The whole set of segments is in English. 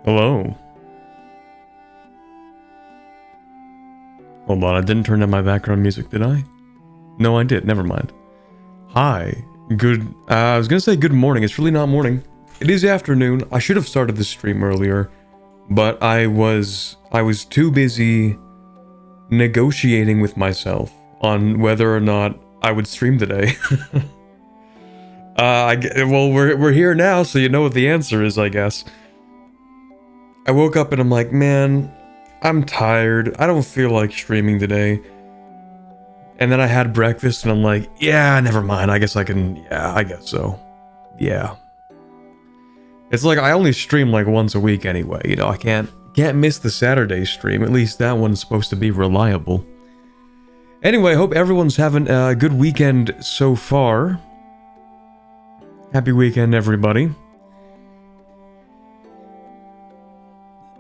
Hello. Hold on, I didn't turn down my background music, did I? No, I did. Never mind. Hi. Good... I was gonna say good morning. It's really not morning. It is afternoon. I should have started this stream earlier, but I was too busy negotiating with myself on whether or not I would stream today. Well, we're here now, so you know what the answer is, I guess. I woke up and I'm like, man, I'm tired. I don't feel like streaming today. And then I had breakfast and I'm like, yeah, never mind. I guess I can, yeah, I guess so. Yeah. It's like I only stream like once a week anyway, you know, I can't miss the Saturday stream. At least that one's supposed to be reliable. Anyway, I hope everyone's having a good weekend so far. Happy weekend, everybody.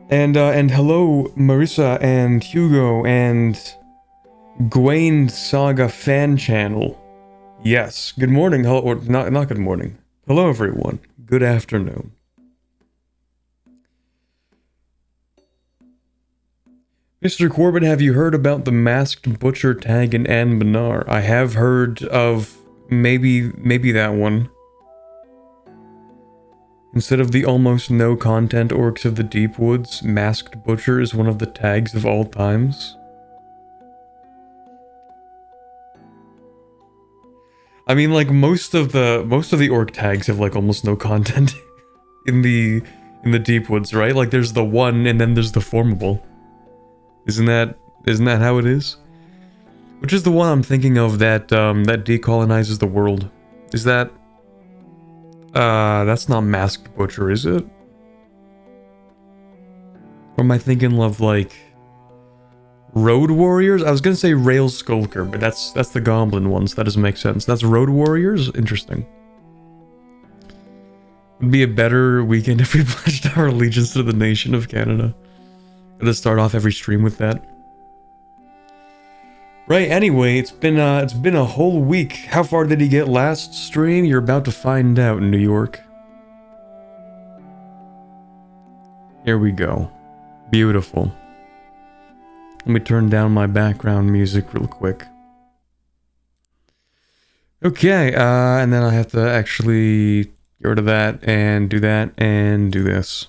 And hello, Marissa and Hugo and Gwaine Saga Fan Channel. Yes, good morning, hello, or not good morning. Hello, everyone. Good afternoon. Mr. Corbin, have you heard about the masked butcher tag in Anbennar? I have heard of maybe that one. Instead of the almost no content orcs of the deep woods, masked butcher is one of the tags of all times. I mean, like most of the orc tags have like almost no content in the deep woods, right? Like there's the one and then there's the formable. Isn't that how it is? Which is the one I'm thinking of that that decolonizes the world? Is that that's not masked butcher, is it? Or am I thinking of like road warriors? I was gonna say rail skulker, but that's the goblin one, so that doesn't make sense. That's road warriors? Interesting. Would be a better weekend if we pledged our allegiance to the nation of Canada. Gotta start off every stream with that. Right, anyway, it's been a whole week. How far did he get last stream? You're about to find out in New York. Here we go. Beautiful. Let me turn down my background music real quick. Okay, and then I have to actually get rid of that and do this.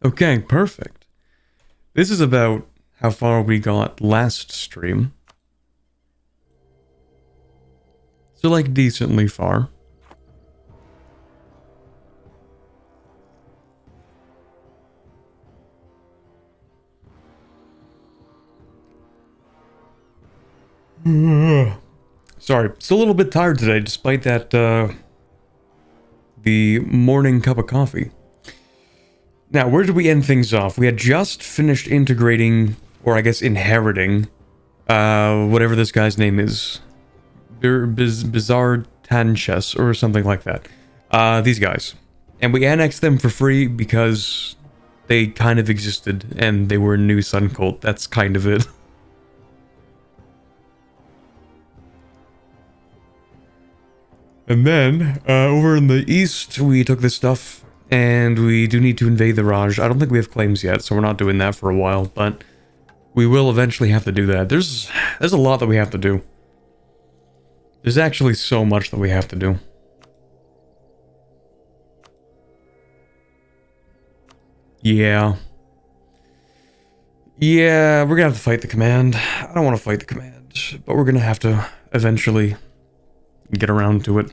Okay, perfect. This is about how far we got last stream. So like decently far. Sorry, still a little bit tired today despite that the morning cup of coffee. Now, where did we end things off? We had just finished integrating, or I guess inheriting, whatever this guy's name is. Bizarre Tanches, or something like that. These guys. And we annexed them for free because they kind of existed, and they were a new sun cult. That's kind of it. And then, over in the east, we took this stuff. And we do need to invade the Raj. I don't think we have claims yet, so we're not doing that for a while, but we will eventually have to do that. There's a lot that we have to do. There's actually so much that we have to do. Yeah. Yeah, we're gonna have to fight the command. I don't want to fight the command, but we're gonna have to eventually get around to it.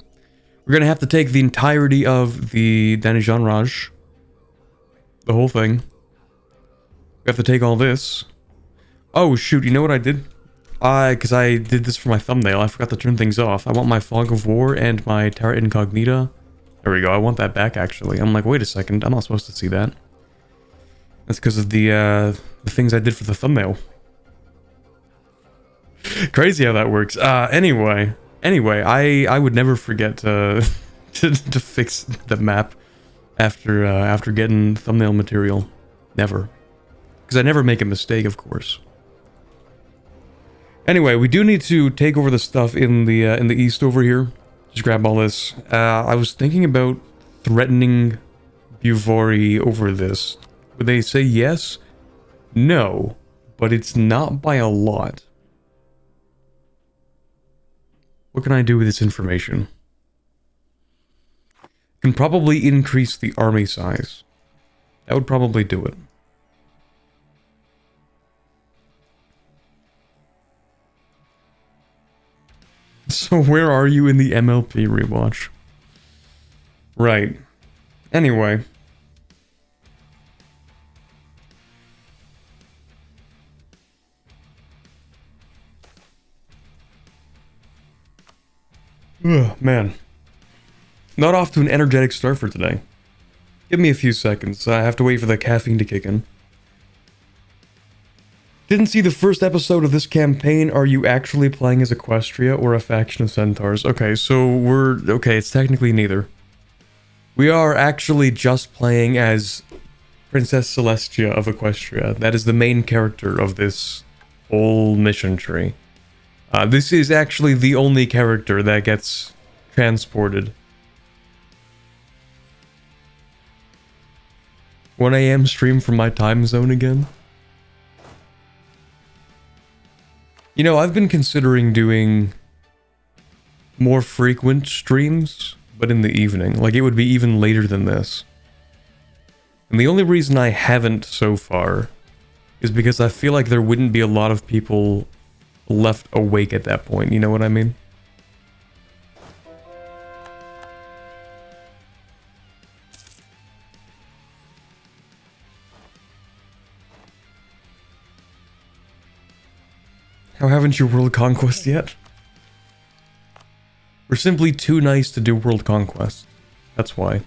We're gonna have to take the entirety of the Danijan Raj. The whole thing. We have to take all this. Oh shoot, you know what I did? Because I did this for my thumbnail, I forgot to turn things off. I want my Fog of War and my Terra Incognita. There we go, I want that back actually. I'm like, wait a second, I'm not supposed to see that. That's because of the things I did for the thumbnail. Crazy how that works. Anyway, I would never forget to fix the map after getting thumbnail material. Never. Because I never make a mistake, of course. Anyway, we do need to take over the stuff in the east over here. Just grab all this. I was thinking about threatening Buvori over this, would they say yes? No, but it's not by a lot. What can I do with this information? Can probably increase the army size. That would probably do it. So where are you in the MLP rewatch? Right. Anyway. Ugh, man. Not off to an energetic start for today. Give me a few seconds. I have to wait for the caffeine to kick in. Didn't see the first episode of this campaign. Are you actually playing as Equestria or a faction of centaurs? Okay, so okay, it's technically neither. We are actually just playing as Princess Celestia of Equestria. That is the main character of this whole mission tree. This is actually the only character that gets transported. 1 AM stream from my time zone again? You know, I've been considering doing more frequent streams, but in the evening. Like, it would be even later than this. And the only reason I haven't so far is because I feel like there wouldn't be a lot of people left awake at that point, you know what I mean? How haven't you World Conquest yet? We're simply too nice to do World Conquest. That's why.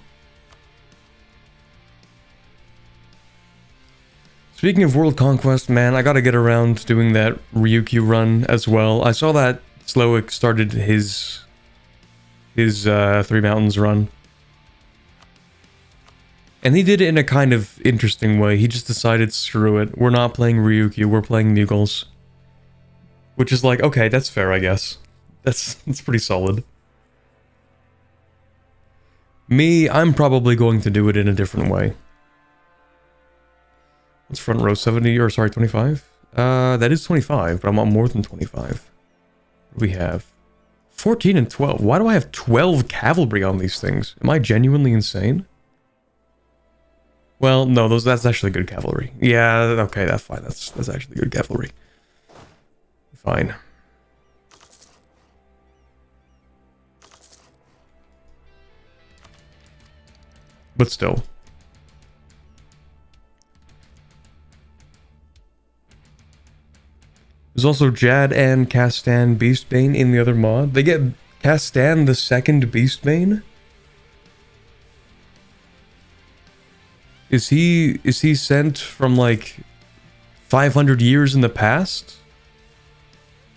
Speaking of World Conquest, man, I gotta get around to doing that Ryukyu run as well. I saw that Slowick started his Three Mountains run. And he did it in a kind of interesting way. He just decided, screw it, we're not playing Ryukyu, we're playing Mughals. Which is like, okay, that's fair, I guess. That's pretty solid. Me, I'm probably going to do it in a different way. What's front row, 70, or sorry, 25? That is 25, but I want more than 25. What do we have? 14 and 12. Why do I have 12 cavalry on these things? Am I genuinely insane? Well, no, that's actually good cavalry. Yeah, okay, that's fine. That's actually good cavalry. Fine. But still. There's also Jad and Castan Beastbane in the other mod. They get Castan the second Beastbane? Is he sent from like 500 years in the past?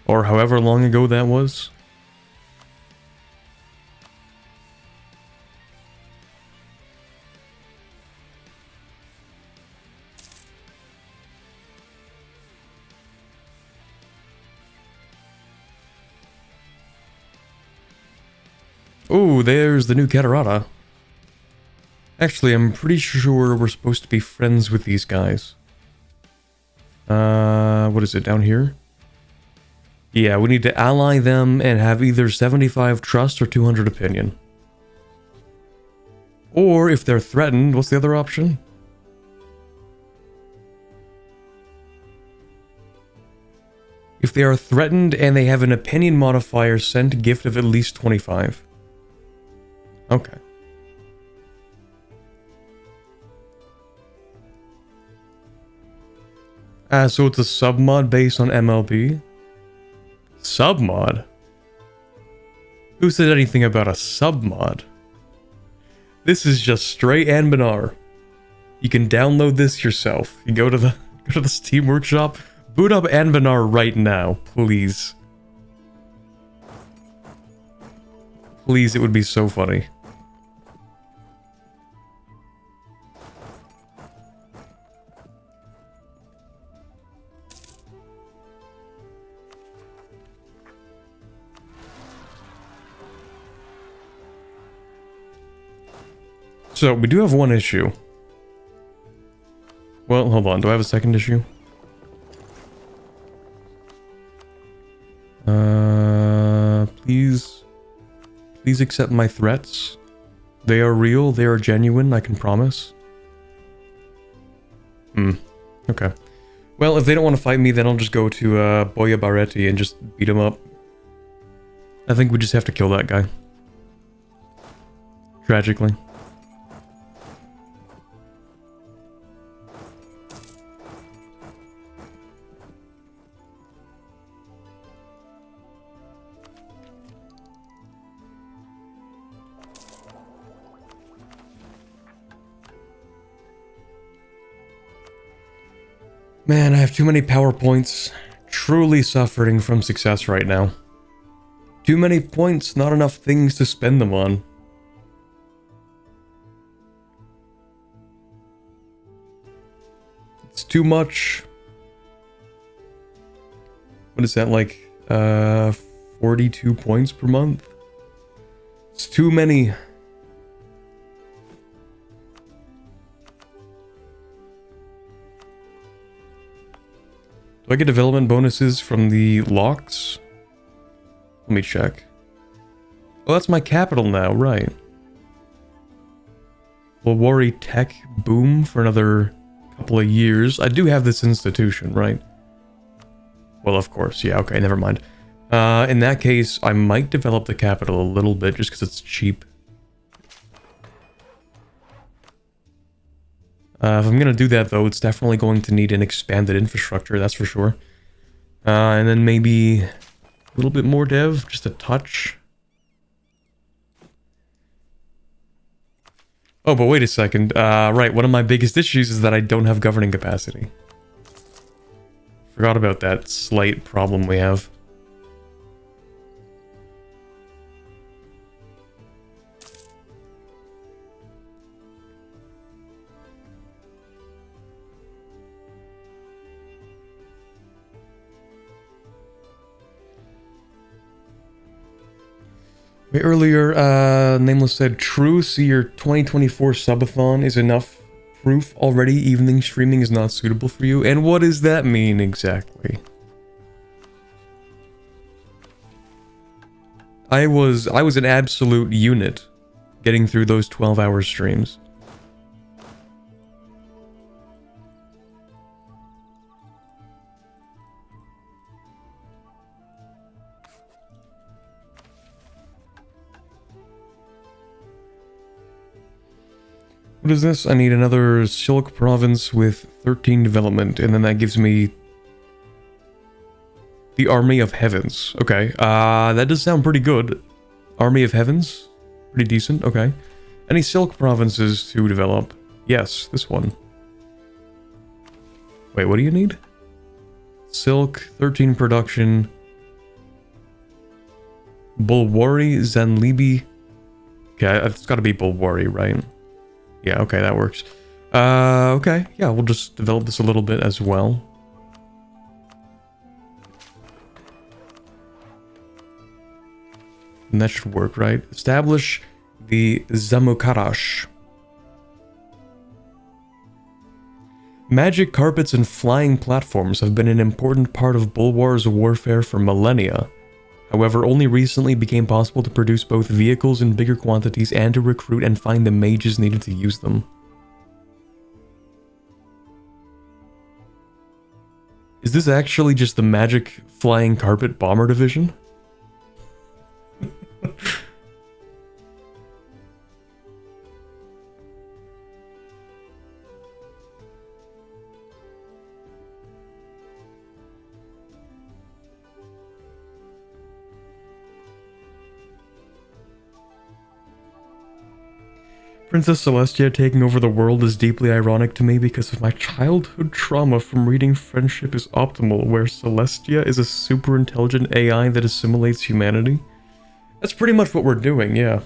Or however long ago that was? Oh, there's the new Catarata. Actually, I'm pretty sure we're supposed to be friends with these guys. What is it, down here? Yeah, we need to ally them and have either 75 trust or 200 opinion. Or, if they're threatened, what's the other option? If they are threatened and they have an opinion modifier, sent gift of at least 25. Okay. So it's a submod based on MLB? Submod? Who said anything about a submod? This is just straight Anbennar. You can download this yourself. You go to the Steam Workshop, boot up Anbennar right now, please. Please, it would be so funny. So, we do have one issue. Well, hold on. Do I have a second issue? Please accept my threats. They are real, they are genuine, I can promise. Okay. Well, if they don't want to fight me, then I'll just go to Boya Baretti and just beat him up. I think we just have to kill that guy. Tragically. Man, I have too many PowerPoints. Truly suffering from success right now. Too many points, not enough things to spend them on. It's too much. What is that, like, 42 points per month? It's too many. Do I get development bonuses from the locks? Let me check. Oh, that's my capital now, right. Will worry tech boom for another couple of years. I do have this institution, right? Well, of course, yeah, okay, never mind. In that case, I might develop the capital a little bit just because it's cheap. If I'm gonna do that, though, it's definitely going to need an expanded infrastructure, that's for sure. And then maybe a little bit more dev, just a touch. Oh, but wait a second. Right, one of my biggest issues is that I don't have governing capacity. Forgot about that slight problem we have. Earlier, Nameless said, true, see your 2024 subathon is enough proof already evening streaming is not suitable for you. And what does that mean exactly? I was an absolute unit getting through those 12-hour streams. What is this? I need another Silk Province with 13 development, and then that gives me the Army of Heavens. Okay, that does sound pretty good. Army of Heavens? Pretty decent, okay. Any Silk Provinces to develop? Yes, this one. Wait, what do you need? Silk, 13 production. Bulwari, Zanlibi. Okay, it's gotta be Bulwari, right? Yeah, okay, that works. Okay, yeah, we'll just develop this a little bit as well. And that should work, right? Establish the Zamukarash. Magic carpets and flying platforms have been an important part of Bulwar's warfare for millennia. However, only recently became possible to produce both vehicles in bigger quantities and to recruit and find the mages needed to use them. Is this actually just the magic flying carpet bomber division? Princess Celestia taking over the world is deeply ironic to me because of my childhood trauma from reading Friendship is Optimal, where Celestia is a super intelligent AI that assimilates humanity. That's pretty much what we're doing, yeah.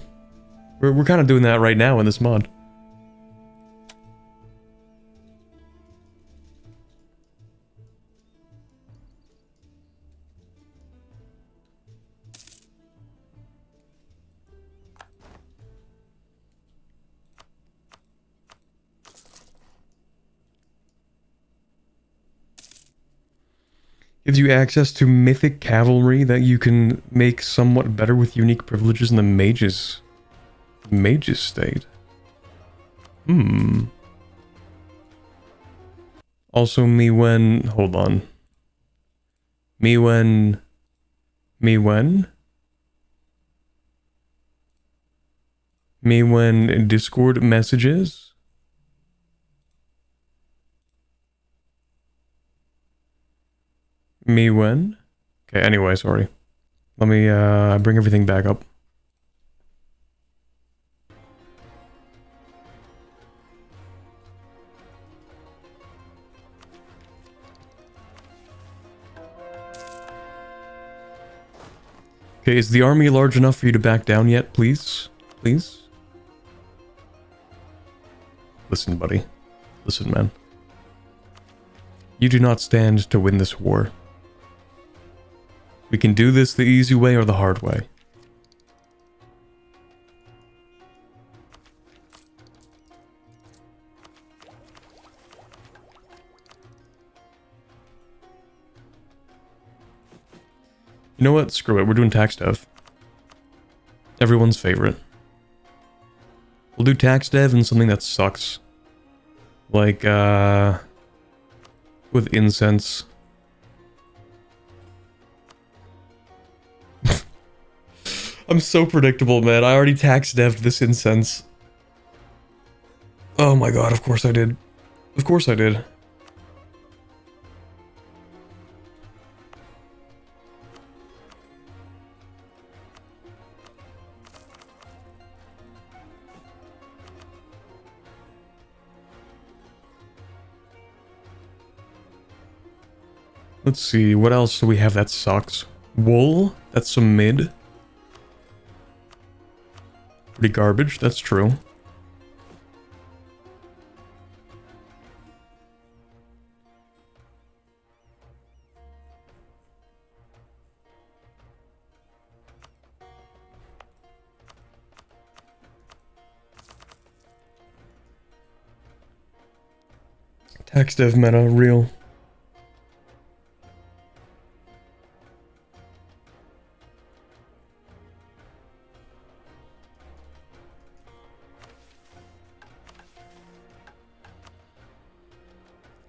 We're kind of doing that right now in this mod. Gives you access to mythic cavalry that you can make somewhat better with unique privileges in the mages. Mages state. Also me when... Hold on. Me when... Me when Discord messages. Me when? Okay, anyway, sorry. Let me bring everything back up. Okay, is the army large enough for you to back down yet, please? Please? Listen, buddy. Listen, man. You do not stand to win this war. We can do this the easy way or the hard way. You know what? Screw it. We're doing tax dev. Everyone's favorite. We'll do tax dev and something that sucks. Like, with incense. I'm so predictable, man. I already tax dev'd this incense. Oh my god, of course I did. Of course I did. Let's see, what else do we have that sucks? Wool? That's some mid. Pretty garbage, that's true. Tax dev meta, real.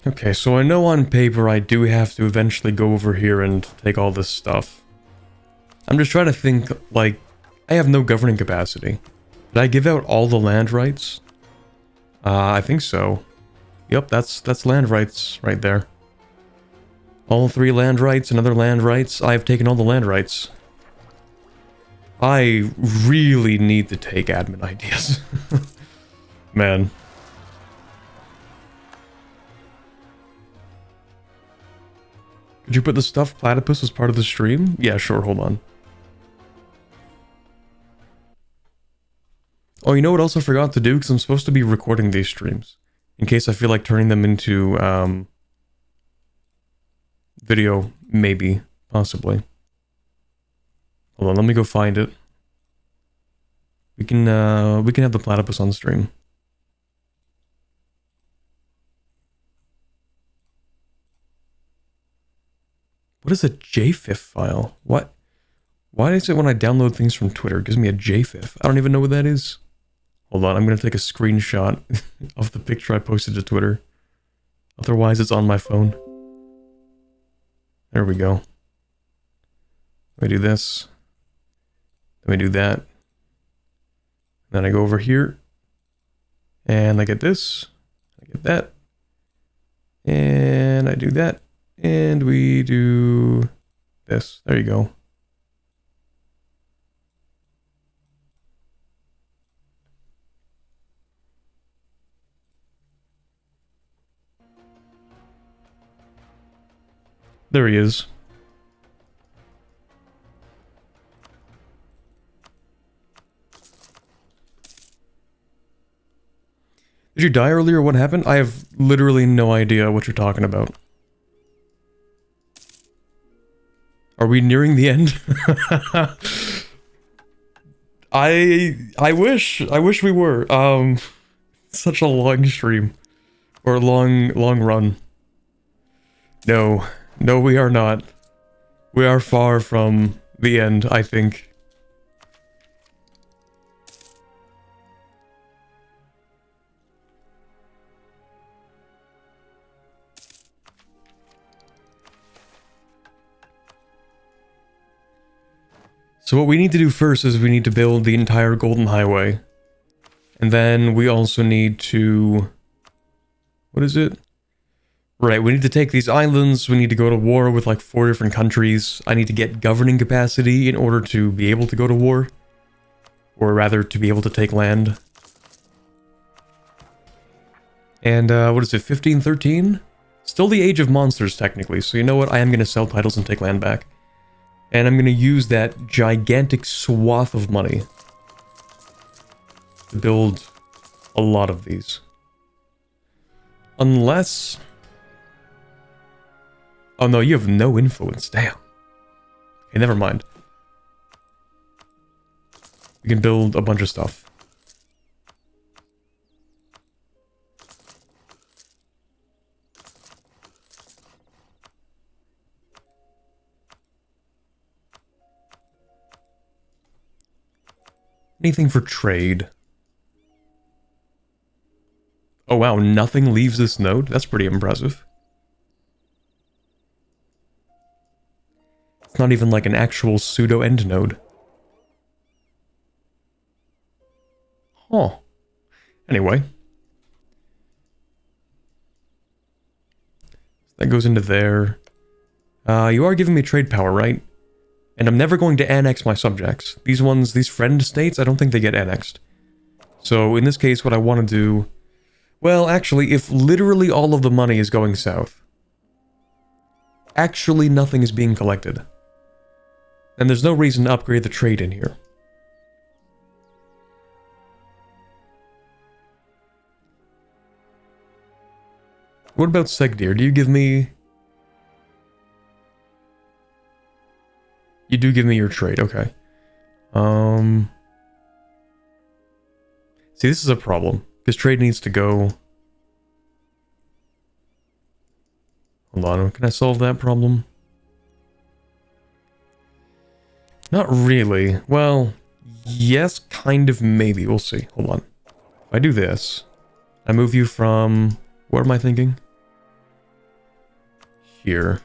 Okay, so I know on paper I do have to eventually go over here and take all this stuff. I'm just trying to think, like, I have no governing capacity. Did I give out all the land rights? I think so. Yep, that's land rights right there. All 3 land rights and other land rights. I've taken all the land rights. I really need to take admin ideas. Man. Did you put the stuffed platypus as part of the stream? Yeah, sure, hold on. Oh, you know what else I forgot to do? Because I'm supposed to be recording these streams. In case I feel like turning them into, video, maybe, possibly. Hold on, let me go find it. We can have the platypus on stream. What is a JFIF file? What? Why is it when I download things from Twitter, it gives me a JFIF? I don't even know what that is. Hold on, I'm gonna take a screenshot of the picture I posted to Twitter. Otherwise, it's on my phone. There we go. Let me do this. Let me do that. Then I go over here. And I get this. I get that. And I do that. And we do this. There you go. There he is. Did you die earlier? What happened? I have literally no idea what you're talking about. Are we nearing the end? I wish we were. Such a long stream. Or long run. No. No, we are not. We are far from the end, I think. So what we need to do first is we need to build the entire Golden Highway. And then we also need to... What is it? Right, we need to take these islands, we need to go to war with like 4 different countries. I need to get governing capacity in order to be able to go to war. Or rather, to be able to take land. And, what is it, 1513? Still the Age of Monsters, technically, so you know what, I am going to sell titles and take land back. And I'm going to use that gigantic swath of money to build a lot of these. Unless... Oh no, you have no influence, damn. Okay, never mind. We can build a bunch of stuff. Anything for trade? Oh wow, nothing leaves this node? That's pretty impressive. It's not even like an actual pseudo-end node. Huh. Anyway. That goes into there. You are giving me trade power, right? And I'm never going to annex my subjects. These ones, these friend states, I don't think they get annexed. So in this case, what I want to do... Well, actually, if literally all of the money is going south, actually nothing is being collected. And there's no reason to upgrade the trade in here. What about Segdir? Do you give me... You do give me your trade, okay. See, this is a problem, because trade needs to go... Hold on, can I solve that problem? Not really. Well, yes, kind of, maybe. We'll see. Hold on. If I do this, I move you from... What am I thinking? Here.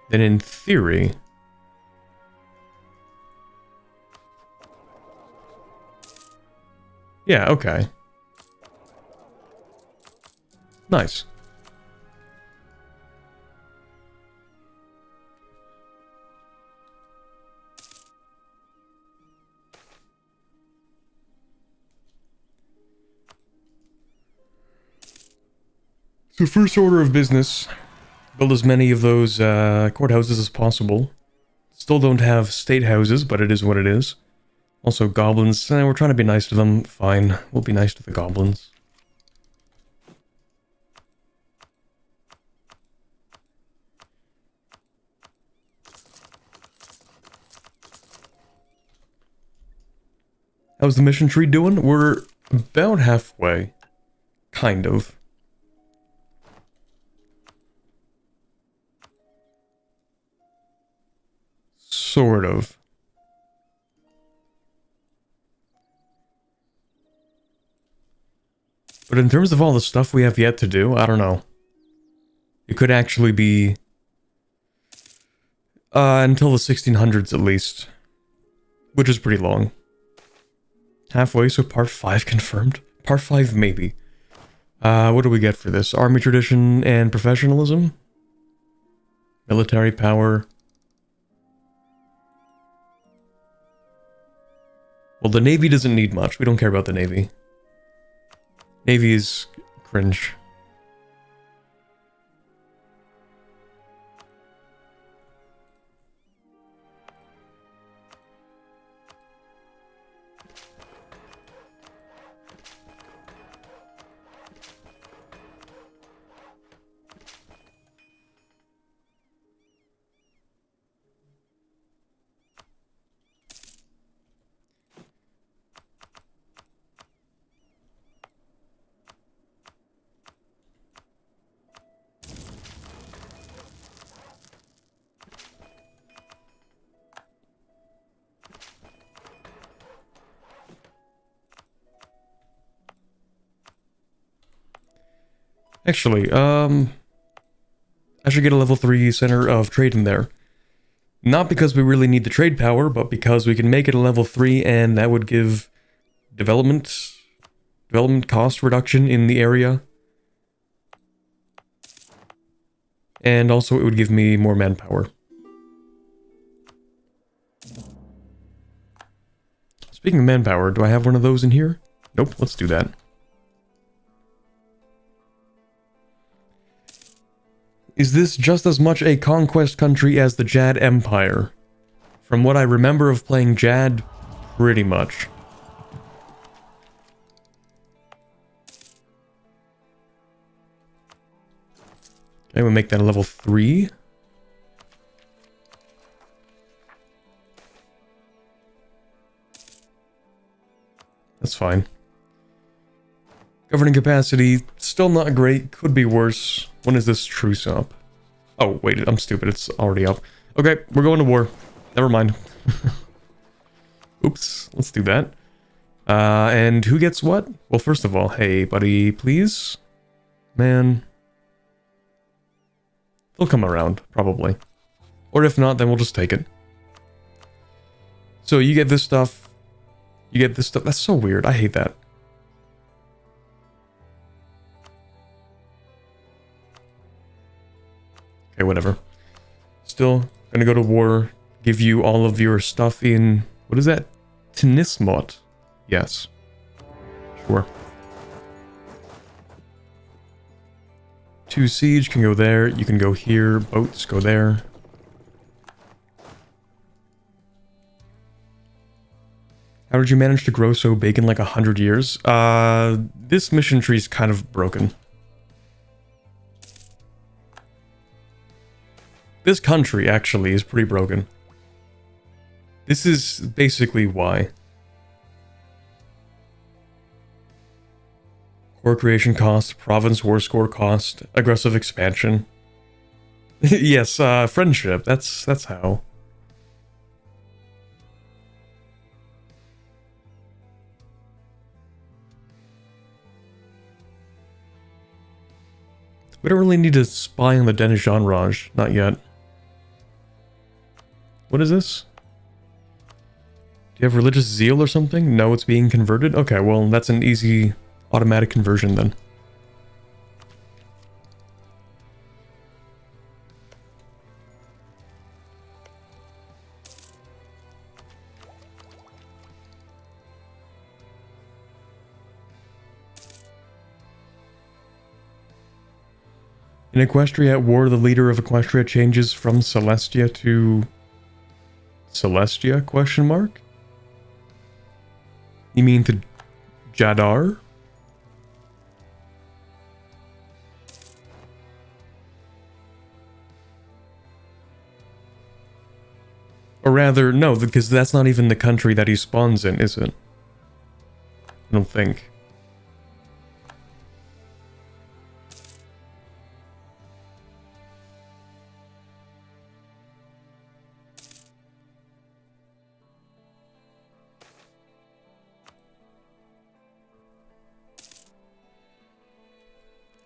Then in theory... Yeah, okay. Nice. So first order of business, build as many of those courthouses as possible. Still don't have state houses, but it is what it is. Also goblins, we're trying to be nice to them, fine. We'll be nice to the goblins. How's the mission tree doing? We're about halfway. Kind of. Sort of. But in terms of all the stuff we have yet to do, I don't know. It could actually be... until the 1600s at least. Which is pretty long. Halfway, so part 5 confirmed? Part 5 maybe. What do we get for this? Army tradition and professionalism? Military power. Well, the Navy doesn't need much. We don't care about the Navy. Navy is cringe. Actually, I should get a level 3 center of trade in there. Not because we really need the trade power, but because we can make it a level 3 and that would give development cost reduction in the area. And also it would give me more manpower. Speaking of manpower, do I have one of those in here? Nope, let's do that. Is this just as much a conquest country as the Jad Empire? From what I remember of playing Jad, pretty much. Okay, we'll make that a level 3. That's fine. Governing capacity, still not great, could be worse. When is this truce up? Oh, wait, I'm stupid, it's already up. Okay, we're going to war. Never mind. Oops, let's do that. And who gets what? Well, first of all, hey, buddy, please? Man. They'll come around, probably. Or if not, then we'll just take it. So you get this stuff. You get this stuff. That's so weird. I hate that. Okay, whatever. Still gonna go to war. Give you all of your stuff in... What is that? Tinismot. Yes. Sure. 2 siege can go there. You can go here. Boats go there. How did you manage to grow so big in like 100 years? This mission tree is kind of broken. This country, actually, is pretty broken. This is basically why. Core creation cost, province war score cost, aggressive expansion. Yes, friendship, that's how. We don't really need to spy on the Denijanraj, not yet. What is this? Do you have religious zeal or something? No, it's being converted? Okay, well, that's an easy automatic conversion then. In Equestria at war, the leader of Equestria changes from Celestia to... Celestia, question mark? You mean to Jadar? Or rather, no, because that's not even the country that he spawns in, is it? I don't think.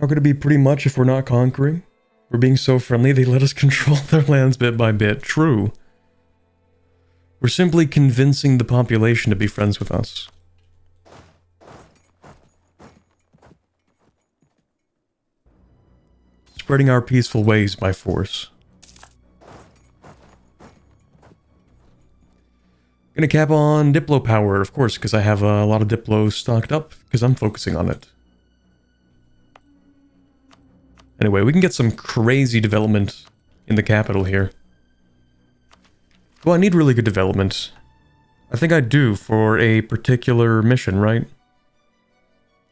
How could it be pretty much if we're not conquering? We're being so friendly, they let us control their lands bit by bit. True. We're simply convincing the population to be friends with us. Spreading our peaceful ways by force. Gonna cap on Diplo power, of course, because I have a lot of Diplo stocked up, because I'm focusing on it. Anyway, we can get some crazy development in the capital here. Well, I need really good development. I think I do for a particular mission, right?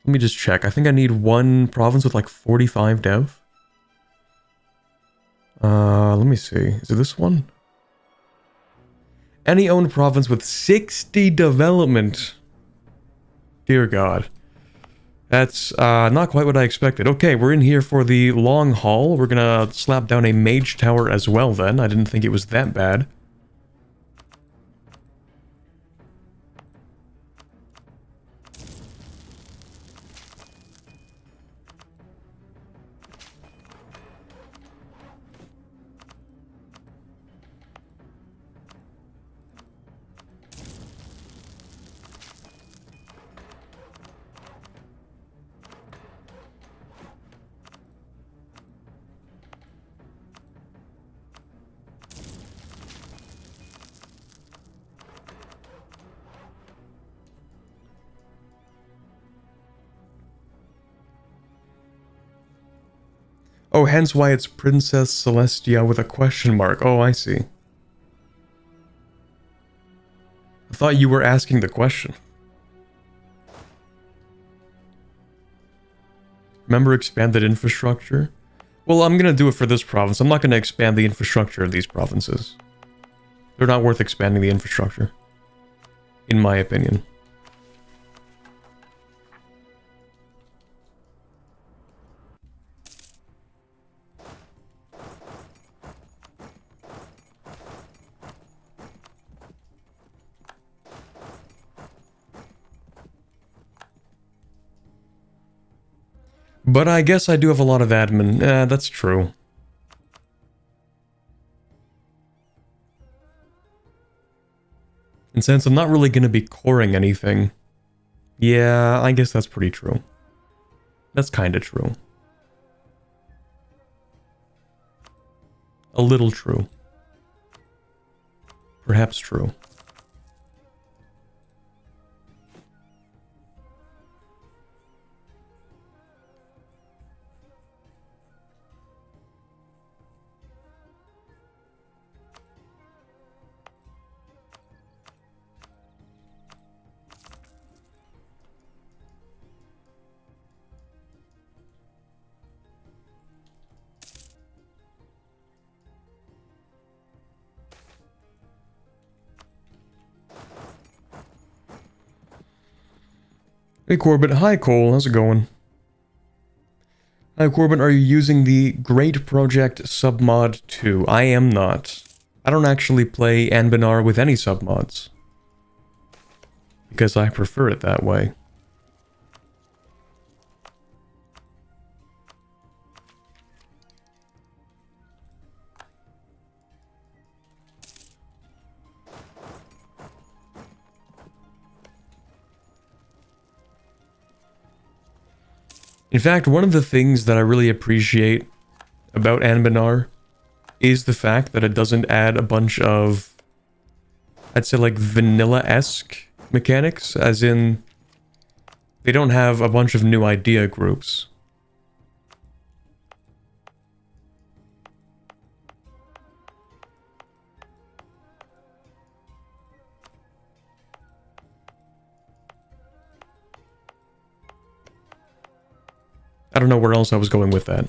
Let me just check. I think I need one province with like 45 dev. Let me see. Is it this one? Any owned province with 60 development. Dear God. That's not quite what I expected. Okay, we're in here for the long haul. We're gonna slap down a mage tower as well then. I didn't think it was that bad. Oh, hence why it's Princess Celestia with a question mark. Oh, I see. I thought you were asking the question. Remember expanded infrastructure? Well, I'm gonna do it for this province. I'm not gonna expand the infrastructure of these provinces. They're not worth expanding the infrastructure. In my opinion. But I guess I do have a lot of admin. That's true. And since I'm not really going to be coring anything, yeah, I guess that's pretty true. That's kind of true. A little true. Perhaps true. Hey Corbett, hi Cole, how's it going? Hi Corbett, are you using the Great Project submod 2? I am not. I don't actually play Anbennar with any submods. Because I prefer it that way. In fact, one of the things that I really appreciate about Anbennar is the fact that it doesn't add a bunch of, I'd say like vanilla-esque mechanics, as in they don't have a bunch of new idea groups. I don't know where else I was going with that.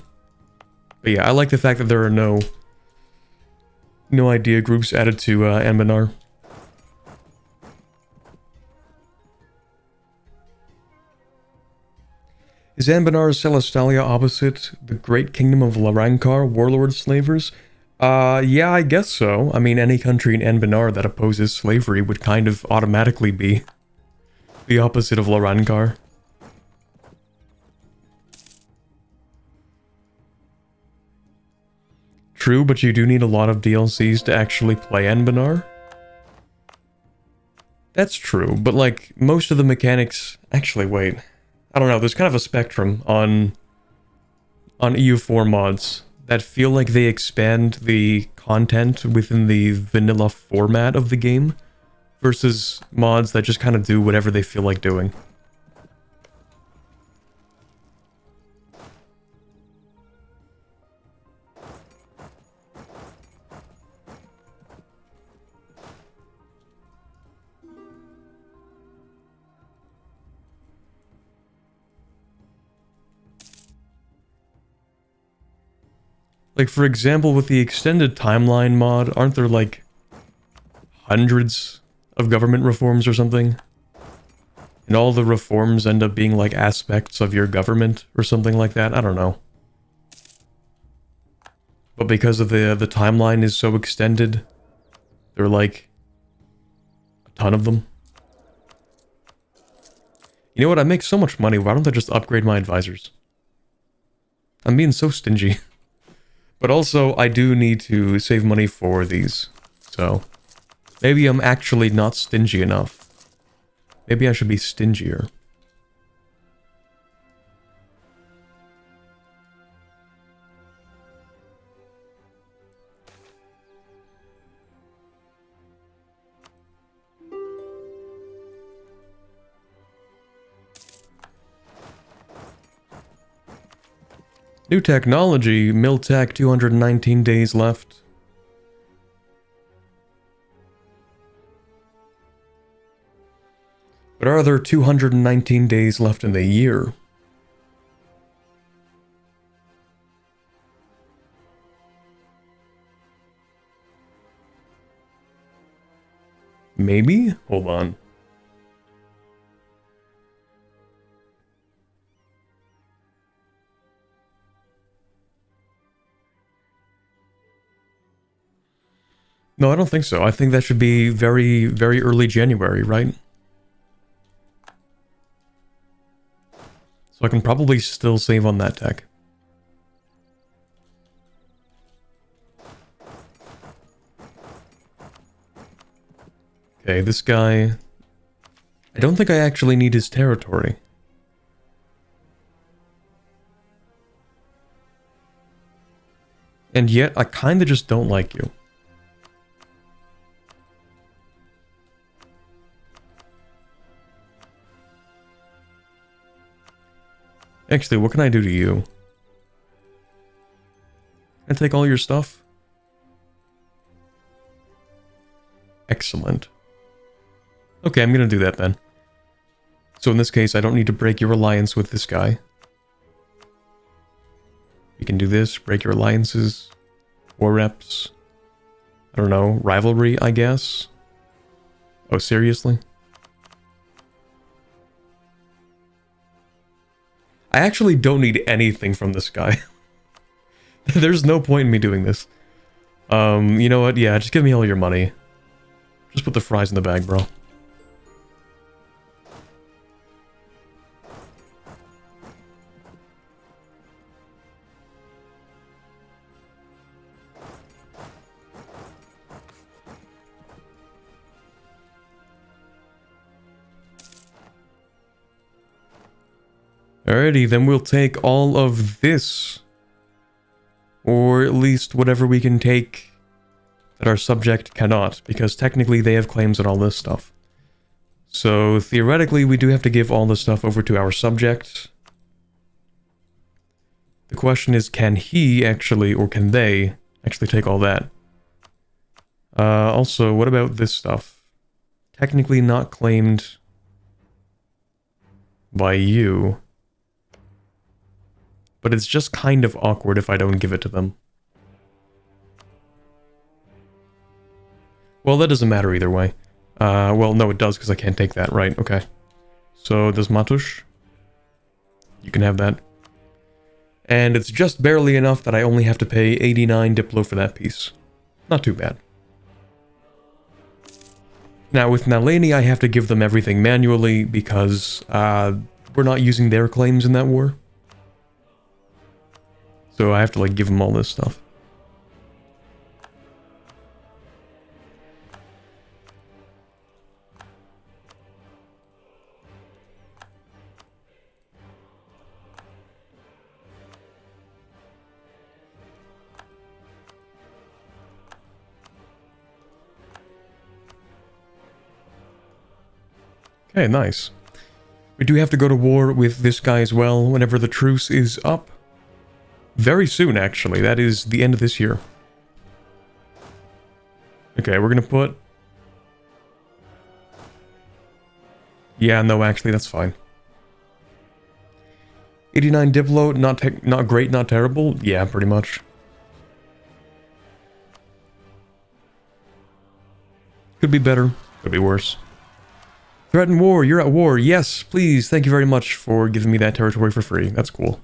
But yeah, I like the fact that there are no idea groups added to Anbennar. Is Anbennar Celestalia opposite the Great Kingdom of Larankar, warlord slavers? Yeah, I guess so. I mean, any country in Anbennar that opposes slavery would kind of automatically be the opposite of Larankar. True, but you do need a lot of DLCs to actually play Anbennar. That's true, but like, most of the mechanics... Actually, wait. I don't know, there's kind of a spectrum on EU4 mods that feel like they expand the content within the vanilla format of the game, versus mods that just kind of do whatever they feel like doing. Like, for example, with the extended timeline mod, aren't there, like, hundreds of government reforms or something? And all the reforms end up being, like, aspects of your government or something like that? I don't know. But because of the timeline is so extended, there are, like, a ton of them. You know what? I make so much money, why don't I just upgrade my advisors? I'm being so stingy. But also, I do need to save money for these, so maybe I'm actually not stingy enough. Maybe I should be stingier. New technology, Miltech, 219 days left. But are there 219 days left in the year? Maybe? Hold on. No, I don't think so. I think that should be very, very early January, right? So I can probably still save on that tech. Okay, this guy... I don't think I actually need his territory. And yet, I kinda just don't like you. Actually, what can I do to you? Can I take all your stuff? Excellent. Okay, I'm gonna do that then. So in this case, I don't need to break your alliance with this guy. You can do this, break your alliances, war reps. I don't know, rivalry, I guess? Oh, seriously? I actually don't need anything from this guy. There's no point in me doing this. You know what? Yeah, just give me all your money. Just put the fries in the bag, bro. Alrighty, then we'll take all of this. Or at least whatever we can take that our subject cannot, because technically they have claims on all this stuff. So theoretically, we do have to give all this stuff over to our subject. The question is, can he actually, or can they actually take all that? Also, what about this stuff? Technically not claimed by you. But it's just kind of awkward if I don't give it to them. Well, that doesn't matter either way. Well, no, it does, because I can't take that, right? Okay. So, does Matush? You can have that. And it's just barely enough that I only have to pay 89 Diplo for that piece. Not too bad. Now, with Nalani, I have to give them everything manually, because we're not using their claims in that war. So I have to, like, give them all this stuff. Okay, nice. We do have to go to war with this guy as well whenever the truce is up. Very soon, actually. That is the end of this year. Okay, we're gonna put... Yeah, no, actually, that's fine. 89 Diplo, not great, not terrible? Yeah, pretty much. Could be better, could be worse. Threaten war, you're at war. Yes, please, thank you very much for giving me that territory for free. That's cool.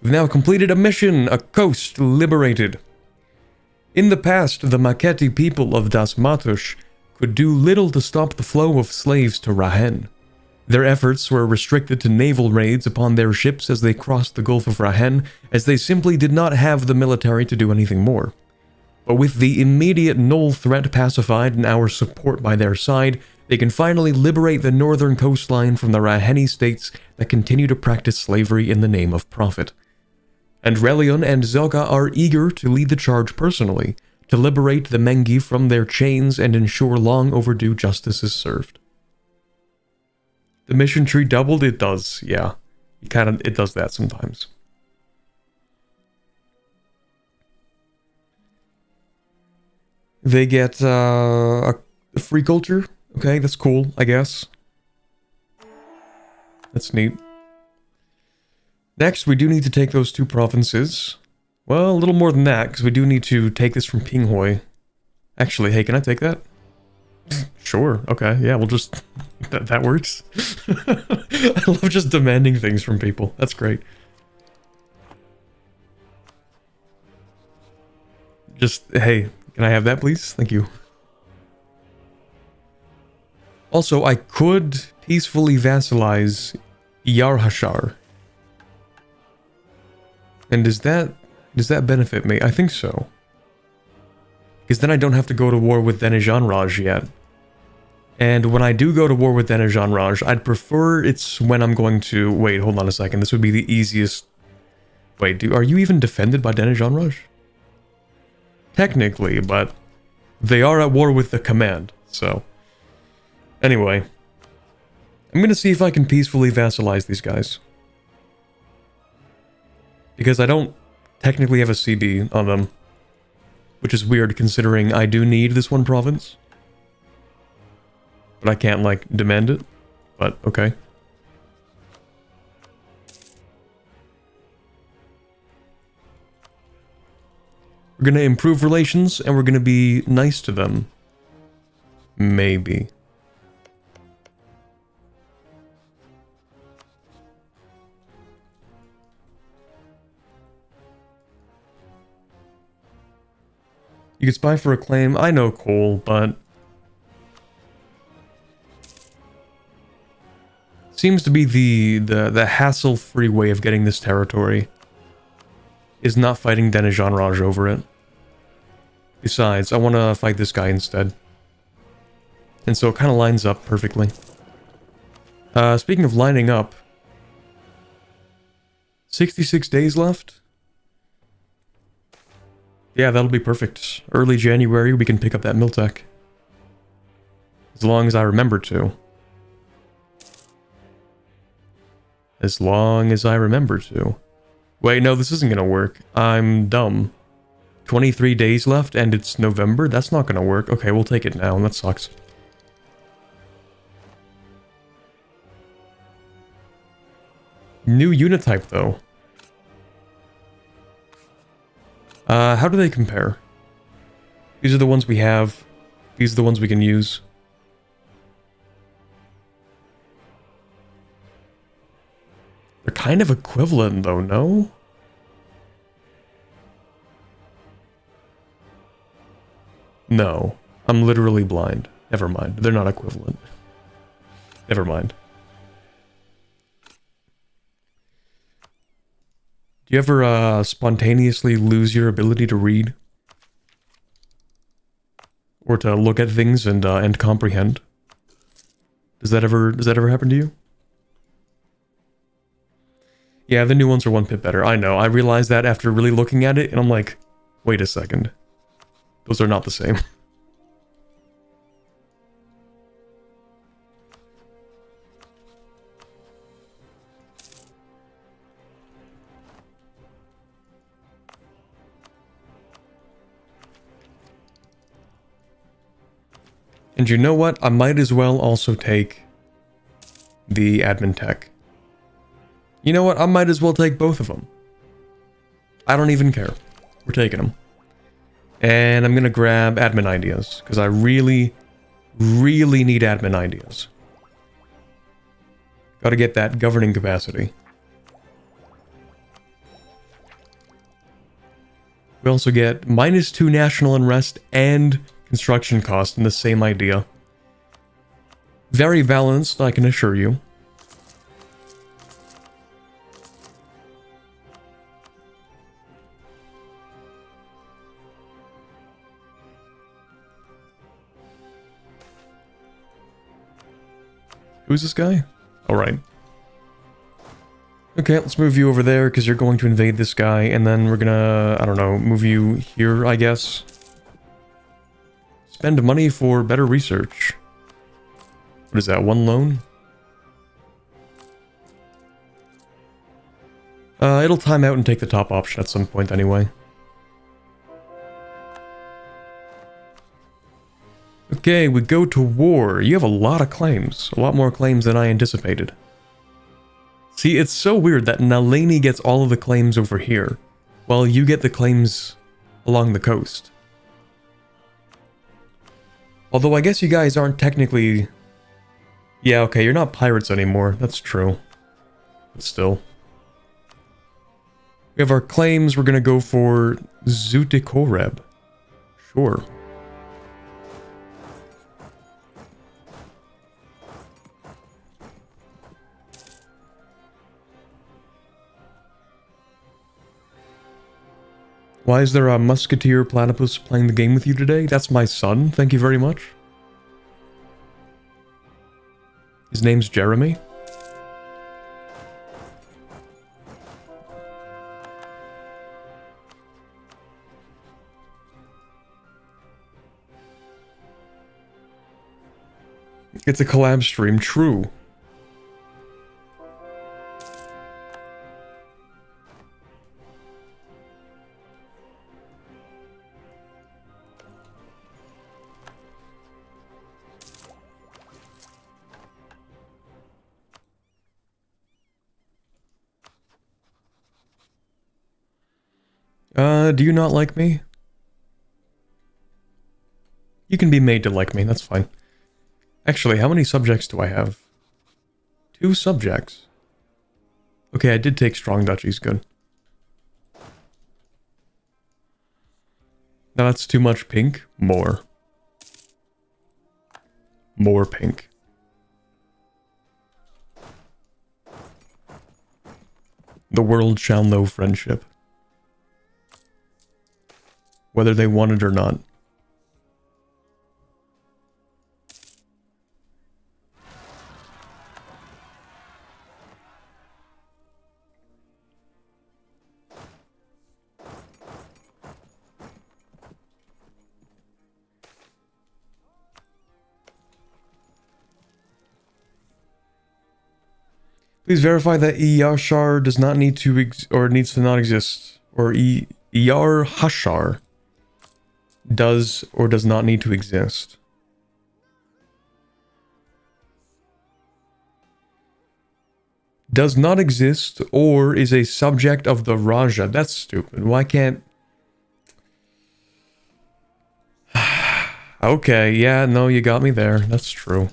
We've now completed a mission, a coast liberated. In the past, the Maketi people of Das Matush could do little to stop the flow of slaves to Rahen. Their efforts were restricted to naval raids upon their ships as they crossed the Gulf of Rahen, as they simply did not have the military to do anything more. But with the immediate Null threat pacified and our support by their side, they can finally liberate the northern coastline from the Raheni states that continue to practice slavery in the name of profit. And Relion and Zelka are eager to lead the charge personally, to liberate the Mengi from their chains and ensure long overdue justice is served. The mission tree doubled? It does, yeah. It does that sometimes. They get a free culture. Okay, that's cool, I guess. That's neat. Next, we do need to take those 2 provinces. Well, a little more than that, because we do need to take this from Pinghoi. Actually, hey, can I take that? Sure, okay, yeah, we'll just... that works. I love just demanding things from people. That's great. Just, hey, can I have that, please? Thank you. Also, I could peacefully vassalize Yarhashar. And does that benefit me? I think so. Because then I don't have to go to war with Denejanraj yet. And when I do go to war with Denejanraj, I'd prefer it's when I'm going to... Wait, hold on a second. This would be the easiest... Wait, are you even defended by Denejanraj? Technically, but they are at war with the command, so... Anyway. I'm gonna see if I can peacefully vassalize these guys. Because I don't technically have a CB on them. Which is weird considering I do need this one province. But I can't, like, demand it. But, okay. We're gonna improve relations, and we're gonna be nice to them. Maybe. You could spy for a claim. I know Cole, but... Seems to be the hassle-free way of getting this territory. Is not fighting Denejanraj over it. Besides, I want to fight this guy instead. And so it kind of lines up perfectly. Speaking of lining up... 66 days left? Yeah, that'll be perfect. Early January, we can pick up that Miltech. As long as I remember to. As long as I remember to. Wait, no, this isn't gonna work. I'm dumb. 23 days left and it's November? That's not gonna work. Okay, we'll take it now. That sucks. New unit type, though. How do they compare? These are the ones we have. These are the ones we can use. They're kind of equivalent, though, no? No. I'm literally blind. Never mind. They're not equivalent. Never mind. Do you ever spontaneously lose your ability to read? Or to look at things and comprehend? Does that ever happen to you? Yeah, the new ones are one bit better. I know. I realized that after really looking at it, and I'm like, wait a second. Those are not the same. And you know what? I might as well also take the admin tech. You know what? I might as well take both of them. I don't even care. We're taking them. And I'm going to grab admin ideas, because I really, really need admin ideas. Gotta get that governing capacity. We also get -2 national unrest and construction cost in the same idea. Very balanced, I can assure you. Who's this guy? Alright. Okay, let's move you over there, because you're going to invade this guy, and then we're gonna, I don't know, move you here, I guess. Spend money for better research. What is that, 1 loan? It'll time out and take the top option at some point anyway. Okay, we go to war. You have a lot of claims. A lot more claims than I anticipated. See, it's so weird that Nalini gets all of the claims over here, while you get the claims along the coast. Although I guess you guys aren't technically... Yeah, okay, you're not pirates anymore. That's true. But still. We have our claims. We're gonna go for Zutikoreb. Sure. Why is there a musketeer platypus playing the game with you today? That's my son, thank you very much. His name's Jeremy. It's a collab stream, true. Do you not like me? You can be made to like me, that's fine. Actually, how many subjects do I have? 2 subjects. Okay, I did take strong duchies, good. Now that's too much pink. More. More pink. The world shall know friendship. Whether they want it or not. Please verify that Iyashar does not need to needs to not exist, or Iyar Hashar does or does not need to exist. Does not exist or is a subject of the Raja. That's stupid. Why can't... Okay, yeah, no, you got me there. That's true.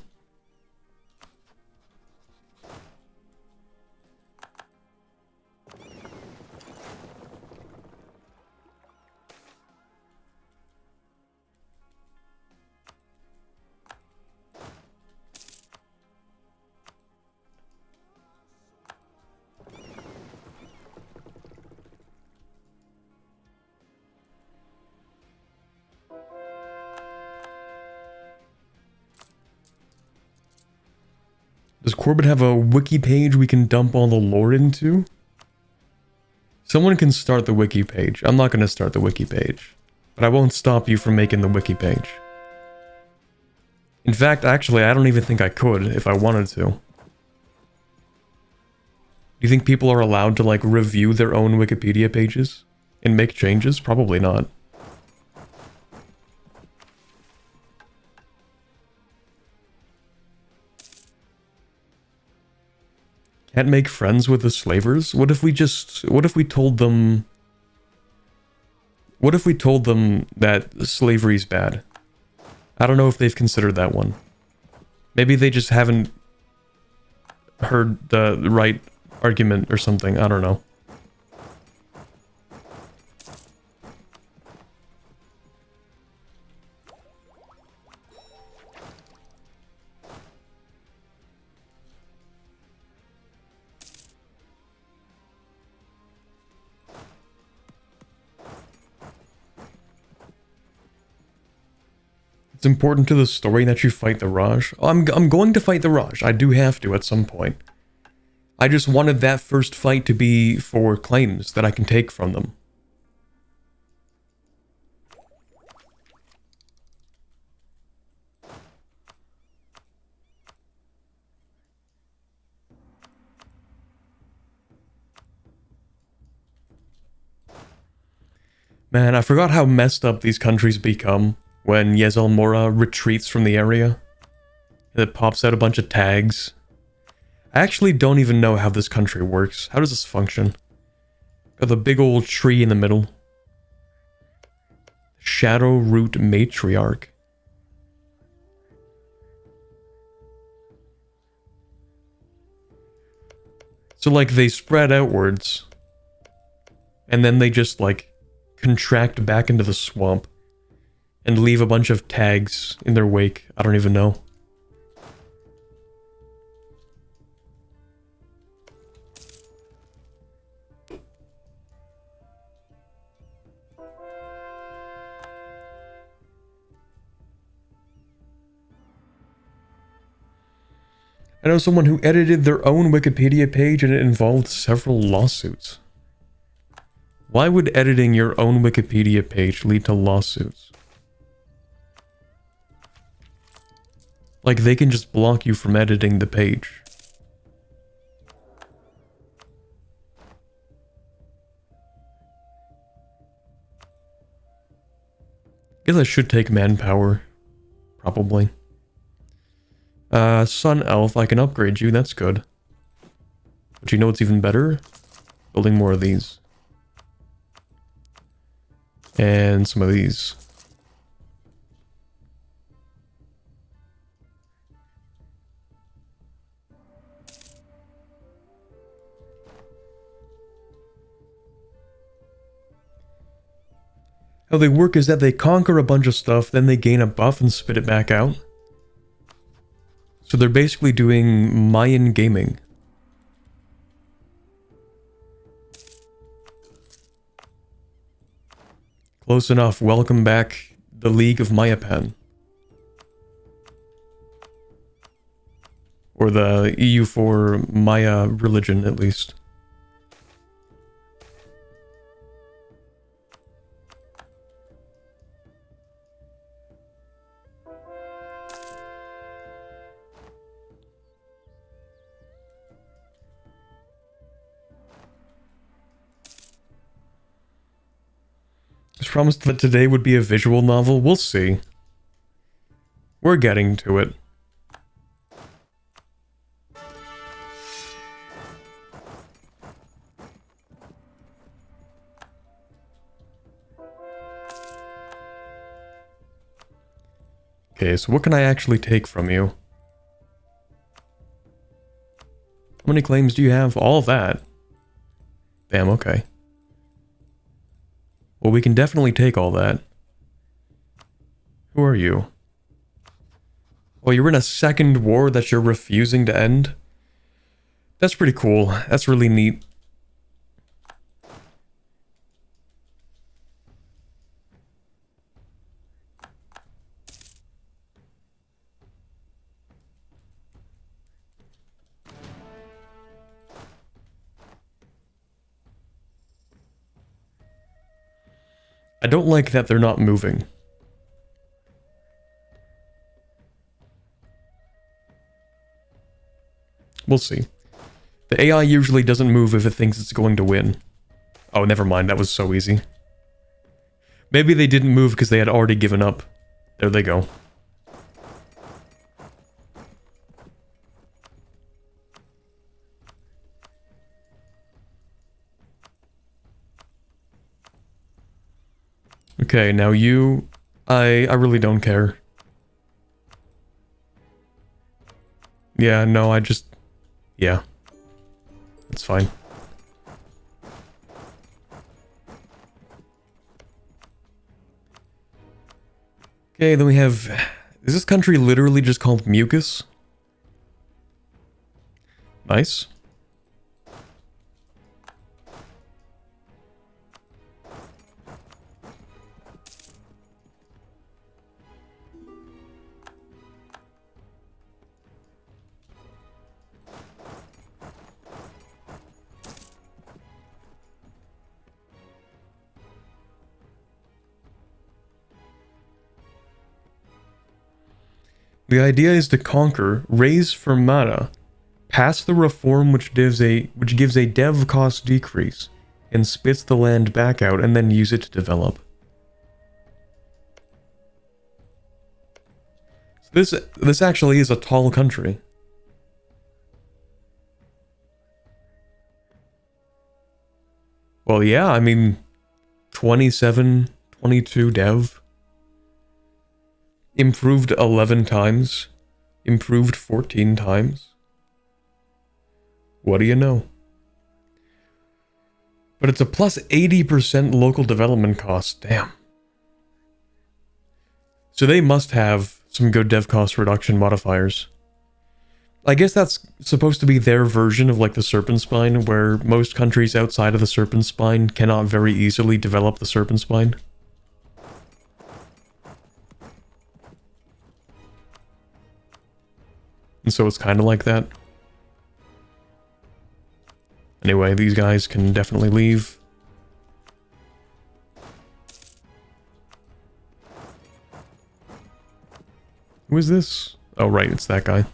Does Corbett have a wiki page we can dump all the lore into? Someone can start the wiki page. I'm not going to start the wiki page. But I won't stop you from making the wiki page. In fact, actually, I don't even think I could if I wanted to. Do you think people are allowed to, like, review their own Wikipedia pages? And make changes? Probably not. Can't make friends with the slavers? What if we told them that slavery's bad? I don't know if they've considered that one. Maybe they just haven't heard the right argument or something, I don't know. It's important to the story that you fight the Raj. I'm going to fight the Raj. I do have to at some point. I just wanted that first fight to be for claims that I can take from them. Man, I forgot how messed up these countries become when Yezel Mora retreats from the area. It pops out a bunch of tags. I actually don't even know how this country works. How does this function? Got the big old tree in the middle. Shadow Root Matriarch. So like they spread outwards. And then they just like contract back into the swamp. And leave a bunch of tags in their wake. I don't even know. I know someone who edited their own Wikipedia page and it involved several lawsuits. Why would editing your own Wikipedia page lead to lawsuits? Like, they can just block you from editing the page. Guess I should take manpower. Probably. Sun Elf, I can upgrade you, that's good. But you know what's even better? Building more of these. And some of these. How they work is that they conquer a bunch of stuff, then they gain a buff and spit it back out. So they're basically doing Mayan gaming. Close enough. Welcome back, the League of Mayapan. Or the EU4 Maya religion, at least. Promised that today would be a visual novel. We'll see. We're getting to it. Okay, so what can I actually take from you? How many claims do you have? All of that. Damn, okay. Well, we can definitely take all that. Who are you? Well, you're in a second war that you're refusing to end? That's pretty cool. That's really neat. I don't like that they're not moving. We'll see. The AI usually doesn't move if it thinks it's going to win. Oh, never mind, that was so easy. Maybe they didn't move because they had already given up. There they go. Okay, now you... I really don't care. Yeah, no, I just... Yeah. That's fine. Okay, then we have... Is this country literally just called Mucus? Nice. The idea is to conquer, raise for mana, pass the reform which gives a dev cost decrease, and spits the land back out and then use it to develop. This actually is a tall country. Well, yeah, I mean, 27, 22 dev. Improved 11 times. Improved 14 times. What do you know? But it's a plus 80% local development cost. Damn. So they must have some good dev cost reduction modifiers. I guess that's supposed to be their version of like the Serpent Spine, where most countries outside of the Serpent Spine cannot very easily develop the Serpent Spine. And so it's kind of like that. Anyway, these guys can definitely leave. Who is this? Oh, right, it's that guy.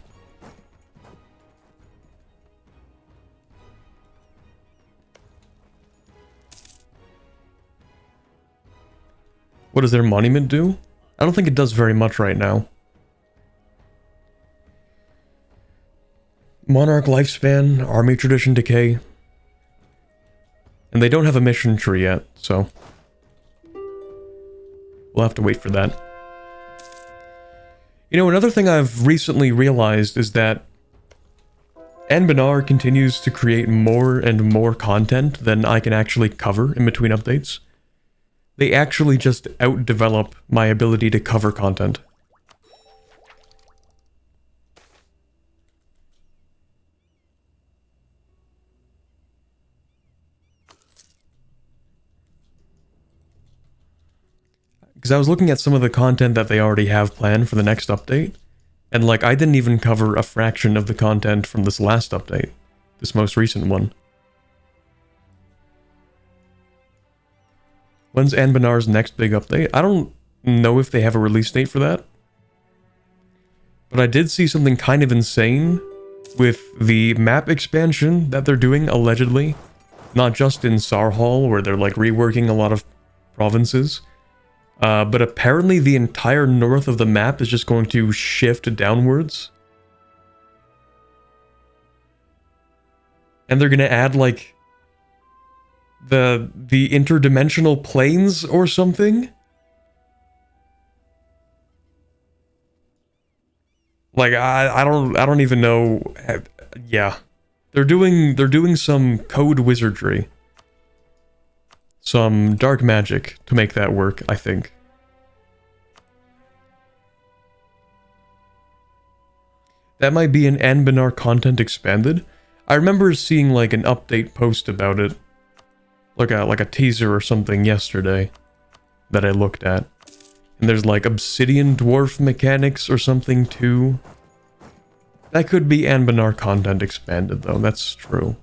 What does their monument do? I don't think it does very much right now. Monarch lifespan, army tradition decay. And they don't have a mission tree yet, so we'll have to wait for that. You know, another thing I've recently realized is that Anbennar continues to create more and more content than I can actually cover in between updates. They actually just outdevelop my ability to cover content. Because I was looking at some of the content that they already have planned for the next update, and like I didn't even cover a fraction of the content from this last update, this most recent one. When's Anbennar's next big update? I don't know if they have a release date for that. But I did see something kind of insane with the map expansion that they're doing, allegedly. Not just in Sarhal, where they're like reworking a lot of provinces. But apparently the entire north of the map is just going to shift downwards. And they're going to add like the interdimensional planes or something? Like I don't even know. Yeah. They're doing some code wizardry. Some dark magic to make that work, I think. That might be an Anbennar content expanded. I remember seeing like an update post about it. Like a teaser or something yesterday that I looked at. And there's like obsidian dwarf mechanics or something too. That could be Anbennar content expanded though, that's true.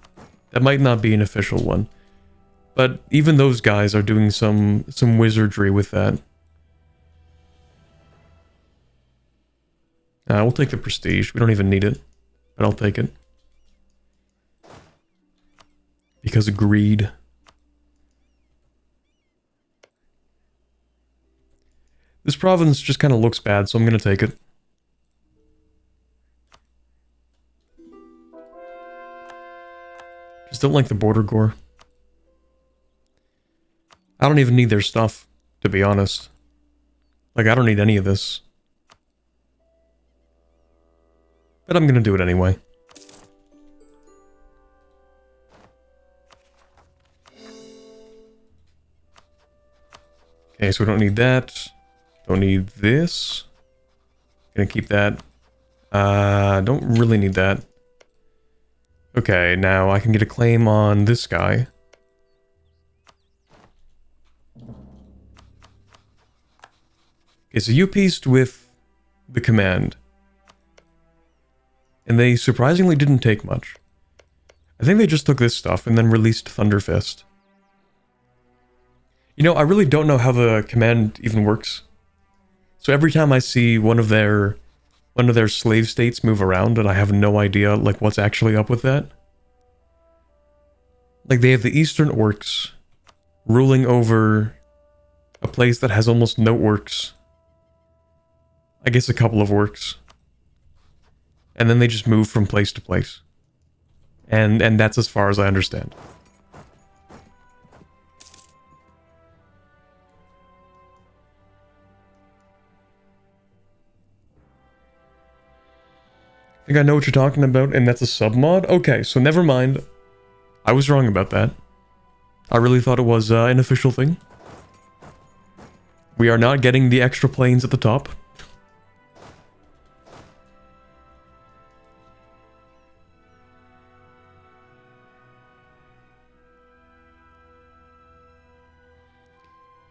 That might not be an official one. But even those guys are doing some wizardry with that. We'll take the prestige. We don't even need it. But I'll take it. Because of greed. This province just kind of looks bad, so I'm going to take it. Just don't like the border gore. I don't even need their stuff, to be honest. Like, I don't need any of this. But I'm going to do it anyway. Okay, so we don't need that. Don't need this. Gonna keep that. Don't really need that. Okay, now I can get a claim on this guy. Okay, so you pieced with the command. And they surprisingly didn't take much. I think they just took this stuff and then released Thunderfist. You know, I really don't know how the command even works. So every time I see one of their slave states move around and I have no idea like what's actually up with that. Like, they have the Eastern Orcs ruling over a place that has almost no orcs. I guess a couple of orcs. And then they just move from place to place. And that's as far as I understand. I think I know what you're talking about, and that's a submod? Okay, so never mind. I was wrong about that. I really thought it was an official thing. We are not getting the extra planes at the top.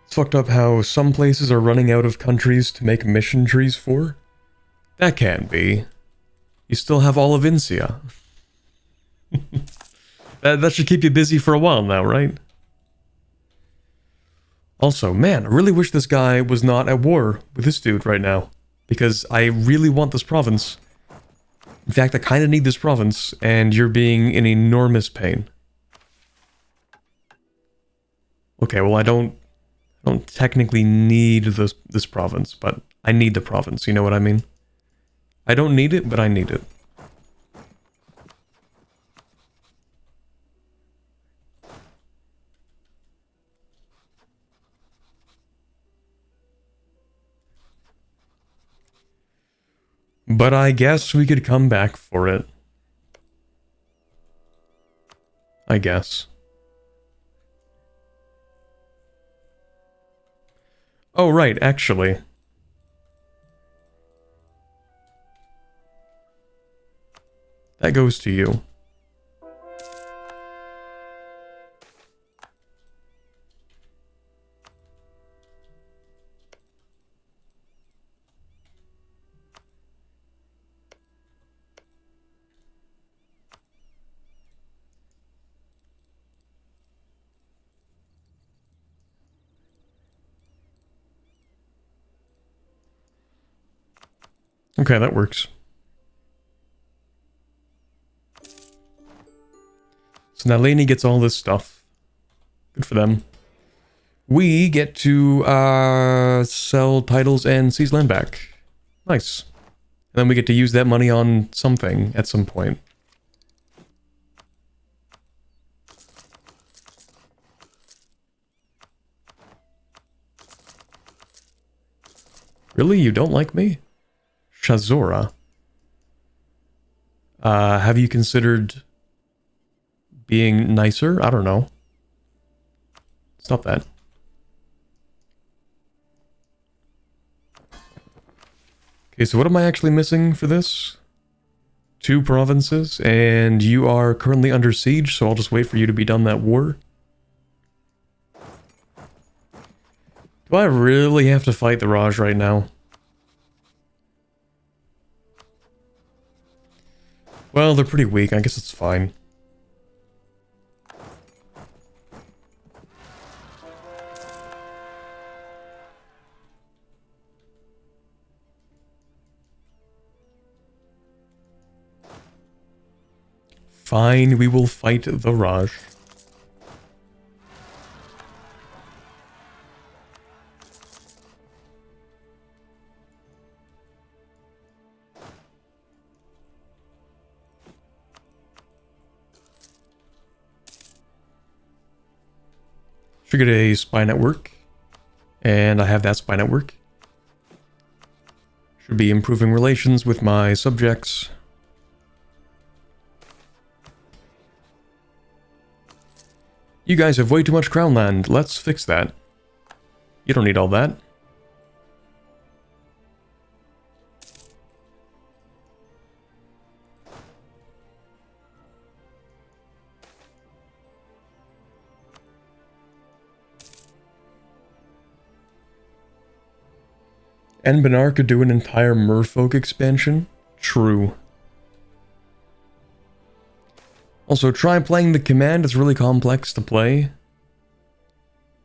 It's fucked up how some places are running out of countries to make mission trees for. That can't be. You still have all of Insia. That should keep you busy for a while now, right? Also, man, I really wish this guy was not at war with this dude right now. Because I really want this province. In fact, I kind of need this province, and you're being in enormous pain. Okay, well, I don't technically need this province, but I need the province, you know what I mean? I don't need it, but I need it. But I guess we could come back for it. I guess. Oh, right, actually. That goes to you. Okay, that works. So now Laney gets all this stuff. Good for them. We get to sell titles and seize land back. Nice. And then we get to use that money on something at some point. Really? You don't like me? Shazora. Have you considered being nicer? I don't know. Stop that. Okay, so what am I actually missing for this? 2 provinces, and you are currently under siege, so I'll just wait for you to be done that war. Do I really have to fight the Raj right now? Well, they're pretty weak. I guess it's fine. Fine, we will fight the Raj. Should get a spy network, and I have that spy network. Should be improving relations with my subjects. You guys have way too much crown land. Let's fix that. You don't need all that. Anbennar could do an entire merfolk expansion? True. Also, try playing the command. It's really complex to play.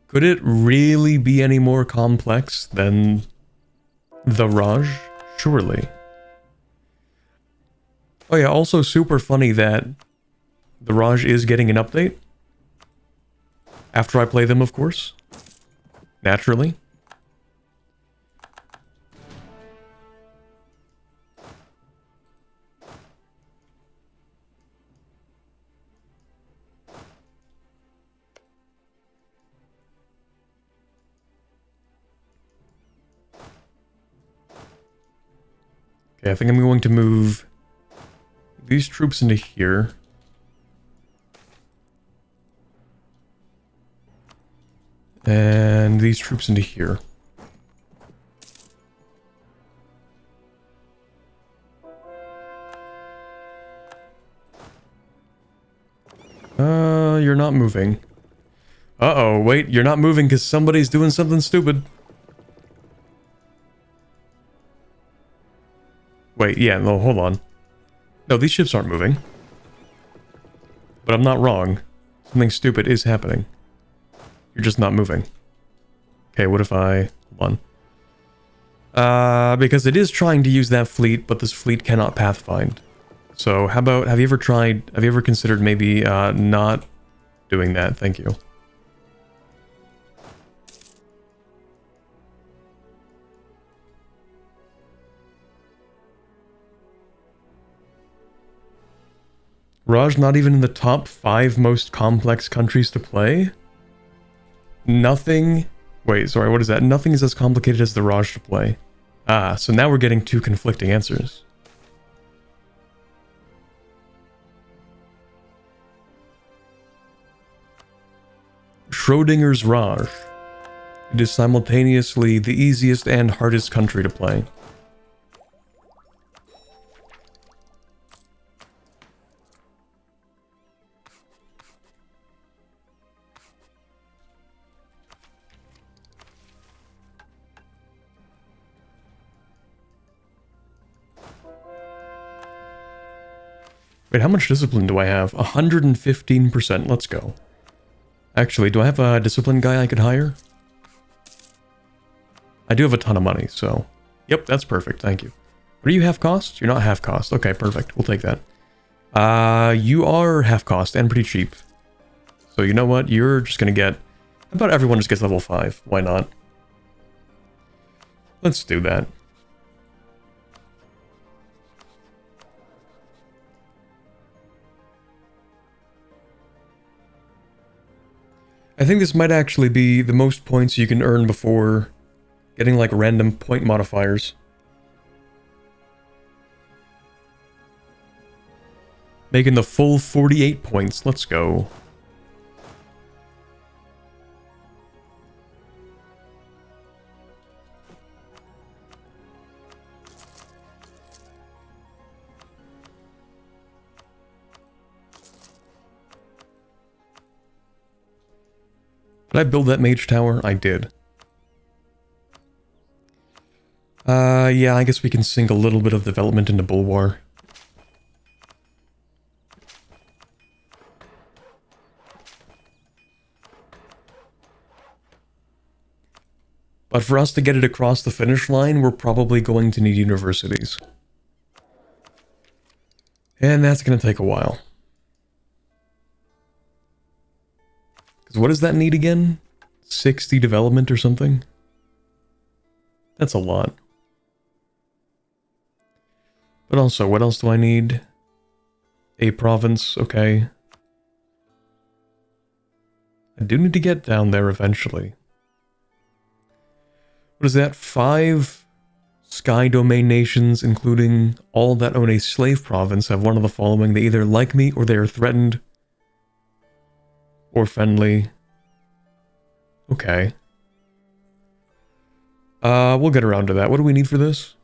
Could it really be any more complex than the Raj? Surely. Oh yeah, also super funny that the Raj is getting an update. After I play them, of course. Naturally. Okay, I think I'm going to move these troops into here. And these troops into here. You're not moving. Uh-oh, wait, you're not moving because somebody's doing something stupid. Wait, yeah, no, hold on. No, these ships aren't moving. But I'm not wrong. Something stupid is happening. You're just not moving. Okay, what if I... Hold on. Because it is trying to use that fleet, but this fleet cannot pathfind. So, how about... Have you ever considered maybe, not doing that? Thank you. Raj not even in the top 5 most complex countries to play? Nothing... Wait, sorry, what is that? Nothing is as complicated as the Raj to play. Ah, so now we're getting 2 conflicting answers. Schrodinger's Raj. It is simultaneously the easiest and hardest country to play. Wait, how much discipline do I have? 115%. Let's go. Actually, do I have a discipline guy I could hire? I do have a ton of money, so... Yep, that's perfect. Thank you. Are you half cost? You're not half cost. Okay, perfect. We'll take that. You are half cost and pretty cheap. So you know what? You're just gonna get... How about everyone just gets level 5? Why not? Let's do that. I think this might actually be the most points you can earn before getting like random point modifiers. Making the full 48 points. Let's go. Did I build that mage tower? I did. Yeah, I guess we can sink a little bit of development into Bulwar. But for us to get it across the finish line, we're probably going to need universities. And that's going to take a while. Because what does that need again? 60 development or something? That's a lot. But also, what else do I need? A province, okay. I do need to get down there eventually. What is that? 5 sky domain nations, including all that own a slave province, have one of the following. They either like me or they are threatened. Or friendly. Okay. We'll get around to that. What do we need for this?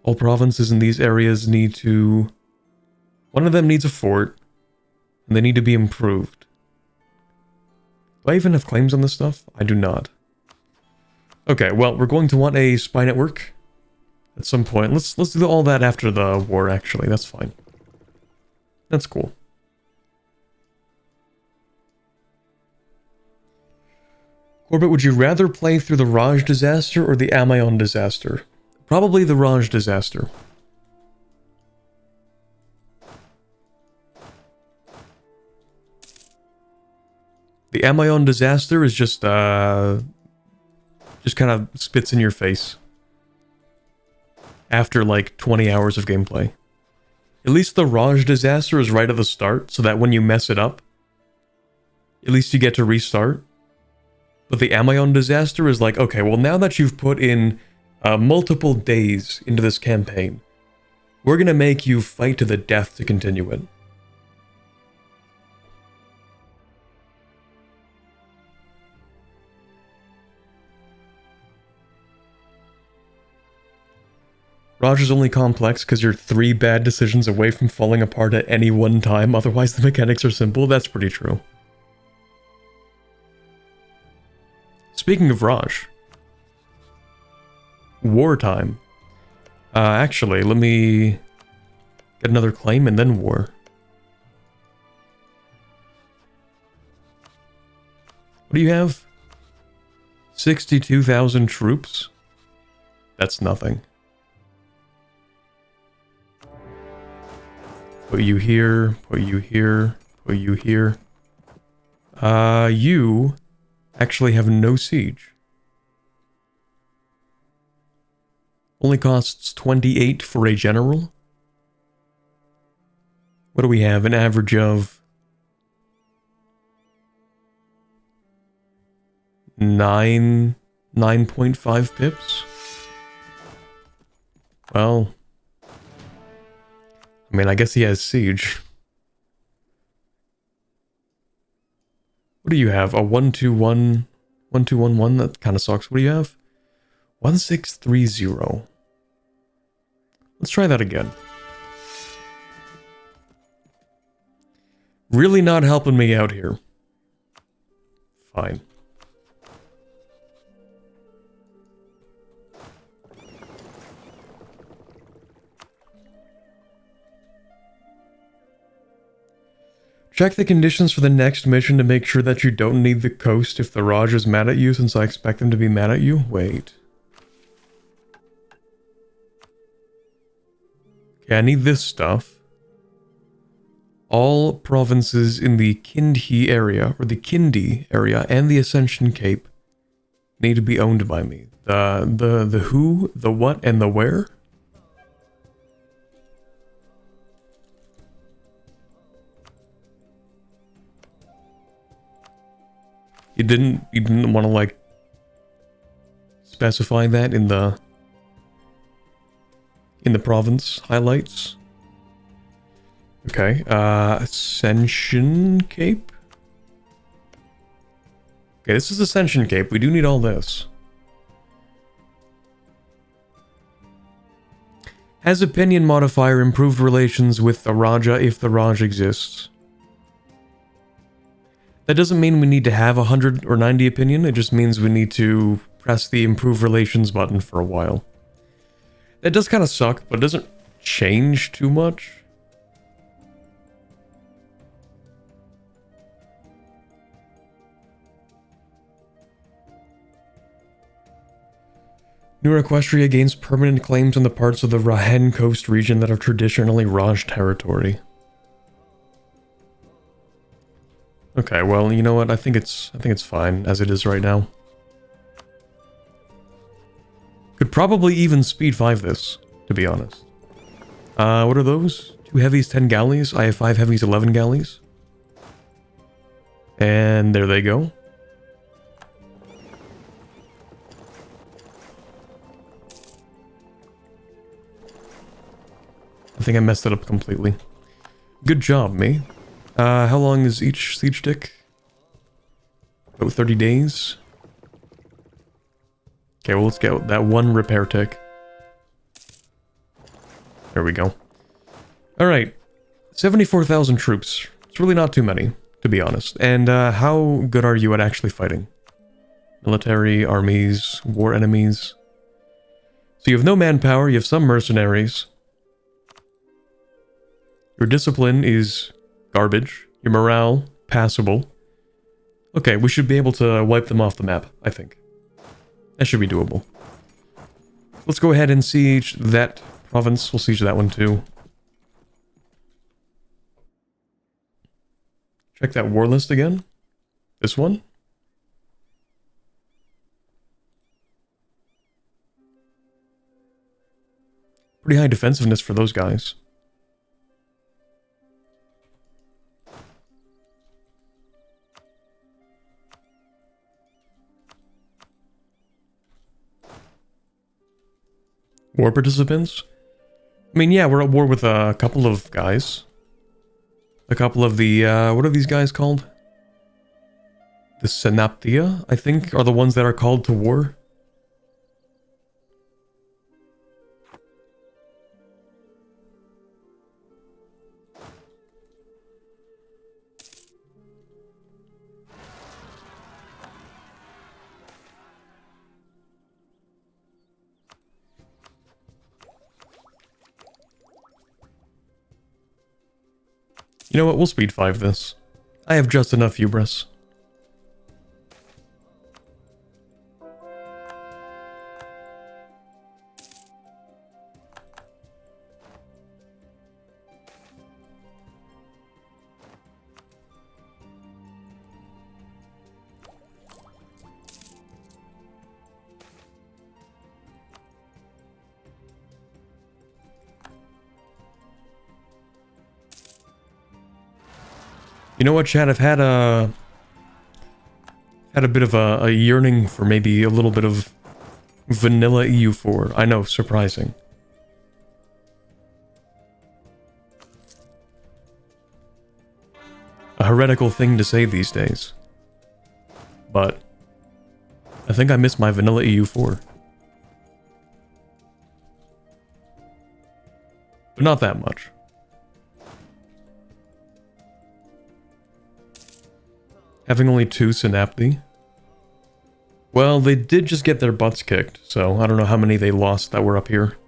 All provinces in these areas need to... One of them needs a fort. And they need to be improved. Do I even have claims on this stuff? I do not. Okay, well, we're going to want a spy network. At some point. Let's do all that after the war, actually. That's fine. That's cool. Corbett, would you rather play through the Raj disaster or the Amayon disaster? Probably the Raj disaster. The Amion disaster is just kind of spits in your face. After like 20 hours of gameplay. At least the Raj disaster is right at the start, so that when you mess it up, at least you get to restart. But the Amion disaster is like, okay, well now that you've put in multiple days into this campaign, we're gonna make you fight to the death to continue it. Raj is only complex because you're 3 bad decisions away from falling apart at any one time, otherwise the mechanics are simple. That's pretty true. Speaking of Raj. Wartime. Actually, let me get another claim and then war. What do you have? 62,000 troops? That's nothing. Put you here, put you here, put you here. You actually have no siege. Only costs 28 for a general. What do we have? An average of 9.5 pips? Well, I mean, I guess he has siege. What do you have? A 1-2-1, 1-2-1-1? That kind of sucks. What do you have? 1-6-3-0. Let's try that again. Really not helping me out here. Fine. Check the conditions for the next mission to make sure that you don't need the coast if the Raj is mad at you, since I expect them to be mad at you. Wait. Okay, I need this stuff. All provinces in the Kindhi area, or the Kindi area, and the Ascension Cape need to be owned by me. The who, the what, and the where? You didn't want to, like, specify that in the province highlights? Okay, Ascension Cape? Okay, this is Ascension Cape. We do need all this. Has opinion modifier improved relations with the Raja if the Raj exists? That doesn't mean we need to have 100 or 90 opinion, it just means we need to press the improve relations button for a while. That does kind of suck, but it doesn't change too much. New Equestria gains permanent claims on the parts of the Rahen Coast region that are traditionally Raj territory. Okay, well, you know what? I think it's fine as it is right now. Could probably even speed 5 this, to be honest. What are those? 2 heavies, 10 galleys. I have 5 heavies, 11 galleys. And there they go. I think I messed it up completely. Good job, me. How long is each siege tick? About 30 days. Okay, well, let's get that 1 repair tick. There we go. Alright. 74,000 troops. It's really not too many, to be honest. And how good are you at actually fighting? Military, armies, war enemies. So you have no manpower, you have some mercenaries. Your discipline is garbage. Your morale, passable. Okay, we should be able to wipe them off the map, I think. That should be doable. Let's go ahead and siege that province. We'll siege that one too. Check that war list again. This one? Pretty high defensiveness for those guys. War participants? I mean, yeah, we're at war with a couple of guys. A couple of the, what are these guys called? The Celestalia, I think, are the ones that are called to war. You know what, we'll speed 5 this. I have just enough hubris. You know what, Chad? I've had a bit of a yearning for maybe a little bit of vanilla EU4. I know, surprising. A heretical thing to say these days. But I think I miss my vanilla EU4. But not that much. Having only 2 Synapti. Well, they did just get their butts kicked, so I don't know how many they lost that were up here.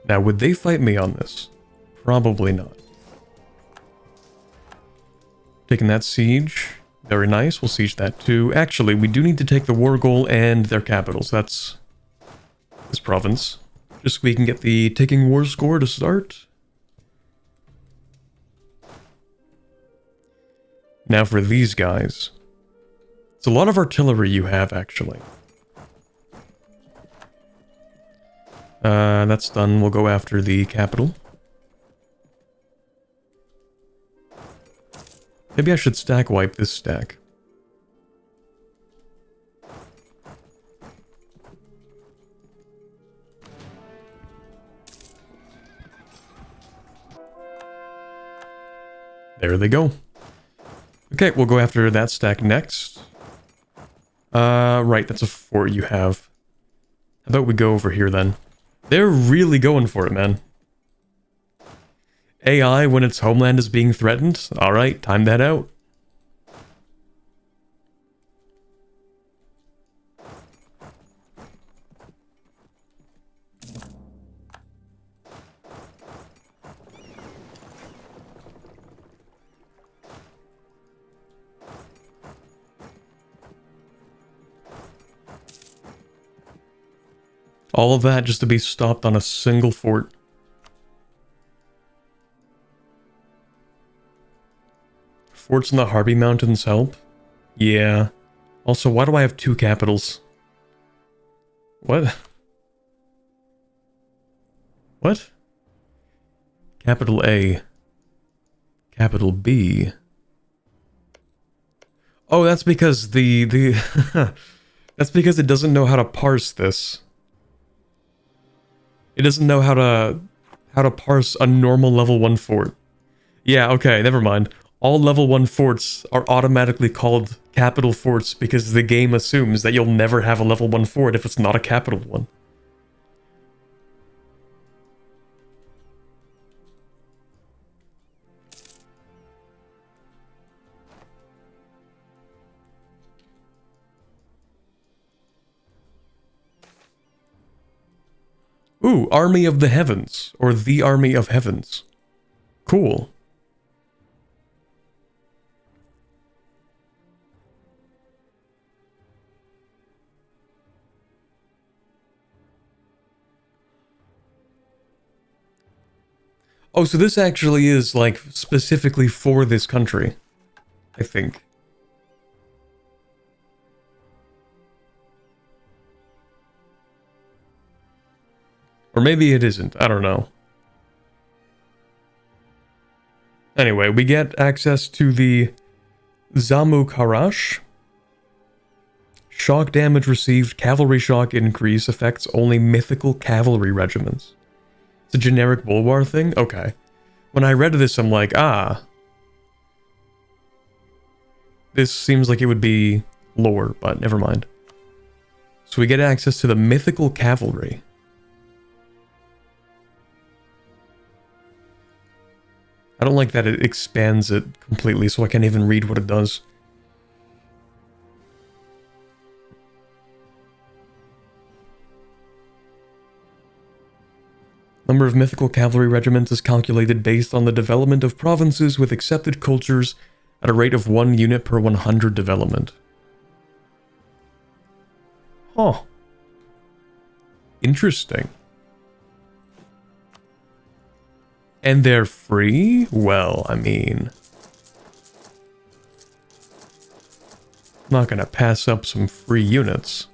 Now, would they fight me on this? Probably not. Taking that siege. Very nice. We'll siege that too. Actually, we do need to take the war goal and their capitals. That's this province. Just so we can get the taking war score to start. Now for these guys. It's a lot of artillery you have, actually. That's done. We'll go after the capital. Maybe I should stack wipe this stack. There they go. Okay, we'll go after that stack next. Right, that's a fort you have. How about we go over here then? They're really going for it, man. AI when its homeland is being threatened? Alright, time that out. All of that just to be stopped on a single fort. Forts in the Harvey Mountains help? Yeah. Also, why do I have 2 capitals? What? What? Capital A. Capital B. Oh, that's because the that's because it doesn't know how to parse this. It doesn't know how to parse a normal level 1 fort. Yeah, okay, never mind. All level 1 forts are automatically called capital forts because the game assumes that you'll never have a level 1 fort if it's not a capital one. Ooh, Army of the Heavens, or the Army of Heavens. Cool. Oh, so this actually is, like, specifically for this country, I think. Or maybe it isn't, I don't know. Anyway, we get access to the Zamuk harass. Shock damage received, cavalry shock increase affects only mythical cavalry regiments. It's a generic bulwar thing? Okay. When I read this, I'm like, ah. This seems like it would be lore, but never mind. So we get access to the mythical cavalry. I don't like that it expands it completely, so I can't even read what it does. Number of mythical cavalry regiments is calculated based on the development of provinces with accepted cultures at a rate of 1 unit per 100 development. Huh. Interesting. And they're free? Well, I mean... I'm not gonna pass up some free units.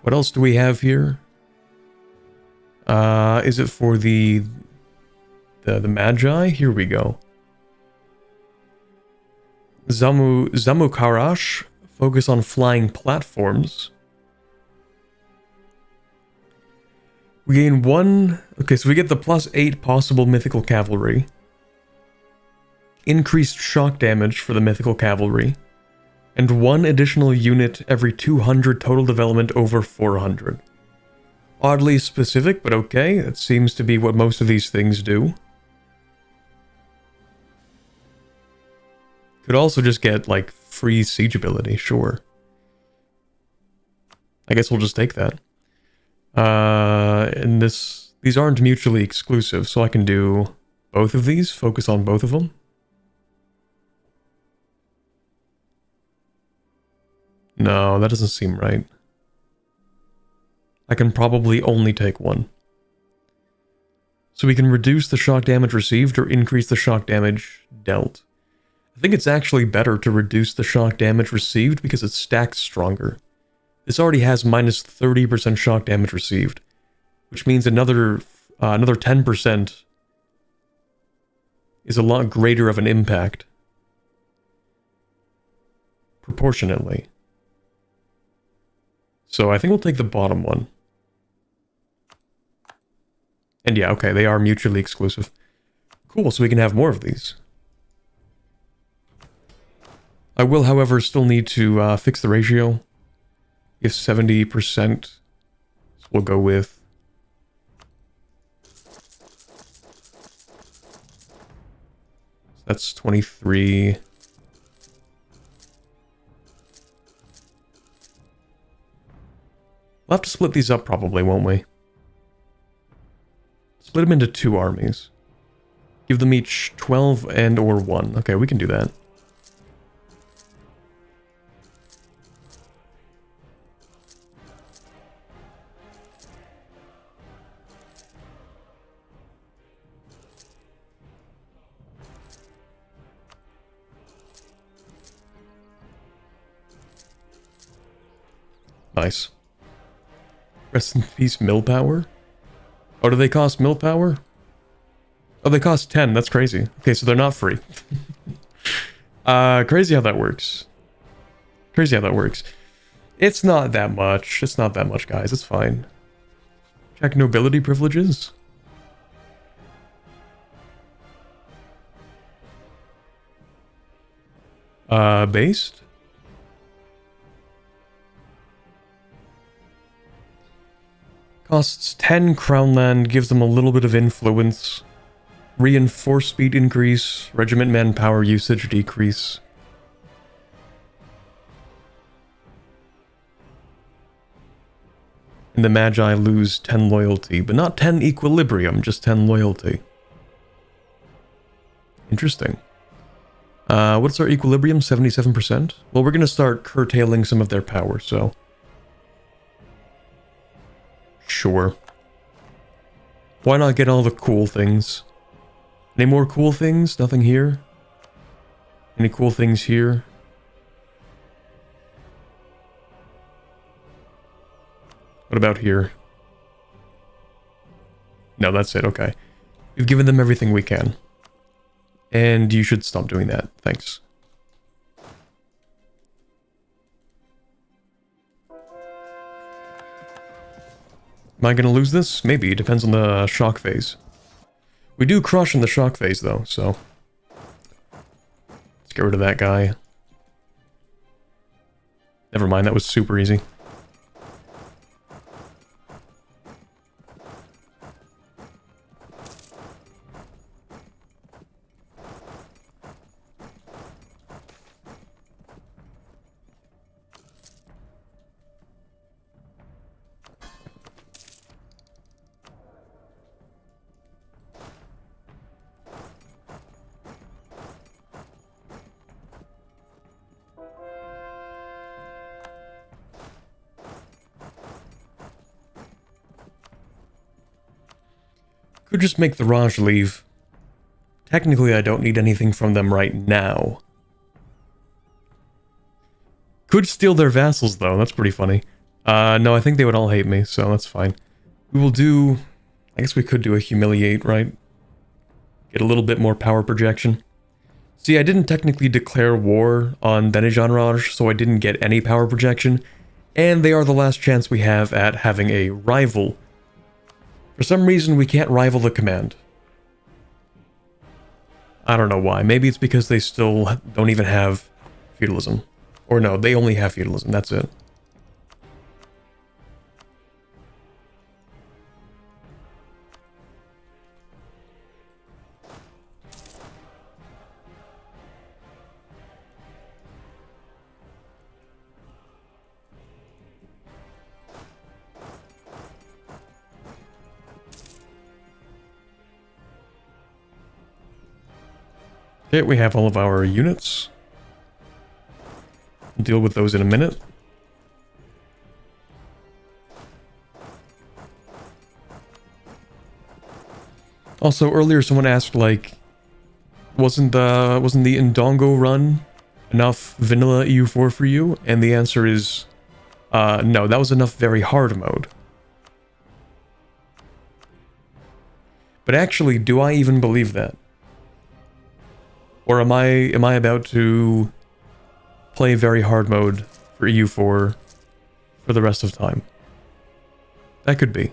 What else do we have here? Is it for the Magi? Here we go. Zamuk harass, focus on flying platforms. We gain 1... Okay, so we get the +8 possible mythical cavalry. Increased shock damage for the mythical cavalry. And 1 additional unit every 200 total development over 400. Oddly specific, but okay. It seems to be what most of these things do. Could also just get, like, free siege ability, sure. I guess we'll just take that. And these aren't mutually exclusive, so I can do both of these, focus on both of them. No, that doesn't seem right. I can probably only take one. So we can reduce the shock damage received or increase the shock damage dealt. I think it's actually better to reduce the shock damage received because it stacks stronger. This already has minus 30% shock damage received, which means another 10% is a lot greater of an impact. Proportionately. So I think we'll take the bottom one. And yeah, okay, they are mutually exclusive. Cool, so we can have more of these. I will, however, still need to fix the ratio. If 70%, so we'll go with... That's 23... We'll have to split these up probably, won't we? Split them into 2 armies. Give them each 12 and or 1. Okay, we can do that. Nice. Rest in peace, mill power? Oh, do they cost mill power? Oh, they cost 10. That's crazy. Okay, so they're not free. Crazy how that works. Crazy how that works. It's not that much. It's not that much, guys. It's fine. Check nobility privileges. Based? Costs 10 crown land, gives them a little bit of influence. Reinforced speed increase, regiment manpower usage decrease. And the Magi lose 10 loyalty, but not 10 equilibrium, just 10 loyalty. Interesting. What's our equilibrium? 77%? Well, we're going to start curtailing some of their power, so... Sure. Why not get all the cool things? Any more cool things? Nothing here? Any cool things here? What about here? No, that's it, okay. We've given them everything we can. And you should stop doing that, thanks. Am I gonna lose this? Maybe, depends on the shock phase. We do crush in the shock phase though, so... Let's get rid of that guy. Never mind, that was super easy. Could just make the Raj leave. Technically, I don't need anything from them right now. Could steal their vassals, though. That's pretty funny. No, I think they would all hate me, so that's fine. We will do... I guess we could do a humiliate, right? Get a little bit more power projection. See, I didn't technically declare war on Denijan Raj, so I didn't get any power projection. And they are the last chance we have at having a rival. For some reason, we can't rival the command. I don't know why. Maybe it's because they still don't even have feudalism. Or no, they only have feudalism, that's it. Okay, we have all of our units. We'll deal with those in a minute. Also, earlier someone asked, like, wasn't the Ndongo run enough vanilla EU4 for you? And the answer is, no, that was enough very hard mode. But actually, do I even believe that? Or am I about to play very hard mode for EU4 for the rest of time? That could be.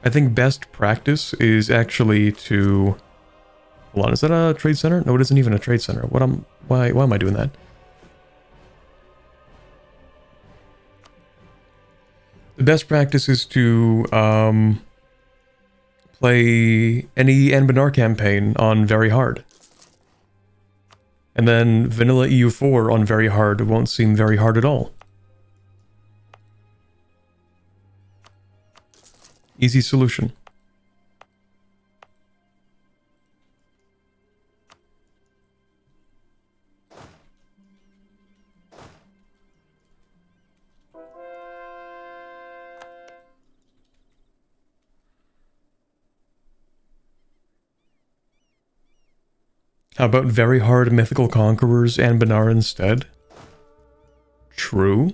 I think best practice is actually to... Hold on, is that a trade center? No, it isn't even a trade center. Why am I doing that? The best practice is to play any Anbennar campaign on very hard. And then vanilla EU4 on very hard won't seem very hard at all. Easy solution. How about very hard mythical conquerors Anbennar instead? True.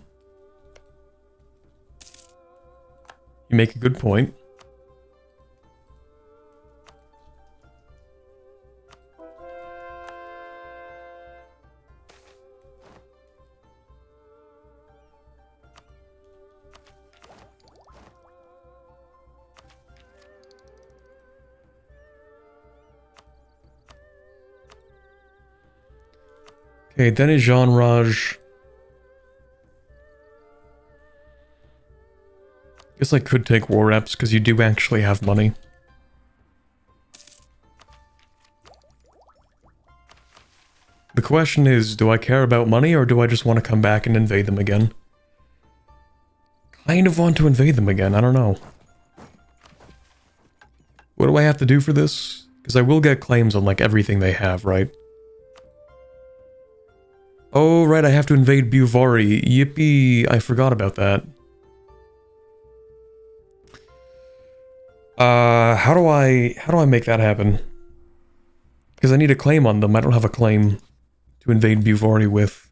You make a good point. Okay, Denijan Raj. Guess I could take war reps because you do actually have money. The question is, do I care about money or do I just want to come back and invade them again? Kind of want to invade them again, I don't know. What do I have to do for this? Because I will get claims on like everything they have, right? Oh, right, I have to invade Buvari. Yippee, I forgot about that. How do I make that happen? Because I need a claim on them. I don't have a claim to invade Buvari with.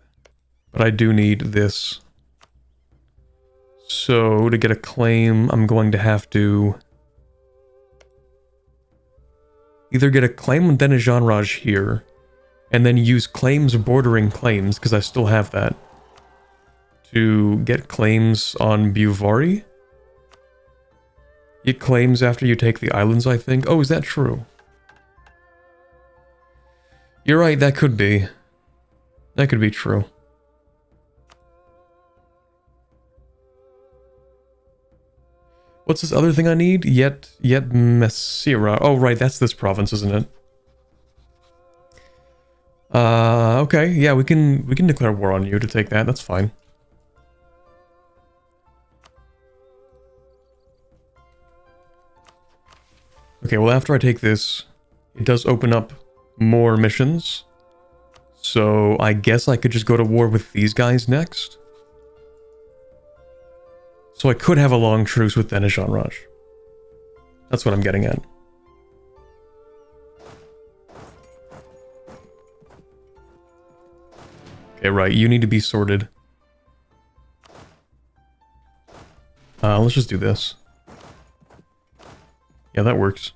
But I do need this. So, to get a claim, I'm going to have to either get a claim on Denijanraj here, and then use claims bordering claims, because I still have that, to get claims on Buvari. Get claims after you take the islands, I think. Oh, is that true? You're right, that could be. That could be true. What's this other thing I need? Yet Messira. Oh, right, that's this province, isn't it? Okay, yeah, we can declare war on you to take that. That's fine. Okay, well, after I take this, it does open up more missions. So I guess I could just go to war with these guys next. So I could have a long truce with Denijanraj. That's what I'm getting at. Okay, right, you need to be sorted. Let's just do this. Yeah, that works.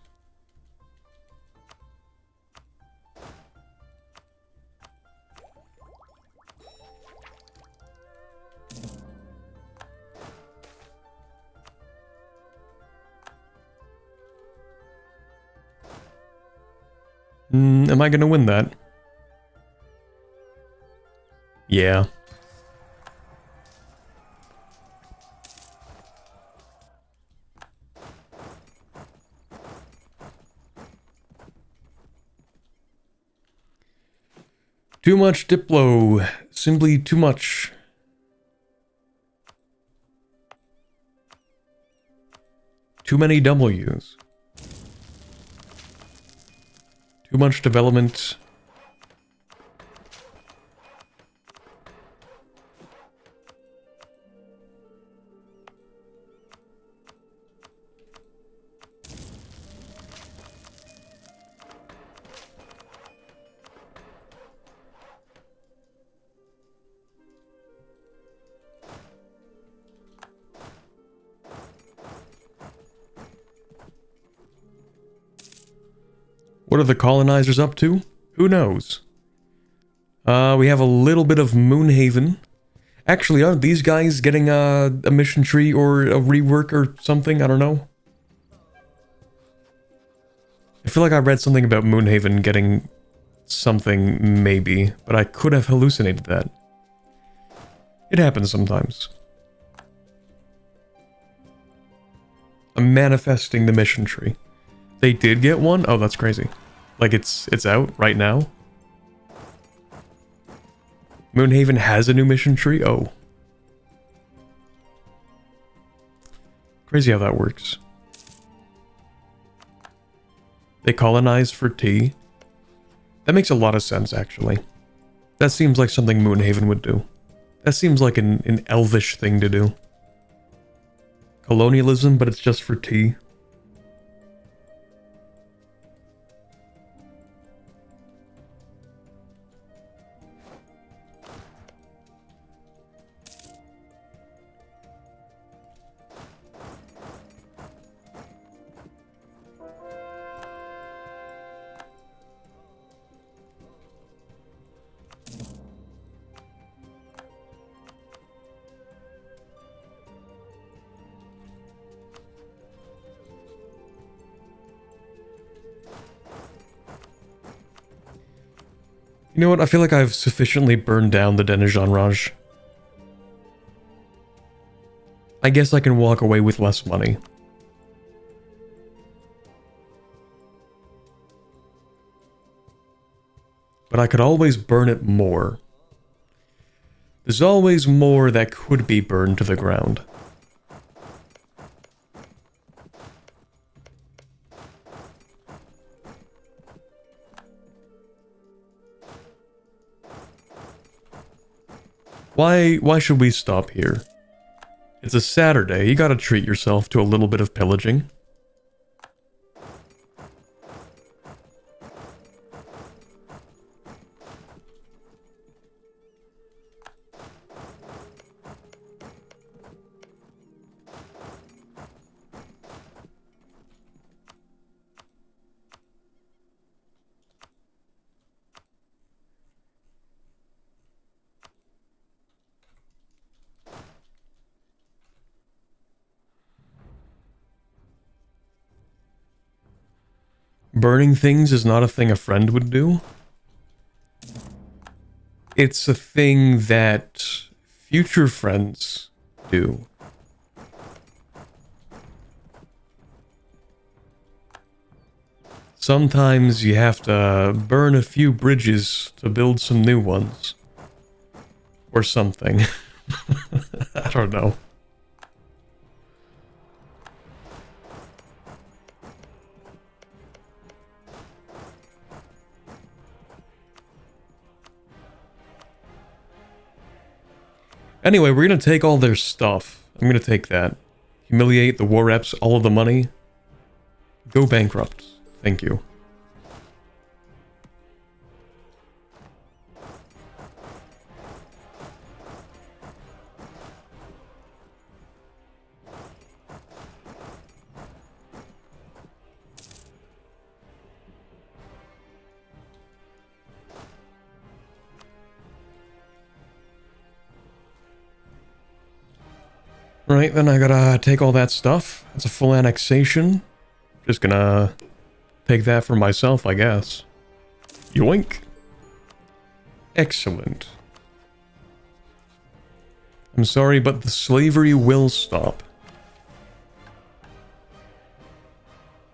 Am I gonna win that? Yeah. Too much Diplo. Simply too much. Too many W's. Too much development. What are the colonizers up to? Who knows? We have a little bit of Moonhaven. Actually, aren't these guys getting a mission tree or a rework or something? I don't know. I feel like I read something about Moonhaven getting something, maybe, but I could have hallucinated that. It happens sometimes. I'm manifesting the mission tree. They did get one? Oh, that's crazy. Like, it's out right now? Moonhaven has a new mission tree? Oh. Crazy how that works. They colonized for tea. That makes a lot of sense, actually. That seems like something Moonhaven would do. That seems like an elvish thing to do. Colonialism, but it's just for tea. You know what? I feel like I've sufficiently burned down the Denijanraj. I guess I can walk away with less money. But I could always burn it more. There's always more that could be burned to the ground. Why should we stop here? It's a Saturday, you gotta treat yourself to a little bit of pillaging. Burning things is not a thing a friend would do. It's a thing that future friends do. Sometimes you have to burn a few bridges to build some new ones. Or something. I don't know. Anyway, we're gonna take all their stuff. I'm gonna take that. Humiliate the war reps, all of the money. Go bankrupt. Thank you. Right, then I gotta take all that stuff. It's a full annexation. Just gonna take that for myself, I guess. Yoink. Excellent. I'm sorry, but the slavery will stop.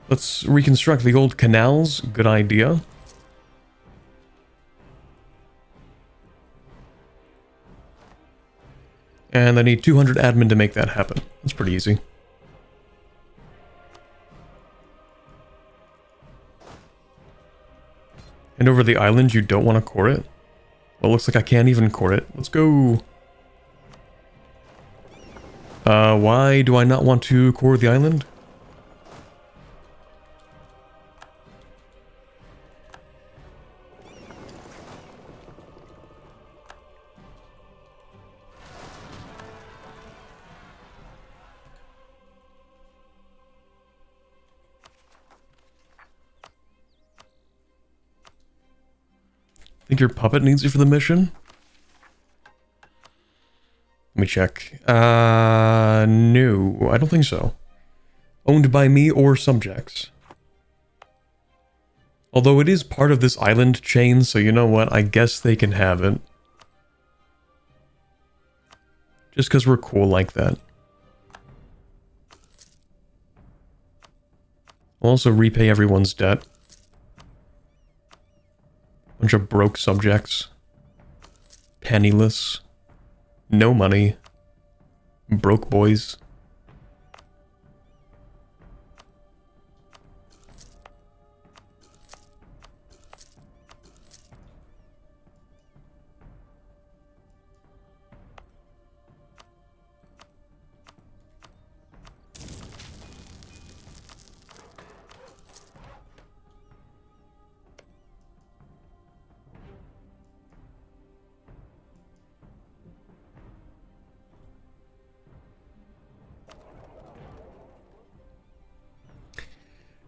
Let's reconstruct the old canals. Good idea. And I need 200 admin to make that happen. That's pretty easy. And over the island, you don't want to core it? Well, looks like I can't even core it. Let's go. Why do I not want to core the island? Think your puppet needs you for the mission? Let me check. No, I don't think so. Owned by me or subjects. Although it is part of this island chain, so you know what? I guess they can have it. Just because we're cool like that. I'll also repay everyone's debt. Bunch of broke subjects. Penniless. No money. Broke boys.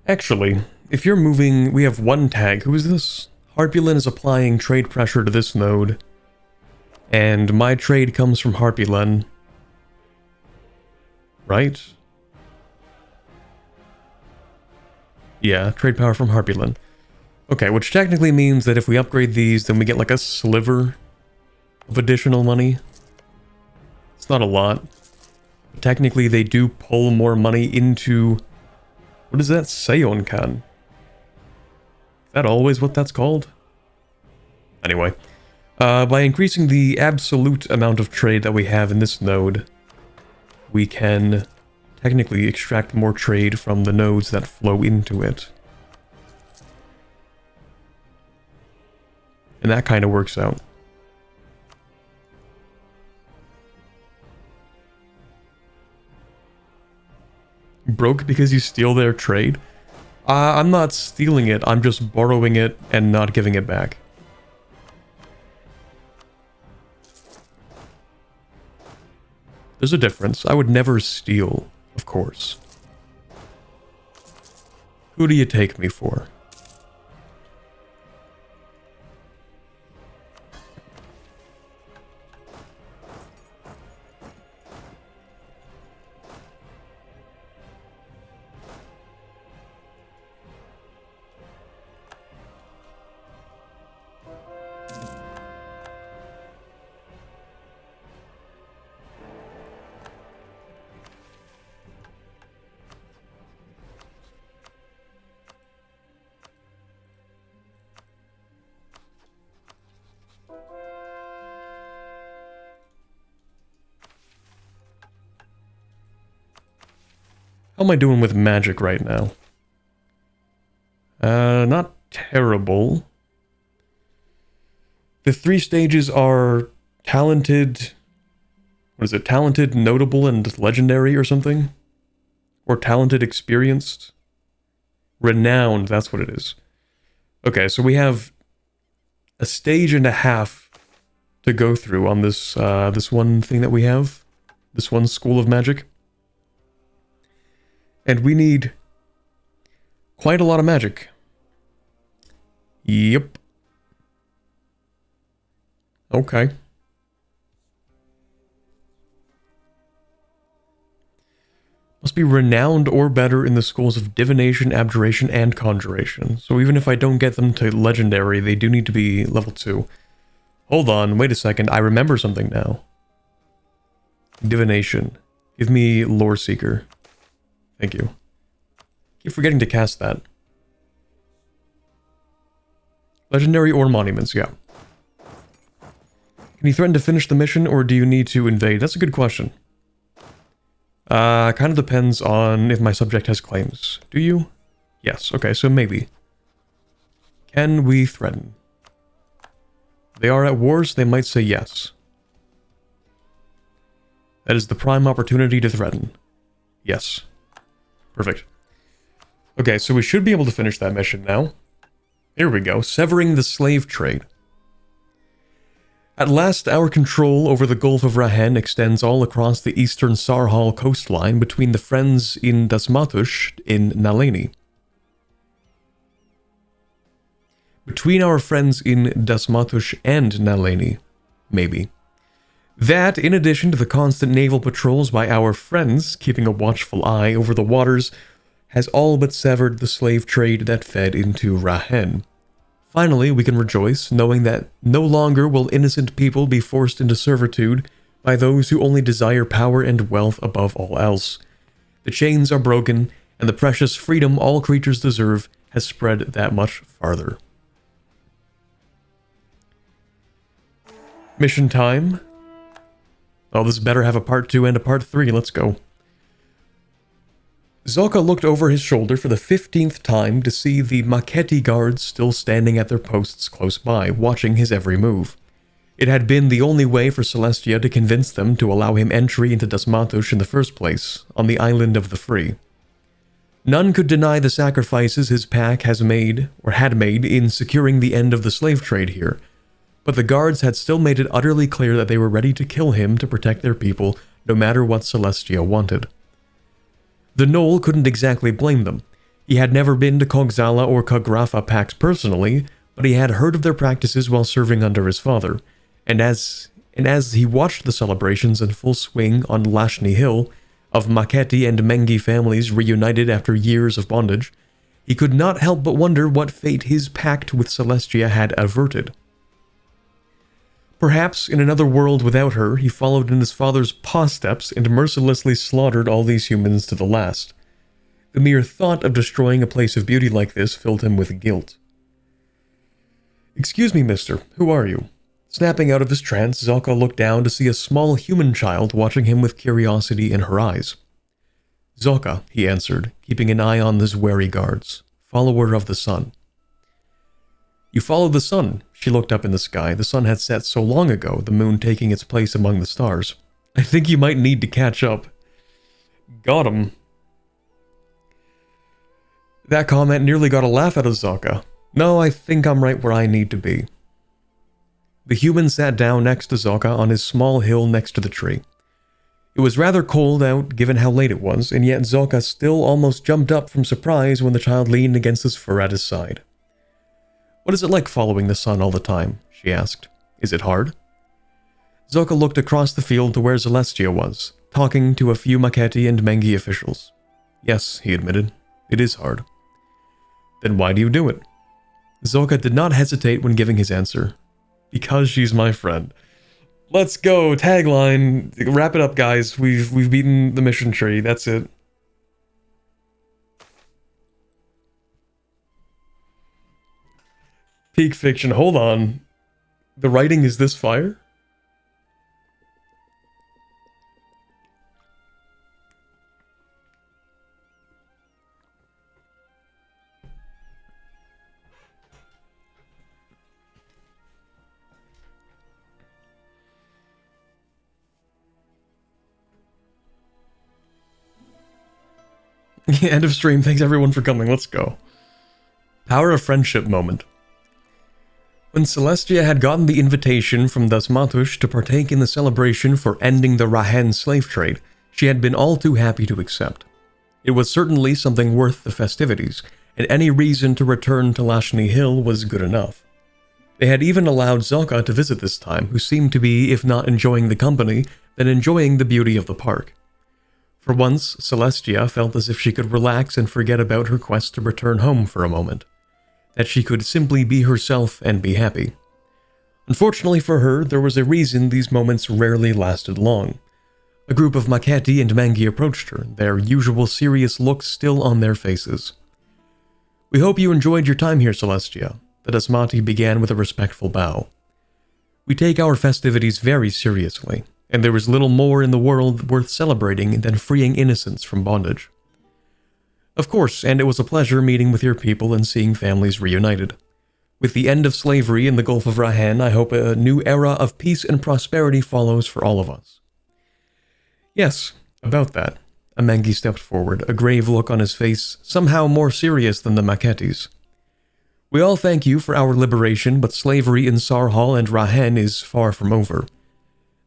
Actually, if you're moving, we have one tag. Who is this? Harpulin is applying trade pressure to this node. And my trade comes from Harpulin. Right? Yeah, trade power from Harpulin. Okay, which technically means that if we upgrade these, then we get like a sliver of additional money. It's not a lot. But technically, they do pull more money into... What does that say on Khan? Is that always what that's called? Anyway, by increasing the absolute amount of trade that we have in this node, we can technically extract more trade from the nodes that flow into it. And that kind of works out. Broke because you steal their trade? I'm not stealing it, I'm just borrowing it and not giving it back. There's a difference. I would never steal, of course. Who do you take me for? How am I doing with magic right now? Not terrible. The 3 stages are talented... What is it? Talented, notable, and legendary or something? Or talented, experienced? Renowned, that's what it is. Okay, so we have a stage and a half to go through on this, this one thing that we have. This one school of magic. And we need quite a lot of magic. Yep. Okay. Must be renowned or better in the schools of divination, abjuration, and conjuration. So even if I don't get them to legendary, they do need to be level 2. Hold on, wait a second. I remember something now. Divination. Give me Lore Seeker. Thank you. Keep forgetting to cast that. Legendary or monuments, yeah. Can you threaten to finish the mission, or do you need to invade? That's a good question. Kind of depends on if my subject has claims. Do you? Yes, okay, so maybe. Can we threaten? They are at war, so they might say yes. That is the prime opportunity to threaten. Yes. Perfect. Okay, so we should be able to finish that mission now. Here we go. Severing the slave trade. At last, our control over the Gulf of Rahen extends all across the eastern Sarhal coastline between the Friends in Dasmatush in Naleni. Between our friends in Dasmatush and Naleni, maybe. That, in addition to the constant naval patrols by our friends, keeping a watchful eye over the waters, has all but severed the slave trade that fed into Rahen. Finally, we can rejoice, knowing that no longer will innocent people be forced into servitude by those who only desire power and wealth above all else. The chains are broken, and the precious freedom all creatures deserve has spread that much farther. Mission time. Oh, this better have a part 2 and a part 3. Let's go. Zolka looked over his shoulder for the 15th time to see the Maketi guards still standing at their posts close by, watching his every move. It had been the only way for Celestia to convince them to allow him entry into Dasmatush in the first place, on the Island of the Free. None could deny the sacrifices his pack has made, or had made, in securing the end of the slave trade here, but the guards had still made it utterly clear that they were ready to kill him to protect their people, no matter what Celestia wanted. The Gnoll couldn't exactly blame them. He had never been to Kogzala or Kagrafa packs personally, but he had heard of their practices while serving under his father, and as he watched the celebrations in full swing on Lashni Hill, of Maketi and Mengi families reunited after years of bondage, he could not help but wonder what fate his pact with Celestia had averted. Perhaps, in another world without her, he followed in his father's paw steps and mercilessly slaughtered all these humans to the last. The mere thought of destroying a place of beauty like this filled him with guilt. "Excuse me, mister, who are you?" Snapping out of his trance, Zolka looked down to see a small human child watching him with curiosity in her eyes. "Zolka," he answered, keeping an eye on his wary guards, "follower of the sun." "You follow the sun." She looked up in the sky. The sun had set so long ago, the moon taking its place among the stars. "I think you might need to catch up." Got him. That comment nearly got a laugh out of Zoka. No, I think I'm right where I need to be. The human sat down next to Zoka on his small hill next to the tree. It was rather cold out given how late it was, and yet Zoka still almost jumped up from surprise when the child leaned against his fur at his side. "What is it like following the sun all the time?" she asked. "Is it hard?" Zoka looked across the field to where Celestia was, talking to a few Maketi and Mengi officials. "Yes," he admitted, "it is hard." "Then why do you do it?" Zoka did not hesitate when giving his answer. "Because she's my friend." Let's go, tagline. Wrap it up, guys. We've beaten the mission tree. That's it. Peak fiction. Hold on. The writing is this fire? End of stream. Thanks everyone for coming. Let's go. Power of friendship moment. When Celestia had gotten the invitation from Dasmatush to partake in the celebration for ending the Rahen slave trade, she had been all too happy to accept. It was certainly something worth the festivities, and any reason to return to Lashni Hill was good enough. They had even allowed Zoka to visit this time, who seemed to be, if not enjoying the company, then enjoying the beauty of the park. For once, Celestia felt as if she could relax and forget about her quest to return home for a moment. That she could simply be herself and be happy. Unfortunately for her, there was a reason these moments rarely lasted long. A group of Maketi and Mangi approached her, their usual serious looks still on their faces. "We hope you enjoyed your time here, Celestia," the Dasmati began with a respectful bow. "We take our festivities very seriously, and there is little more in the world worth celebrating than freeing innocence from bondage." "Of course, and it was a pleasure meeting with your people and seeing families reunited. With the end of slavery in the Gulf of Rahen, I hope a new era of peace and prosperity follows for all of us." "Yes, about that." Amengi stepped forward, a grave look on his face, somehow more serious than the Maketis. "We all thank you for our liberation, but slavery in Sarhal and Rahen is far from over.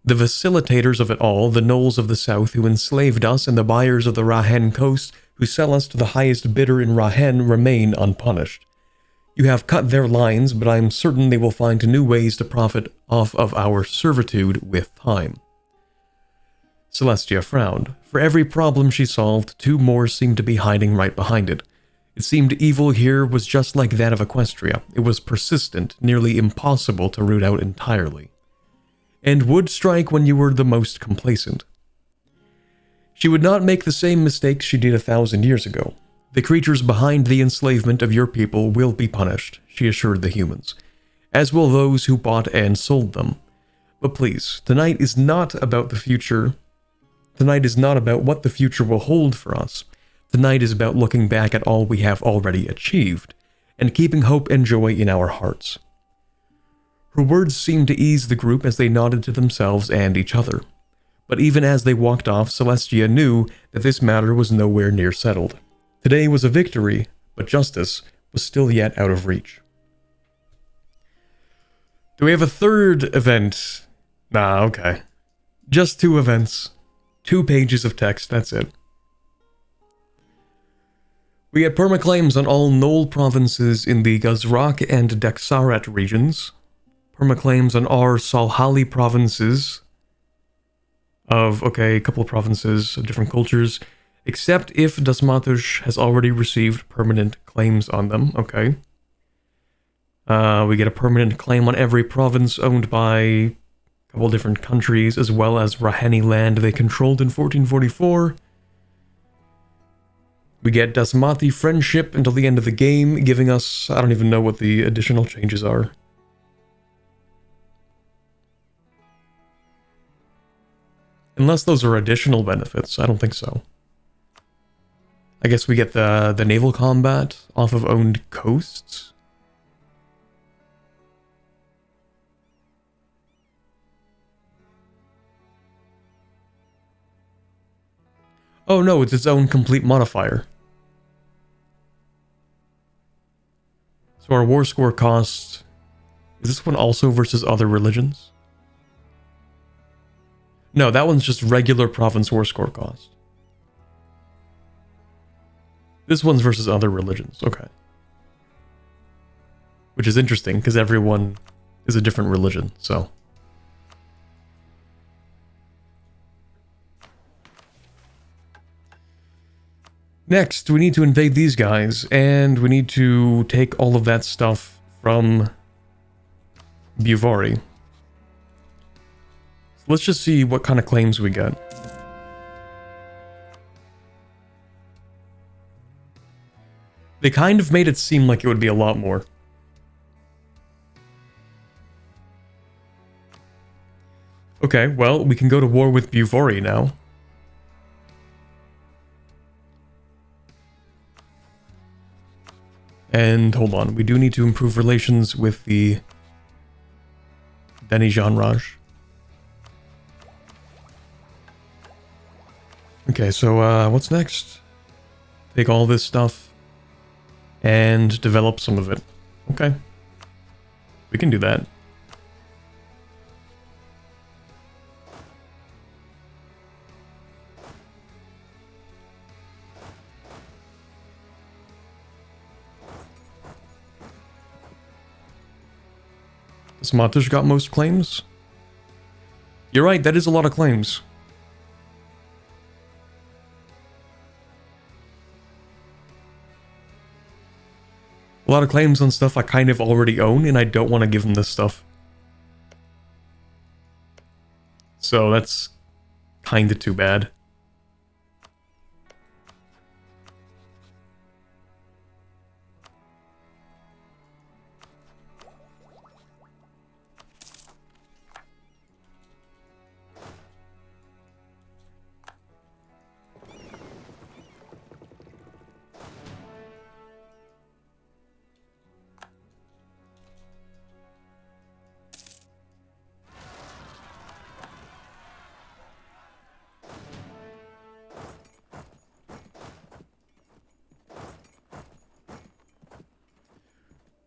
The facilitators of it all, the gnolls of the south who enslaved us and the buyers of the Rahen coast who sell us to the highest bidder in Rahen remain unpunished. You have cut their lines, but I am certain they will find new ways to profit off of our servitude with time." Celestia frowned. For every problem she solved, two more seemed to be hiding right behind it. It seemed evil here was just like that of Equestria. It was persistent, nearly impossible to root out entirely. And would strike when you were the most complacent. She would not make the same mistakes she did 1,000 years ago. "The creatures behind the enslavement of your people will be punished," she assured the humans, "as will those who bought and sold them. But please, tonight is not about the future. Tonight is not about what the future will hold for us. Tonight is about looking back at all we have already achieved, and keeping hope and joy in our hearts." Her words seemed to ease the group as they nodded to themselves and each other. But even as they walked off, Celestia knew that this matter was nowhere near settled. Today was a victory, but justice was still yet out of reach. Do we have a third event? Nah, okay. Just 2 events. 2 pages of text, that's it. We get permaclaims on all Knoll provinces in the Gazrak and Dexarat regions. Permaclaims on our Salhali provinces of, okay, a couple of provinces of different cultures, except if Dasmatush has already received permanent claims on them, okay. We get a permanent claim on every province owned by a couple different countries, as well as Raheni land they controlled in 1444. We get Dasmati friendship until the end of the game, giving us, I don't even know what the additional changes are. Unless those are additional benefits, I don't think so. I guess we get the naval combat off of owned coasts. Oh no, it's its own complete modifier. So our war score cost... Is this one also versus other religions? No, that one's just regular province war score cost. This one's versus other religions, okay. Which is interesting, because everyone is a different religion, so... Next, we need to invade these guys, and we need to take all of that stuff from Buvari. So let's just see what kind of claims we get. They kind of made it seem like it would be a lot more. Okay, well, we can go to war with Buvari now. And hold on, we do need to improve relations with the Denijan Raj. Okay, so what's next? Take all this stuff and develop some of it. Okay. We can do that. Smatish got most claims? You're right, that is a lot of claims. A lot of claims on stuff I kind of already own, and I don't want to give them this stuff. So that's kind of too bad.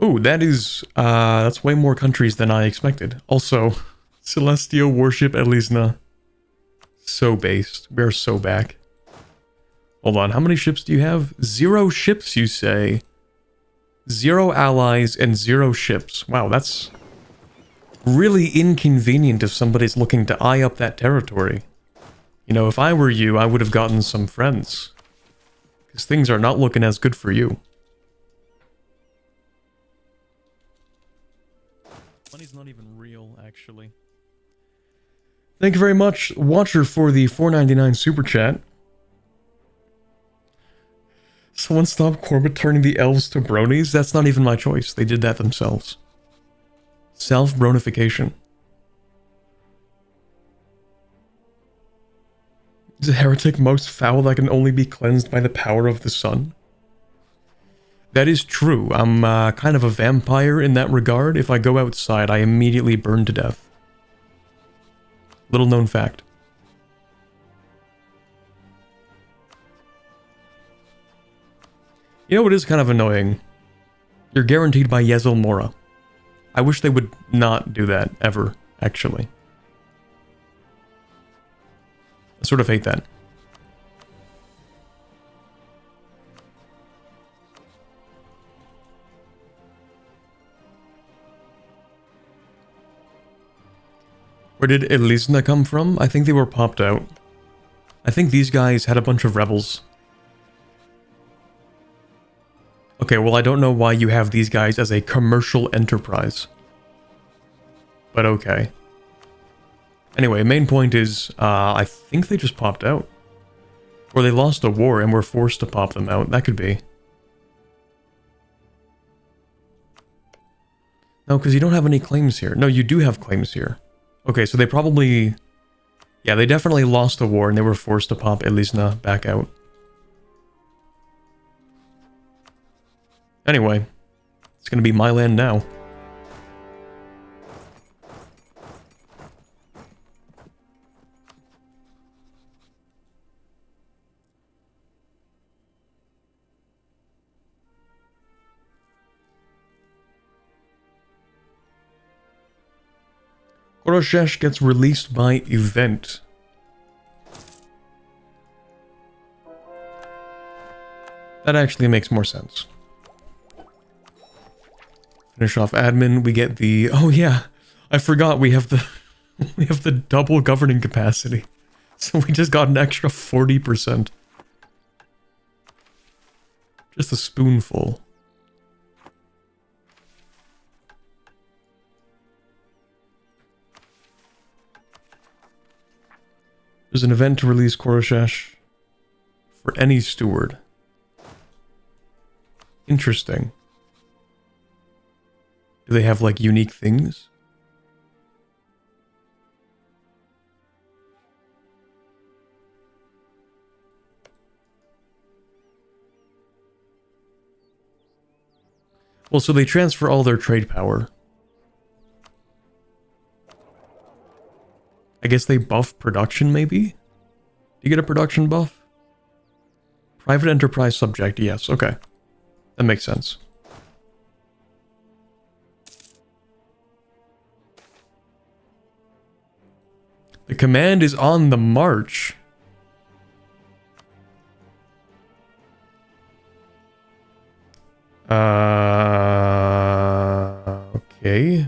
Oh, that's way more countries than I expected. Also, Celestial worship Elisna. So based. We're so back. Hold on, how many ships do you have? 0 ships, you say? 0 allies and 0 ships. Wow, that's really inconvenient if somebody's looking to eye up that territory. You know, if I were you, I would have gotten some friends. Because things are not looking as good for you. Money's not even real, actually. Thank you very much, Watcher, for the $4.99 super chat. Someone stop Corbett turning the elves to bronies? That's not even my choice. They did that themselves. Self-bronification. Is a heretic most foul that can only be cleansed by the power of the sun? That is true. I'm kind of a vampire in that regard. If I go outside, I immediately burn to death. Little known fact. You know what is kind of annoying? You're guaranteed by Yezel Mora. I wish they would not do that, ever, actually. I sort of hate that. Where did Elisna come from? I think they were popped out. I think these guys had a bunch of rebels. Okay, well, I don't know why you have these guys as a commercial enterprise. But okay. Anyway, main point is, I think they just popped out. Or they lost a war and were forced to pop them out. That could be. No, because you don't have any claims here. No, you do have claims here. Okay, so they probably... Yeah, they definitely lost the war and they were forced to pop Elisna back out. Anyway, it's gonna be my land now. Koroshesh gets released by event. That actually makes more sense. Finish off admin, we get the... Oh yeah, I forgot we have the... we have the double governing capacity. So we just got an extra 40%. Just a spoonful. There's an event to release Koroshesh for any steward. Interesting. Do they have, like, unique things? Well, so they transfer all their trade power. I guess they buff production, maybe? Do you get a production buff? Private enterprise subject, yes, okay. That makes sense. The command is on the march. Okay.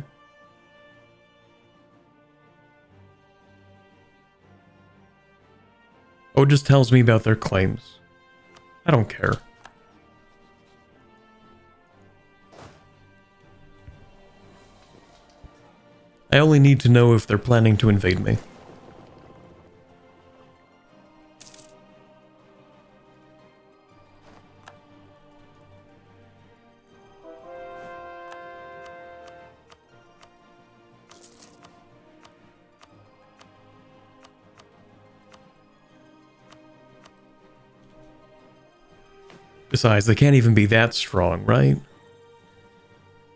Oh, it just tells me about their claims. I don't care. I only need to know if they're planning to invade me. Besides, they can't even be that strong, right?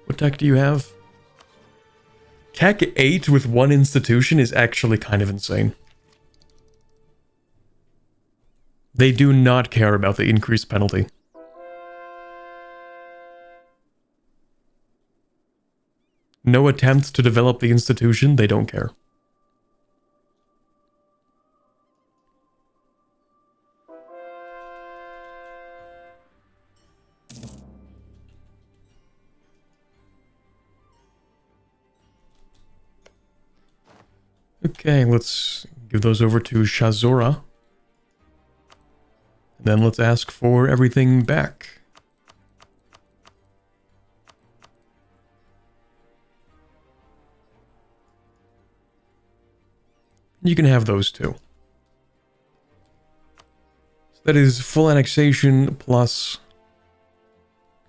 What tech do you have? Tech 8 with one institution is actually kind of insane. They do not care about the increased penalty. No attempts to develop the institution, they don't care. Okay, let's give those over to Shazora. Then let's ask for everything back. You can have those too. So that is full annexation plus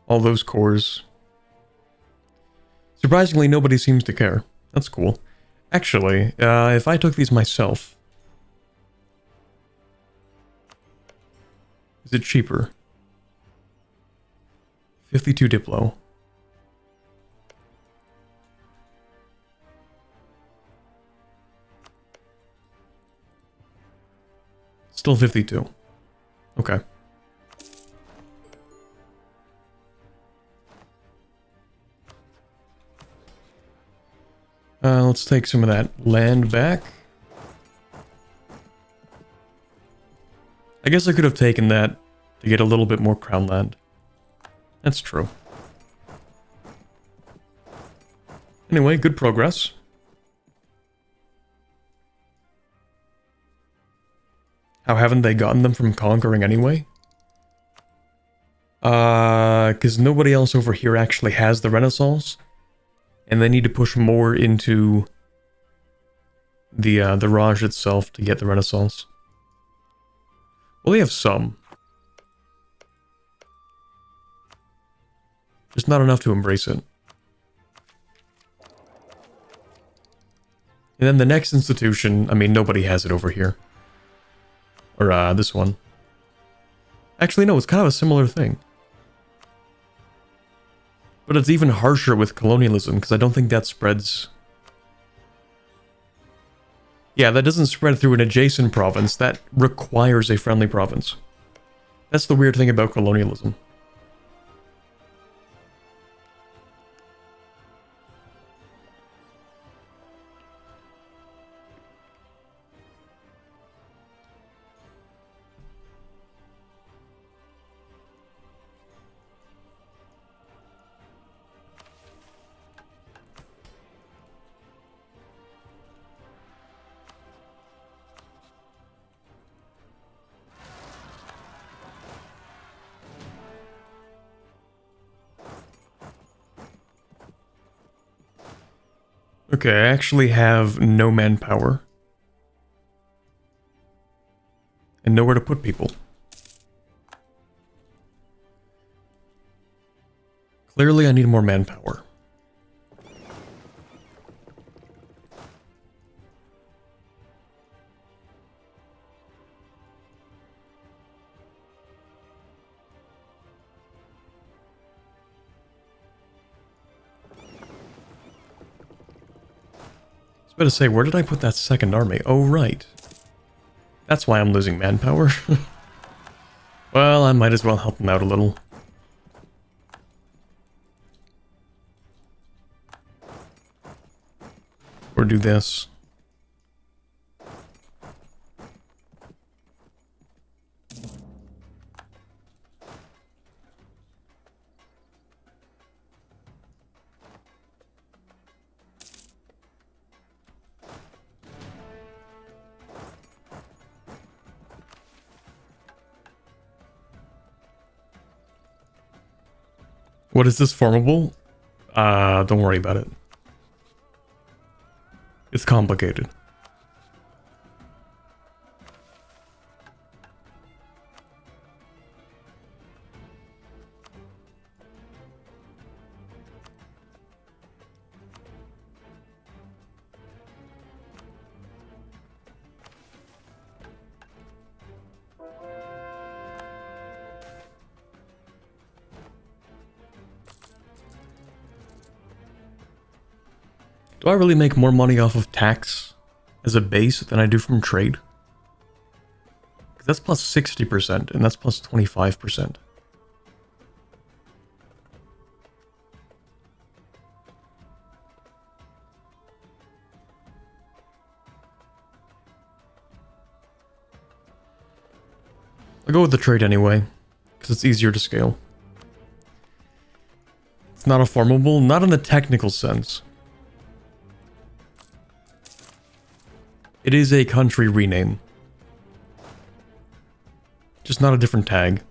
all those cores. Surprisingly, nobody seems to care. That's cool. Actually, if I took these myself, is it cheaper? 52 Diplo. Still 52. Okay. Let's take some of that land back. I guess I could have taken that to get a little bit more crown land. That's true. Anyway, good progress. How haven't they gotten them from conquering anyway? Because nobody else over here actually has the Renaissance. And they need to push more into the Raj itself to get the Renaissance. Well, they have some. Just not enough to embrace it. And then the next institution, I mean, nobody has it over here. Or, this one. Actually, no, it's kind of a similar thing. But it's even harsher with colonialism, because I don't think that spreads... Yeah, that doesn't spread through an adjacent province. That requires a friendly province. That's the weird thing about colonialism. Okay, I actually have no manpower. And nowhere to put people. Clearly I need more manpower. I was about to say, where did I put that second army? Oh, right. That's why I'm losing manpower. Well, I might as well help them out a little. Or do this. What is this formable? Don't worry about it. It's complicated. Do I really make more money off of tax as a base than I do from trade? 'Cause that's plus 60% and that's plus 25%. I'll go with the trade anyway, because it's easier to scale. It's not a formable, not in the technical sense. It is a country rename. Just not a different tag.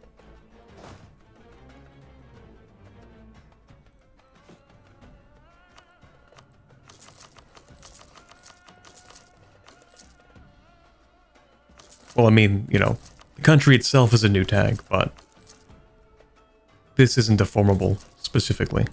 Well, I mean, you know, the country itself is a new tag, but this isn't a formable specifically.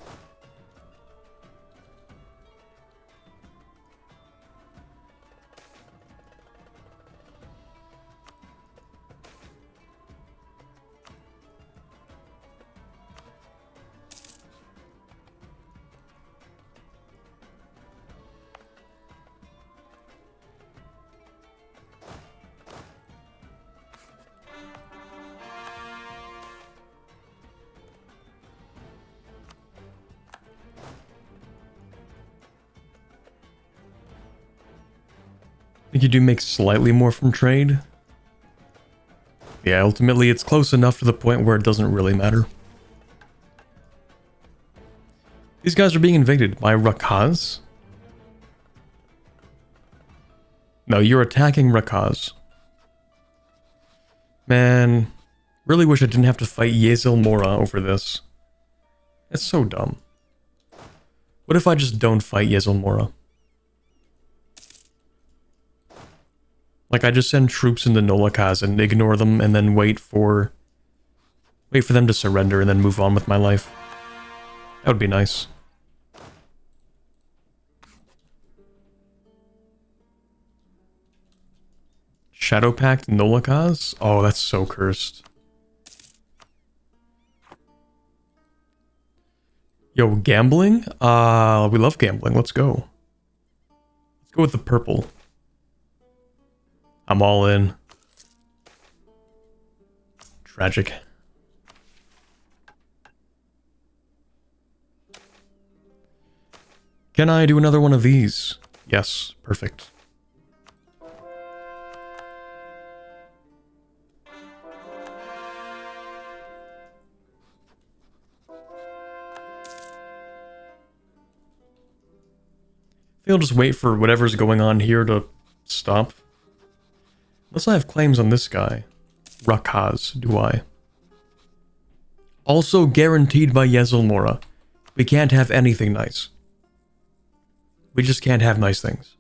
I think you do make slightly more from trade. Yeah, ultimately it's close enough to the point where it doesn't really matter. These guys are being invaded by Rakaz. No, you're attacking Rakaz. Man, really wish I didn't have to fight Yezel Mora over this. It's so dumb. What if I just don't fight Yezel Mora? Like, I just send troops into Nolakaz and ignore them and then wait for them to surrender and then move on with my life. That would be nice. Shadow Pact Nolakaz? Oh, that's so cursed. Yo, gambling? We love gambling. Let's go. Let's go with the purple. I'm all in. Tragic. Can I do another one of these? Yes, perfect. I think I'll just wait for whatever's going on here to stop. Unless I have claims on this guy. Rakaz, do I? Also guaranteed by Yezel Mora. We can't have anything nice. We just can't have nice things.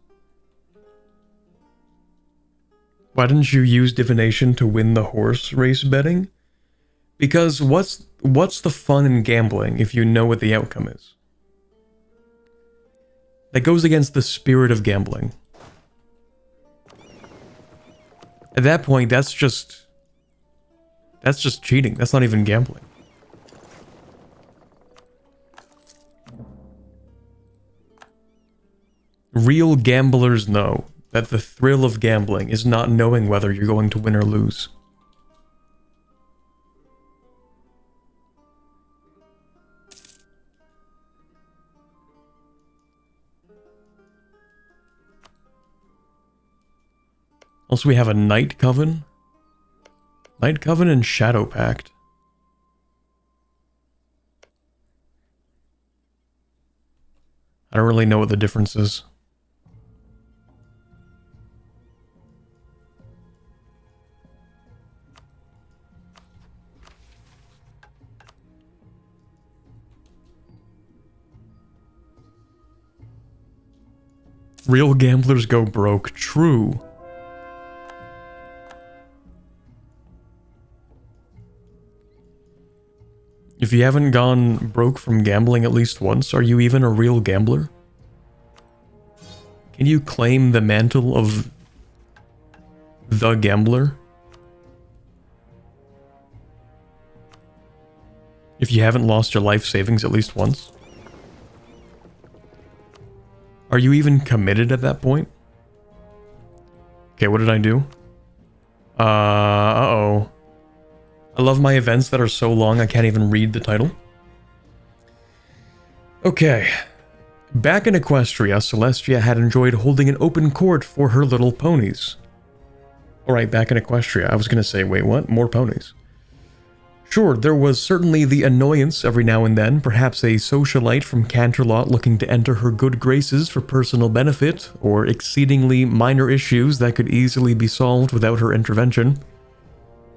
Why didn't you use divination to win the horse race betting? Because what's the fun in gambling if you know what the outcome is? That goes against the spirit of gambling. At that point, that's just cheating. That's not even gambling. Real gamblers know that the thrill of gambling is not knowing whether you're going to win or lose. Also, we have a Night Coven. Night Coven and Shadow Pact. I don't really know what the difference is. Real gamblers go broke. True. If you haven't gone broke from gambling at least once, are you even a real gambler? Can you claim the mantle of the gambler? If you haven't lost your life savings at least once? Are you even committed at that point? Okay, what did I do? Uh-oh. I love my events that are so long I can't even read the title. Okay. Back in Equestria, Celestia had enjoyed holding an open court for her little ponies. Alright, back in Equestria. I was gonna say, wait, what? More ponies. Sure, there was certainly the annoyance every now and then, perhaps a socialite from Canterlot looking to enter her good graces for personal benefit, or exceedingly minor issues that could easily be solved without her intervention.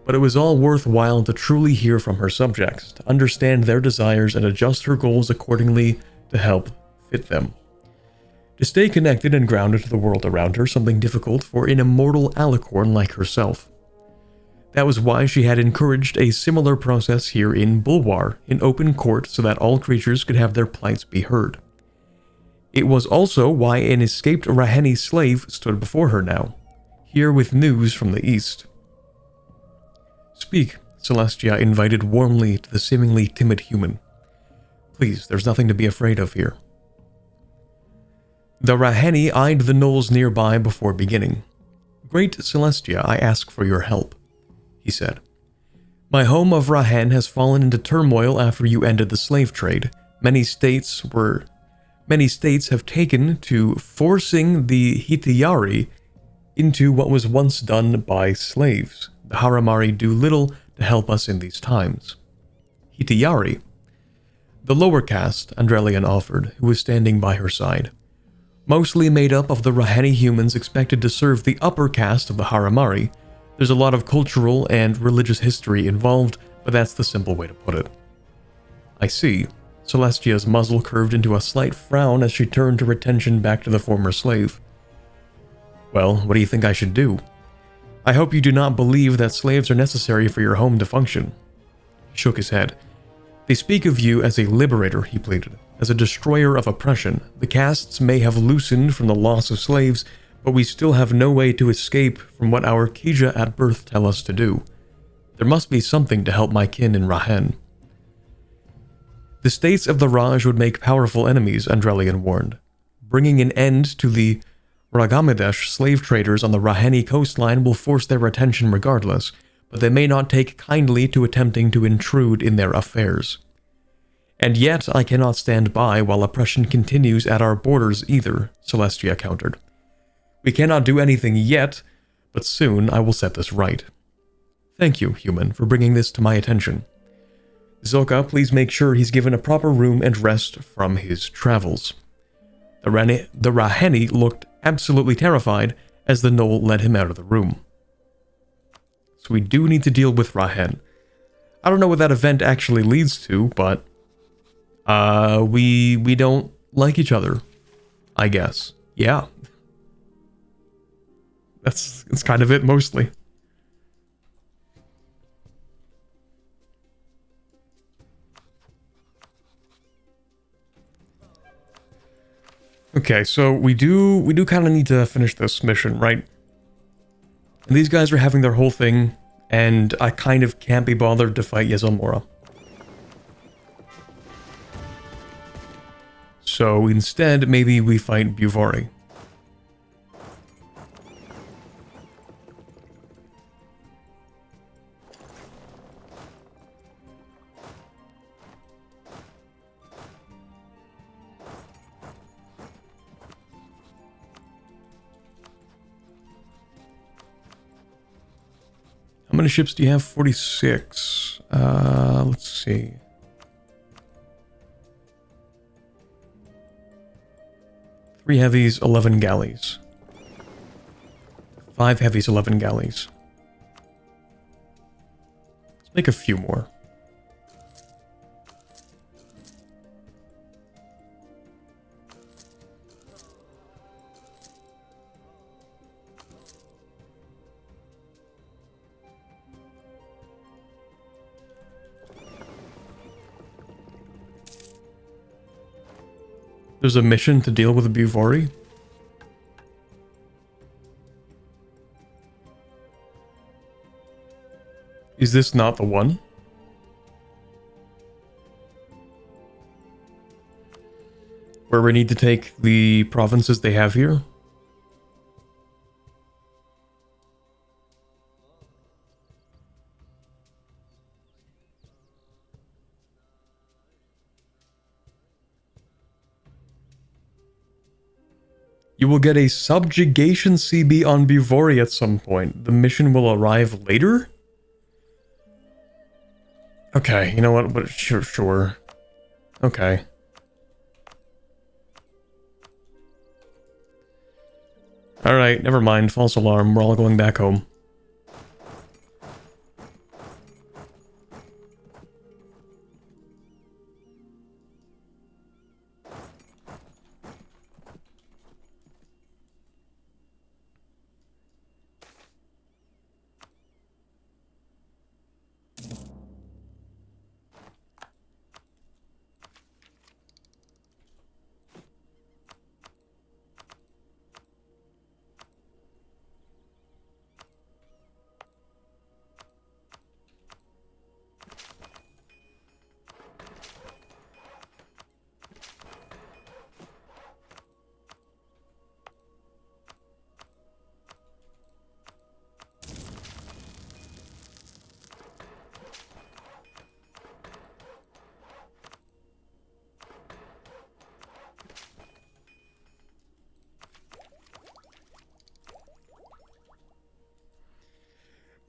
But it was all worthwhile to truly hear from her subjects, to understand their desires and adjust her goals accordingly to help fit them. To stay connected and grounded to the world around her, something difficult for an immortal alicorn like herself. That was why she had encouraged a similar process here in Bulwar, in open court, so that all creatures could have their plights be heard. It was also why an escaped Raheni slave stood before her now, here with news from the east. Speak, Celestia invited warmly to the seemingly timid human. Please, there's nothing to be afraid of here. The Raheni eyed the gnolls nearby before beginning. Great Celestia, I ask for your help, he said. My home of Rahen has fallen into turmoil after you ended the slave trade. Many states have taken to forcing the Hitiyari into what was once done by slaves. The Haramari do little to help us in these times. Hitiyari? The lower caste, Andrelian offered, who was standing by her side. Mostly made up of the Raheni humans expected to serve the upper caste of the Haramari. There's a lot of cultural and religious history involved, but that's the simple way to put it. I see. Celestia's muzzle curved into a slight frown as she turned her attention back to the former slave. Well, what do you think I should do? I hope you do not believe that slaves are necessary for your home to function. He shook his head. They speak of you as a liberator, he pleaded, as a destroyer of oppression. The castes may have loosened from the loss of slaves, but we still have no way to escape from what our Kija at birth tell us to do. There must be something to help my kin in Rahen. The states of the Raj would make powerful enemies, Andrelian warned. Bringing an end to the Ragamidesh slave traders on the Raheni coastline will force their attention regardless, but they may not take kindly to attempting to intrude in their affairs. And yet I cannot stand by while oppression continues at our borders either, Celestia countered. We cannot do anything yet, but soon I will set this right. Thank you, human, for bringing this to my attention. Zoka, please make sure he's given a proper room and rest from his travels. The Raheni looked absolutely terrified as the gnoll led him out of the room. So we do need to deal with Rahen. I don't know what that event actually leads to, but we don't like each other. I guess. Yeah. That's kind of it, mostly. Okay, so we do kind of need to finish this mission, right? These guys are having their whole thing, and I kind of can't be bothered to fight Yezelmora. So instead, maybe we fight Buvari. How many ships do you have? 46. Let's see. Three heavies, 11 galleys. 5 heavies, 11 galleys. Let's make a few more. There's a mission to deal with Buvari. Is this not the one? Where we need to take the provinces they have here? You will get a subjugation CB on Buvari at some point. The mission will arrive later? Okay, you know what? But sure. Okay. Alright, never mind. False alarm. We're all going back home.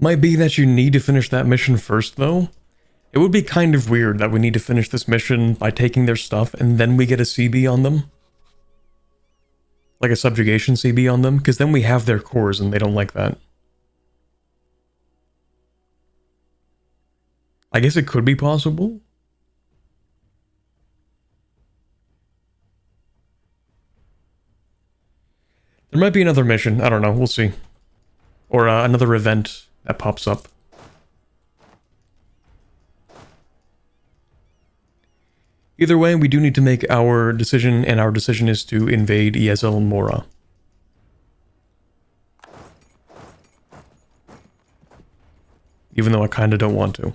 Might be that you need to finish that mission first, though. It would be kind of weird that we need to finish this mission by taking their stuff and then we get a CB on them. Like a subjugation CB on them, because then we have their cores and they don't like that. I guess it could be possible. There might be another mission, I don't know, we'll see. Or another event that pops up. Either way, we do need to make our decision, and our decision is to invade Yezelmora. Even though I kinda don't want to.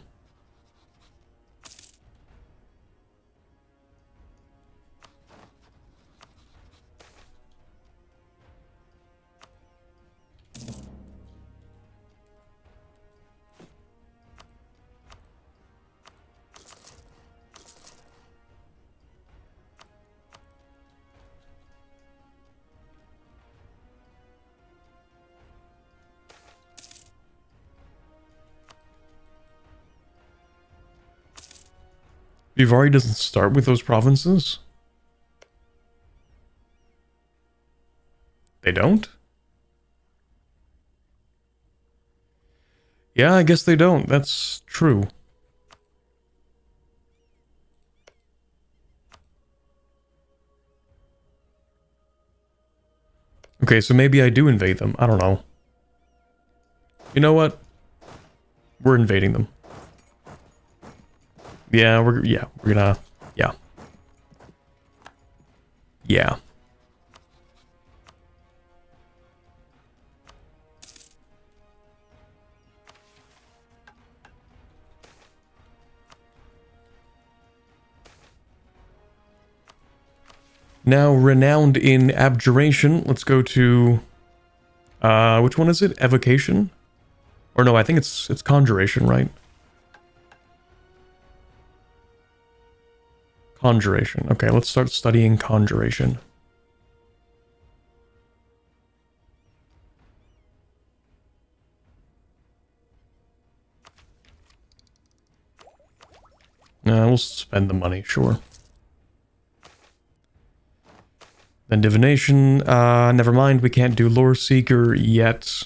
Buvari doesn't start with those provinces? They don't? Yeah, I guess they don't. That's true. Okay, so maybe I do invade them. I don't know. You know what? We're invading them. Yeah, we're gonna, yeah. Yeah. Now, renowned in abjuration, let's go to, which one is it? Evocation? Or no, I think it's conjuration, right? Conjuration. Okay, let's start studying conjuration. We'll spend the money, sure. Then divination, never mind, we can't do lore seeker yet.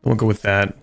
We'll go with that.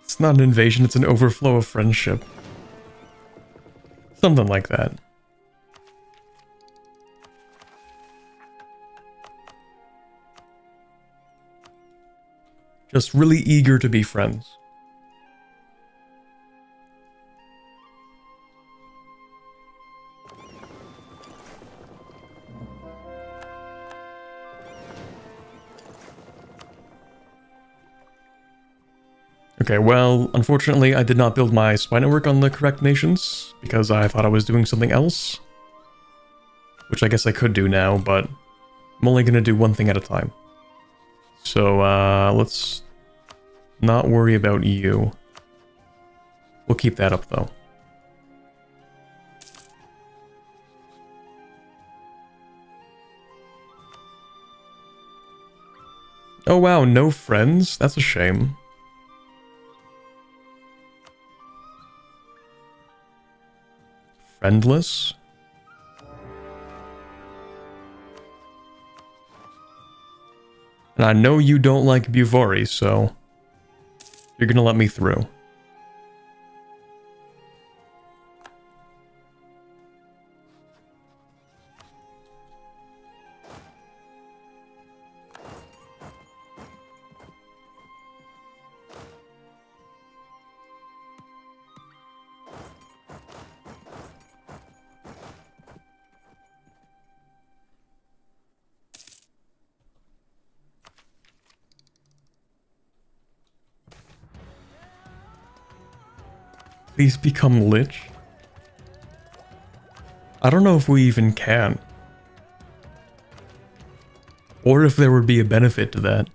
It's not an invasion, it's an overflow of friendship. Something like that. Just really eager to be friends. Okay, well, unfortunately I did not build my spy network on the correct nations, because I thought I was doing something else. Which I guess I could do now, but I'm only gonna do one thing at a time. So, let's not worry about you. We'll keep that up, though. Oh wow, no friends? That's a shame. Friendless? And I know you don't like Buvori, so you're gonna let me through. Please become Lich? I don't know if we even can. Or if there would be a benefit to that.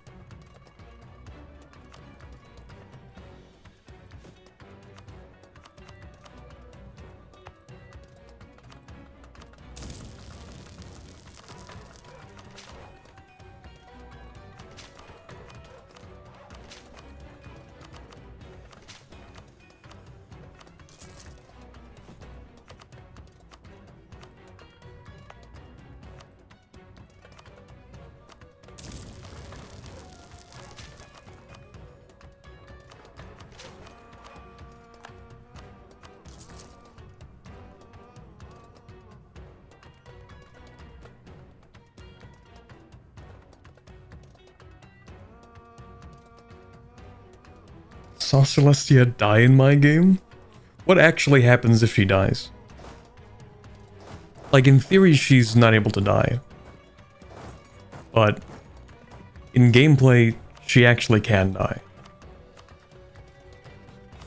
saw Celestia die in my game? What actually happens if she dies? Like, in theory, she's not able to die. But in gameplay, she actually can die.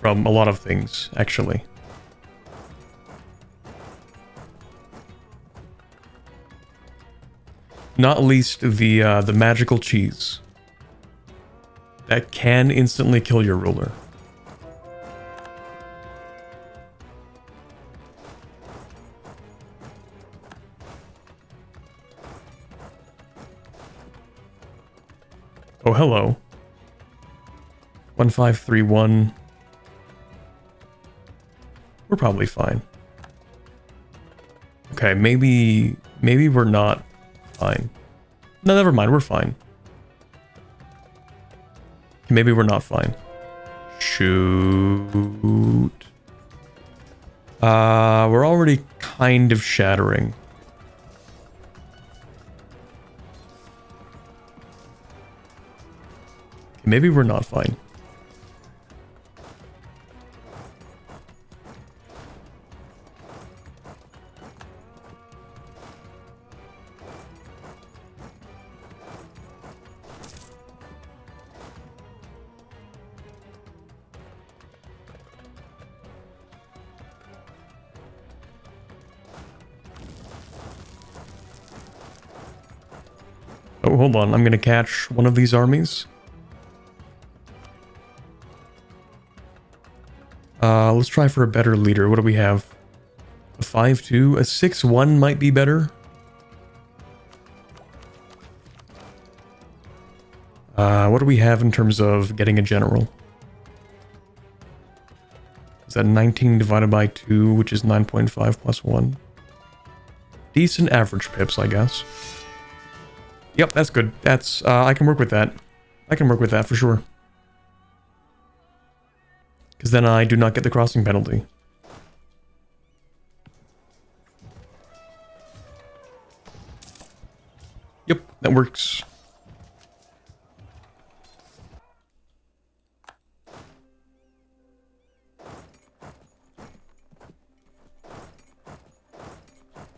From a lot of things, actually. Not least the magical cheese. That can instantly kill your ruler. Oh, hello. 1531. We're probably fine. Okay, maybe we're not fine. No, never mind, we're fine. Maybe we're not fine. Shoot. We're already kind of shattering. Maybe we're not fine. Oh, hold on. I'm gonna catch one of these armies. Let's try for a better leader. What do we have? A 5-2? A 6-1 might be better. What do we have in terms of getting a general? Is that 19 divided by 2, which is 9.5 plus 1? Decent average pips, I guess. Yep, that's good. That's, I can work with that. I can work with that for sure. Because then I do not get the crossing penalty. Yep, that works.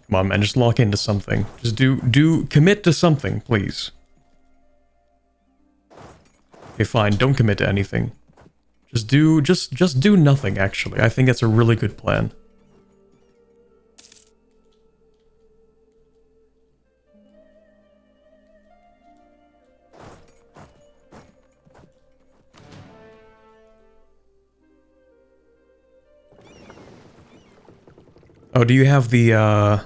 Come on, man, just lock into something. Just commit to something, please. Okay, fine, don't commit to anything. Just do nothing, actually. I think that's a really good plan. Oh, do you have the,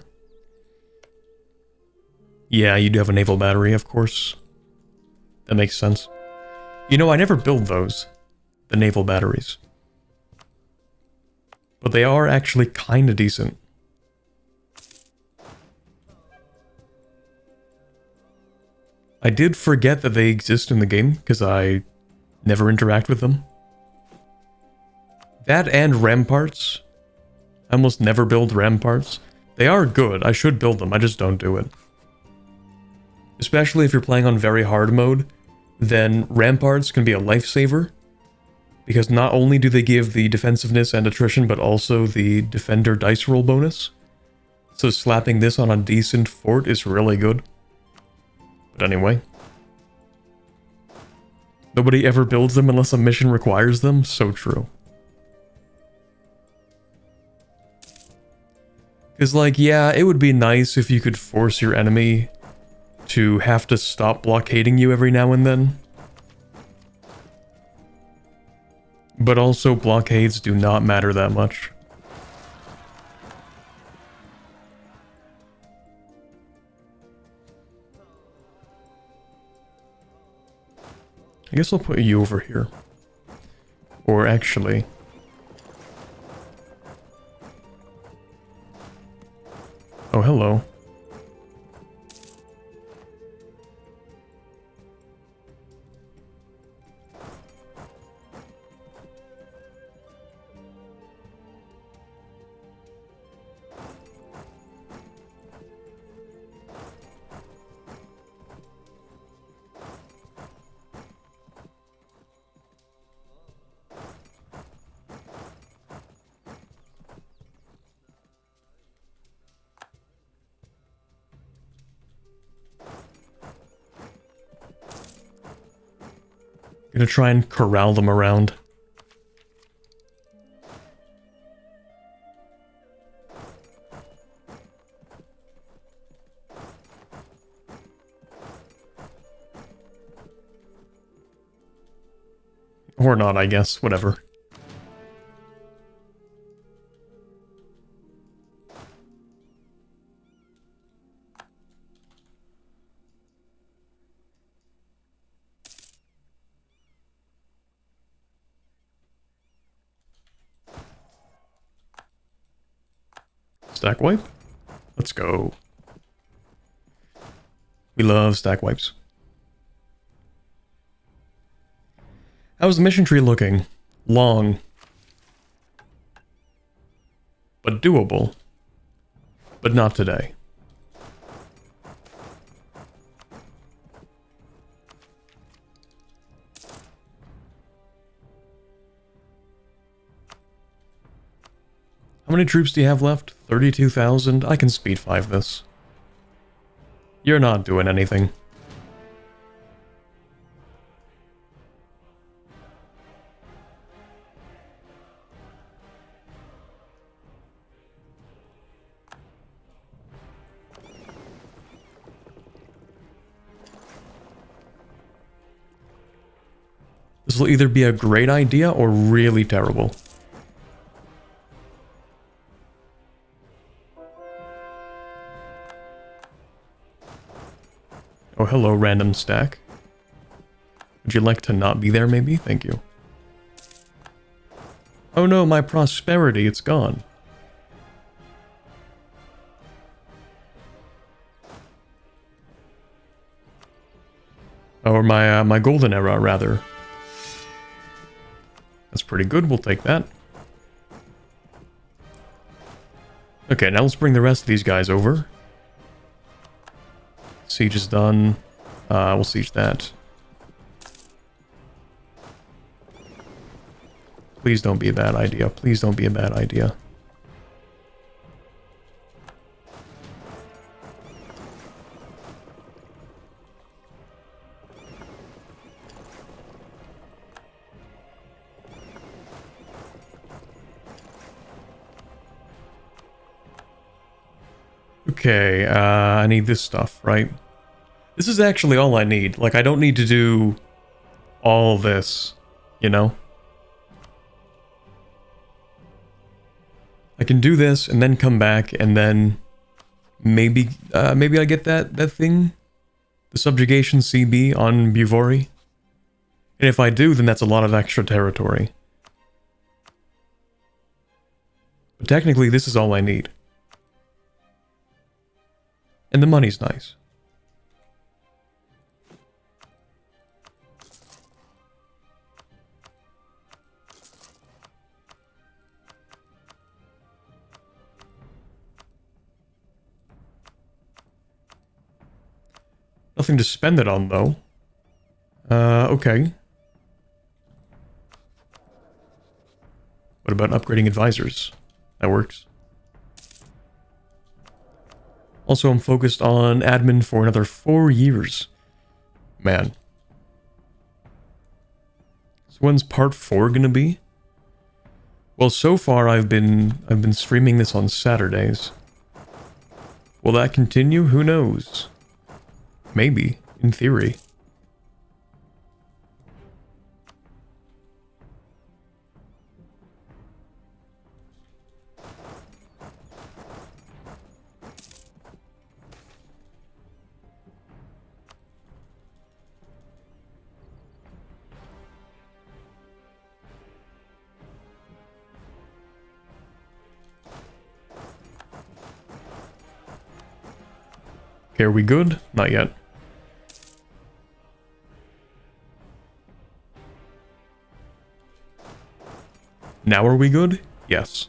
Yeah, you do have a naval battery, of course. That makes sense. You know, I never build those. The naval batteries. But they are actually kinda decent. I did forget that they exist in the game, because I never interact with them. That and ramparts. I almost never build ramparts. They are good, I should build them, I just don't do it. Especially if you're playing on very hard mode, then ramparts can be a lifesaver. Because not only do they give the defensiveness and attrition, but also the defender dice roll bonus. So slapping this on a decent fort is really good. But anyway. Nobody ever builds them unless a mission requires them, so true. Because, like, yeah, it would be nice if you could force your enemy to have to stop blockading you every now and then. But also, blockades do not matter that much. I guess I'll put you over here. Or actually... Oh, hello. Gonna try and corral them around. Or not, I guess. Whatever. Stack wipe? Let's go. We love stack wipes. How's the mission tree looking? Long. But doable. But not today. How many troops do you have left? 32,000? I can speed 5 this. You're not doing anything. This will either be a great idea or really terrible. Oh, hello, random stack. Would you like to not be there, maybe? Thank you. Oh no, my prosperity, it's gone. Or my golden era, rather. That's pretty good, we'll take that. Okay, now let's bring the rest of these guys over. Siege is done. We'll siege that. Please don't be a bad idea. Please don't be a bad idea. Okay, I need this stuff, right? This is actually all I need. Like, I don't need to do all this, you know? I can do this and then come back and then maybe I get that thing? The subjugation CB on Buvori? And if I do, then that's a lot of extra territory. But technically, this is all I need. And the money's nice. Nothing to spend it on, though. Okay. What about upgrading advisors? That works. Also, I'm focused on admin for another 4 years. Man. So when's part 4 gonna be? Well, so far I've been streaming this on Saturdays. Will that continue? Who knows? Maybe, in theory. Okay, are we good? Not yet. Now are we good? Yes.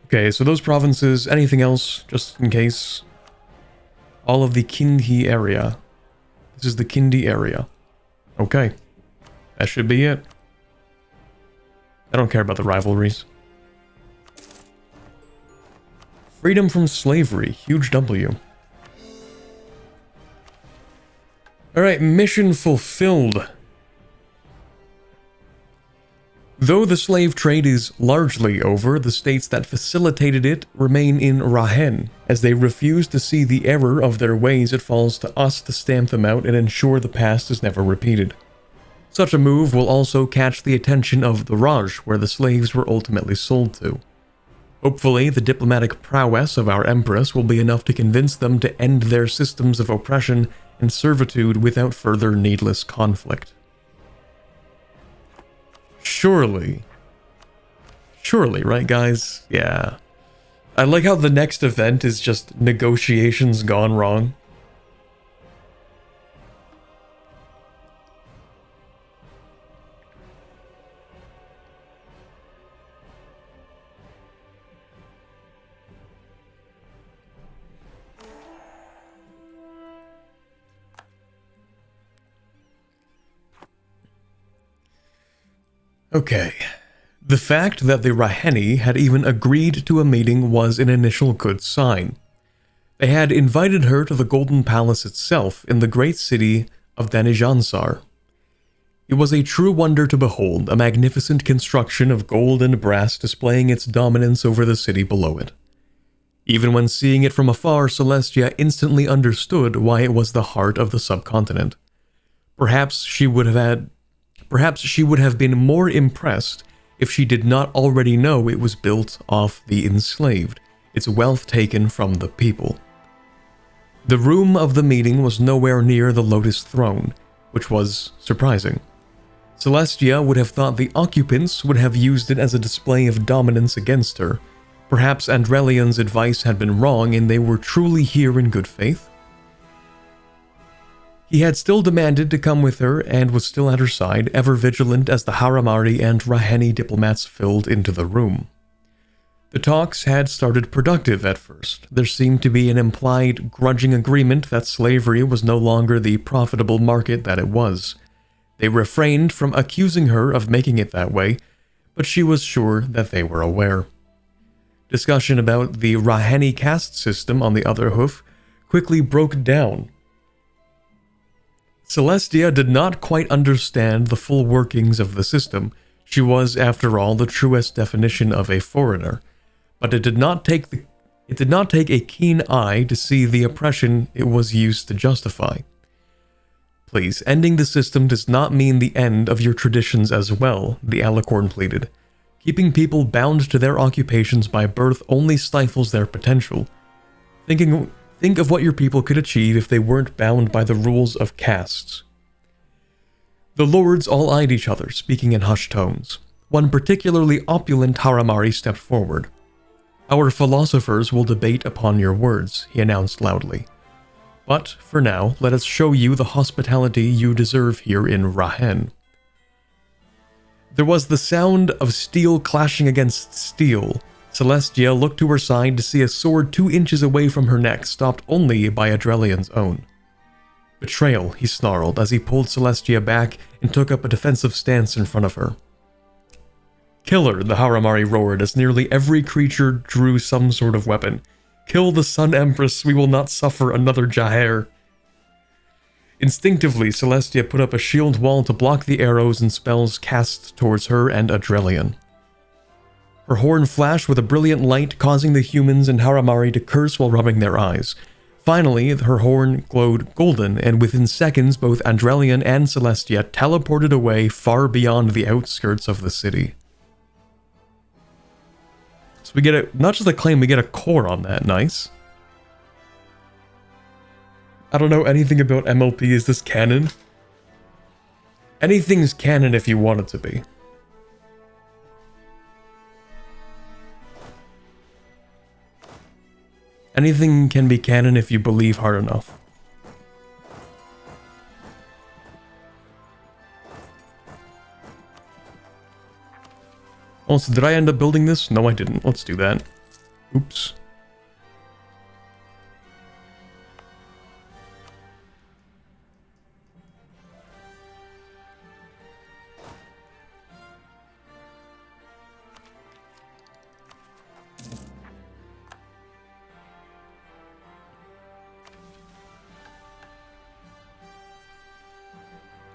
Okay, so those provinces, anything else, just in case? All of the Kindi area. This is the Kindi area. Okay. That should be it. I don't care about the rivalries. Freedom from slavery. Huge W. Alright, mission fulfilled. Though the slave trade is largely over, the states that facilitated it remain in Rahen. As they refuse to see the error of their ways, it falls to us to stamp them out and ensure the past is never repeated. Such a move will also catch the attention of the Raj, where the slaves were ultimately sold to. Hopefully, the diplomatic prowess of our Empress will be enough to convince them to end their systems of oppression and servitude without further needless conflict. Surely, right guys? Yeah. I like how the next event is just negotiations gone wrong. Okay. The fact that the Raheni had even agreed to a meeting was an initial good sign. They had invited her to the Golden Palace itself in the great city of Danijansar. It was a true wonder to behold, a magnificent construction of gold and brass displaying its dominance over the city below it. Even when seeing it from afar, Celestia instantly understood why it was the heart of the subcontinent. Perhaps she would have been more impressed if she did not already know it was built off the enslaved, its wealth taken from the people. The room of the meeting was nowhere near the Lotus Throne, which was surprising. Celestia would have thought the occupants would have used it as a display of dominance against her. Perhaps Andrelian's advice had been wrong and they were truly here in good faith. He had still demanded to come with her and was still at her side, ever vigilant as the Haramari and Raheni diplomats filled into the room. The talks had started productive at first. There seemed to be an implied, grudging agreement that slavery was no longer the profitable market that it was. They refrained from accusing her of making it that way, but she was sure that they were aware. Discussion about the Raheni caste system, on the other hoof, quickly broke down. Celestia did not quite understand the full workings of the system. She was, after all, the truest definition of a foreigner. But it did not take a keen eye to see the oppression it was used to justify. Please, ending the system does not mean the end of your traditions as well, the Alicorn pleaded. Keeping people bound to their occupations by birth only stifles their potential. Think of what your people could achieve if they weren't bound by the rules of castes. The lords all eyed each other, speaking in hushed tones. One particularly opulent Haramari stepped forward. "Our philosophers will debate upon your words," he announced loudly. "But, for now, let us show you the hospitality you deserve here in Rahen." There was the sound of steel clashing against steel. Celestia looked to her side to see a sword 2 inches away from her neck, stopped only by Adrelian's own. "Betrayal," he snarled as he pulled Celestia back and took up a defensive stance in front of her. "Kill her," the Haramari roared as nearly every creature drew some sort of weapon. "Kill the Sun Empress, we will not suffer another Jaher." Instinctively, Celestia put up a shield wall to block the arrows and spells cast towards her and Adrelian. Her horn flashed with a brilliant light, causing the humans and Haramari to curse while rubbing their eyes. Finally, her horn glowed golden, and within seconds both Andrelian and Celestia teleported away far beyond the outskirts of the city. So we get not just a claim, we get a core on that, nice. I don't know anything about MLP, is this canon? Anything's canon if you want it to be. Anything can be canon if you believe hard enough. Also, did I end up building this? No, I didn't. Let's do that. Oops.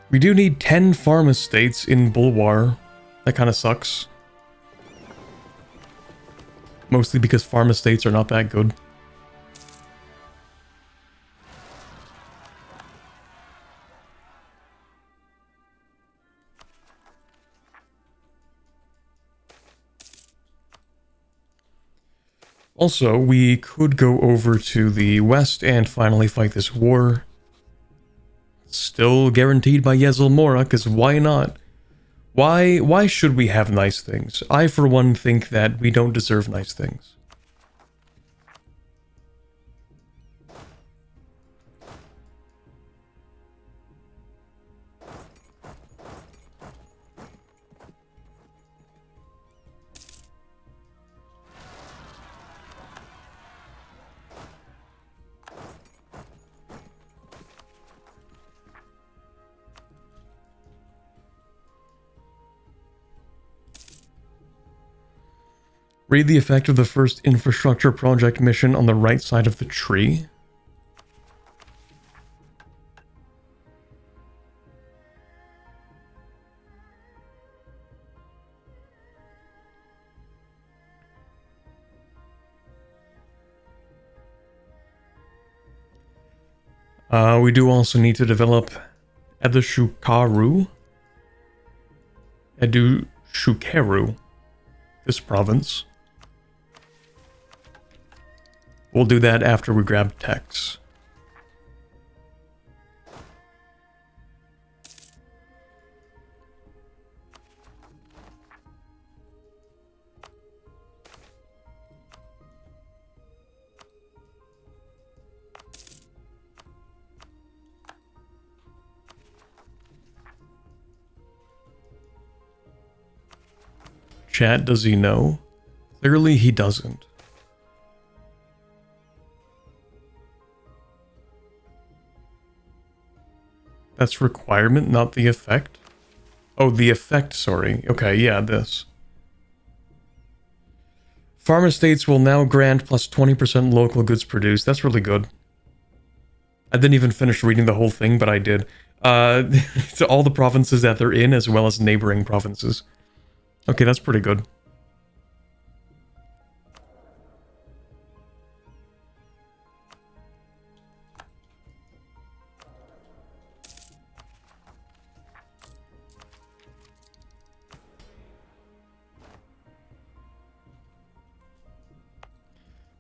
We do need 10 farm estates in Bulwar. That kind of sucks. Mostly because farm estates are not that good. Also, we could go over to the west and finally fight this war. Still guaranteed by Yezel Mora, because why not? Why should we have nice things? I, for one, think that we don't deserve nice things. Read the effect of the first infrastructure project mission on the right side of the tree. We do also need to develop Edushukeru, this province. We'll do that after we grab techs. Chat, does he know? Clearly he doesn't. That's requirement, not the effect? Oh, the effect, sorry. Okay, yeah, this. Farm estates will now grant plus 20% local goods produced. That's really good. I didn't even finish reading the whole thing, but I did. To all the provinces that they're in, as well as neighboring provinces. Okay, that's pretty good.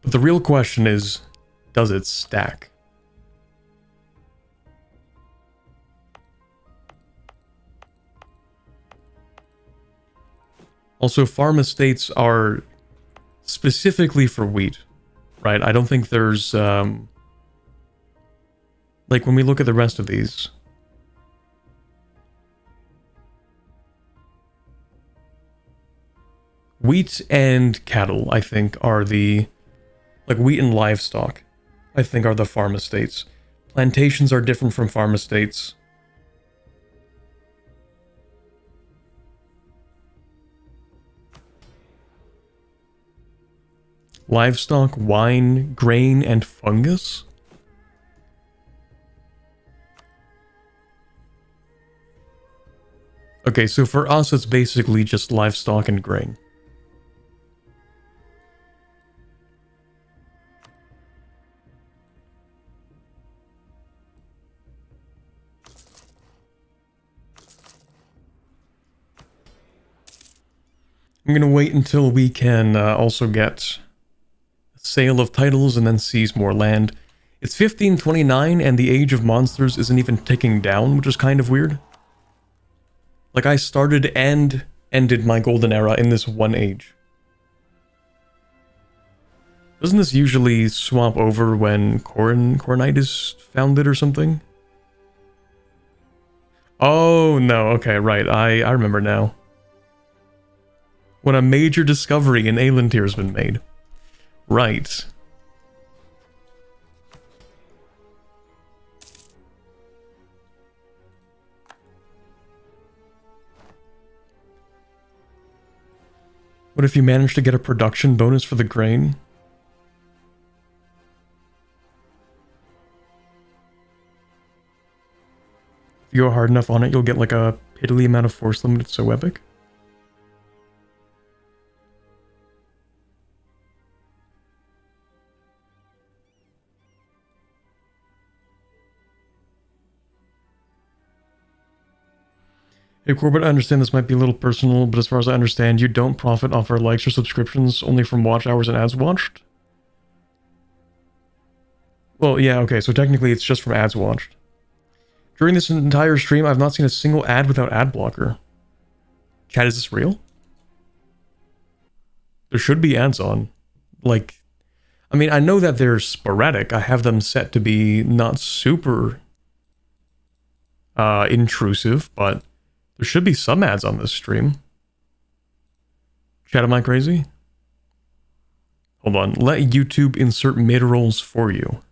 But the real question is, does it stack? Also, farm estates are specifically for wheat, right? I don't think there's, like, when we look at the rest of these. Wheat and cattle, I think, are the, like, wheat and livestock, I think, are the farm estates. Plantations are different from farm estates. Livestock, wine, grain, and fungus? Okay, so for us, it's basically just livestock and grain. I'm gonna wait until we can also get sale of titles and then seize more land. It's 1529 and the age of monsters isn't even ticking down, which is kind of weird. Like, I started and ended my golden era in this one age. Doesn't this usually swap over when Coronite is founded or something? Oh, no, okay, right, I remember now. When a major discovery in Aelintir has been made. Right. What if you manage to get a production bonus for the grain? If you go hard enough on it, you'll get like a piddly amount of force limit. It's so epic. Hey Corbett, I understand this might be a little personal, but as far as I understand, you don't profit off our likes or subscriptions, only from watch hours and ads watched? Well, yeah, okay, so technically it's just from ads watched. During this entire stream, I've not seen a single ad without ad blocker. Chat, is this real? There should be ads on. Like, I mean, I know that they're sporadic. I have them set to be not super intrusive, but there should be some ads on this stream. Chat, am I crazy? Hold on. Let YouTube insert mid-rolls for you.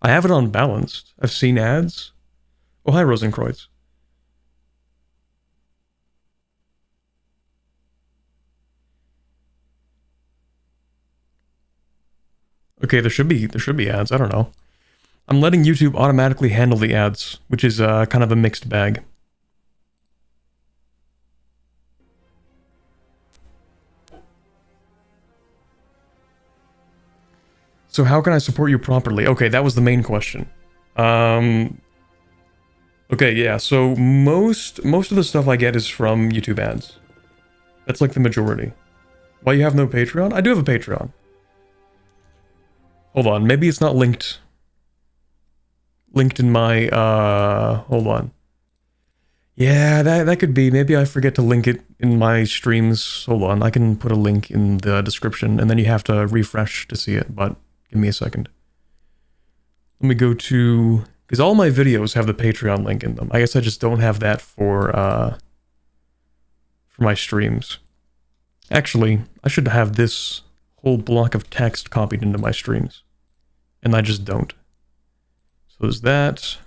I have it on balanced. I've seen ads. Oh, hi, Rosenkreutz. Okay, there should be ads. I don't know. I'm letting YouTube automatically handle the ads, which is kind of a mixed bag. So how can I support you properly? Okay, that was the main question. Okay, yeah, so most of the stuff I get is from YouTube ads. That's like the majority. Why you have no Patreon? I do have a Patreon. Hold on, maybe it's not linked in my, hold on. Yeah, that could be. Maybe I forget to link it in my streams. Hold on, I can put a link in the description, and then you have to refresh to see it, but give me a second. Let me go to... because all my videos have the Patreon link in them. I guess I just don't have that for my streams. Actually, I should have this whole block of text copied into my streams. And I just don't. So there's that.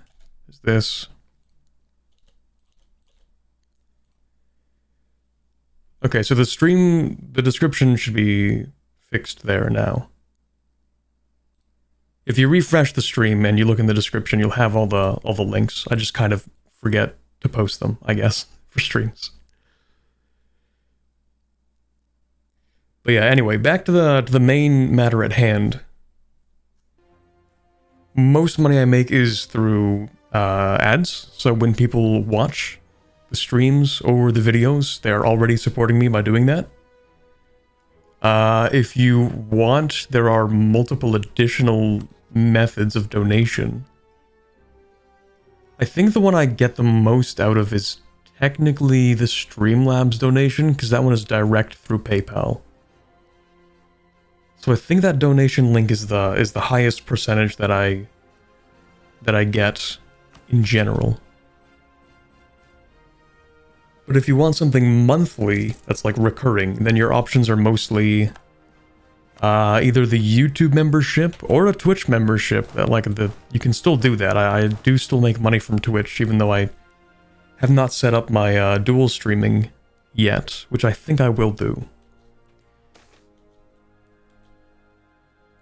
There's this. Okay, so the description should be fixed there now. If you refresh the stream and you look in the description, you'll have all the links. I just kind of forget to post them, I guess, for streams. But yeah, anyway, back to the main matter at hand. Most money I make is through ads. So when people watch the streams or the videos, they're already supporting me by doing that. If you want, there are multiple additional methods of donation. I think the one I get the most out of is technically the Streamlabs donation, because that one is direct through PayPal. So I think that donation link is the highest percentage that I get in general. But if you want something monthly that's like recurring, then your options are mostly either the YouTube membership or a Twitch membership. You can still do that. I do still make money from Twitch, even though I have not set up my dual streaming yet, which I think I will do.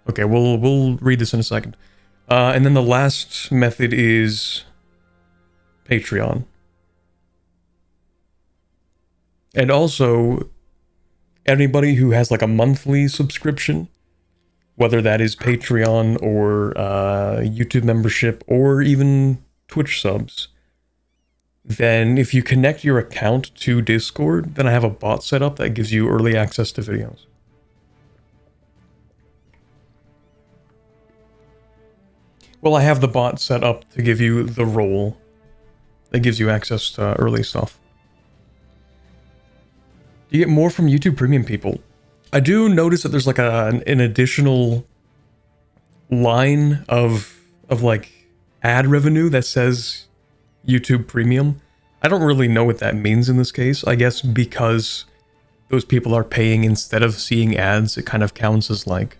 Okay, we'll read this in a second. And then the last method is Patreon. And also, anybody who has like a monthly subscription, whether that is Patreon or YouTube membership or even Twitch subs, then if you connect your account to Discord, then I have a bot set up that gives you early access to videos. Well, I have the bot set up to give you the role that gives you access to early stuff. Do you get more from YouTube Premium people? I do notice that there's like an additional line of like ad revenue that says YouTube Premium. I don't really know what that means in this case. I guess because those people are paying instead of seeing ads, it kind of counts as like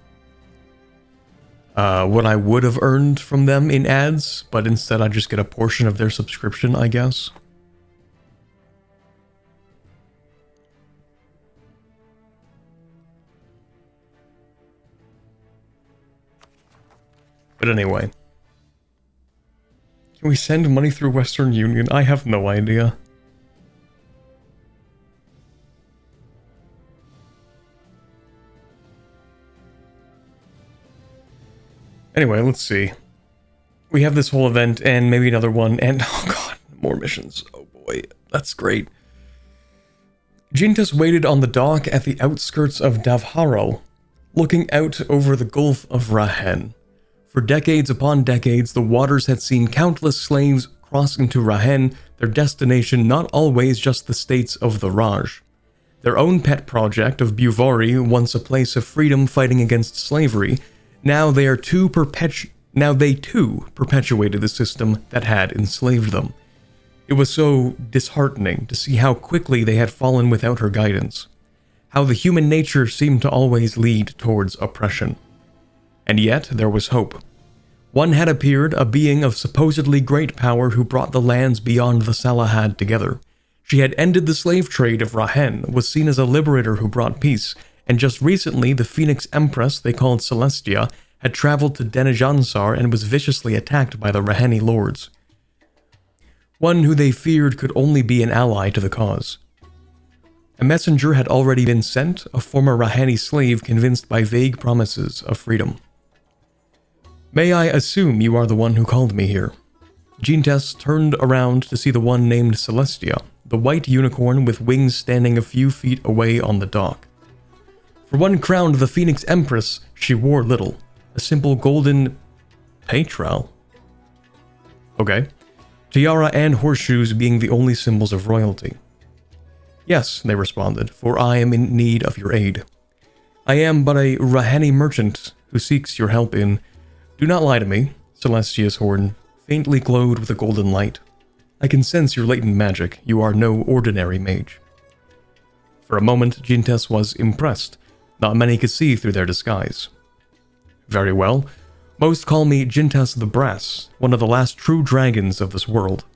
what I would have earned from them in ads, but instead I just get a portion of their subscription, I guess. But anyway. Can we send money through Western Union? I have no idea. Anyway, let's see. we have this whole event and maybe another one, and oh god, more missions. Oh boy, that's great. Jintas waited on the dock at the outskirts of Davharo, looking out over the Gulf of Rahen. For decades upon decades, the waters had seen countless slaves cross into Rahen, their destination not always just the states of the Raj. Their own pet project of Buvori, once a place of freedom fighting against slavery, now they too perpetuated the system that had enslaved them. It was so disheartening to see how quickly they had fallen without her guidance, how the human nature seemed to always lead towards oppression. And yet there was hope. One had appeared, a being of supposedly great power who brought the lands beyond the Salahad together. She had ended the slave trade of Rahen, was seen as a liberator who brought peace, and just recently the Phoenix Empress they called Celestia had traveled to Denijansar and was viciously attacked by the Raheni lords. One who they feared could only be an ally to the cause. A messenger had already been sent, a former Raheni slave convinced by vague promises of freedom. May I assume you are the one who called me here? Jintas turned around to see the one named Celestia, the white unicorn with wings standing a few feet away on the dock. For one crowned the Phoenix Empress, she wore little, a simple golden petrel. Okay. Tiara and horseshoes being the only symbols of royalty. Yes, they responded, for I am in need of your aid. I am but a Raheni merchant who seeks your help in... Do not lie to me, Celestia's horn faintly glowed with a golden light. I can sense your latent magic. You are no ordinary mage. For a moment, Jintas was impressed. Not many could see through their disguise. Very well. Most call me Jintas the Brass, one of the last true dragons of this world.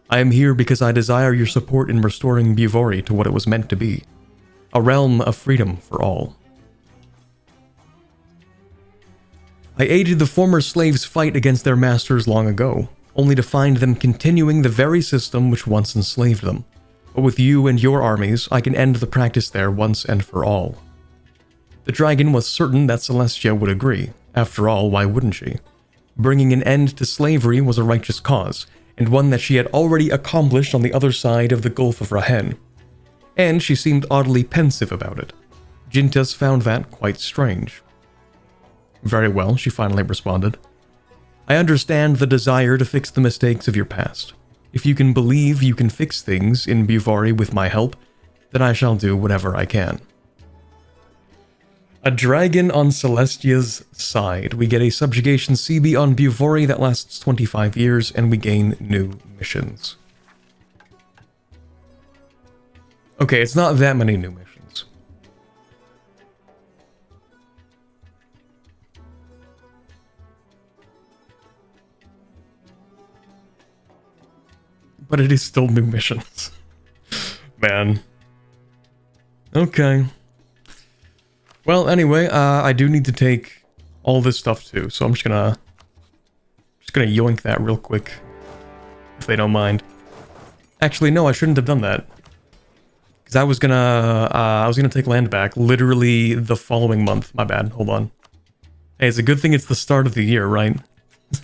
I am here because I desire your support in restoring Buvori to what it was meant to be. A realm of freedom for all. I aided the former slaves fight against their masters long ago, only to find them continuing the very system which once enslaved them. But with you and your armies, I can end the practice there once and for all. The dragon was certain that Celestia would agree. After all, why wouldn't she? Bringing an end to slavery was a righteous cause, and one that she had already accomplished on the other side of the Gulf of Rahen. And she seemed oddly pensive about it. Jintas found that quite strange. Very well, she finally responded. I understand the desire to fix the mistakes of your past. If you can believe you can fix things in Buvori with my help, then I shall do whatever I can. A dragon on Celestia's side. We get a subjugation CB on Buvori that lasts 25 years, and we gain new missions. Okay, it's not that many new missions. But it is still new missions. Man. Okay. Well, anyway, I do need to take all this stuff too, so I'm just gonna yoink that real quick, if they don't mind. Actually, no, I shouldn't have done that, because I was gonna take land back literally the following month. My bad. Hold on. Hey, it's a good thing it's the start of the year, right?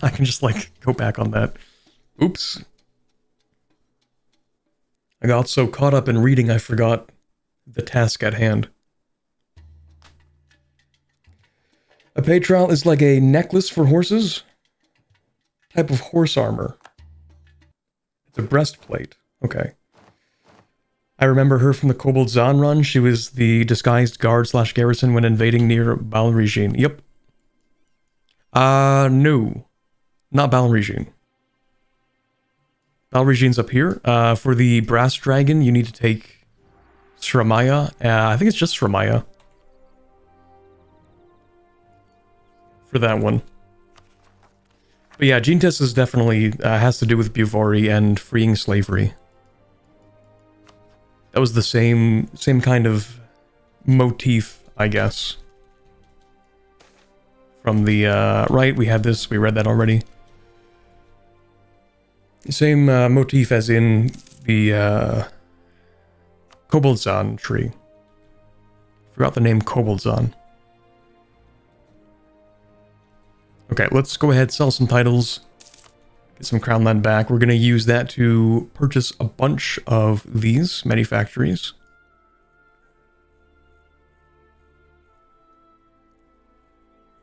I can just like go back on that. Oops. I got so caught up in reading I forgot the task at hand. A petrel is like a necklace for horses? Type of horse armor. It's a breastplate. Okay. I remember her from the Kobold Zahn run. She was the disguised guard / garrison when invading near Balregine. Yep. No. Not Balregine. Balregine's up here. For the Brass Dragon, you need to take Shramaya. I think it's just Shramaya. For that one. But yeah, Jintas is definitely has to do with Buvori and freeing slavery. That was the same kind of motif, I guess. From the right, we had this, we read that already. Same motif as in the Kobold Zahn tree. Forgot the name Kobold Zahn. Okay, let's go ahead, sell some titles. Get some crown land back. We're going to use that to purchase a bunch of these manufactories.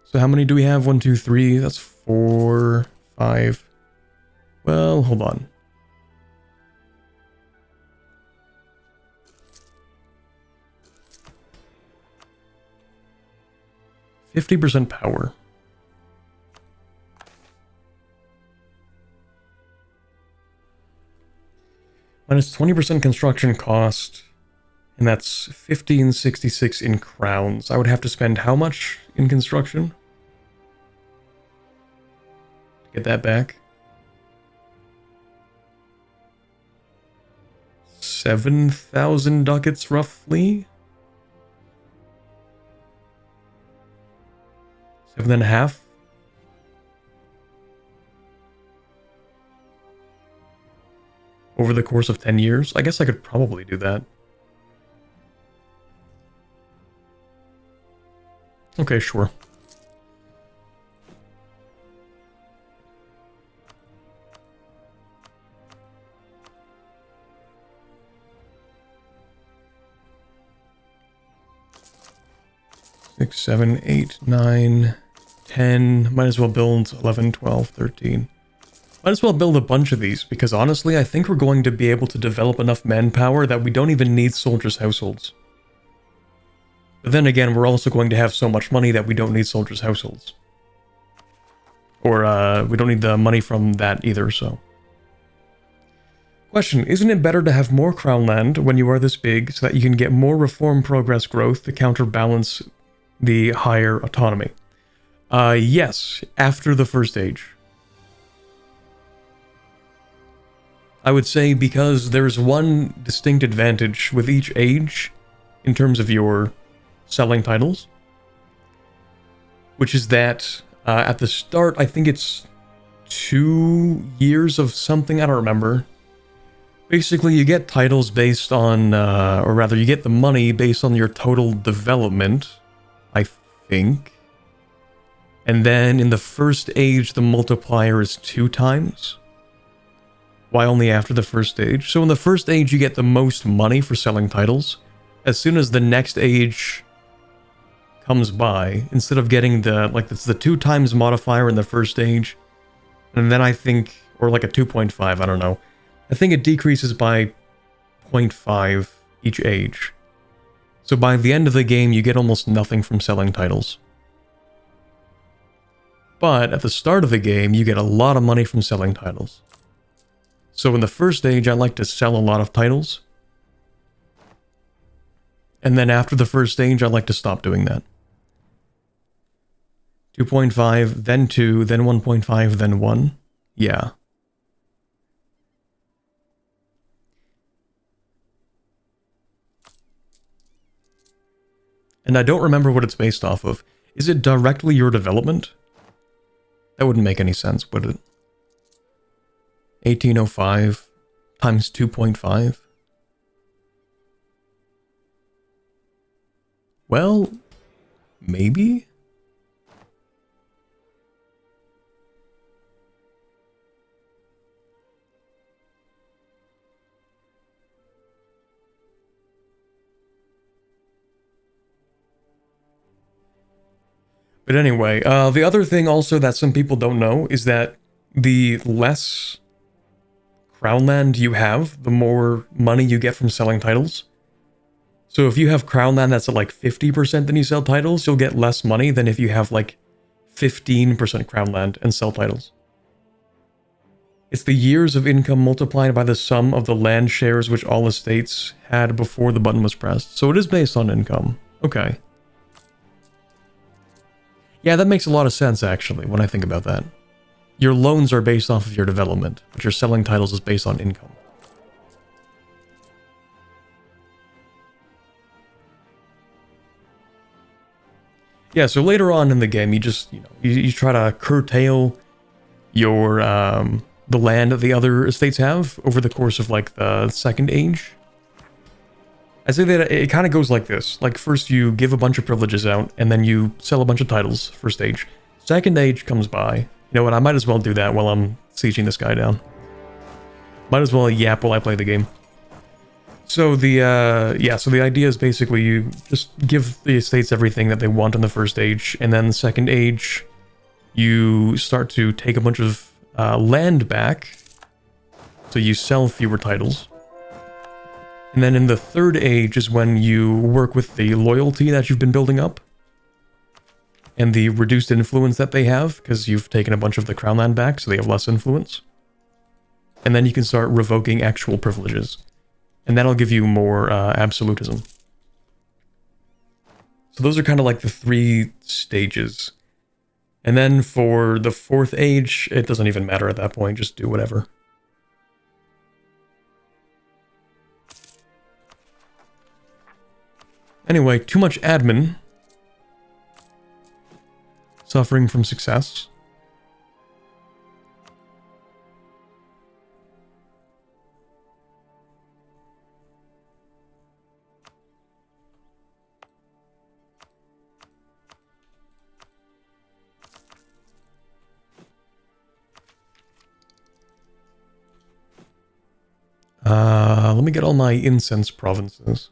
So how many do we have? 1, 2, 3. That's 4, 5. Well, hold on. %50 power. Minus 20% construction cost. And that's 1566 in crowns. I would have to spend how much in construction? To get that back. 7,000 ducats roughly. 7.5. Over the course of 10 years. I guess I could probably do that. Okay, sure. Six, 7, 8, 9, 10. Might as well build 11, 12, 13. Might as well build a bunch of these, because honestly, I think we're going to be able to develop enough manpower that we don't even need soldiers' households. But then again, we're also going to have so much money that we don't need soldiers' households. Or, we don't need the money from that either, so. Question, isn't it better to have more crown land when you are this big so that you can get more reform progress growth to counterbalance the higher autonomy? Yes, after the first age. I would say because there's one distinct advantage with each age in terms of your selling titles, which is that at the start, I think it's 2 years of something, I don't remember. Basically, you get titles based on, or rather, you get the money based on your total development, I think. And then in the first age, the multiplier is 2 times. Why only after the first stage? So in the first age, you get the most money for selling titles. As soon as the next age comes by, instead of getting the, like, it's the 2 times modifier in the first stage, and then I think, or like a 2.5, I don't know. I think it decreases by 0.5 each age. So by the end of the game, you get almost nothing from selling titles. But at the start of the game, you get a lot of money from selling titles. So in the first stage, I like to sell a lot of titles. And then after the first stage, I like to stop doing that. 2.5, then 2, then 1.5, then 1. Yeah. And I don't remember what it's based off of. Is it directly your development? That wouldn't make any sense, would it? 1805 times 2.5. Well, maybe? But anyway, the other thing also that some people don't know is that the less crown land you have, the more money you get from selling titles. So if you have crown land that's at like 50% then you sell titles, you'll get less money than if you have like 15% crown land and sell titles. It's the years of income multiplied by the sum of the land shares which all estates had before the button was pressed. So it is based on income. Okay. Yeah, that makes a lot of sense actually when I think about that. Your loans are based off of your development, but your selling titles is based on income. Yeah, so later on in the game, you just, you try to curtail your, the land that the other estates have over the course of, like, the second age. I say that it kind of goes like this. Like, first you give a bunch of privileges out, and then you sell a bunch of titles, first age. Second age comes by. You know what, I might as well do that while I'm sieging this guy down. Might as well yap while I play the game. So the idea is basically you just give the estates everything that they want in the first age, and then the second age, you start to take a bunch of land back, so you sell fewer titles. And then in the third age is when you work with the loyalty that you've been building up, and the reduced influence that they have, because you've taken a bunch of the crown land back, so they have less influence. And then you can start revoking actual privileges. And that'll give you more absolutism. So those are kind of like the 3 stages. And then for the 4th age, it doesn't even matter at that point, just do whatever. Anyway, too much admin. Suffering from success. Let me get all my incense provinces.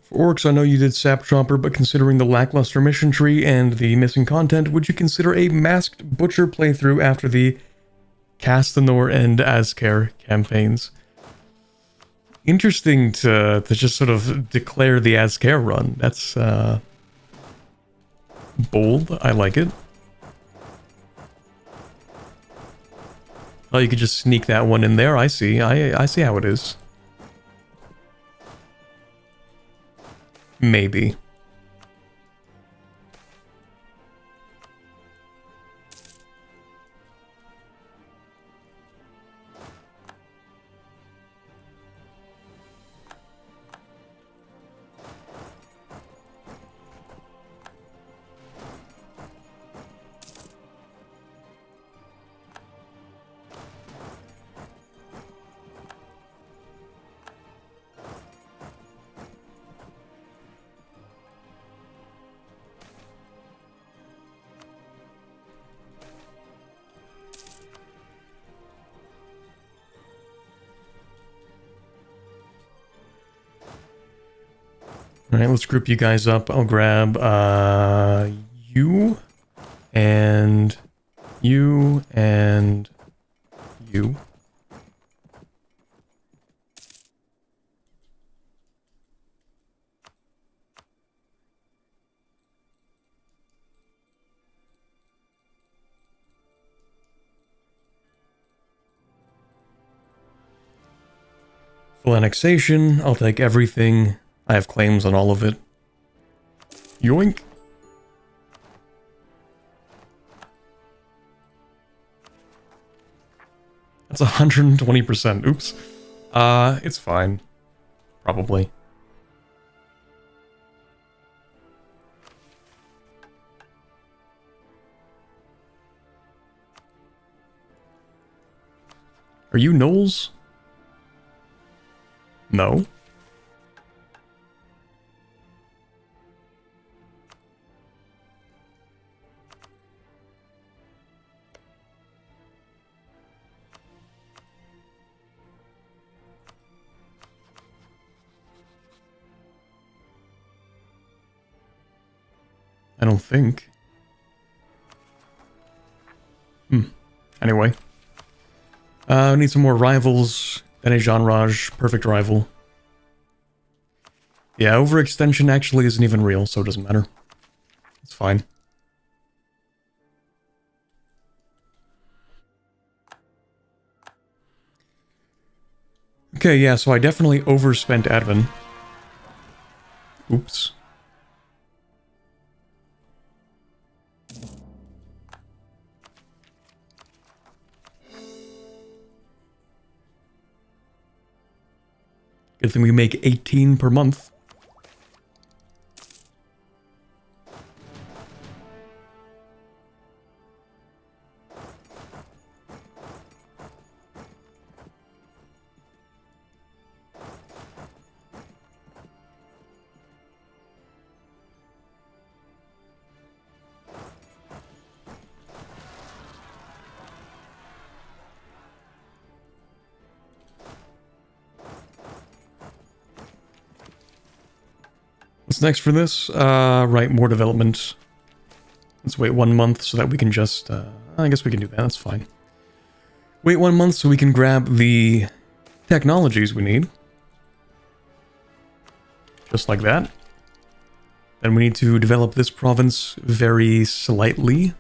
For orcs, I know you did Sap Chomper, but considering the lackluster mission tree and the missing content, would you consider a masked butcher playthrough after the Castanor and Azkar campaigns? Interesting to just sort of declare the Azkar run. That's bold. I like it. Oh, you could just sneak that one in there. I see. I see how it is. Maybe. Alright, let's group you guys up. I'll grab you and you and you. Full annexation. I'll take everything. I have claims on all of it. Yoink. That's 120%. Oops. It's fine. Probably. Are you Knowles? No. I don't think. Anyway. Need some more rivals. Benejanraj, perfect rival. Yeah, overextension actually isn't even real, so it doesn't matter. It's fine. Okay, yeah, so I definitely overspent admin. Oops. Good thing we make 18 per month. What's next for this? Right, more development. Let's wait 1 month so that we can just... I guess we can do that, that's fine. Wait 1 month so we can grab the technologies we need. Just like that. Then we need to develop this province very slightly.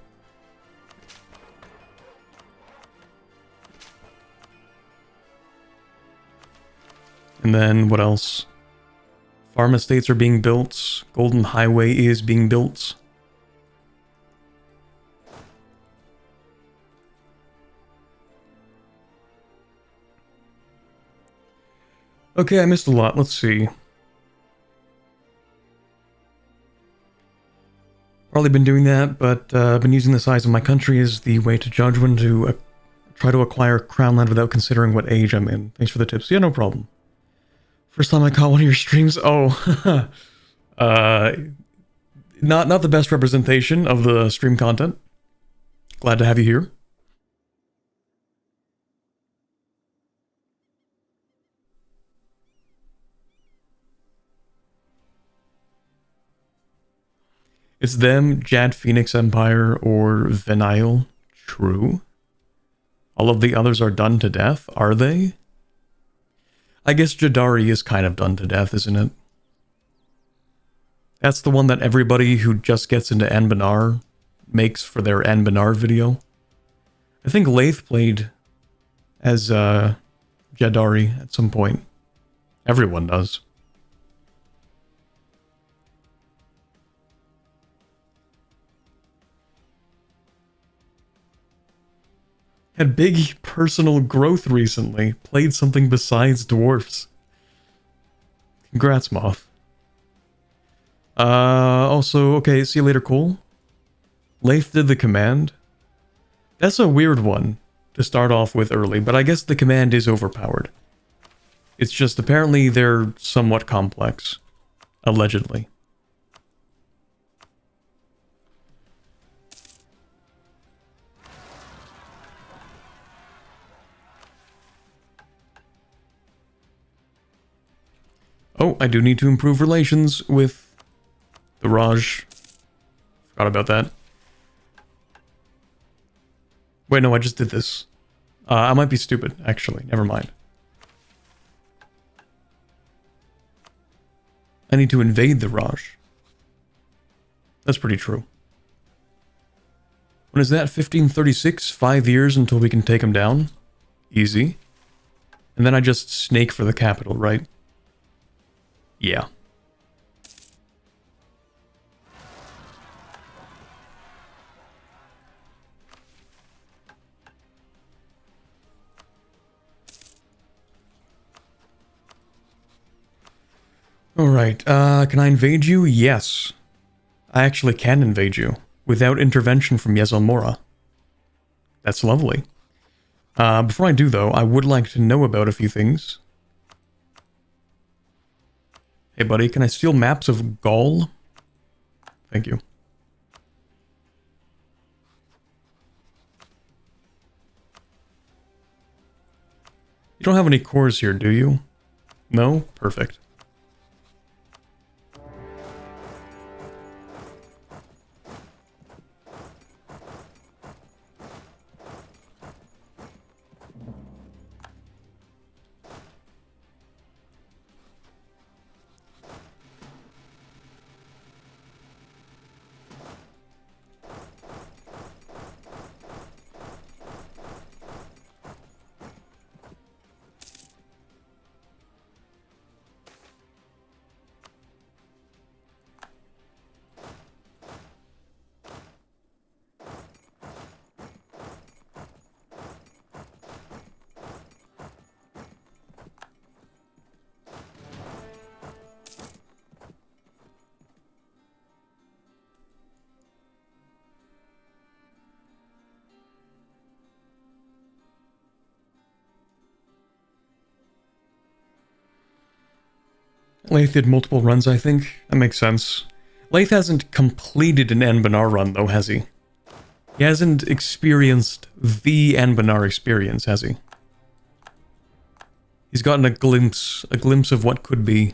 And then what else? Farm estates are being built. Golden Highway is being built. Okay, I missed a lot. Let's see. Probably been doing that, but I've been using the size of my country as the way to judge when to try to acquire crown land without considering what age I'm in. Thanks for the tips. Yeah, no problem. First time I caught one of your streams. Oh, not the best representation of the stream content. Glad to have you here. It's them, Jad Phoenix Empire, or Venile. True. All of the others are done to death, are they? I guess Jadari is kind of done to death, isn't it? That's the one that everybody who just gets into Anbennar makes for their Anbennar video. I think Lath played as Jadari at some point. Everyone does. Had big personal growth recently. Played something besides dwarfs. Congrats, Moth. Also, okay, see you later, Cole. Lath did the command. That's a weird one to start off with early, but I guess the command is overpowered. It's just apparently they're somewhat complex. Allegedly. Oh, I do need to improve relations with the Raj. Forgot about that. Wait, no, I just did this. I might be stupid, actually. Never mind. I need to invade the Raj. That's pretty true. When is that? 1536? 5 years until we can take him down? Easy. And then I just snake for the capital, right? Yeah. Alright, can I invade you? Yes. I actually can invade you, without intervention from Yezelmora. That's lovely. Before I do, though, I would like to know about a few things. Hey, buddy, can I steal maps of Gaul? Thank you. You don't have any cores here, do you? No? Perfect. Lath did multiple runs, I think. That makes sense. Lath hasn't completed an Anbennar run, though, has he? He hasn't experienced the Anbennar experience, has he? He's gotten a glimpse of what could be.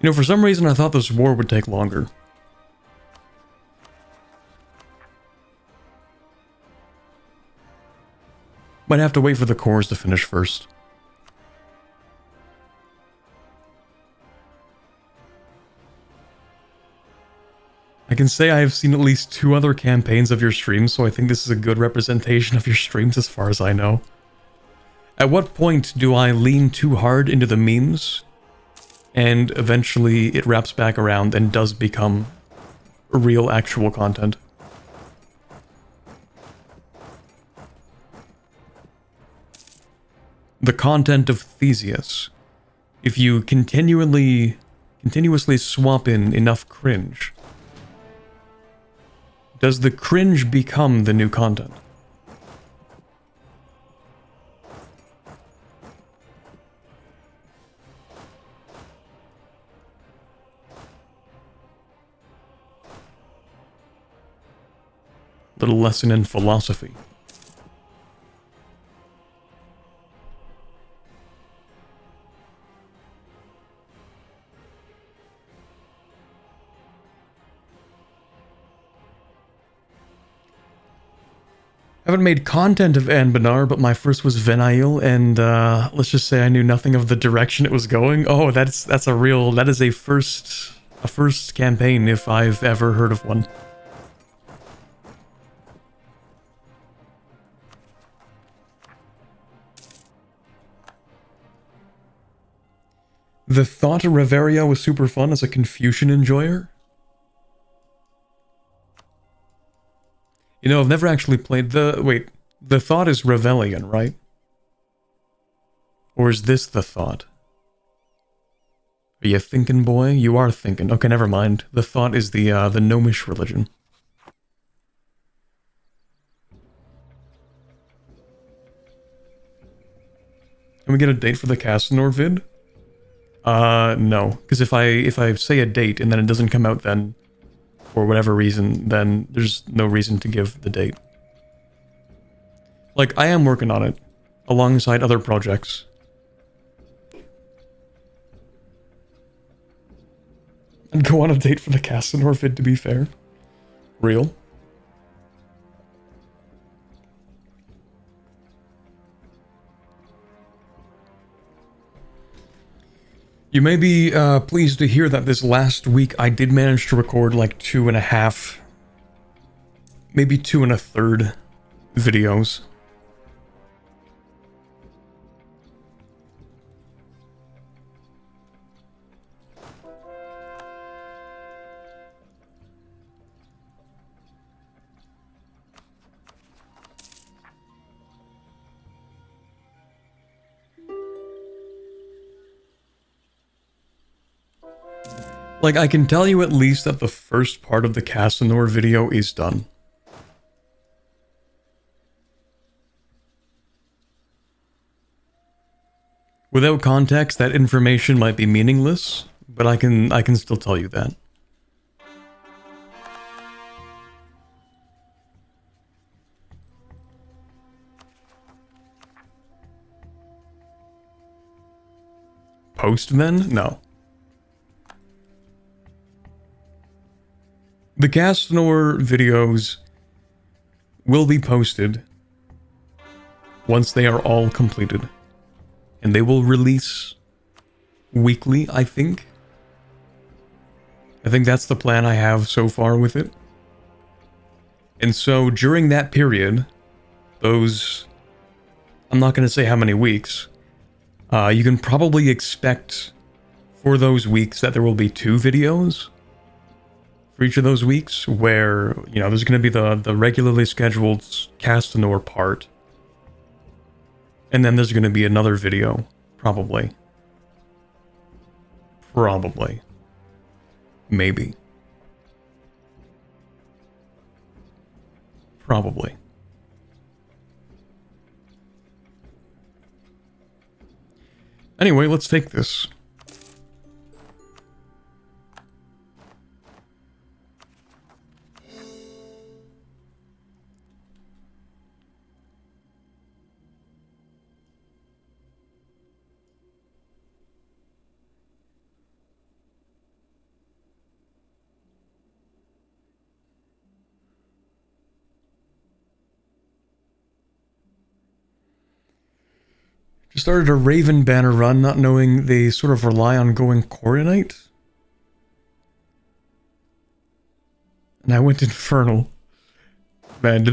You know, for some reason I thought this war would take longer. Might have to wait for the cores to finish first. I can say I have seen at least 2 other campaigns of your streams, so I think this is a good representation of your streams as far as I know. At what point do I lean too hard into the memes, and eventually it wraps back around and does become real, actual content? The content of Theseus. If you continuously swap in enough cringe, does the cringe become the new content? Little lesson in philosophy. I haven't made content of Anbennar, but my first was Venail, and let's just say I knew nothing of the direction it was going. Oh, that is a first campaign if I've ever heard of one. The thought of Reveria was super fun as a Confucian enjoyer. You know, I've never actually played the... Wait, the thought is Rebellion, right? Or is this the thought? Are you thinking, boy? You are thinking. Okay, never mind. The thought is the Gnomish religion. Can we get a date for the Casanor vid? No. Because if I say a date and then it doesn't come out then, for whatever reason, then there's no reason to give the date. Like, I am working on it, alongside other projects. I'd go on a date for the Casanor vid, to be fair. Real. You may be pleased to hear that this last week I did manage to record like 2.5, maybe 2 1/3 videos. Like, I can tell you at least that the first part of the Casanor video is done. Without context, that information might be meaningless, but I can still tell you that. Post then? No. The Casanor videos will be posted once they are all completed. And they will release weekly, I think. I think that's the plan I have so far with it. And so during that period, those... I'm not going to say how many weeks. You can probably expect for those weeks that there will be 2 videos for each of those weeks, where, you know, there's going to be the regularly scheduled Castanor part, and then there's going to be another video, probably. Probably. Maybe. Probably. Anyway, let's take this. Just started a Raven banner run, not knowing they sort of rely on going Coordinate. And I went Infernal. Man,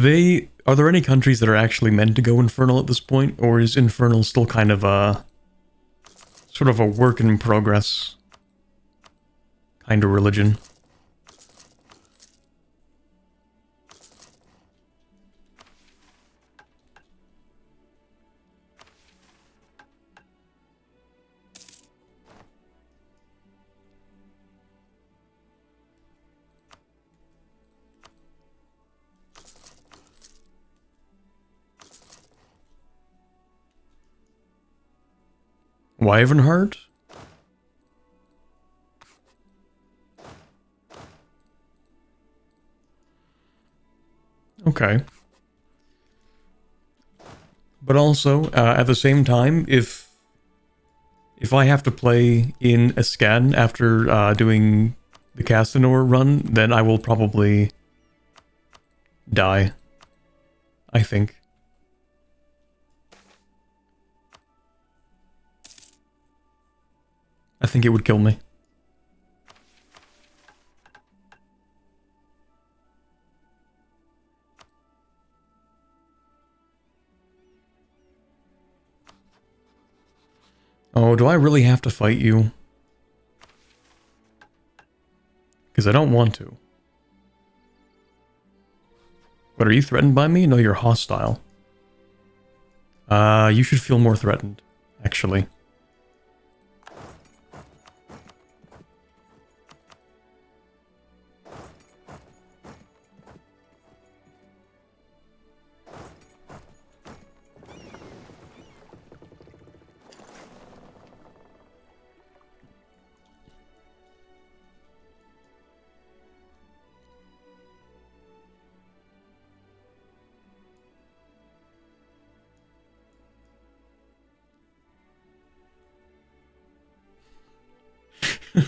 are there any countries that are actually meant to go Infernal at this point? Or is Infernal still kind of a, sort of a work in progress kind of religion? Wyvernheart? Okay. But also, at the same time, if I have to play in a scan after doing the Castanor run, then I will probably die. I think. I think it would kill me. Oh, do I really have to fight you? Because I don't want to. But are you threatened by me? No, you're hostile. You should feel more threatened, actually.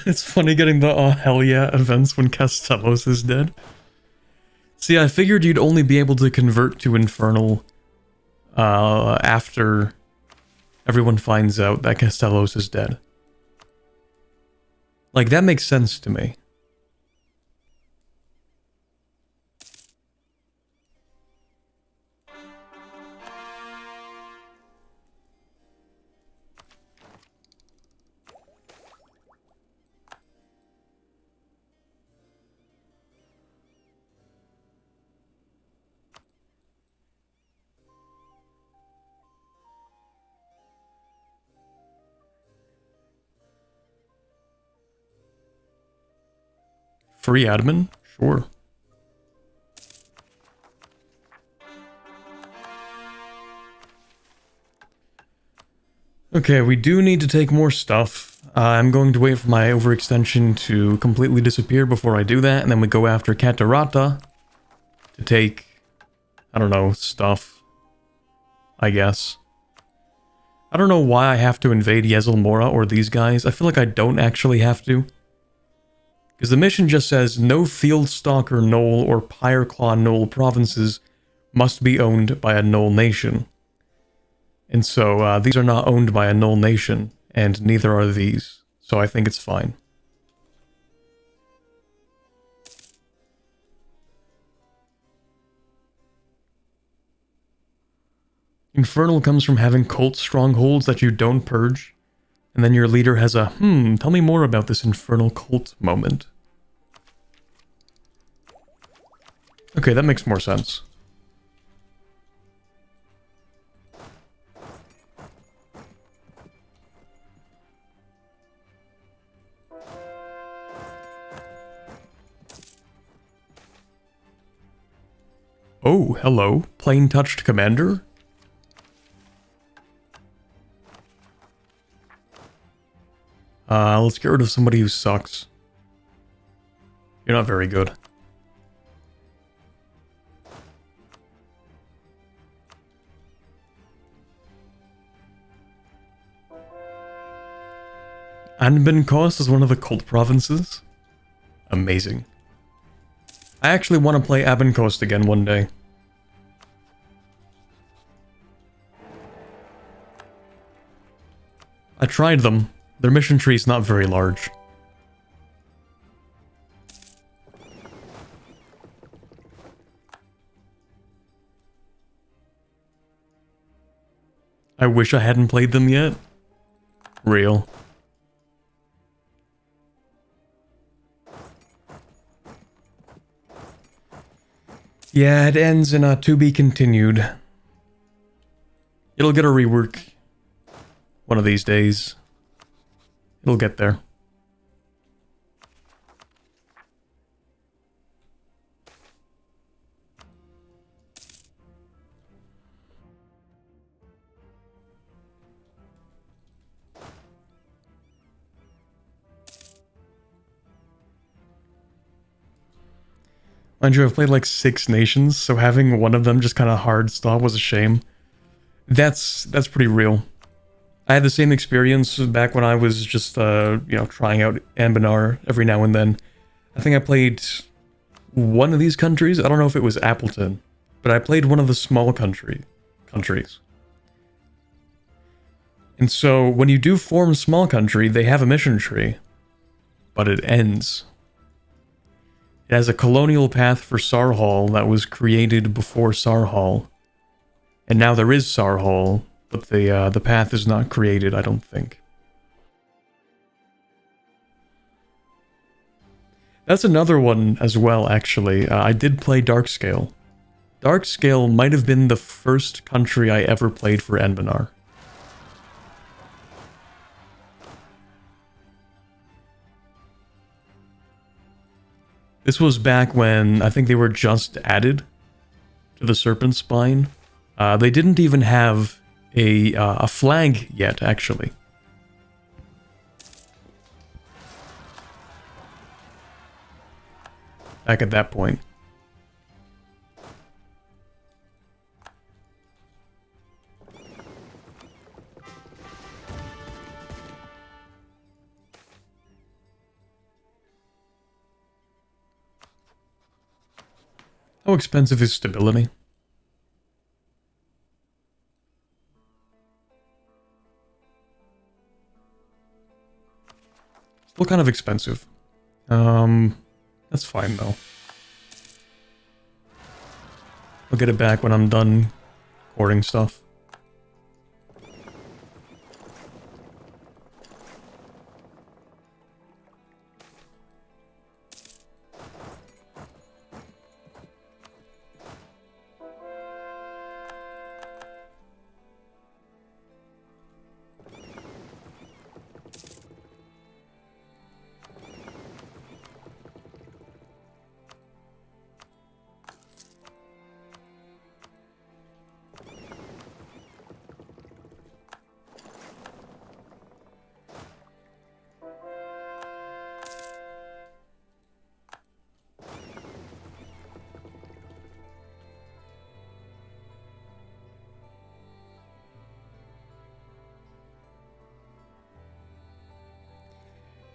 It's funny getting the hell yeah events when Castellos is dead. See, I figured you'd only be able to convert to Infernal after everyone finds out that Castellos is dead. Like, that makes sense to me. Free admin? Sure. Okay, we do need to take more stuff. I'm going to wait for my overextension to completely disappear before I do that, and then we go after Catarata to take, I don't know, stuff, I guess. I don't know why I have to invade Yezelmora or these guys. I feel like I don't actually have to. Because the mission just says, no Fieldstalker Knoll or Pyreclaw Knoll provinces must be owned by a Knoll nation. And so, these are not owned by a Knoll nation, and neither are these. So I think it's fine. Infernal comes from having cult strongholds that you don't purge, and then your leader has a, tell me more about this infernal cult moment. Okay, that makes more sense. Oh, hello, plain-touched commander? Let's get rid of somebody who sucks. You're not very good. Anbennar is one of the cult provinces. Amazing. I actually want to play Anbennar again one day. I tried them. Their mission tree is not very large. I wish I hadn't played them yet. Real. Yeah, it ends in a to be continued. It'll get a rework one of these days. It'll get there. Mind you, I've played like 6 nations, so having one of them just kind of hard stop was a shame. That's pretty real. I had the same experience back when I was just, trying out Anbennar every now and then. I think I played one of these countries. I don't know if it was Appleton, but I played one of the small countries. And so when you do form small country, they have a mission tree, but it ends. It has a colonial path for Sarhal that was created before Sarhal. And now there is Sarhal, but the path is not created, I don't think. That's another one as well, actually. I did play Darkscale. Darkscale might have been the first country I ever played for Anbennar. This was back when I think they were just added to the Serpent Spine. They didn't even have a flag yet, actually. Back at that point. How expensive is stability? Still kind of expensive. That's fine though. I'll get it back when I'm done courting stuff.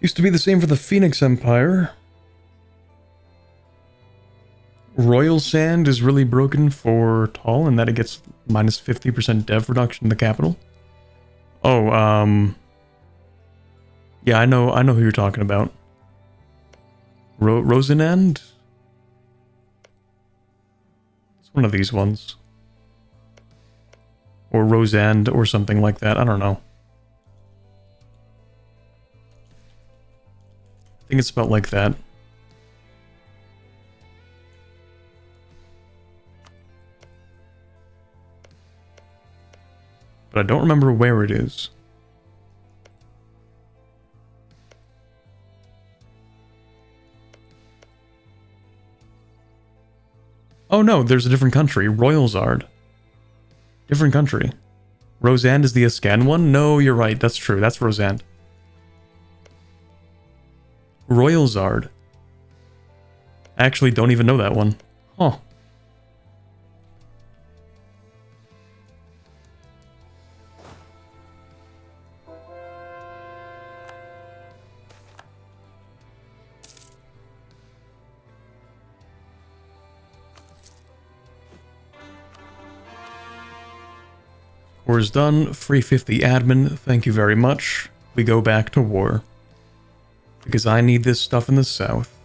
Used to be the same for the Phoenix Empire. Royal Sand is really broken for Tall, in that it gets minus 50% dev reduction in the capital. Oh, yeah, I know who you're talking about. Rosenand? It's one of these ones. Or Rosand or something like that. I don't know. I think it's spelled like that. But I don't remember where it is. Oh no, there's a different country. Royalzard. Different country. Rosand is the Ascan one? No, you're right. That's true. That's Rosand. Royalzard. I actually don't even know that one. Huh. War is done. Free 50 admin. Thank you very much. We go back to war. Because I need this stuff in the south.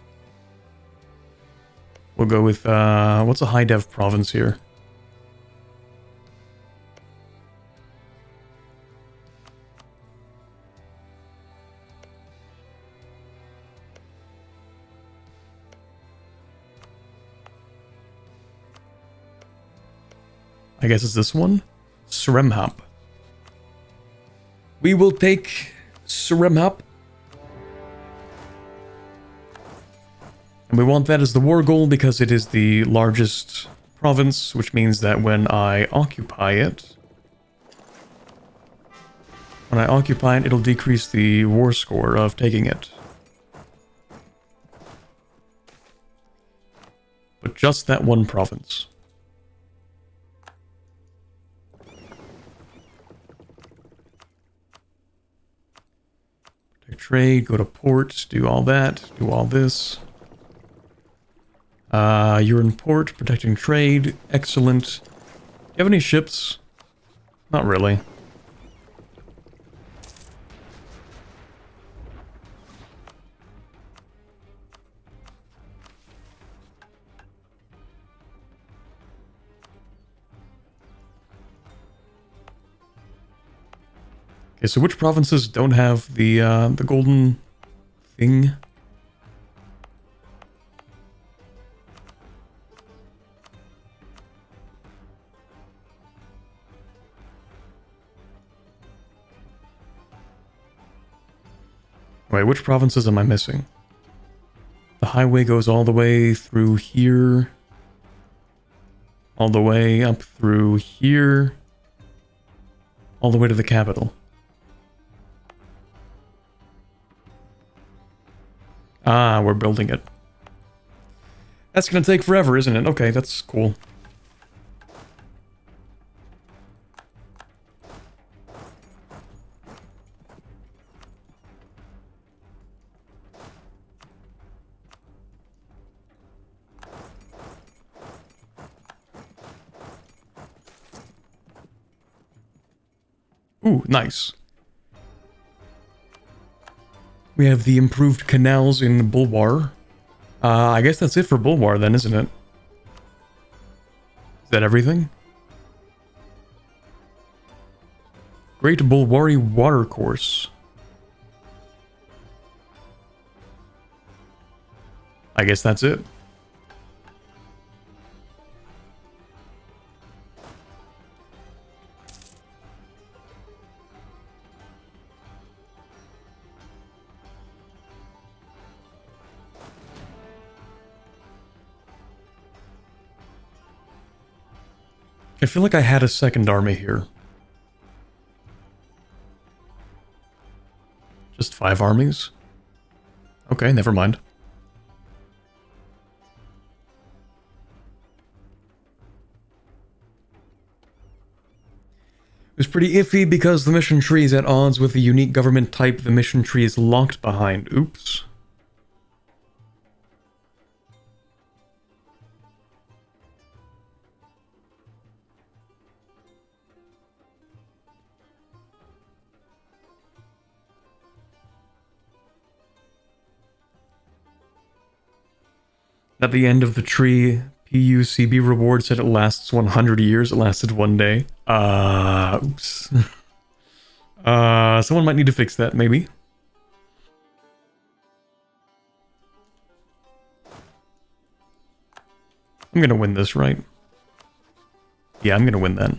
We'll go with, what's a high dev province here? I guess it's this one? Sremhap. We will take Sremhap. And we want that as the war goal because it is the largest province, which means that when I occupy it, it'll decrease the war score of taking it. But just that one province. Protect trade, go to port, do all that, do all this. You're in port, protecting trade, excellent. Do you have any ships? Not really. Okay, so which provinces don't have the golden thing? Wait, which provinces am I missing? The highway goes all the way through here. All the way up through here. All the way to the capital. Ah, we're building it. That's gonna take forever, isn't it? Okay, that's cool. Ooh, nice. We have the improved canals in Bulwar. I guess that's it for Bulwar then, isn't it? Is that everything? Great Bulwari Watercourse. I guess that's it. I feel like I had a second army here. Just 5 armies? Okay, never mind. It was pretty iffy because the mission tree is at odds with the unique government type the mission tree is locked behind. Oops. At the end of the tree, PUCB reward said it lasts 100 years. It lasted 1 day. Oops. Someone might need to fix that, maybe. I'm gonna win this, right? Yeah, I'm gonna win that.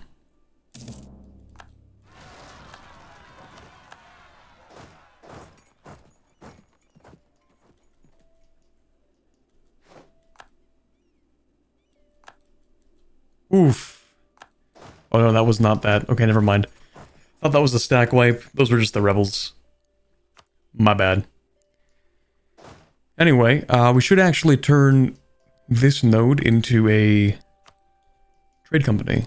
Oof. Oh no, that was not that. Okay, never mind. Thought that was the stack wipe. Those were just the rebels. My bad. Anyway, we should actually turn this node into a trade company.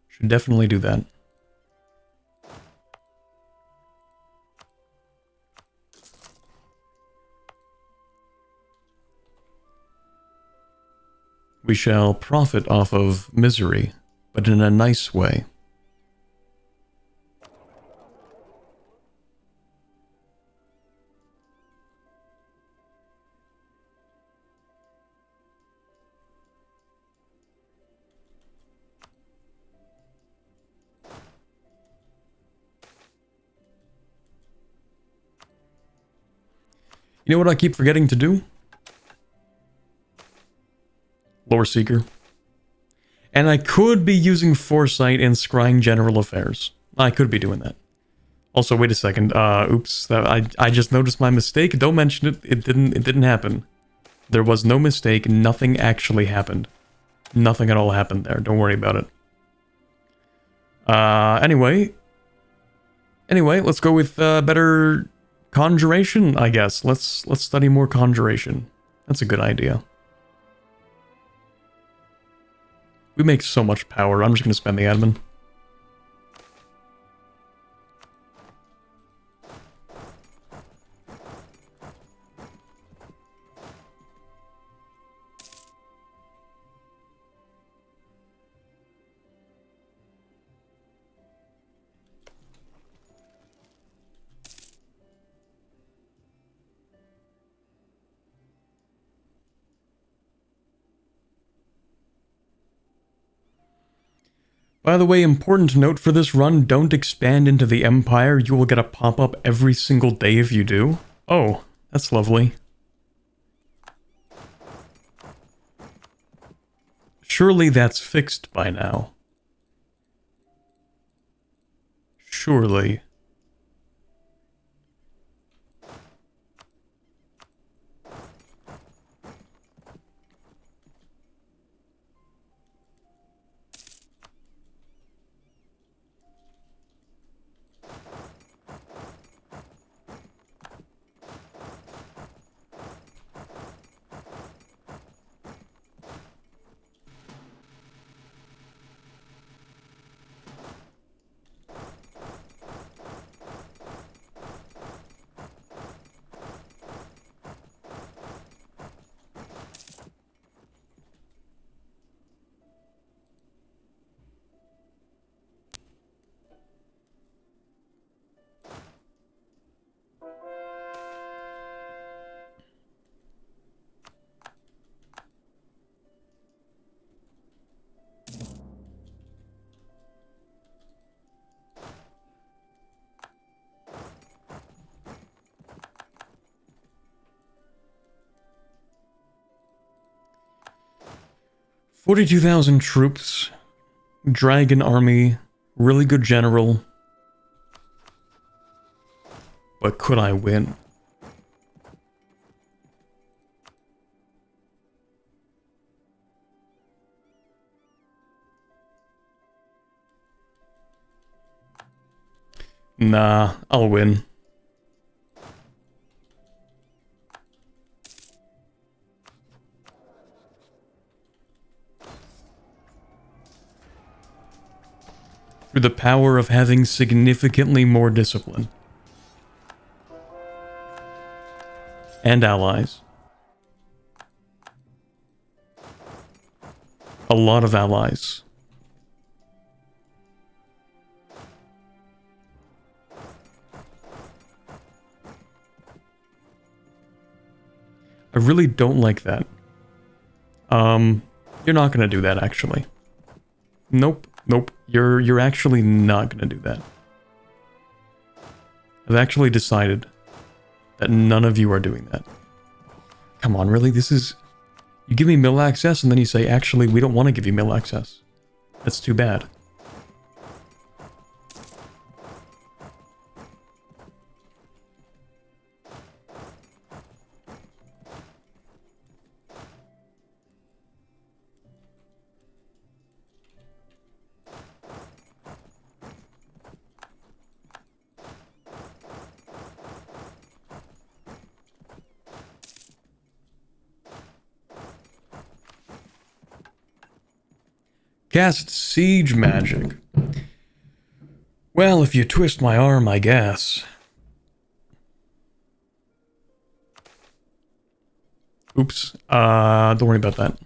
Should definitely do that. We shall profit off of misery, but in a nice way. You know what I keep forgetting to do? Lore Seeker. And I could be using Foresight and scrying General Affairs. I could be doing that. Also, wait a second. Oops. I just noticed my mistake. Don't mention it. It didn't happen. There was no mistake. Nothing actually happened. Nothing at all happened there. Don't worry about it. Anyway, let's go with better conjuration, I guess. Let's study more conjuration. That's a good idea. We make so much power. I'm just going to spend the admin. By the way, important note for this run, don't expand into the Empire. You will get a pop-up every single day if you do. Oh, that's lovely. Surely that's fixed by now. Surely. $42,000 troops, dragon army, really good general. But could I win? Nah, I'll win. Through the power of having significantly more discipline. And allies. A lot of allies. I I really don't like that. You're not gonna do that, actually. Nope, nope. You're actually not gonna do that. I've actually decided that none of you are doing that. Come on, really? This is... You give me mill access and then you say, actually, we don't want to give you mill access. That's too bad. Cast siege magic. Well, if you twist my arm, I guess. Oops. Don't worry about that.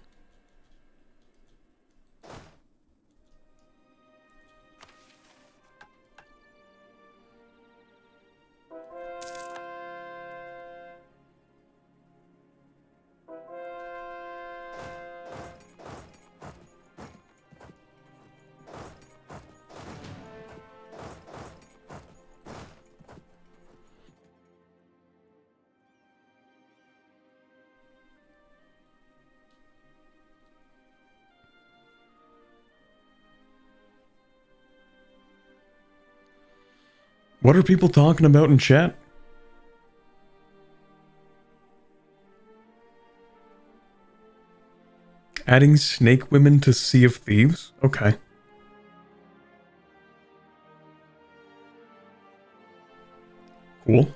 What are people talking about in chat? Adding snake women to Sea of Thieves? Okay. Cool.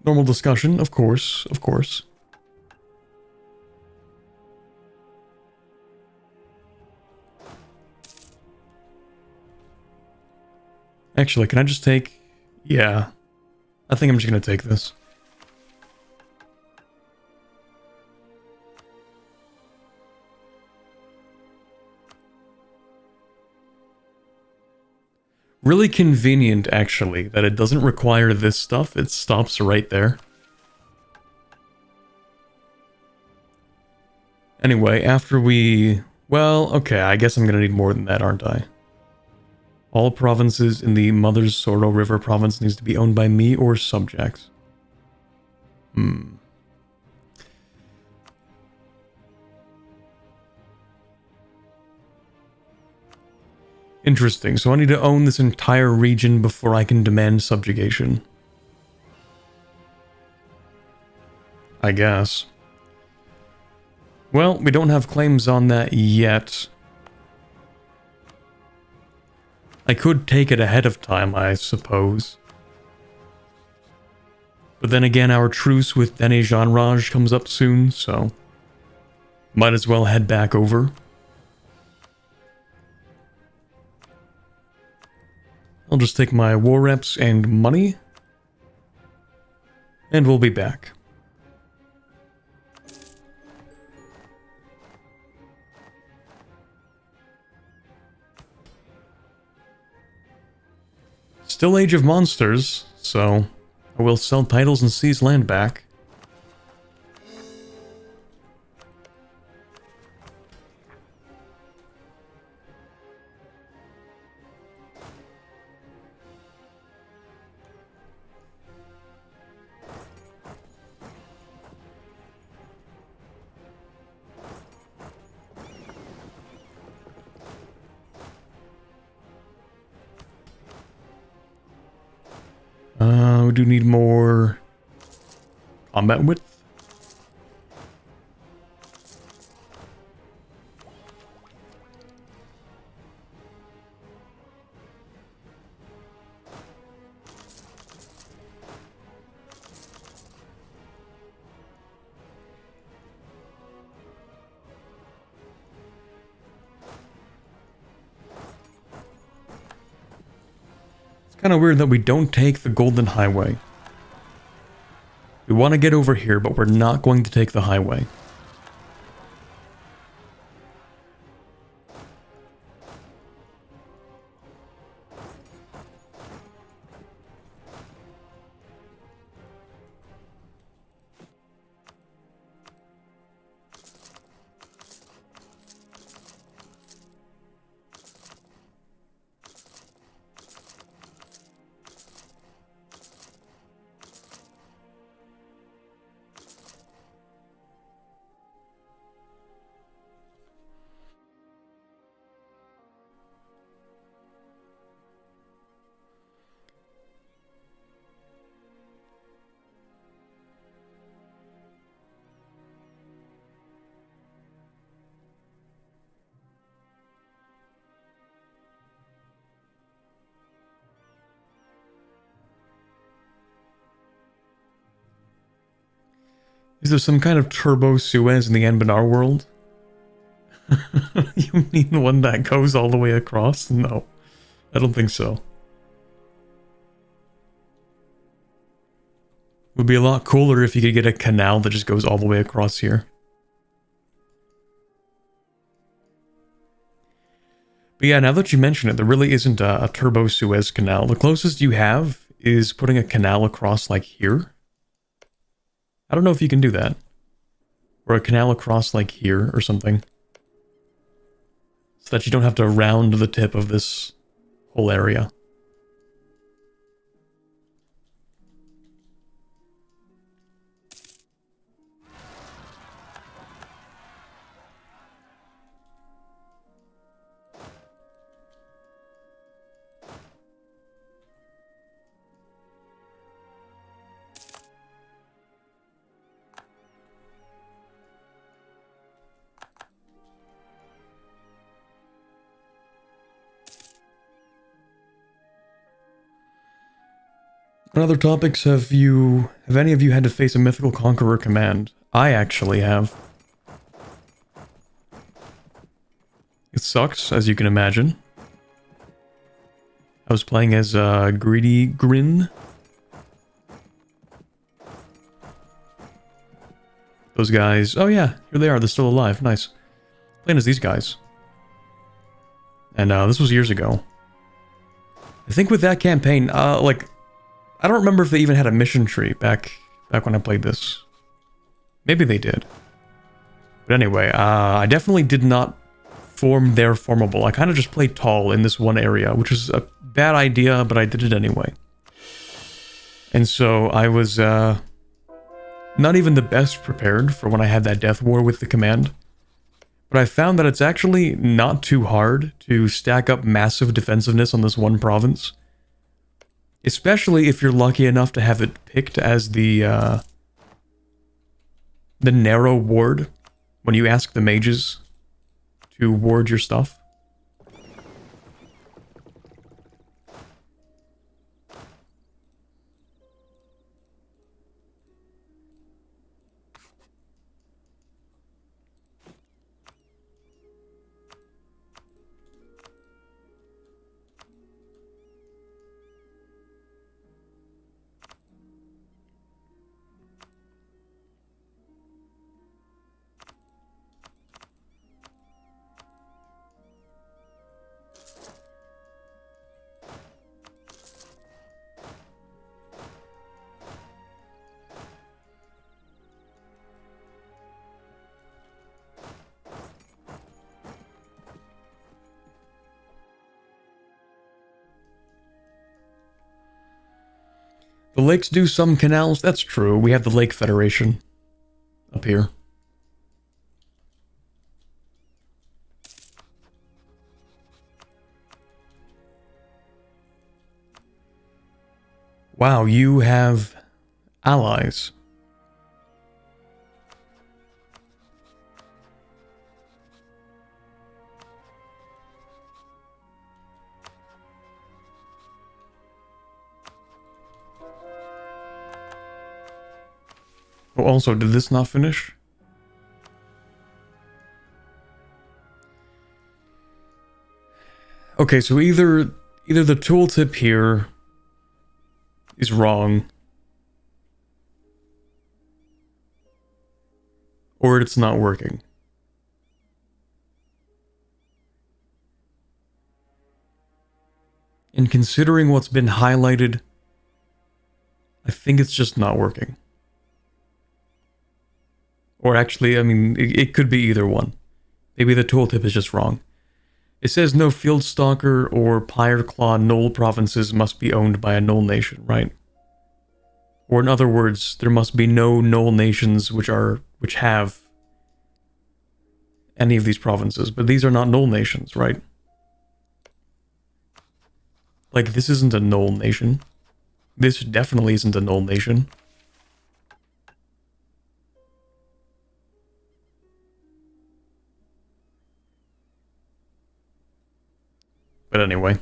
Normal discussion, of course, of course. Actually, can I just take... Yeah. I think I'm just gonna take this. Really convenient, actually, that it doesn't require this stuff. It stops right there. Anyway, after we... Well, okay, I guess I'm gonna need more than that, aren't I? All provinces in the Mother's Sorrow River province needs to be owned by me or subjects. Interesting, so I need to own this entire region before I can demand subjugation. I guess. Well, we don't have claims on that yet. I could take it ahead of time, I suppose. But then again, our truce with Dene Janraj comes up soon, so... Might as well head back over. I'll just take my war reps and money. And we'll be back. Still Age of Monsters, so I will sell titles and seize land back. We do need more combat width. Kind of weird that we don't take the Golden Highway. We want to get over here, but we're not going to take the highway. Is there some kind of turbo Suez in the Anbennar world? You mean one that goes all the way across? No, I don't think so. Would be a lot cooler if you could get a canal that just goes all the way across here. But yeah, now that you mention it, there really isn't a turbo Suez canal. The closest you have is putting a canal across like here. I don't know if you can do that. Or a canal across like here or something. So that you don't have to round the tip of this whole area. On other topics, have any of you had to face a Mythical Conqueror command? I actually have. It sucks, as you can imagine. I was playing as Greedy Grin. Those guys. Oh yeah, here they are. They're still alive. Nice. Playing as these guys. And this was years ago. I think with that campaign, like, I don't remember if they even had a mission tree back when I played this. Maybe they did. But anyway, I definitely did not form their formable. I kind of just played tall in this one area, which was a bad idea, but I did it anyway. And so I was not even the best prepared for when I had that death war with the command. But I found that it's actually not too hard to stack up massive defensiveness on this one province. Especially if you're lucky enough to have it picked as the narrow ward when you ask the mages to ward your stuff. The lakes do some canals, that's true. We have the Lake Federation up here. Wow, you have allies. Oh, also, did this not finish? Okay, so either the tooltip here is wrong. Or it's not working. And considering what's been highlighted, I think it's just not working. Or actually, I mean, it could be either one. Maybe the tooltip is just wrong. It says no field stalker or Pyre Claw Knoll provinces must be owned by a Knoll nation, right? Or in other words, there must be no Knoll nations which have any of these provinces, but these are not Knoll nations, right? Like, this isn't a Knoll nation. This definitely isn't a Knoll nation. But anyway.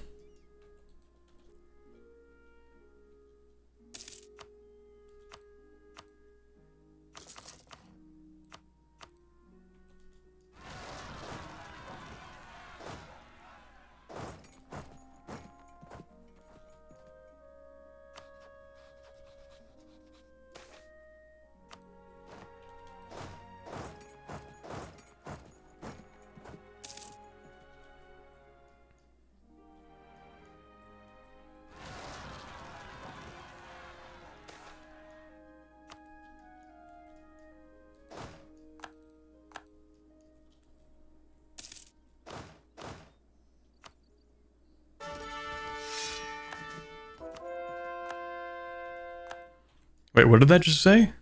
Wait, what did that just say?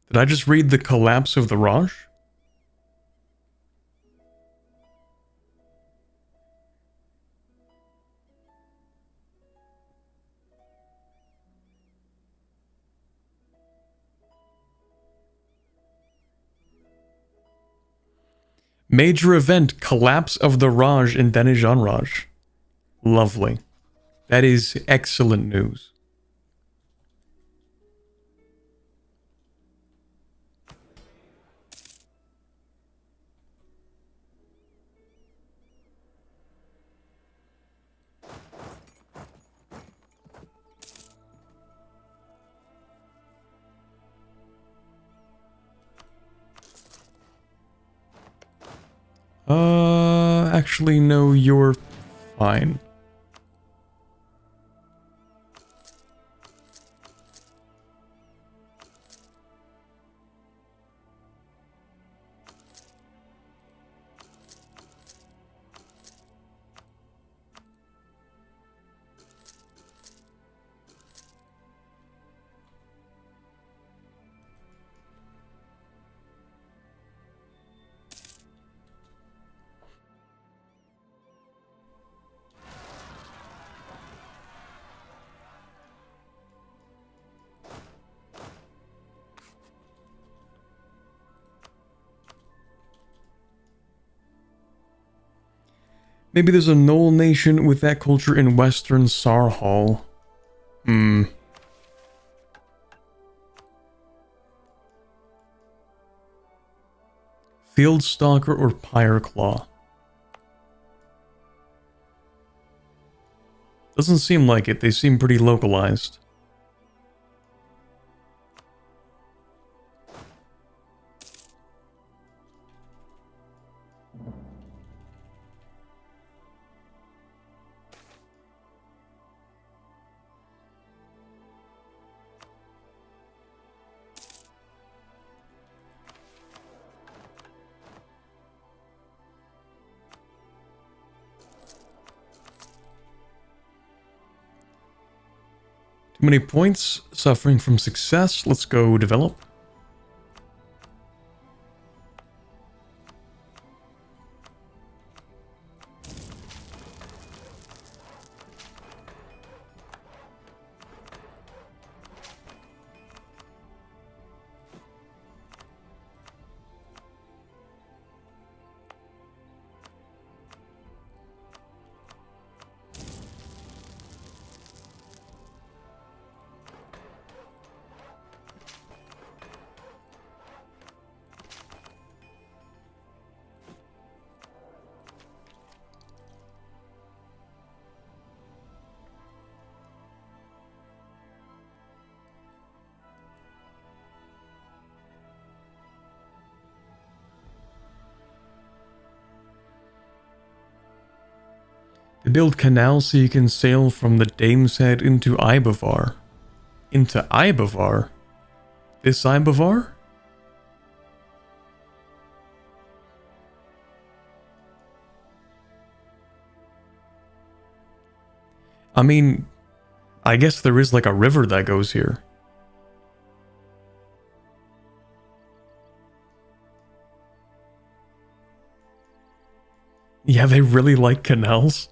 Did I just read the collapse of the Raj? Major event, collapse of the Raj in Denijan Raj. Lovely. That is excellent news. Actually, no, you're fine. Maybe there's a Knoll nation with that culture in Western Sarhal. Field Stalker or Pyre Claw. Doesn't seem like it. They seem pretty localized. Too many points, suffering from success. Let's go develop. They build canals so you can sail from the Dameshead into Ibavar. Into Ibavar? This Ibavar? I mean, I guess there is like a river that goes here. Yeah, they really like canals.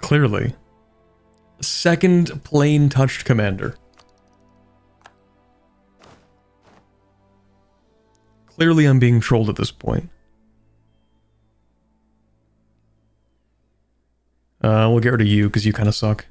Clearly. Second plane touched commander. Clearly I'm being trolled at this point. We'll get rid of you because you kind of suck.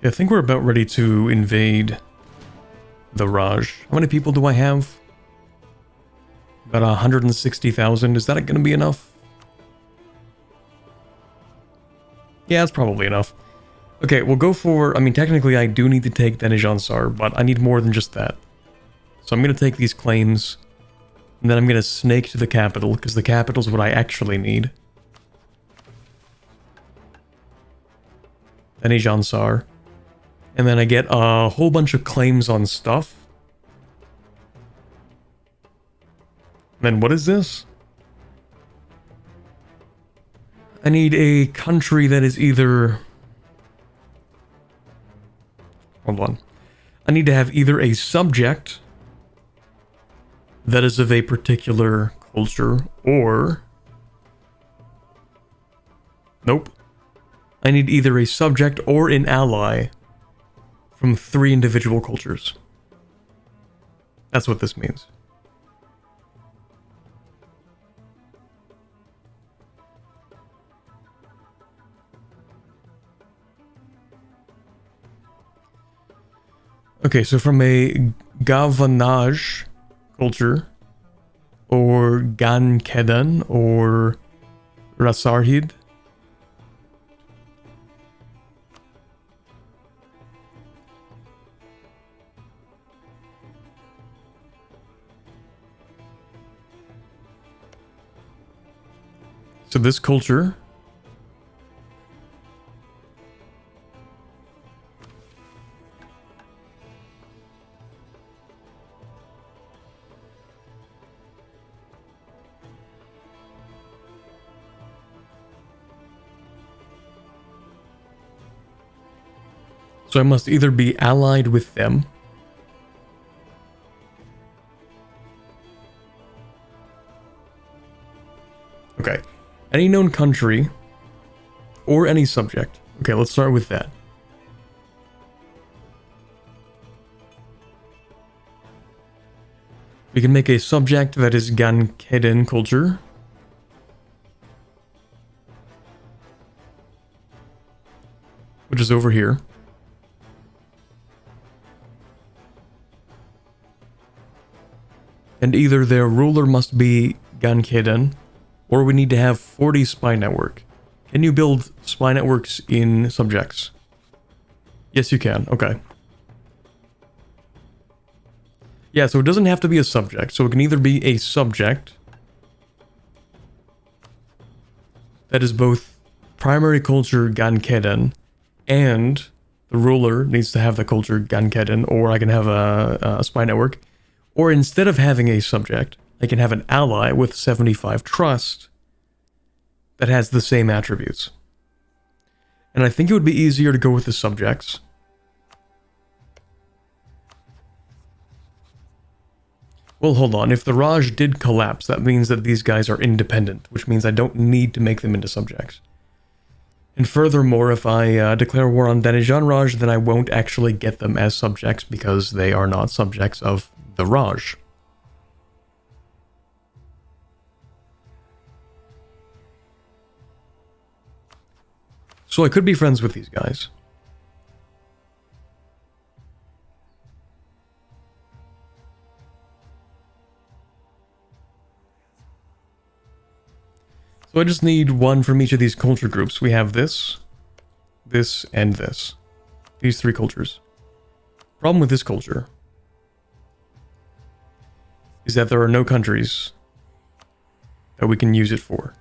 I think we're about ready to invade the Raj. How many people do I have? About 160,000. Is that going to be enough? Yeah, it's probably enough. Okay, we'll go for... I mean, technically I do need to take Denijansar, but I need more than just that. So I'm going to take these claims, and then I'm going to snake to the capital, because the capital is what I actually need. Denijansar. And then I get a whole bunch of claims on stuff. Then what is this? I need a country that is either... Hold on. I need to have either a subject that is of a particular culture, or... Nope. I need either a subject or an ally from 3 individual cultures. That's what this means. Okay, so from a Gavanage culture, or Gankedan, or Rasarhid, so this culture so I must either be allied with them okay. Any known country, or any subject. Okay, let's start with that. We can make a subject that is Gankeden culture. Which is over here. And either their ruler must be Gankeden, or we need to have 40 spy network. Can you build spy networks in subjects? Yes, you can. Okay. Yeah, so it doesn't have to be a subject. So it can either be a subject that is both primary culture Gankeden, and the ruler needs to have the culture Gankeden, or I can have a spy network. Or instead of having a subject, I can have an ally with 75 trust that has the same attributes. And I think it would be easier to go with the subjects. Well, hold on. If the Raj did collapse, that means that these guys are independent, which means I don't need to make them into subjects. And furthermore, if I declare war on Denijan Raj, then I won't actually get them as subjects because they are not subjects of the Raj. So I could be friends with these guys. So I just need one from each of these culture groups. We have this, this, and this. These three cultures. Problem with this culture is that there are no countries that we can use it for.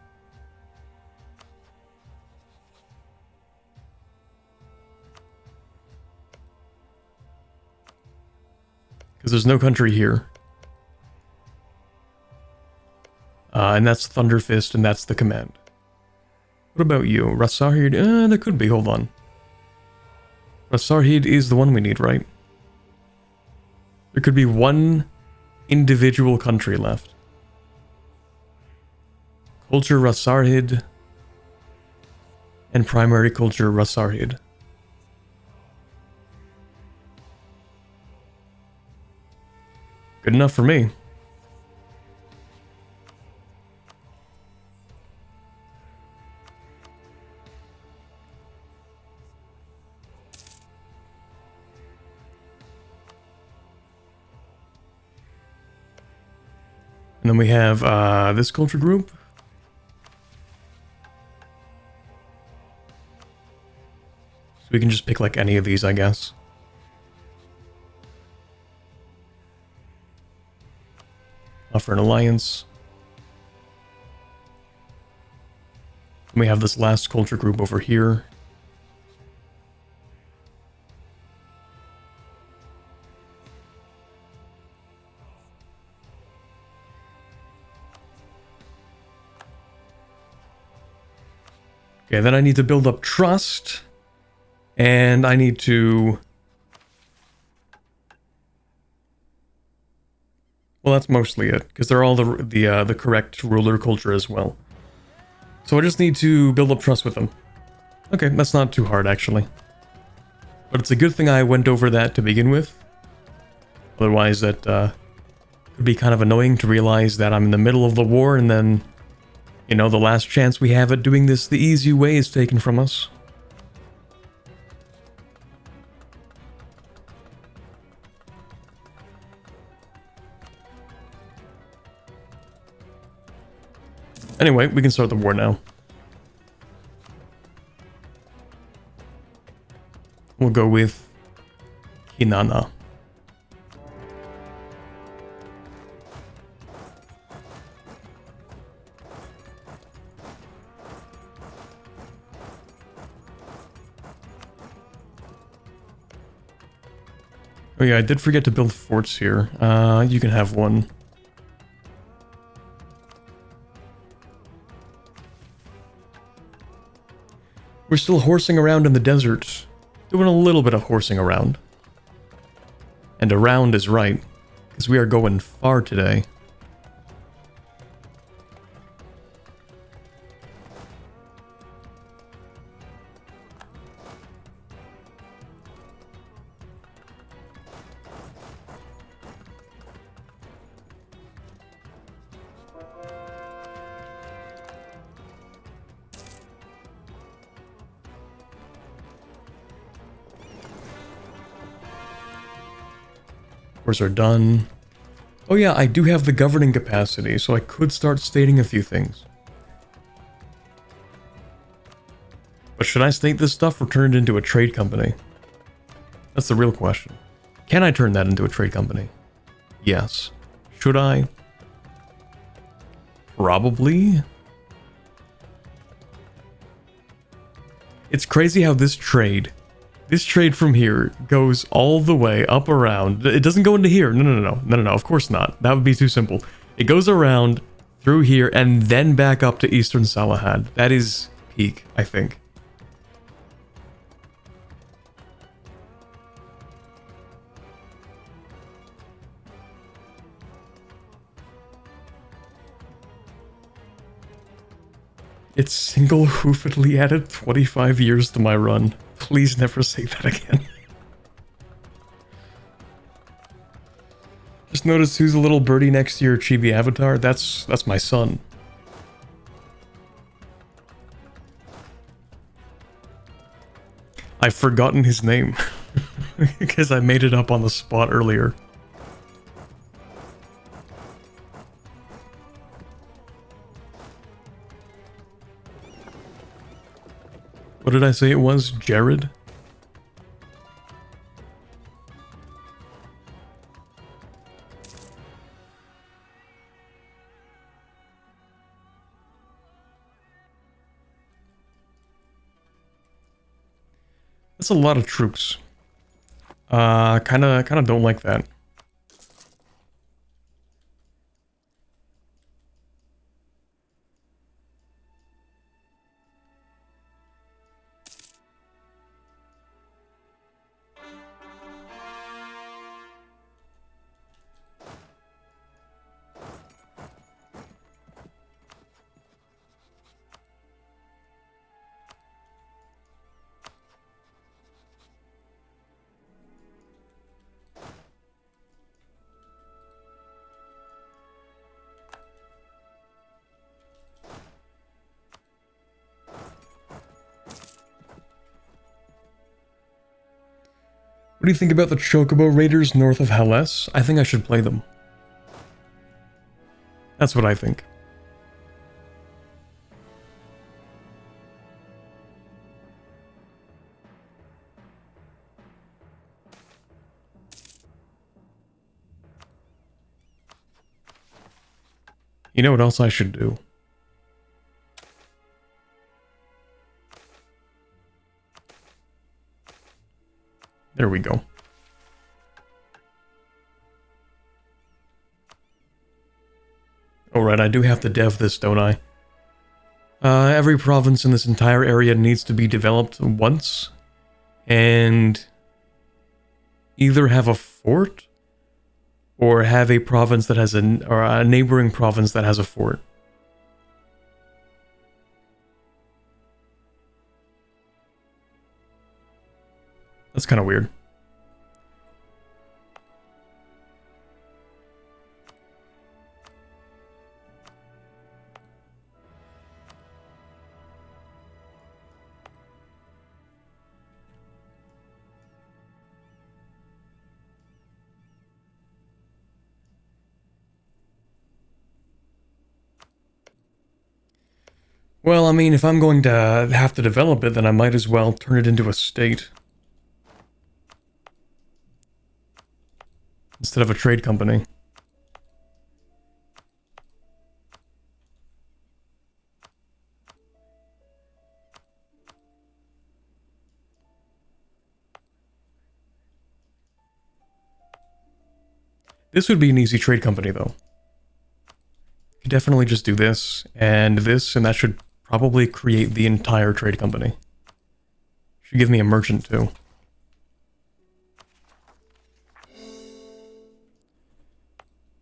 Because there's no country here. And that's Thunderfist, and that's the command. What about you? Rasarhid? There could be, hold on. Rasarhid is the one we need, right? There could be one individual country left. Culture Rasarhid and primary culture Rasarhid. Good enough for me. And then we have this culture group. So we can just pick like any of these, I guess. Offer an alliance. And we have this last culture group over here. Okay, then I need to build up trust, and I need to... Well, that's mostly it, because they're all the correct ruler culture as well. So I just need to build up trust with them. Okay, that's not too hard, actually. But it's a good thing I went over that to begin with. Otherwise, that could be kind of annoying to realize that I'm in the middle of the war, and then... You know, the last chance we have at doing this the easy way is taken from us. Anyway, we can start the war now. We'll go with Hinana. Oh yeah, I did forget to build forts here. You can have one. We're still horsing around in the desert. Doing a little bit of horsing around. And around is right, because we are going far today. Wars are done. Oh yeah, I do have the governing capacity, so I could start stating a few things. But should I state this stuff or turn it into a trade company? That's the real question. Can I turn that into a trade company? Yes. Should I? Probably. It's crazy how this trade from here goes all the way up around. It doesn't go into here. No, of course not. That would be too simple. It goes around through here and then back up to Eastern Salahad. That is peak, I think. It single-hoofedly added 25 years to my run. Please never say that again. Just notice who's the little birdie next to your chibi avatar? That's my son. I've forgotten his name. Because I made it up on the spot earlier. What did I say it was? Jared? That's a lot of troops. Kinda don't like that. What do you think about the Chocobo Raiders north of Harass? I think I should play them. That's what I think. You know what else I should do? There we go. Alright, I do have to dev this, don't I? Every province in this entire area needs to be developed once. And either have a fort or have a province that has a neighboring province that has a fort. That's kind of weird. Well, I mean, if I'm going to have to develop it, then I might as well turn it into a state. Instead of a trade company. This would be an easy trade company, though. You could definitely just do this, and that should probably create the entire trade company. Should give me a merchant, too.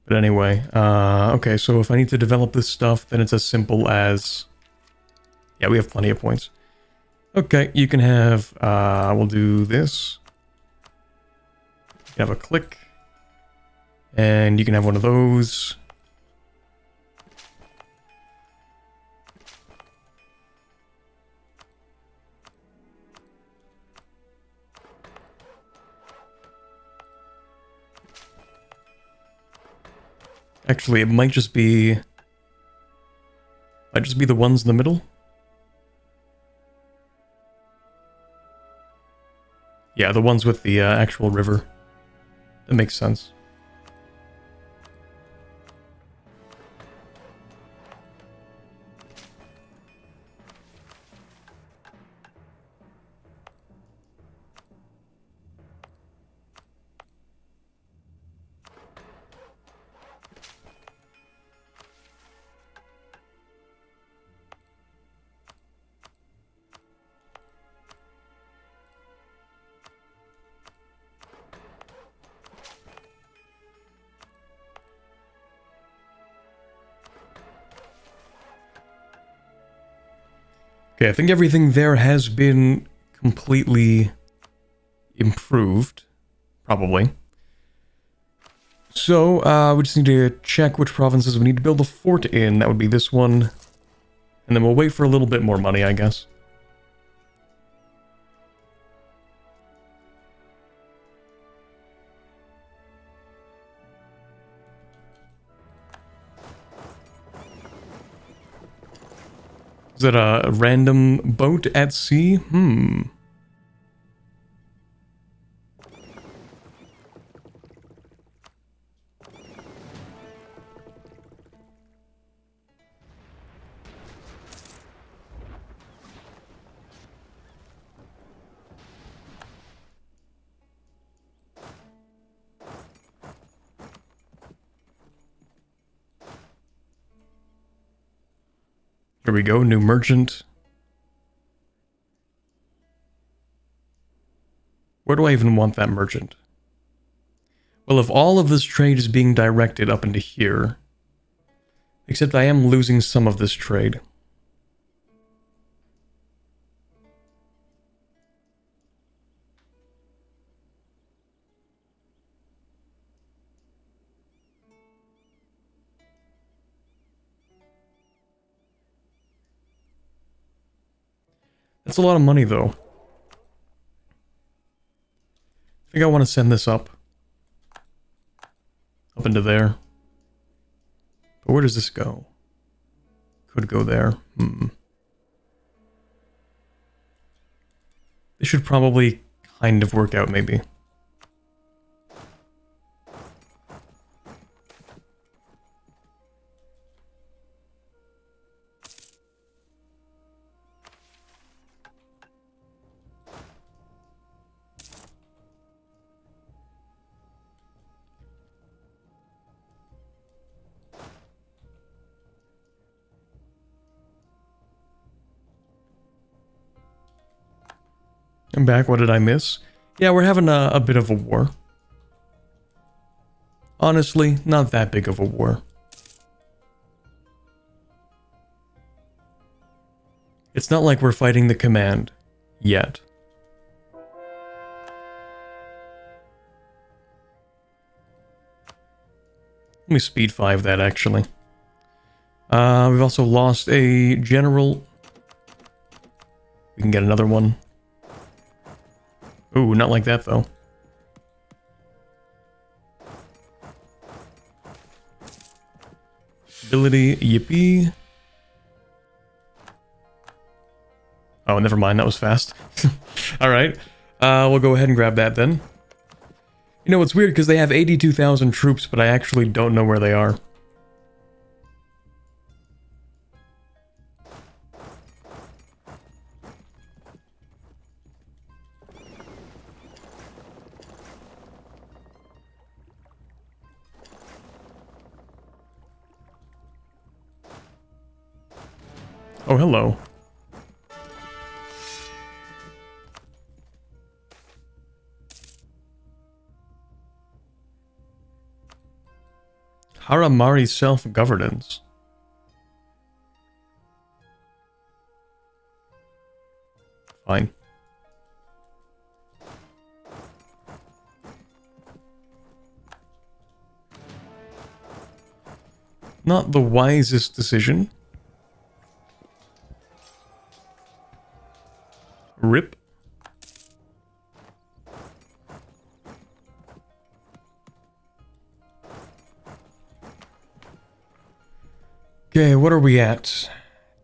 But anyway, okay, so if I need to develop this stuff, then it's as simple as... Yeah, we have plenty of points. Okay, you can have, we'll do this. You have a click. And you can have one of those. Actually, it might just be the ones in the middle. Yeah, the ones with the actual river. That makes sense. Okay, I think everything there has been completely improved. Probably. So, we just need to check which provinces we need to build a fort in. That would be this one. And then we'll wait for a little bit more money, I guess. Is that a random boat at sea? Here we go, new merchant. Where do I even want that merchant? Well, if all of this trade is being directed up into here, except I am losing some of this trade. That's a lot of money, though. I think I want to send this up. Up into there. But where does this go? Could go there. This should probably kind of work out, maybe. I'm back. What did I miss? Yeah, we're having a bit of a war. Honestly, not that big of a war. It's not like we're fighting the command. Yet. Let me speed 5 that, actually. We've also lost a general. We can get another one. Ooh, not like that, though. Ability, yippee. Oh, never mind, that was fast. Alright, we'll go ahead and grab that then. You know, it's weird because they have 82,000 troops, but I actually don't know where they are. Oh, hello. Haramari self-governance. Fine. Not the wisest decision. Rip. Okay, what are we at?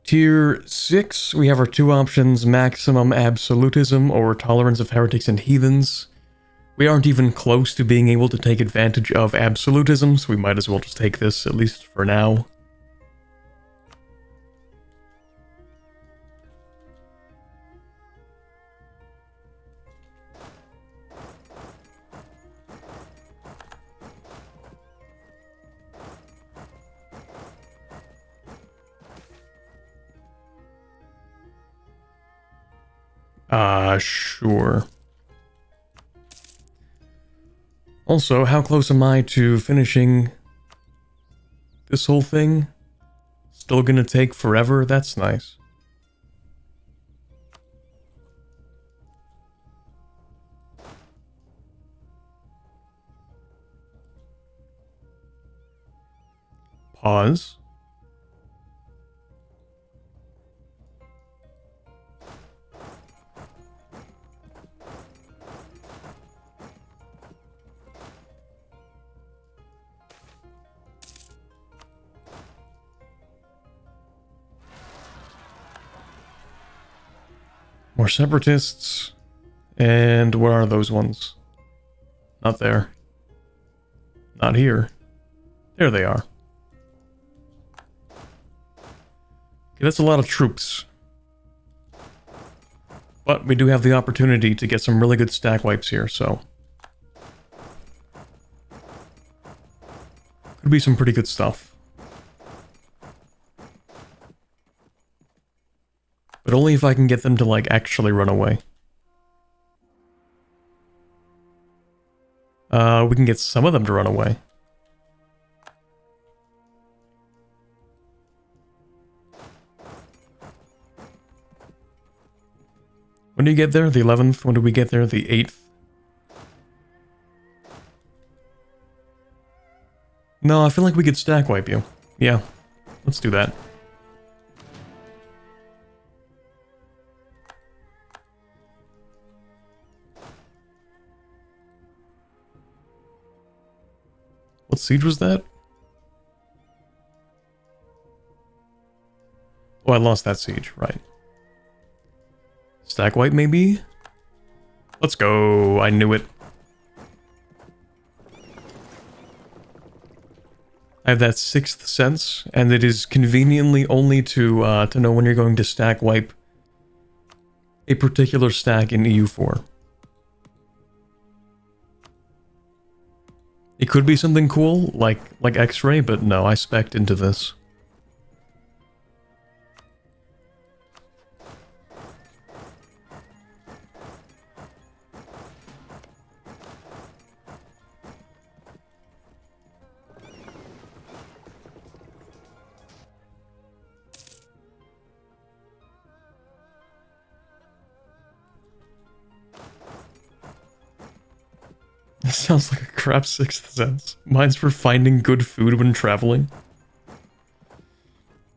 Tier 6, we have our two options, maximum absolutism or tolerance of heretics and heathens. We aren't even close to being able to take advantage of absolutism, so we might as well just take this, at least for now. Sure. Also, how close am I to finishing this whole thing? Still gonna take forever? That's nice. Pause. More separatists. And where are those ones? Not there. Not here. There they are. Okay, that's a lot of troops. But we do have the opportunity to get some really good stack wipes here, so... could be some pretty good stuff. But only if I can get them to, like, actually run away. We can get some of them to run away. When do you get there? The 11th? When do we get there? The 8th? No, I feel like we could stack wipe you. Yeah, let's do that. What siege was that? Oh, I lost that siege, right. Stack wipe, maybe? Let's go, I knew it. I have that sixth sense, and it is conveniently only to know when you're going to stack wipe a particular stack in EU4. It could be something cool, like X-ray, but no, I spec'd into this. This sounds like a crap sixth sense. Mine's for finding good food when traveling.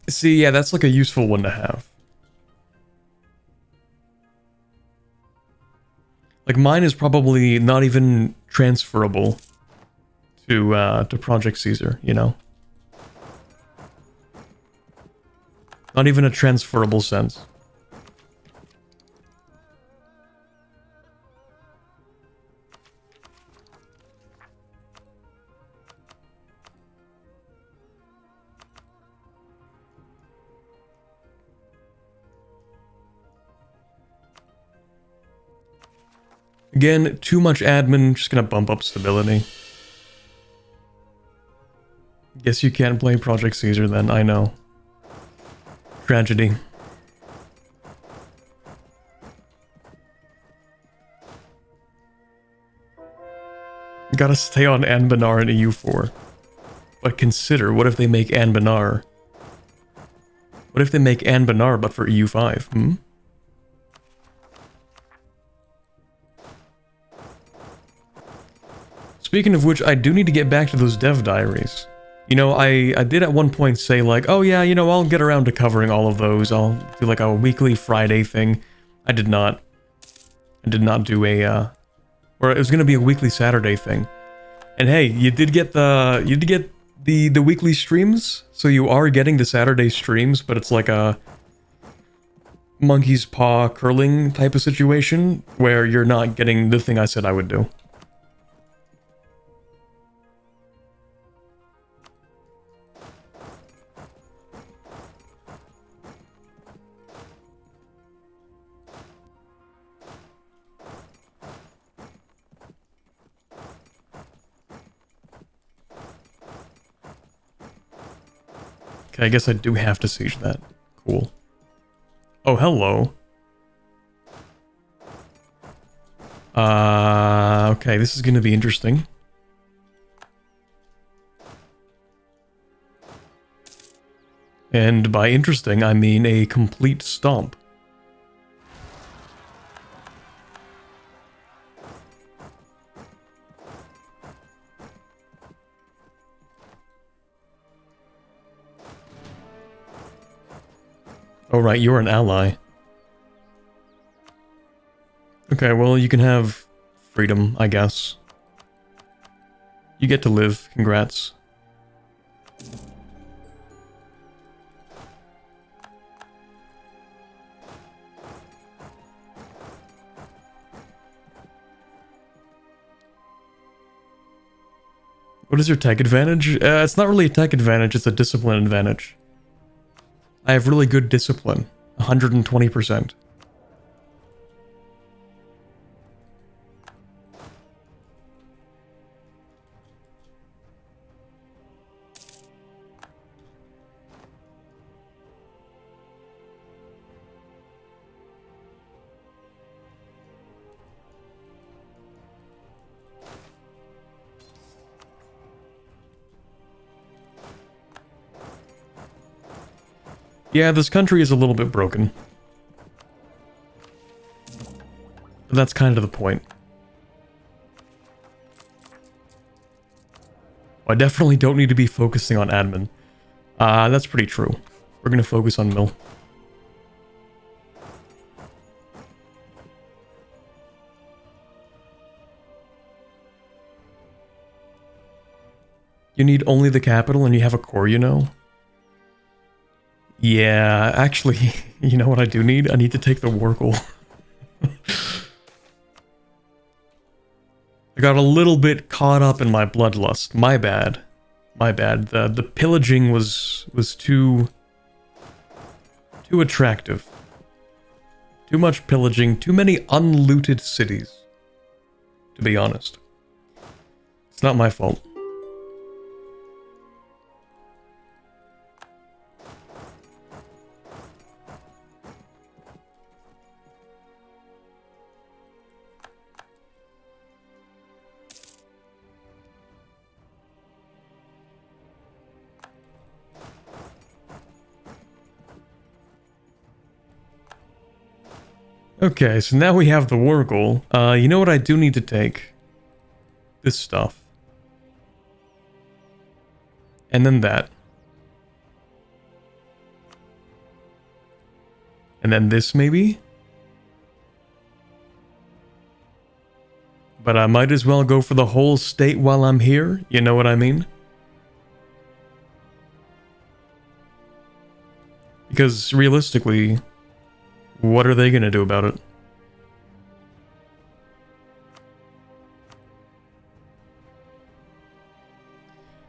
See, yeah, that's like a useful one to have. Like, mine is probably not even transferable to Project Caesar, you know? Not even a transferable sense. Again, too much admin, just gonna bump up stability. Guess you can't play Project Caesar then, I know. Tragedy. Gotta stay on Anbennar in EU4. But consider, what if they make Anbennar? What if they make Anbennar but for EU5, hmm? Speaking of which, I do need to get back to those dev diaries. You know, I did at one point say like, oh yeah, you know, I'll get around to covering all of those. I'll do like a weekly Friday thing. I did not. I did not do a, or it was going to be a weekly Saturday thing. And hey, you did get the weekly streams, so you are getting the Saturday streams, but it's like a monkey's paw curling type of situation where you're not getting the thing I said I would do. Okay, I guess I do have to siege that. Cool. Oh, hello. Okay, this is gonna be interesting. And by interesting, I mean a complete stomp. Oh right, you're an ally. Okay, well you can have freedom, I guess. You get to live, congrats. What is your tech advantage? It's not really a tech advantage, it's a discipline advantage. I have really good discipline. 120%. Yeah, this country is a little bit broken. But that's kind of the point. I definitely don't need to be focusing on admin. That's pretty true. We're gonna focus on mill. You need only the capital and you have a core, you know? Yeah, actually, you know what I do need? I need to take the Wargle. I got a little bit caught up in my bloodlust. My bad. My bad. The pillaging was too attractive. Too much pillaging, too many unlooted cities. To be honest. It's not my fault. Okay, so now we have the Wargle. You know what I do need to take? This stuff. And then that. And then this, maybe? But I might as well go for the whole state while I'm here, you know what I mean? Because realistically, what are they gonna do about it?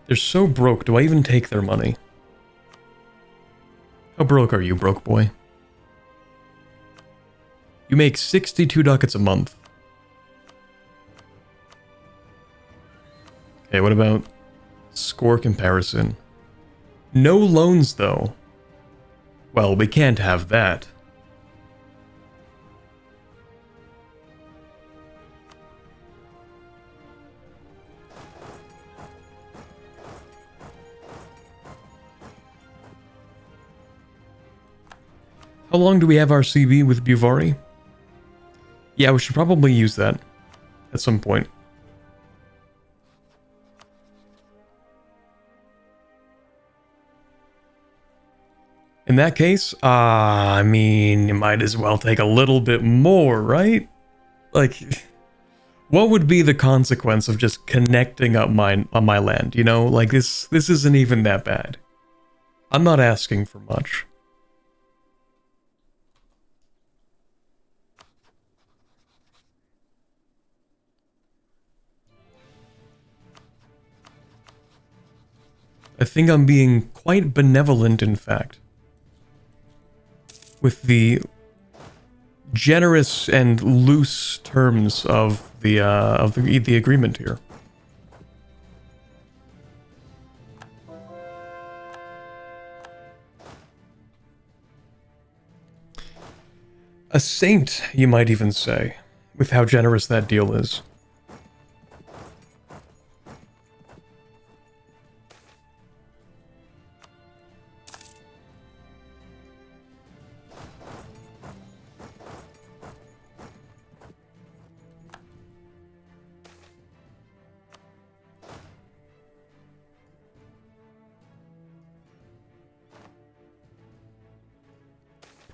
They're so broke, do I even take their money? How broke are you, broke boy? You make 62 ducats a month. Okay, what about score comparison? No loans, though. Well, we can't have that. How long do we have our CB with Buvari? Yeah, we should probably use that at some point. In that case, I mean, you might as well take a little bit more, right? Like, what would be the consequence of just connecting up on my land, you know? Like, this isn't even that bad. I'm not asking for much. I think I'm being quite benevolent, in fact, with the generous and loose terms of the agreement here. A saint, you might even say, with how generous that deal is.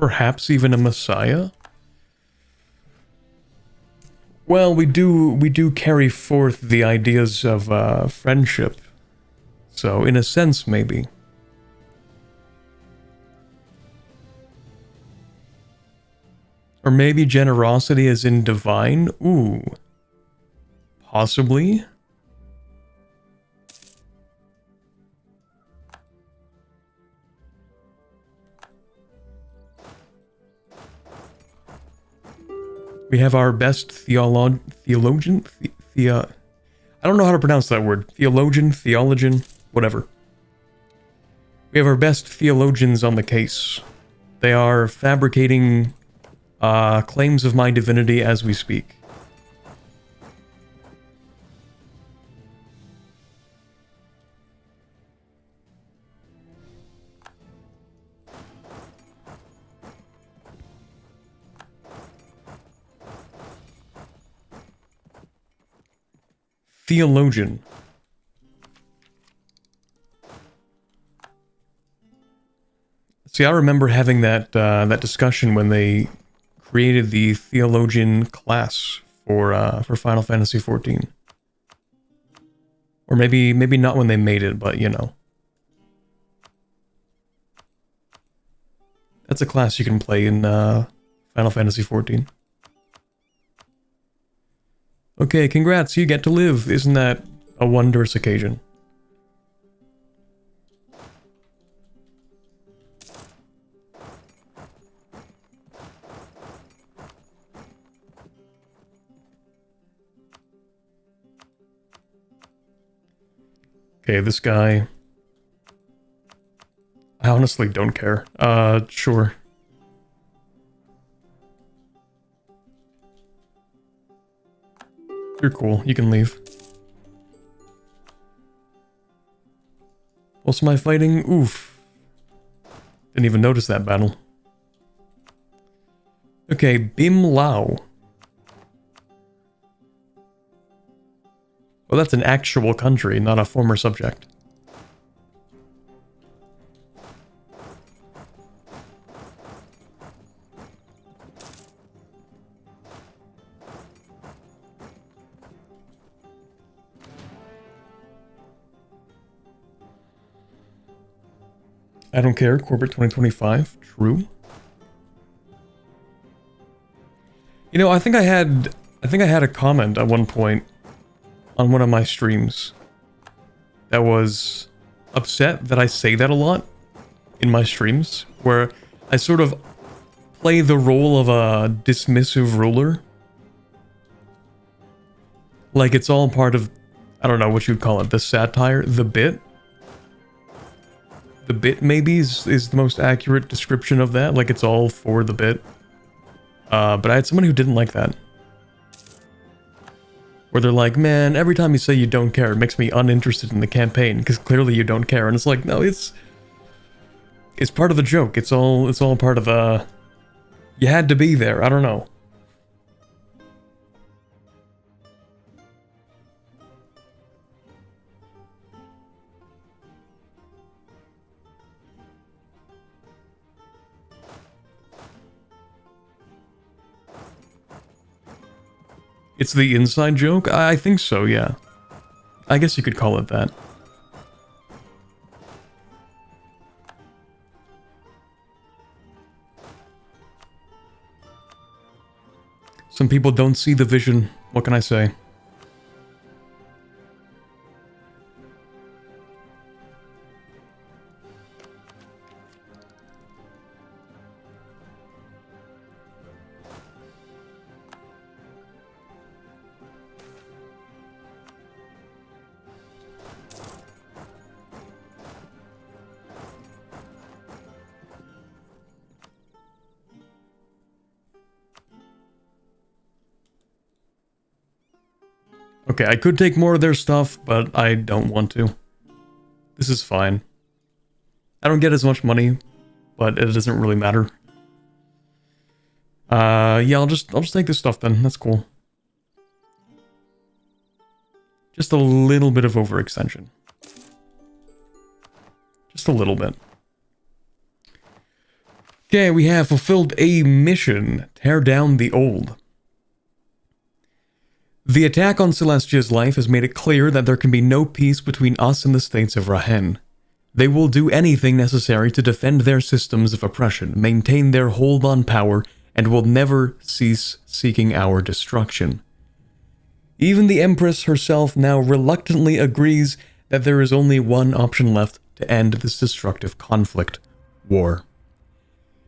Perhaps even a messiah? Well, we do carry forth the ideas of friendship. So, in a sense, maybe. Or maybe generosity is in divine? Ooh. Possibly. We have our best theologian? I don't know how to pronounce that word. Theologian, whatever. We have our best theologians on the case. They are fabricating claims of my divinity as we speak. Theologian. See, I remember having that that discussion when they created the theologian class for Final Fantasy XIV. Or maybe not when they made it, but you know. That's a class you can play in Final Fantasy XIV. Okay, congrats, you get to live. Isn't that a wondrous occasion? Okay, this guy... I honestly don't care. Sure. You're cool, you can leave. What's my fighting? Oof. Didn't even notice that battle. Okay, Bim Lao. Well, that's an actual country, not a former subject. I don't care, Corbett 2025, true. You know, I think I had a comment at one point on one of my streams that was upset that I say that a lot in my streams, where I sort of play the role of a dismissive ruler. Like it's all part of, I don't know what you'd call it, the satire, the bit. The bit maybe is the most accurate description of that, like it's all for the bit. But I had someone who didn't like that. Where they're like, man, every time you say you don't care, it makes me uninterested in the campaign, because clearly you don't care. And it's like, no, it's part of the joke. It's all part of the... You had to be there, I don't know. It's the inside joke? I think so, yeah. I guess you could call it that. Some people don't see the vision. What can I say? Okay, I could take more of their stuff, but I don't want to. This is fine. I don't get as much money, but it doesn't really matter. Yeah, I'll just take this stuff then. That's cool. Just a little bit of overextension. Just a little bit. Okay, we have fulfilled a mission. Tear down the old. The attack on Celestia's life has made it clear that there can be no peace between us and the states of Rahen. They will do anything necessary to defend their systems of oppression, maintain their hold on power, and will never cease seeking our destruction. Even the Empress herself now reluctantly agrees that there is only one option left to end this destructive conflict: war.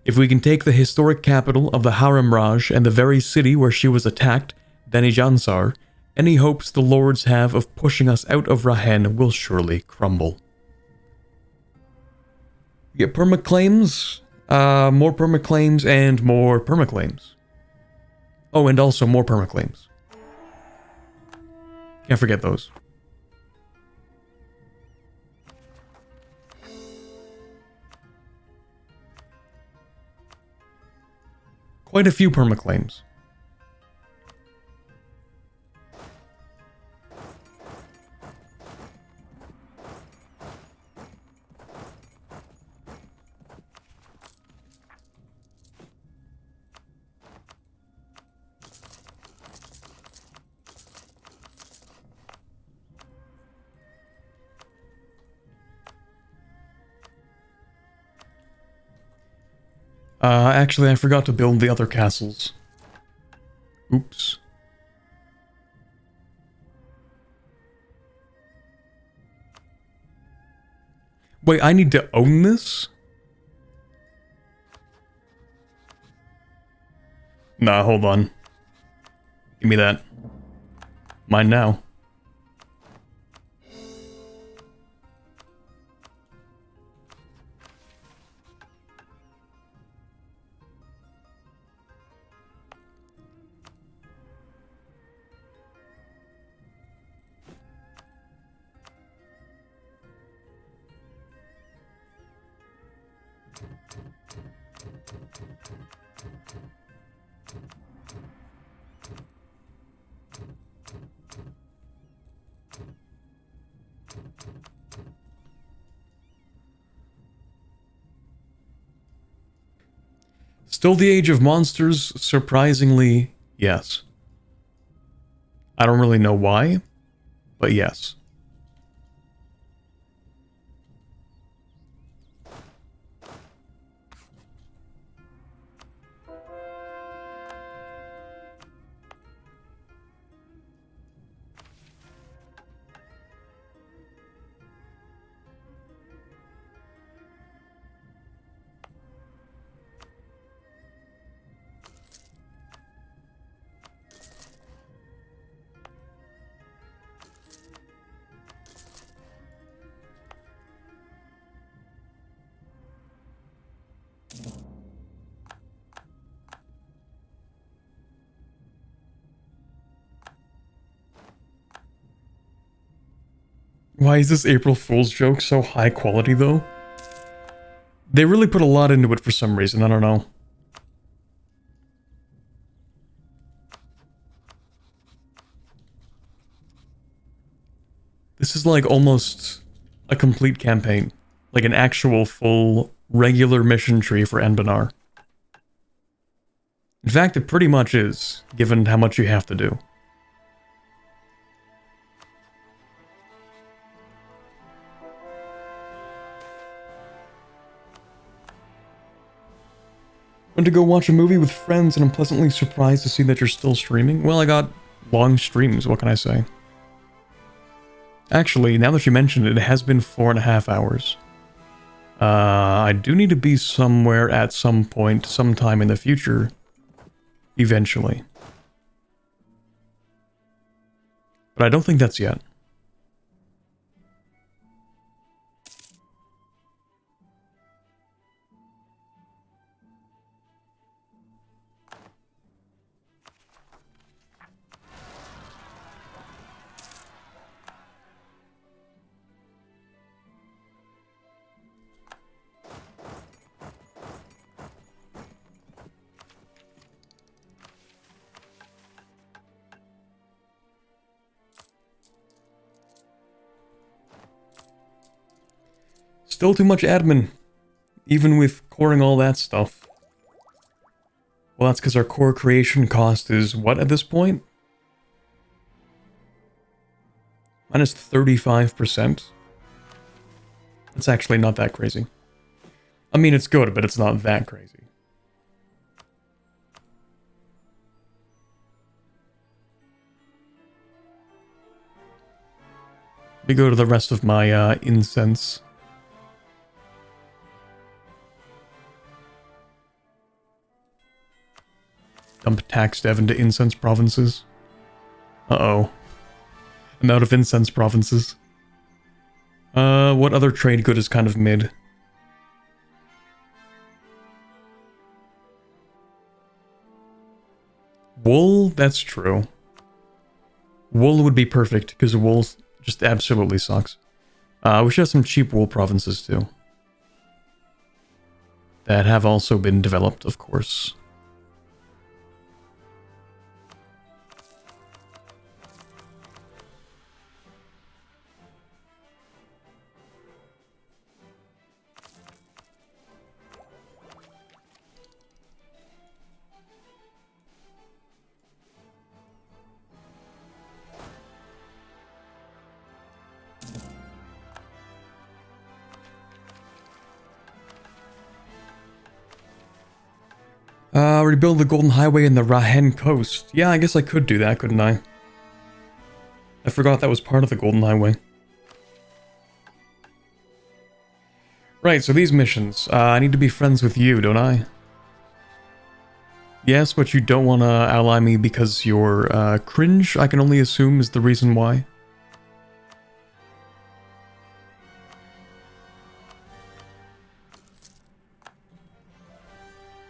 If we can take the historic capital of the Haramraj and the very city where she was attacked, Denijansar, any hopes the lords have of pushing us out of Rahen will surely crumble. We get permaclaims, more permaclaims, and more permaclaims. Oh, and also more permaclaims. Can't forget those. Quite a few permaclaims. Actually, I forgot to build the other castles. Oops. Wait, I need to own this? Nah, hold on. Give me that. Mine now. Still the age of monsters? Surprisingly, yes. I don't really know why, but yes. Why is this April Fool's joke so high quality, though? They really put a lot into it for some reason, I don't know. This is like almost a complete campaign. Like an actual full regular mission tree for Anbennar. In fact, it pretty much is, given how much you have to do. Went to go watch a movie with friends and I'm pleasantly surprised to see that you're still streaming. Well, I got long streams, what can I say? Actually, now that you mentioned it, it has been 4.5 hours. I do need to be somewhere at some point, sometime in the future. Eventually. But I don't think that's yet. Still too much admin, even with coring all that stuff. Well, that's because our core creation cost is what at this point? Minus 35%. It's actually not that crazy. I mean, it's good, but it's not that crazy. Let me go to the rest of my incense. Dump tax dev into incense provinces. Uh-oh. I'm out of incense provinces. What other trade good is kind of mid? Wool? That's true. Wool would be perfect, because wool just absolutely sucks. We should have some cheap wool provinces, too. That have also been developed, of course. Rebuild the Golden Highway in the Rahen Coast. Yeah, I guess I could do that, couldn't I? I forgot that was part of the Golden Highway. Right, so these missions. I need to be friends with you, don't I? Yes, but you don't want to ally me because you're cringe, I can only assume, is the reason why.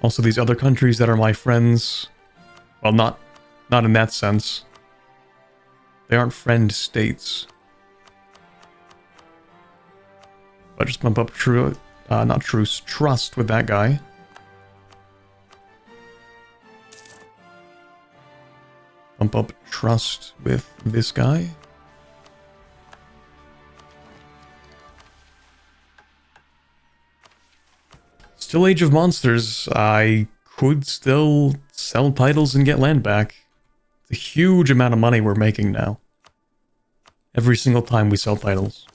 Also, these other countries that are my friends, well, not in that sense. They aren't friend states. But just bump up trust with that guy. Bump up trust with this guy. Still Age of Monsters, I could still sell titles and get land back. It's a huge amount of money we're making now. Every single time we sell titles.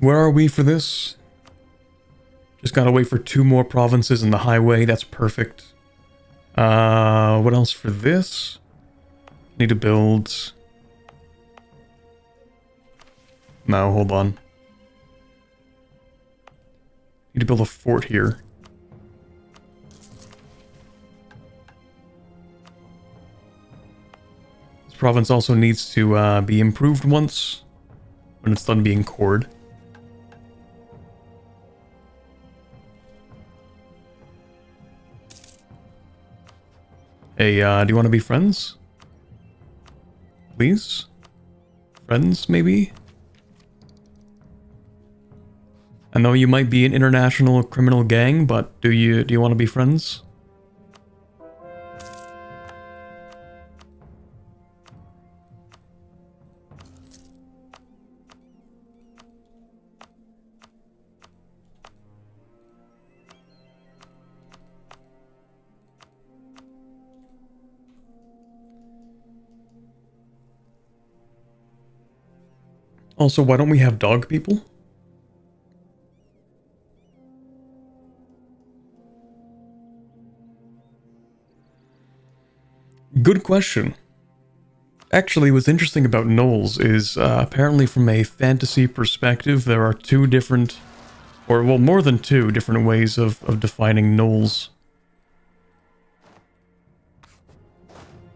Where are we for this? Just gotta wait for 2 more provinces in the highway. That's perfect. What else for this? Need to build... No, hold on. Need to build a fort here. This province also needs to be improved once when it's done being cored. Hey, do you want to be friends? Please? Friends, maybe? I know you might be an international criminal gang, but do you want to be friends? Also, why don't we have dog people? Good question. Actually, what's interesting about gnolls is apparently from a fantasy perspective, there are 2 different, or well, more than 2 different ways of defining gnolls.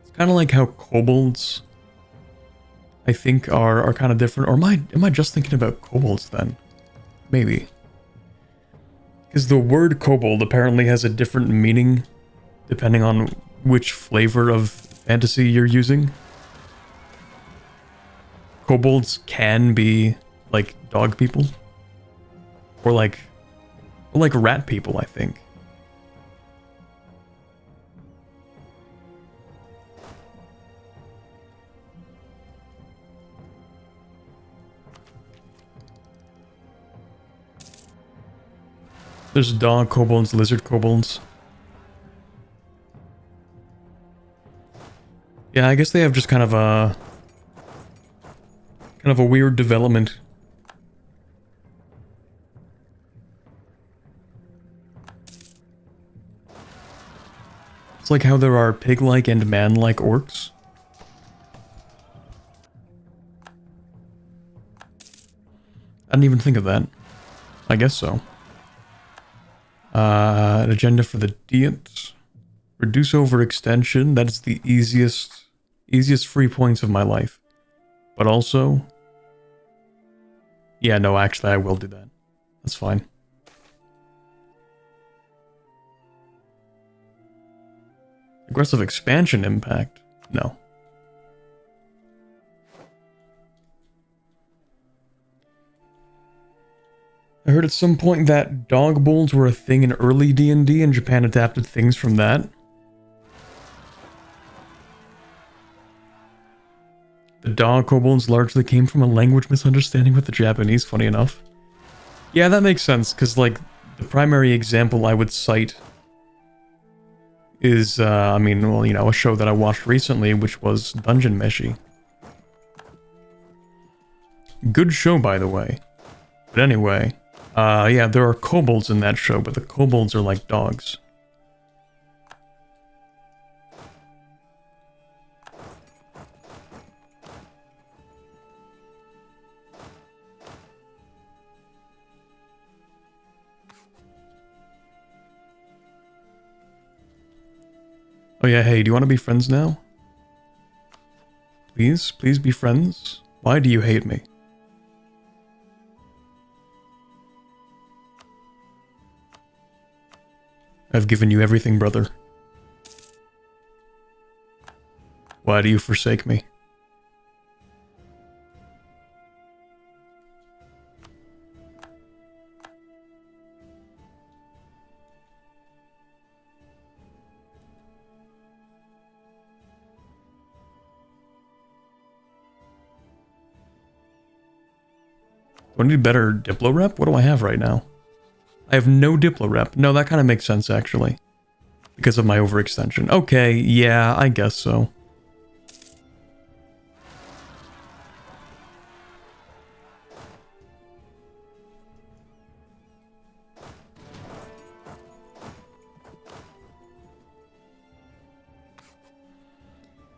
It's kind of like how kobolds, I think, are kind of different. Or am I just thinking about kobolds then? Maybe. Because the word kobold apparently has a different meaning depending on which flavor of fantasy you're using. Kobolds can be like dog people. Or like rat people, I think. There's dog kobolds, lizard kobolds. Yeah, I guess they have just kind of a weird development. It's like how there are pig-like and man-like orcs. I didn't even think of that. I guess so. An agenda for the Diet. Reduce overextension. That's the easiest free points of my life. But also... Yeah, no, actually I will do that. That's fine. Aggressive expansion impact? No. I heard at some point that dog bulls were a thing in early D&D and Japan adapted things from that. The dog kobolds largely came from a language misunderstanding with the Japanese, funny enough. Yeah, that makes sense, because, like, the primary example I would cite is, I mean, well, you know, a show that I watched recently, which was Dungeon Meshi. Good show, by the way. But anyway, yeah, there are kobolds in that show, but the kobolds are like dogs. Oh yeah, hey, do you want to be friends now? Please? Please be friends? Why do you hate me? I've given you everything, brother. Why do you forsake me? Do I need better Diplo rep? What do I have right now? I have no Diplo rep. No, that kind of makes sense, actually. Because of my overextension. Okay, yeah, I guess so.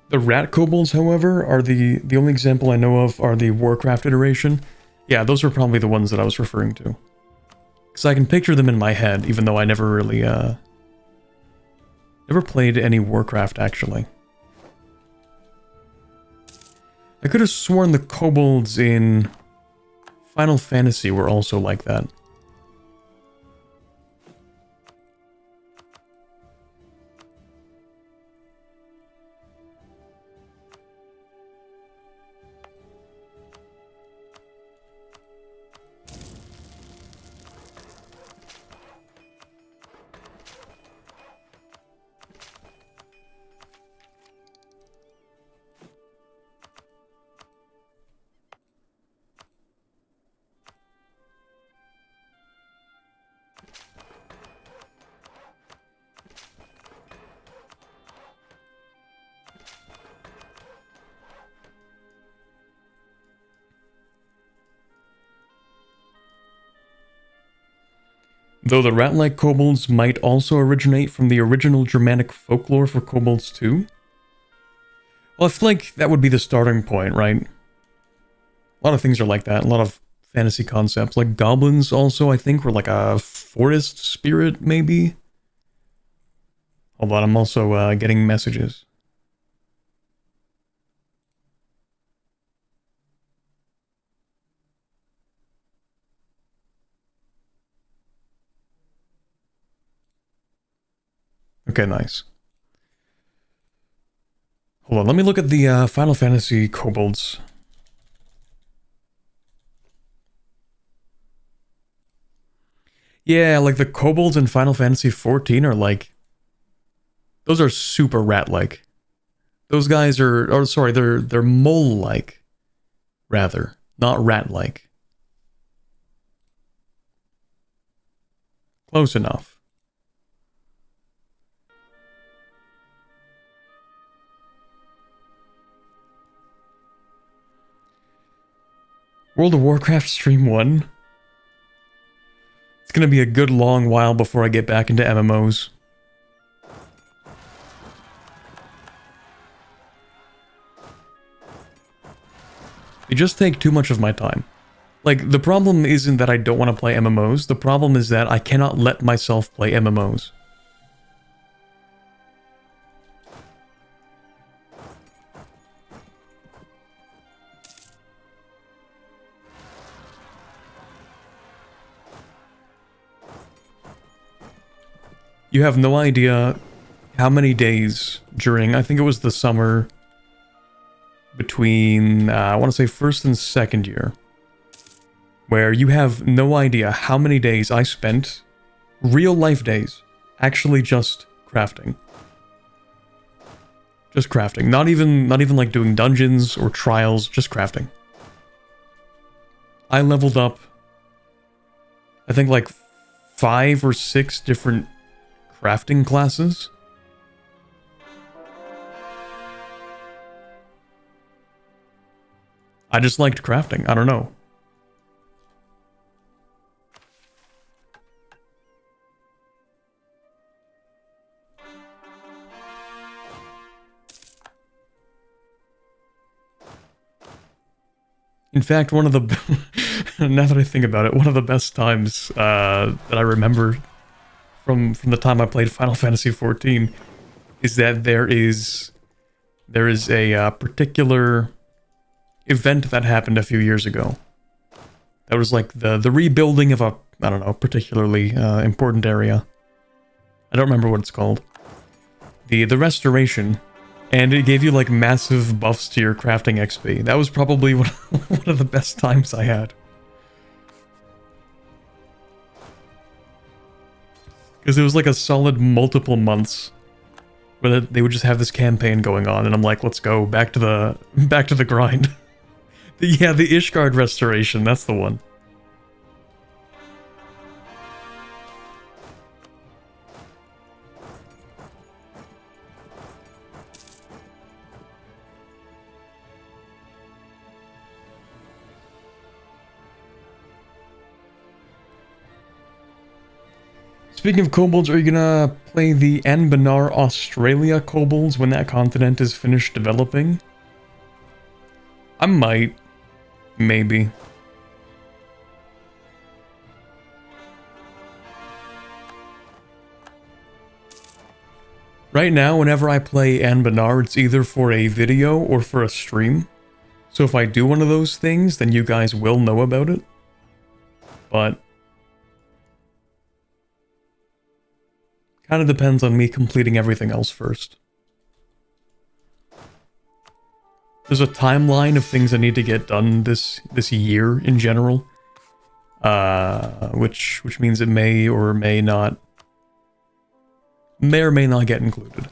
The rat kobolds, however, are the only example I know of are the Warcraft iteration. Yeah, those are probably the ones that I was referring to. Because I can picture them in my head, even though I never really, never played any Warcraft, actually. I could have sworn the kobolds in Final Fantasy were also like that. Though the rat-like kobolds might also originate from the original Germanic folklore for kobolds too. Well, I feel like that would be the starting point, right? A lot of things are like that, a lot of fantasy concepts. Like goblins also, I think, were like a forest spirit, maybe? Hold on, I'm also getting messages. Okay, nice. Hold on, let me look at the Final Fantasy kobolds. Yeah, like the kobolds in Final Fantasy XIV are like, those are super rat-like. Those guys are, or sorry, they're mole-like, rather, not rat-like. Close enough. World of Warcraft Stream 1. It's gonna be a good long while before I get back into MMOs. They just take too much of my time. Like, the problem isn't that I don't want to play MMOs, the problem is that I cannot let myself play MMOs. You have no idea how many days during, I think it was the summer, between, I want to say first and second year, where you have no idea how many days I spent, real life days, actually just crafting. Just crafting. Not even like doing dungeons or trials, just crafting. I leveled up, I think like 5 or 6 different crafting classes. I just liked crafting, I don't know. In fact, one of the, now that I think about it, one of the best times that I remember from the time I played Final Fantasy XIV is that there is a particular event that happened a few years ago. That was like the rebuilding of a, I don't know, particularly important area. I don't remember what it's called. The restoration. And it gave you like massive buffs to your crafting XP. That was probably one of the best times I had. Because it was like a solid multiple months where they would just have this campaign going on, and I'm like, let's go back to the grind. Yeah, the Ishgard restoration, that's the one. Speaking of kobolds, are you gonna play the Anbennar Australia kobolds when that continent is finished developing? I might. Maybe. Right now, whenever I play Anbennar, it's either for a video or for a stream. So if I do one of those things, then you guys will know about it. But kind of depends on me completing everything else first. There's a timeline of things I need to get done this year in general, which means it may or may not get included.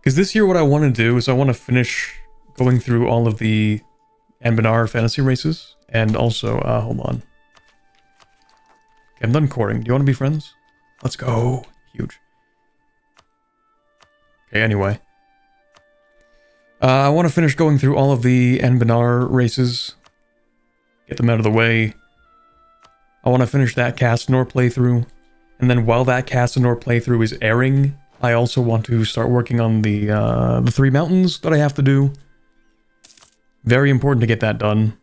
Because this year what I want to do is I want to finish going through all of the Anbennar fantasy races, and also, hold on. Okay, I'm done courting. Do you want to be friends? Let's go. Huge. Okay, anyway. I want to finish going through all of the Anbennar races. Get them out of the way. I want to finish that Castanor playthrough. And then while that Castanor playthrough is airing, I also want to start working on the 3 mountains that I have to do. Very important to get that done.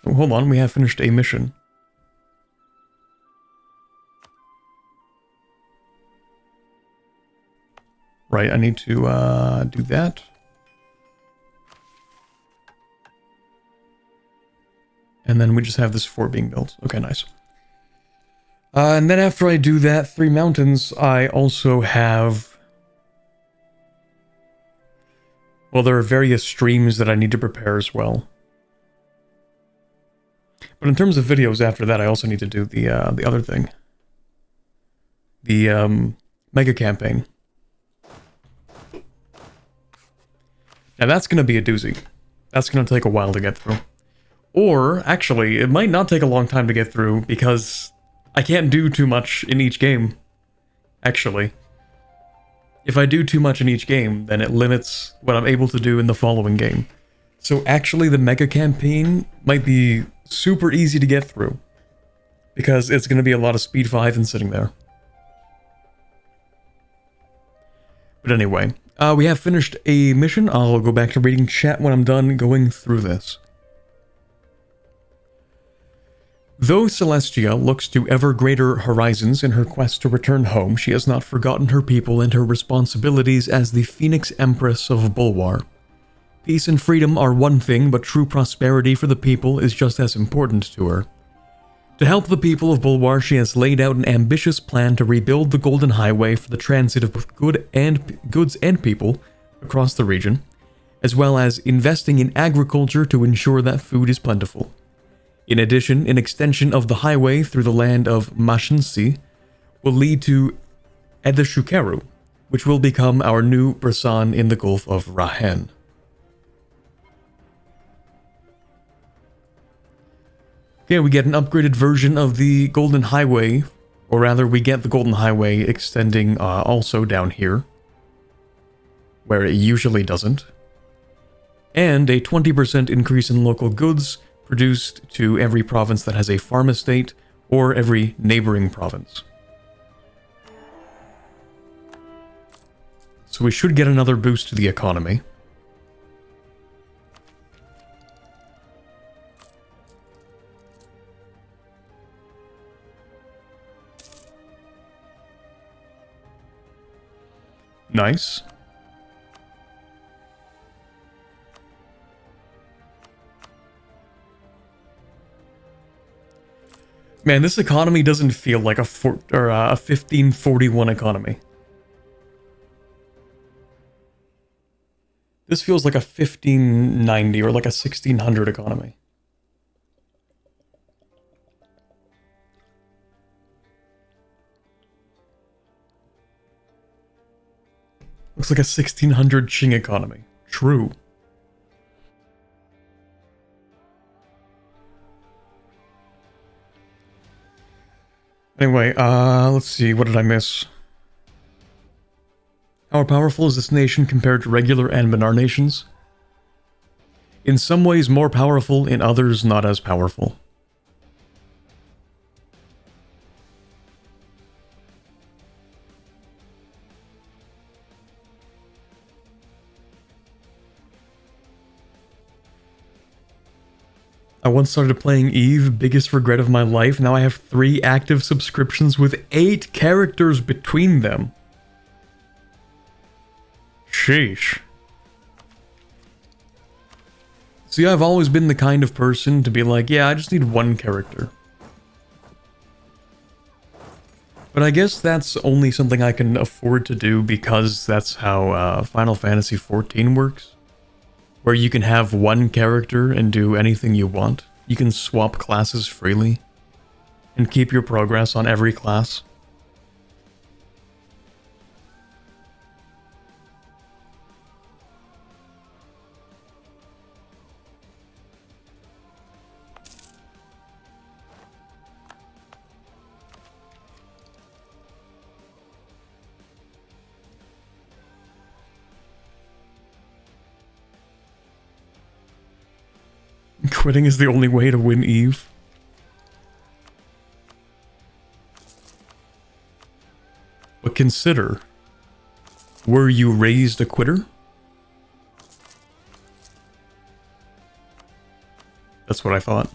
Oh, hold on, we have finished a mission. Right, I need to do that. And then we just have this fort being built. Okay, nice. And then after I do that, 3 mountains, I also have... Well, there are various streams that I need to prepare as well. But in terms of videos after that, I also need to do the other thing. The mega campaign. Now that's going to be a doozy. That's going to take a while to get through. Or, actually, it might not take a long time to get through because I can't do too much in each game. Actually. If I do too much in each game, then it limits what I'm able to do in the following game. So actually the mega campaign might be super easy to get through. Because it's going to be a lot of speed 5 and sitting there. But anyway, we have finished a mission. I'll go back to reading chat when I'm done going through this. Though Celestia looks to ever greater horizons in her quest to return home, she has not forgotten her people and her responsibilities as the Phoenix Empress of Bulwar. Peace and freedom are one thing, but true prosperity for the people is just as important to her. To help the people of Bulwar, she has laid out an ambitious plan to rebuild the Golden Highway for the transit of both goods and people across the region, as well as investing in agriculture to ensure that food is plentiful. In addition, an extension of the highway through the land of Mashinsi will lead to Edeshukeru, which will become our new Brasan in the Gulf of Rahen. Okay, we get an upgraded version of the Golden Highway, or rather we get the Golden Highway extending also down here, where it usually doesn't, and a 20% increase in local goods produced to every province that has a farm estate, or every neighboring province. So we should get another boost to the economy. Nice. Man, this economy doesn't feel like a 1541 economy. This feels like a 1590 or like a 1600 economy. Looks like a 1600 Qing economy. True. Anyway, let's see, what did I miss? How powerful is this nation compared to regular Anbennar nations? In some ways more powerful, in others not as powerful. I once started playing Eve, biggest regret of my life. Now I have 3 active subscriptions with 8 characters between them. Sheesh. See, I've always been the kind of person to be like, yeah, I just need 1 character. But I guess that's only something I can afford to do because that's how Final Fantasy XIV works. Where you can have 1 character and do anything you want. You can swap classes freely. And keep your progress on every class. Quitting is the only way to win Eve. But consider, were you raised a quitter? That's what I thought.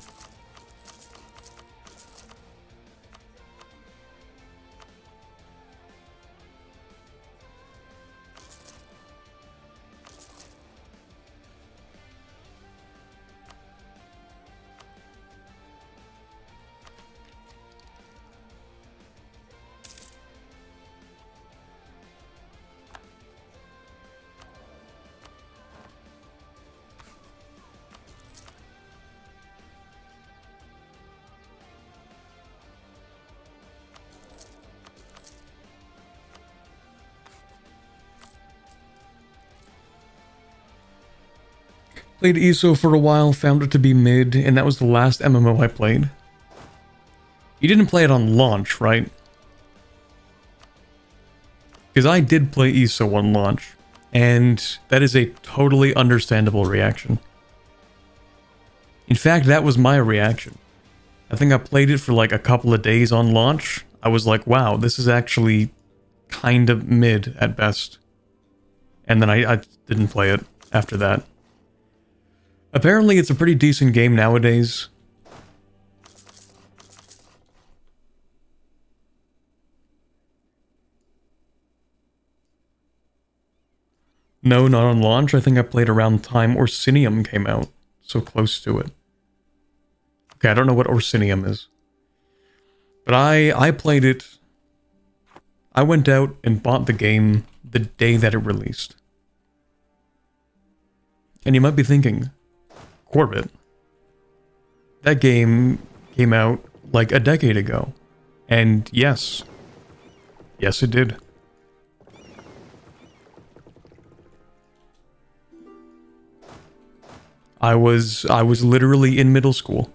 Played ESO for a while, found it to be mid, and that was the last MMO I played. You didn't play it on launch, right? Because I did play ESO on launch, and that is a totally understandable reaction. In fact, that was my reaction. I think I played it for like a couple of days on launch. I was like, wow, this is actually kind of mid at best. And then I didn't play it after that. Apparently, it's a pretty decent game nowadays. No, not on launch. I think I played around the time Orsinium came out. So close to it. Okay, I don't know what Orsinium is. But I played it. I went out and bought the game the day that it released. And you might be thinking, Corbett, that game came out like a decade ago. And yes. Yes, it did. I was literally in middle school.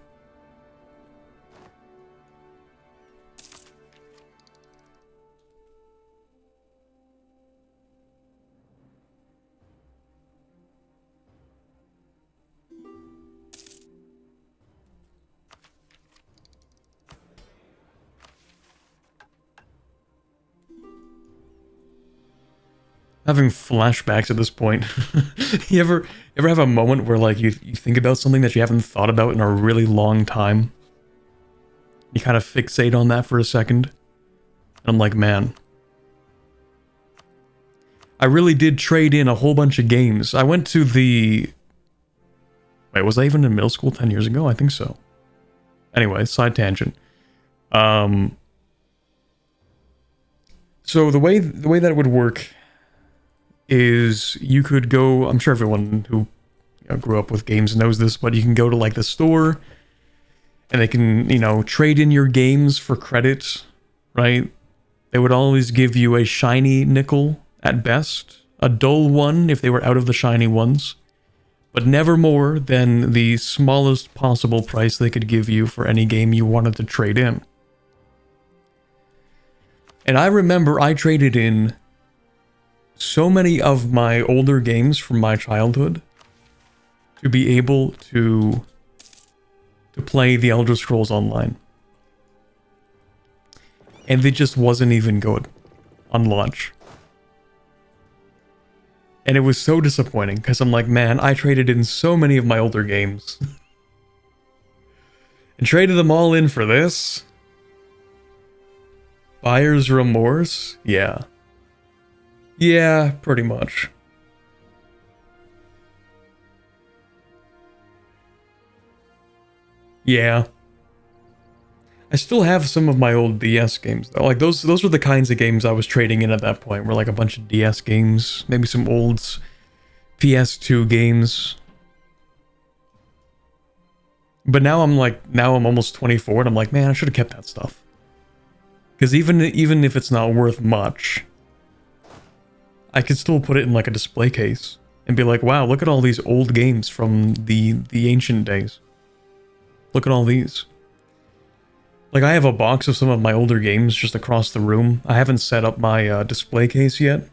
Having flashbacks at this point. You ever have a moment where like you think about something that you haven't thought about in a really long time? You kind of fixate on that for a second. And I'm like, man. I really did trade in a whole bunch of games. I went to the... Wait, was I even in middle school 10 years ago? I think so. Anyway, side tangent. So the way that it would work is you could go, I'm sure everyone who grew up with games knows this, but you can go to like the store and they can, trade in your games for credit, right? They would always give you a shiny nickel at best, a dull one if they were out of the shiny ones, but never more than the smallest possible price they could give you for any game you wanted to trade in. And I remember I traded in so many of my older games from my childhood to be able to play The Elder Scrolls Online. And it just wasn't even good on launch. And it was so disappointing because I'm like, man, I traded in so many of my older games. And traded them all in for this? Buyer's remorse? Yeah. Yeah, pretty much. Yeah. I still have some of my old DS games though. Like those were the kinds of games I was trading in at that point. Were like a bunch of DS games, maybe some old PS2 games. But now I'm almost 24 and I'm like, man, I should have kept that stuff. Because even if it's not worth much, I could still put it in like a display case and be like, wow, look at all these old games from the ancient days. Look at all these. Like I have a box of some of my older games just across the room. I haven't set up my display case yet.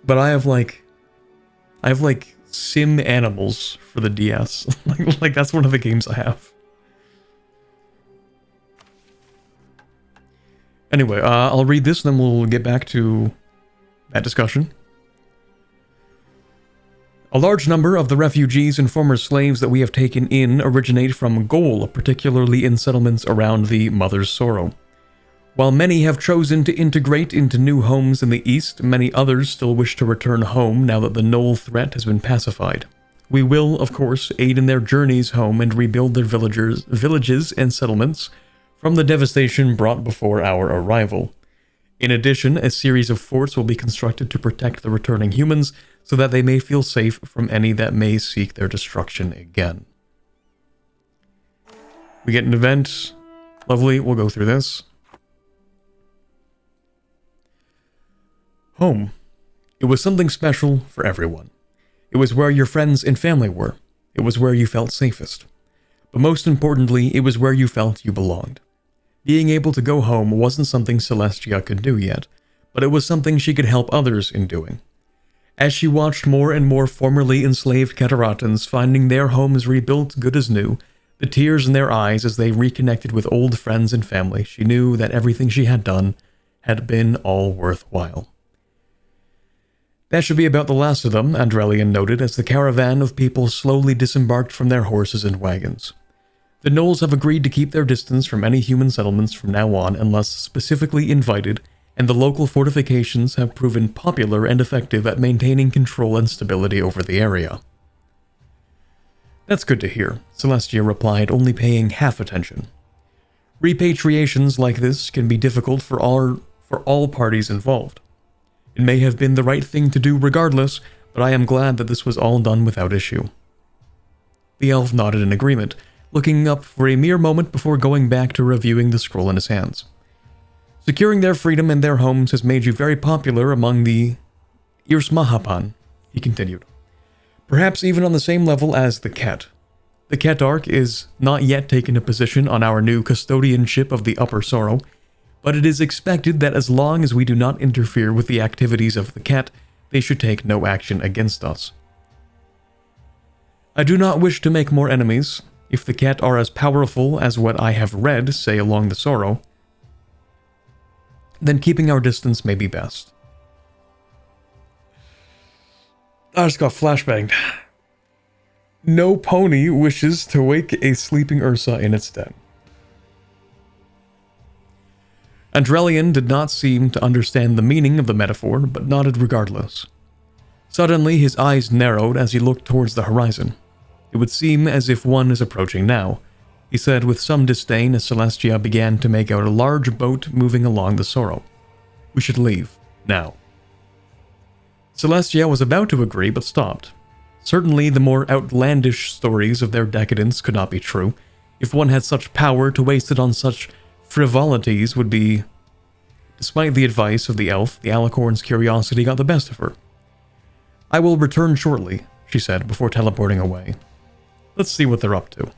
But I have like Sim Animals for the DS. like that's one of the games I have. Anyway, I'll read this and then we'll get back to that discussion. A large number of the refugees and former slaves that we have taken in originate from Gaul, particularly in settlements around the Mother's Sorrow. While many have chosen to integrate into new homes in the east, many others still wish to return home now that the Knoll threat has been pacified. We will, of course, aid in their journeys home and rebuild their villages and settlements from the devastation brought before our arrival. In addition, a series of forts will be constructed to protect the returning humans so that they may feel safe from any that may seek their destruction again. We get an event. Lovely, we'll go through this. Home. It was something special for everyone. It was where your friends and family were. It was where you felt safest. But most importantly, it was where you felt you belonged. Being able to go home wasn't something Celestia could do yet, but it was something she could help others in doing. As she watched more and more formerly enslaved Cataratans finding their homes rebuilt good as new, the tears in their eyes as they reconnected with old friends and family, she knew that everything she had done had been all worthwhile. That should be about the last of them, Andrelian noted as the caravan of people slowly disembarked from their horses and wagons. The Gnolls have agreed to keep their distance from any human settlements from now on unless specifically invited, and the local fortifications have proven popular and effective at maintaining control and stability over the area. That's good to hear, Celestia replied, only paying half attention. Repatriations like this can be difficult for all parties involved. It may have been the right thing to do regardless, but I am glad that this was all done without issue. The elf nodded in agreement, looking up for a mere moment before going back to reviewing the scroll in his hands. Securing their freedom and their homes has made you very popular among the Irsmahapan, he continued. Perhaps even on the same level as the Ket. The Ketarch is not yet taken a position on our new custodianship of the Upper Sorrow, but it is expected that as long as we do not interfere with the activities of the Ket, they should take no action against us. I do not wish to make more enemies. If the Ket are as powerful as what I have read say along the Sorrow, then keeping our distance may be best. I just got flashbanged. No pony wishes to wake a sleeping Ursa in its den. Andrelian did not seem to understand the meaning of the metaphor, but nodded regardless. Suddenly, his eyes narrowed as he looked towards the horizon. It would seem as if one is approaching now, he said with some disdain as Celestia began to make out a large boat moving along the Sorrow. We should leave, now. Celestia was about to agree, but stopped. Certainly the more outlandish stories of their decadence could not be true. If one had such power, to waste it on such frivolities would be... Despite the advice of the elf, the alicorn's curiosity got the best of her. I will return shortly, she said before teleporting away. Let's see what they're up to.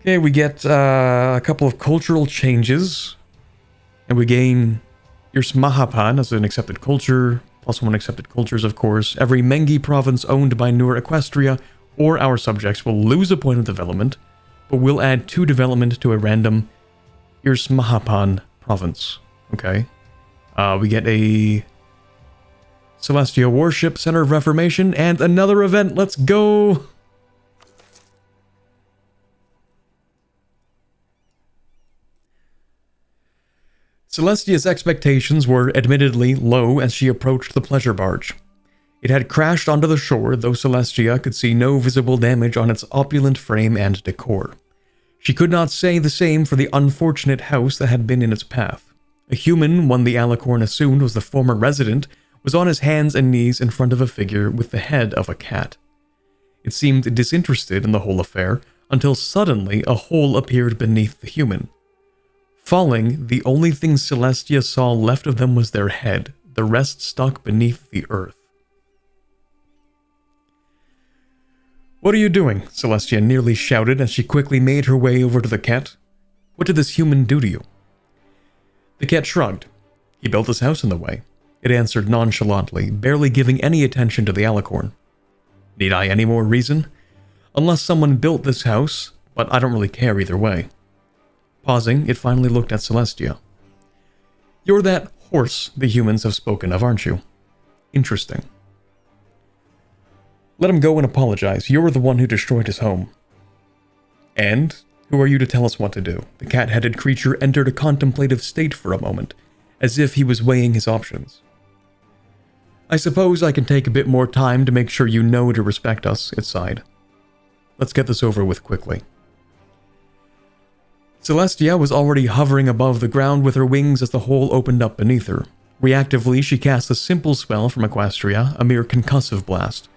Okay, we get a couple of cultural changes, and we gain Irsmahapan as an accepted culture, plus 1 accepted cultures, of course. Every Mengi province owned by Nur Equestria or our subjects will lose a point of development, but we'll add 2 development to a random Irsmahapan province. Okay. We get a Celestia Warship, Center of Reformation, and another event. Let's go! Celestia's expectations were admittedly low as she approached the pleasure barge. It had crashed onto the shore, though Celestia could see no visible damage on its opulent frame and decor. She could not say the same for the unfortunate house that had been in its path. A human, one the alicorn assumed was the former resident, was on his hands and knees in front of a figure with the head of a cat. It seemed disinterested in the whole affair, until suddenly a hole appeared beneath the human. Falling, the only thing Celestia saw left of them was their head, the rest stuck beneath the earth. What are you doing? Celestia nearly shouted as she quickly made her way over to the cat. What did this human do to you? The cat shrugged. He built his house in the way. It answered nonchalantly, barely giving any attention to the alicorn. Need I any more reason? Unless someone built this house, but I don't really care either way. Pausing, it finally looked at Celestia. You're that horse the humans have spoken of, aren't you? Interesting. Let him go and apologize. You're the one who destroyed his home. And who are you to tell us what to do? The cat-headed creature entered a contemplative state for a moment, as if he was weighing his options. I suppose I can take a bit more time to make sure you know to respect us, it sighed. Let's get this over with quickly. Celestia was already hovering above the ground with her wings as the hole opened up beneath her. Reactively, she cast a simple spell from Equestria, a mere concussive blast.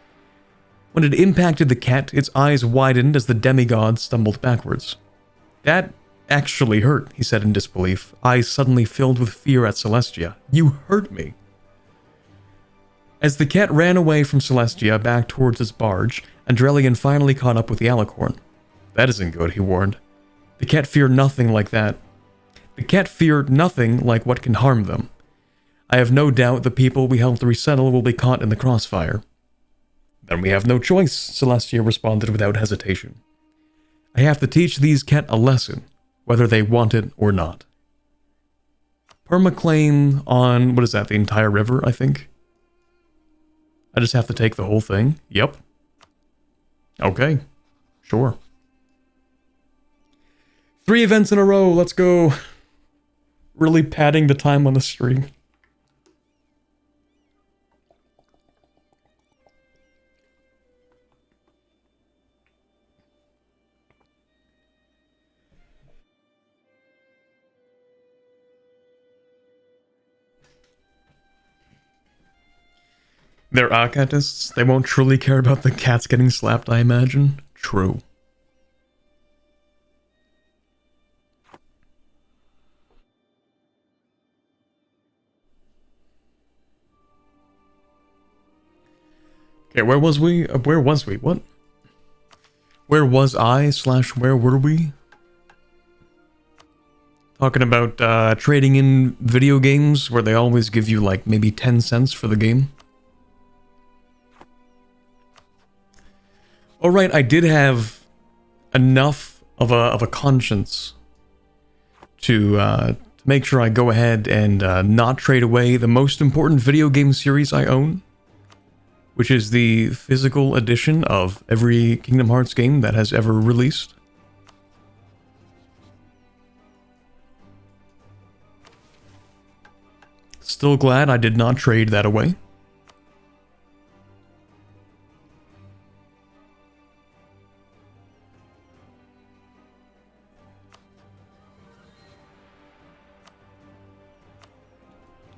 When it impacted the cat, its eyes widened as the demigod stumbled backwards. That actually hurt, he said in disbelief, eyes suddenly filled with fear at Celestia. You hurt me. As the cat ran away from Celestia back towards its barge, Andrelian finally caught up with the alicorn. That isn't good, he warned. The cat feared nothing like that. The cat feared nothing like what can harm them. I have no doubt the people we helped resettle will be caught in the crossfire. Then we have no choice, Celestia responded without hesitation. I have to teach these cat a lesson, whether they want it or not. Permaclaim on, what is that, the entire river, I think? I just have to take the whole thing? Yep. Okay. Sure. 3 events in a row, let's go. Really padding the time on the stream. They're architists. They won't truly care about the cats getting slapped, I imagine. True. Okay, where was we? Where was we? What? Where was I / where were we? Talking about trading in video games where they always give you like maybe 10 cents for the game. Alright, I did have enough of a conscience to make sure I go ahead and not trade away the most important video game series I own, which is the physical edition of every Kingdom Hearts game that has ever released. Still glad I did not trade that away.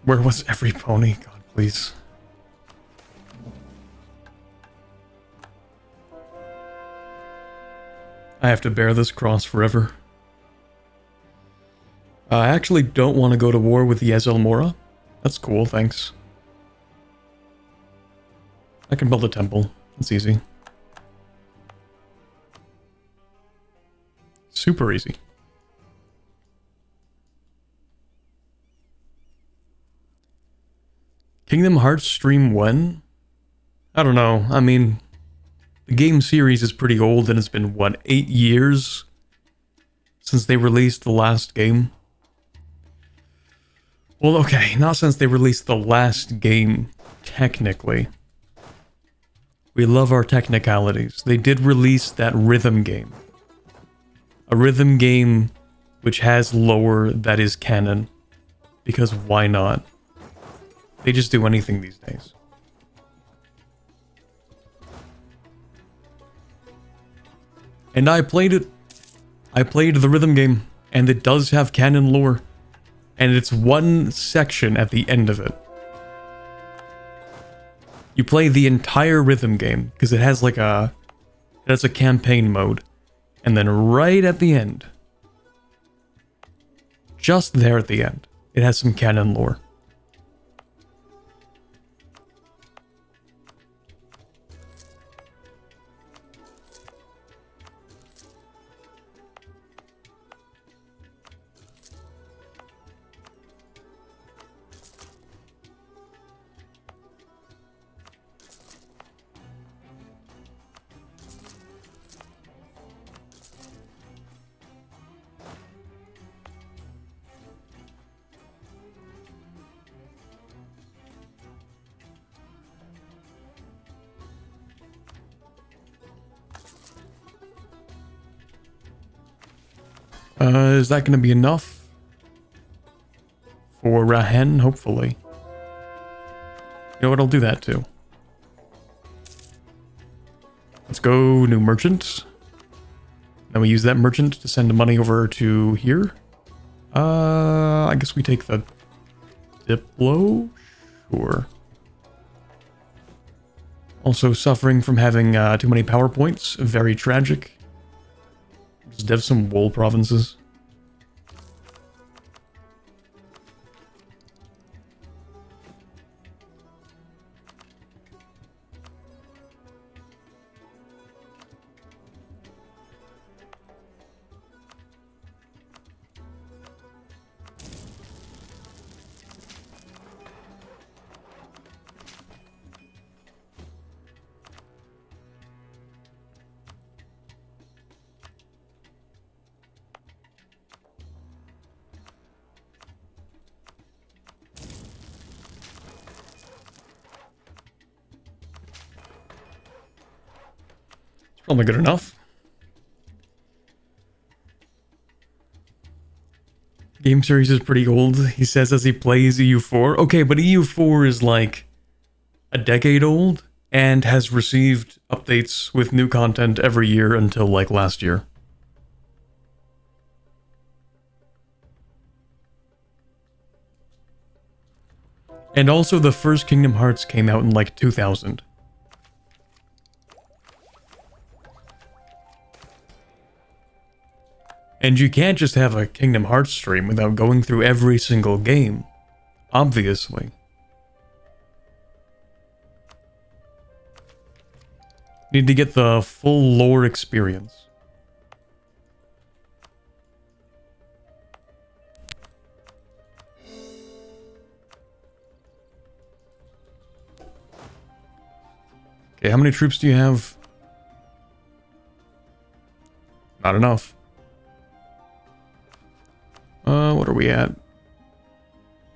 Where was every pony? God, please. I have to bear this cross forever. I actually don't want to go to war with Yezel Mora. That's cool, thanks. I can build a temple. It's easy. Super easy. Kingdom Hearts stream when? I don't know. I mean, the game series is pretty old and it's been, what, 8 years since they released the last game? Well, okay, not since they released the last game, technically. We love our technicalities. They did release that rhythm game. A rhythm game which has lore that is canon. Because why not? They just do anything these days. And I played it. I played the rhythm game, and it does have canon lore. And it's one section at the end of it. You play the entire rhythm game, because it has like a... It has a campaign mode. And then right at the end, just there at the end, it has some canon lore. Is that going to be enough for Rahen? Hopefully. You know what? I'll do that too. Let's go new merchant. Then we use that merchant to send the money over to here. I guess we take the Diplo? Sure. Also suffering from having too many PowerPoints. Very tragic. Just dev some wool provinces. Only good enough. Game series is pretty old, he says as he plays EU4. Okay, but EU4 is like a decade old and has received updates with new content every year until like last year. And also the first Kingdom Hearts came out in like 2000. And you can't just have a Kingdom Hearts stream without going through every single game. Obviously. Need to get the full lore experience. Okay, how many troops do you have? Not enough. What are we at?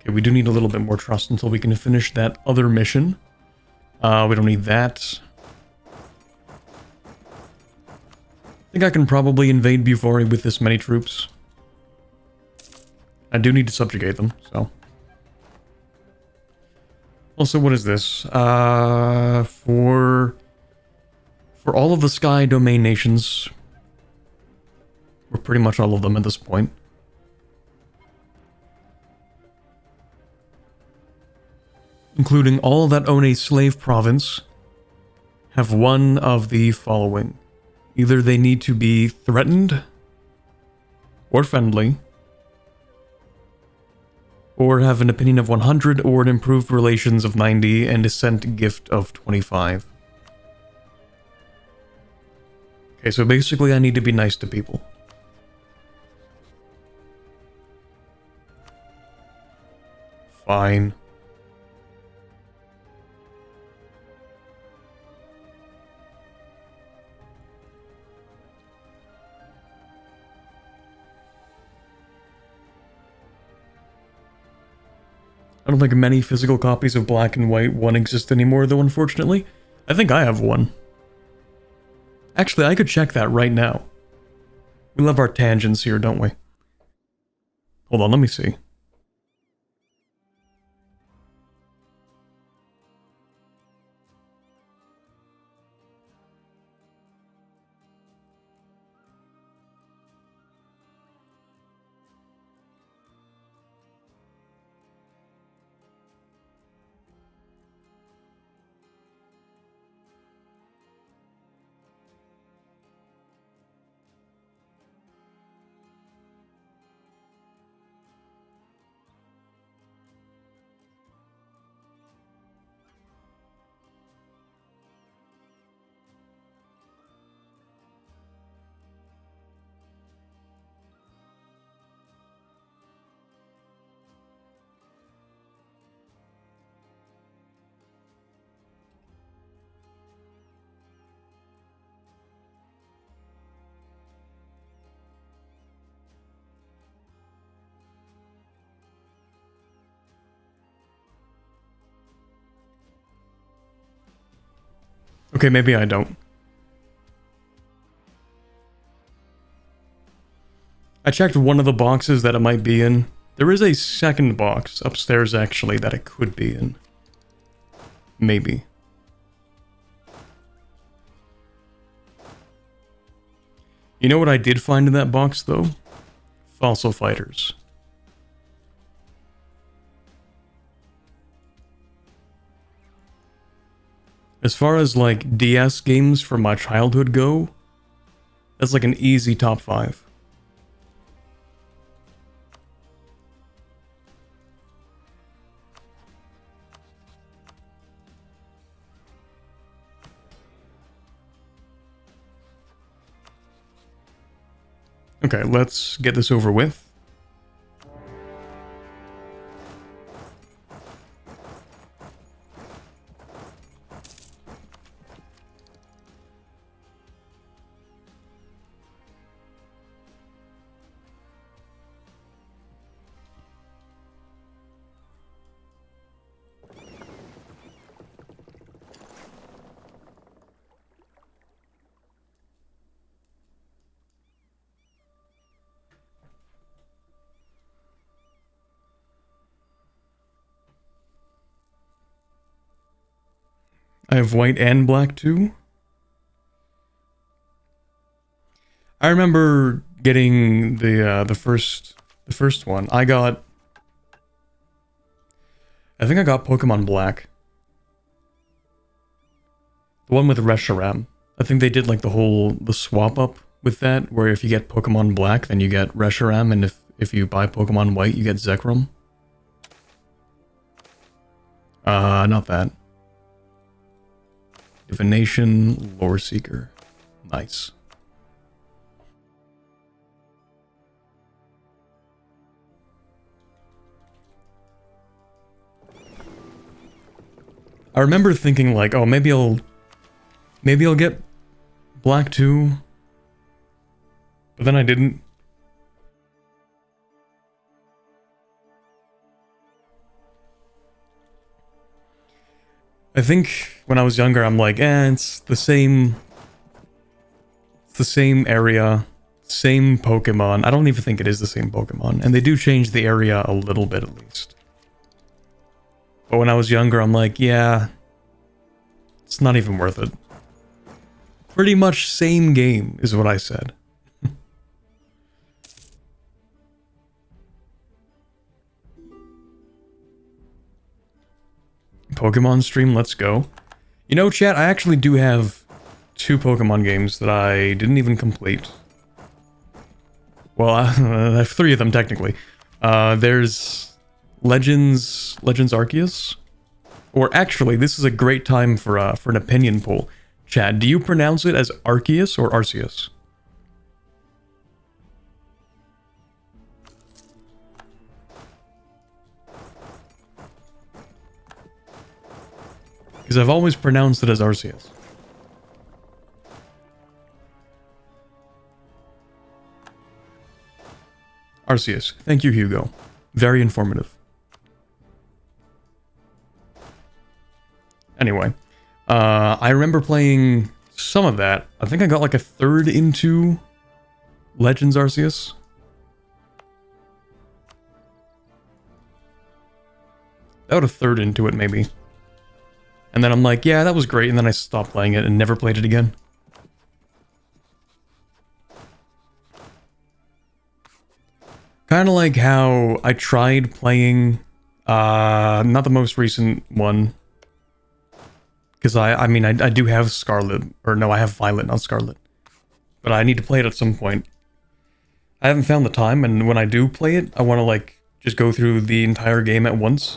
Okay, we do need a little bit more trust until we can finish that other mission. We don't need that. I think I can probably invade Bufori with this many troops. I do need to subjugate them, so. Also, what is this? For all of the Sky Domain nations, or pretty much all of them at this point, including all that own a slave province, have one of the following. Either they need to be threatened, or friendly, or have an opinion of 100, or an improved relations of 90, and a sent gift of 25. Okay, so basically I need to be nice to people. Fine. I don't think many physical copies of Black and White 1 exist anymore, though, unfortunately. I think I have one. Actually, I could check that right now. We love our tangents here, don't we? Hold on, let me see. Okay, maybe I don't. I checked one of the boxes that it might be in. There is a second box upstairs, actually, that it could be in. Maybe. You know what I did find in that box, though? Fossil fighters. As far as, like, DS games from my childhood go, that's like an easy top 5. Okay, let's get this over with. I have white and black too. I remember getting the first one. I think I got Pokemon Black. The one with Reshiram. I think they did like the swap up with that, where if you get Pokemon Black, then you get Reshiram, and if you buy Pokemon White, you get Zekrom. Not that. Divination, Lore Seeker. Nice. I remember thinking like, oh, maybe I'll get Black too. But then I didn't. I think when I was younger, I'm like, it's the same area, same Pokemon. I don't even think it is the same Pokemon. And they do change the area a little bit at least. But when I was younger, I'm like, yeah, it's not even worth it. Pretty much same game is what I said. Pokemon stream, let's go. You know, chat, I actually do have 2 Pokemon games that I didn't even complete. Well, I have 3 of them technically. There's Legends Arceus. Or actually, this is a great time for an opinion poll. Chat, do you pronounce it as Arceus or Arceus? Because I've always pronounced it as Arceus. Arceus. Thank you, Hugo. Very informative. Anyway, I remember playing some of that. I think I got like a third into Legends Arceus. About a third into it, maybe. And then I'm like, yeah, that was great, and then I stopped playing it and never played it again. Kind of like how I tried playing, not the most recent one, because I mean, I do have Scarlet, or no, I have Violet, not Scarlet. But I need to play it at some point. I haven't found the time, and when I do play it, I want to, like, just go through the entire game at once.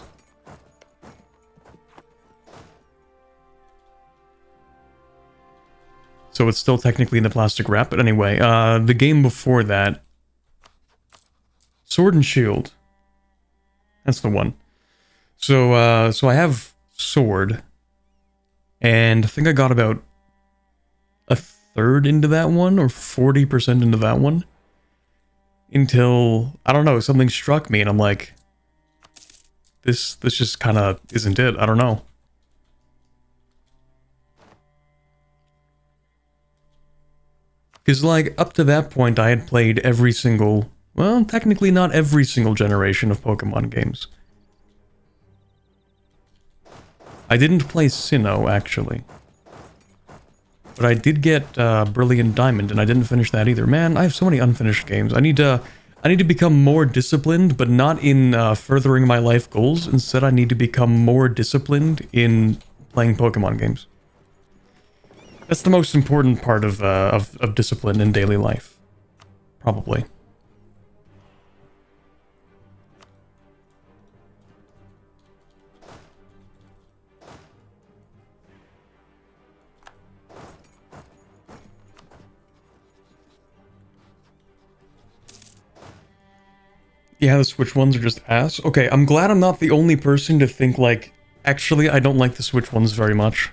So it's still technically in the plastic wrap, but anyway, the game before that, Sword and Shield. That's the one. So, so I have Sword, and I think I got about a third into that one, or 40% into that one, until, I don't know, something struck me, and I'm like, this just kind of isn't it, I don't know. Because, like, up to that point, I had played every single, well, technically not every single generation of Pokemon games. I didn't play Sinnoh, actually. But I did get Brilliant Diamond, and I didn't finish that either. Man, I have so many unfinished games. I need to become more disciplined, but not in furthering my life goals. Instead, I need to become more disciplined in playing Pokemon games. That's the most important part of discipline in daily life. Probably. Yeah, the Switch ones are just ass. Okay, I'm glad I'm not the only person to think like, actually, I don't like the Switch ones very much.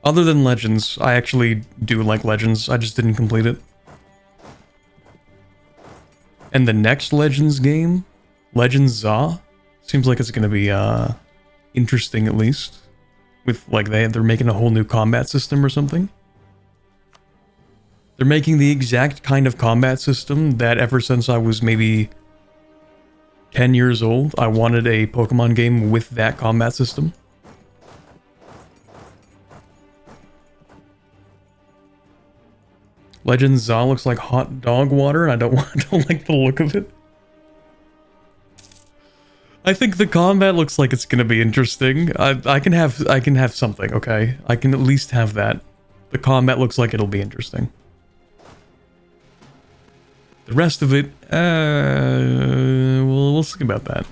Other than Legends, I actually do like Legends, I just didn't complete it. And the next Legends game, Legends Za, seems like it's gonna be, interesting at least. With, like, they're making a whole new combat system or something. They're making the exact kind of combat system that ever since I was maybe 10 years old, I wanted a Pokemon game with that combat system. Legend Za looks like hot dog water, and I don't like the look of it. I think the combat looks like it's gonna be interesting. I can have something, okay? I can at least have that. The combat looks like it'll be interesting. The rest of it, we'll see about that.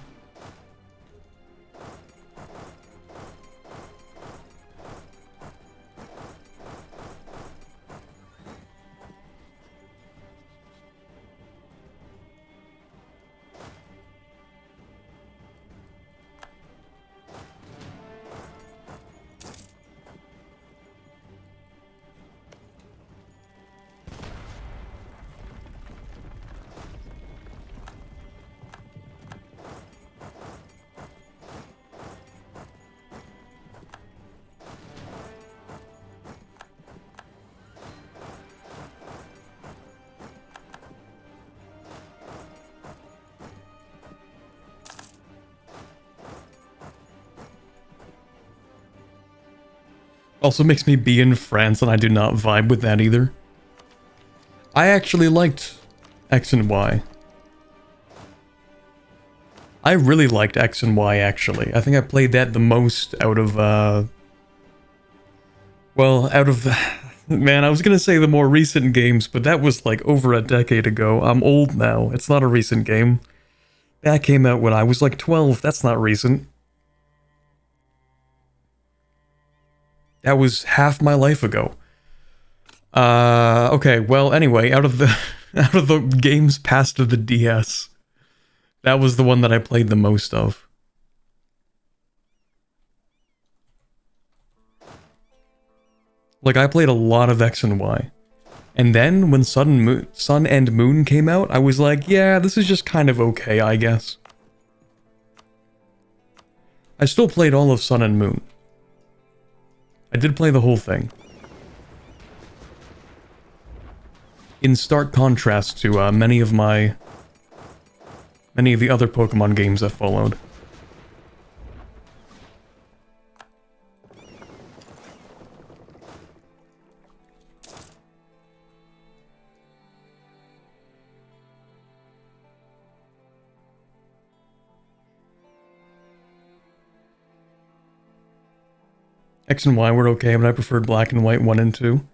Also makes me be in France, and I do not vibe with that either. I actually liked X and Y. I really liked X and Y, actually. I think I played that the most out of, well, out of the... Man, I was gonna say the more recent games, but that was like over a decade ago. I'm old now. It's not a recent game. That came out when I was like 12. That's not recent. That was half my life ago. Okay, well, anyway, out of the games past of the DS, that was the one that I played the most of. Like, I played a lot of X and Y. And then, when Sun and Moon came out, I was like, yeah, this is just kind of okay, I guess. I still played all of Sun and Moon. I did play the whole thing. In stark contrast to many of the other Pokemon games that followed. X and Y were okay, but I preferred Black and White 1 and 2.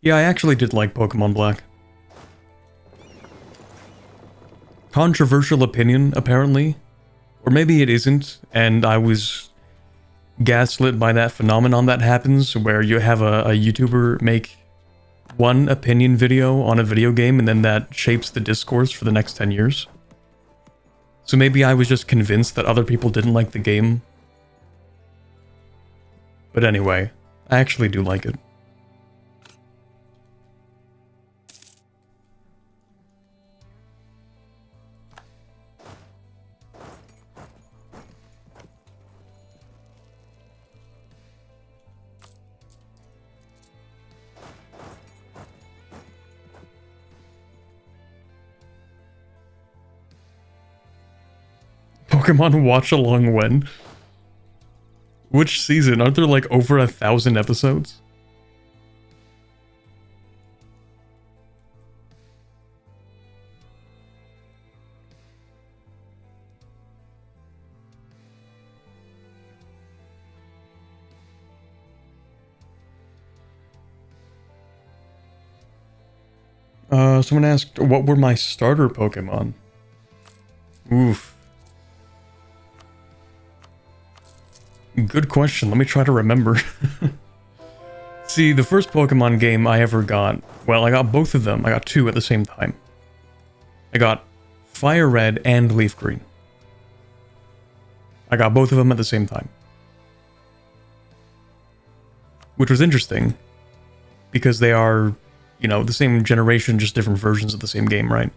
Yeah, I actually did like Pokemon Black. Controversial opinion, apparently. Or maybe it isn't, and I was gaslit by that phenomenon that happens, where you have a YouTuber make one opinion video on a video game, and then that shapes the discourse for the next 10 years. So maybe I was just convinced that other people didn't like the game. But anyway, I actually do like it. Pokemon Watch Along when? Which season? Aren't there like over 1,000 episodes? Someone asked, what were my starter Pokemon? Oof. Good question. Let me try to remember. See, the first Pokemon game I ever got, well, I got both of them. I got two at the same time. I got Fire Red and Leaf Green. I got both of them at the same time. Which was interesting, because they are, you know, the same generation, just different versions of the same game, right?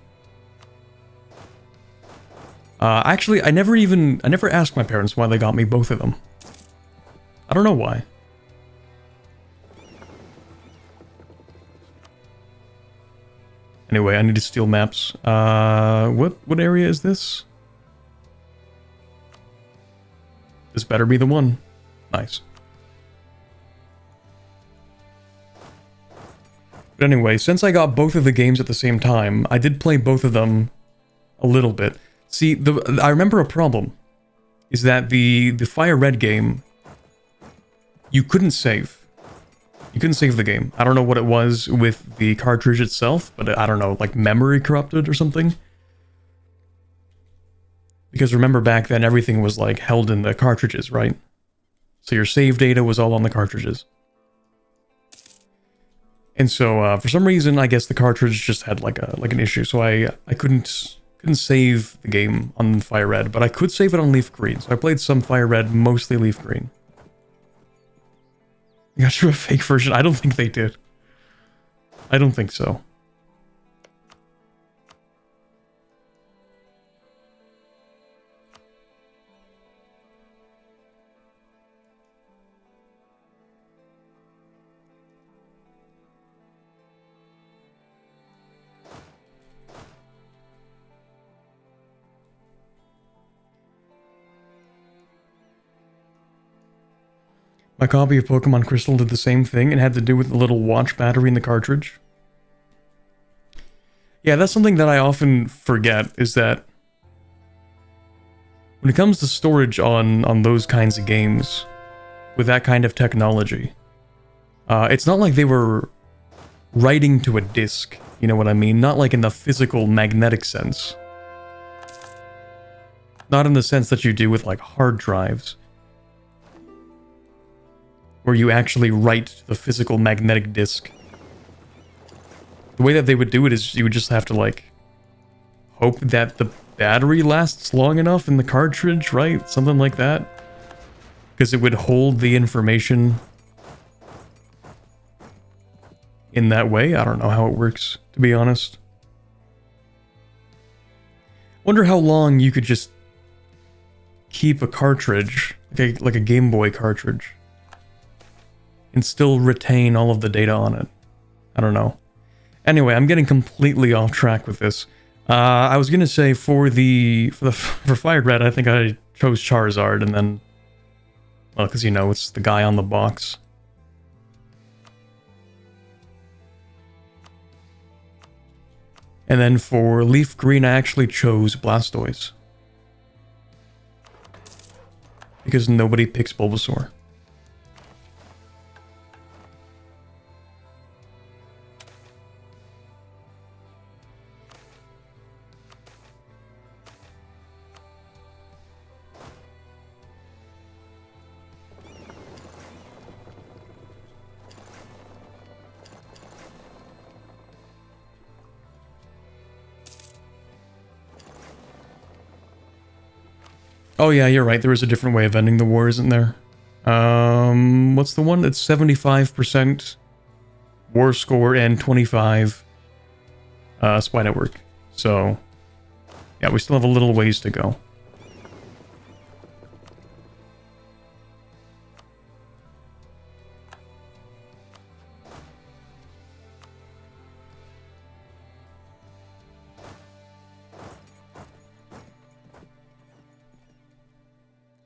Actually, I never asked my parents why they got me both of them. I don't know why. Anyway, I need to steal maps. What area is this? This better be the one. Nice. But anyway, since I got both of the games at the same time, I did play both of them a little bit. See, I remember a problem. Is that the Fire Red game, you couldn't save. You couldn't save the game. I don't know what it was with the cartridge itself, but I don't know, like memory corrupted or something. Because remember back then, everything was like held in the cartridges, right? So your save data was all on the cartridges. And so for some reason, I guess the cartridge just had like an issue, so I couldn't save the game on Fire Red, but I could save it on Leaf Green. So I played some Fire Red, mostly Leaf Green. You got you a fake version? I don't think they did. I don't think so. My copy of Pokemon Crystal did the same thing and had to do with the little watch battery in the cartridge. Yeah, that's something that I often forget, is that when it comes to storage on those kinds of games, with that kind of technology, it's not like they were writing to a disk, you know what I mean? Not like in the physical magnetic sense. Not in the sense that you do with like hard drives, where you actually write to the physical magnetic disk. The way that they would do it is you would just have to, like, hope that the battery lasts long enough in the cartridge, right? Something like that. Because it would hold the information in that way. I don't know how it works, to be honest. Wonder how long you could just keep a cartridge, like a Game Boy cartridge, and still retain all of the data on it. I don't know. Anyway, I'm getting completely off track with this. I was gonna say for Fire Red, I think I chose Charizard, and then, well, because you know it's the guy on the box. And then for Leaf Green, I actually chose Blastoise, because nobody picks Bulbasaur. Oh yeah, you're right. There is a different way of ending the war, isn't there? What's the one? It's 75% war score and 25 spy network. So, yeah, we still have a little ways to go.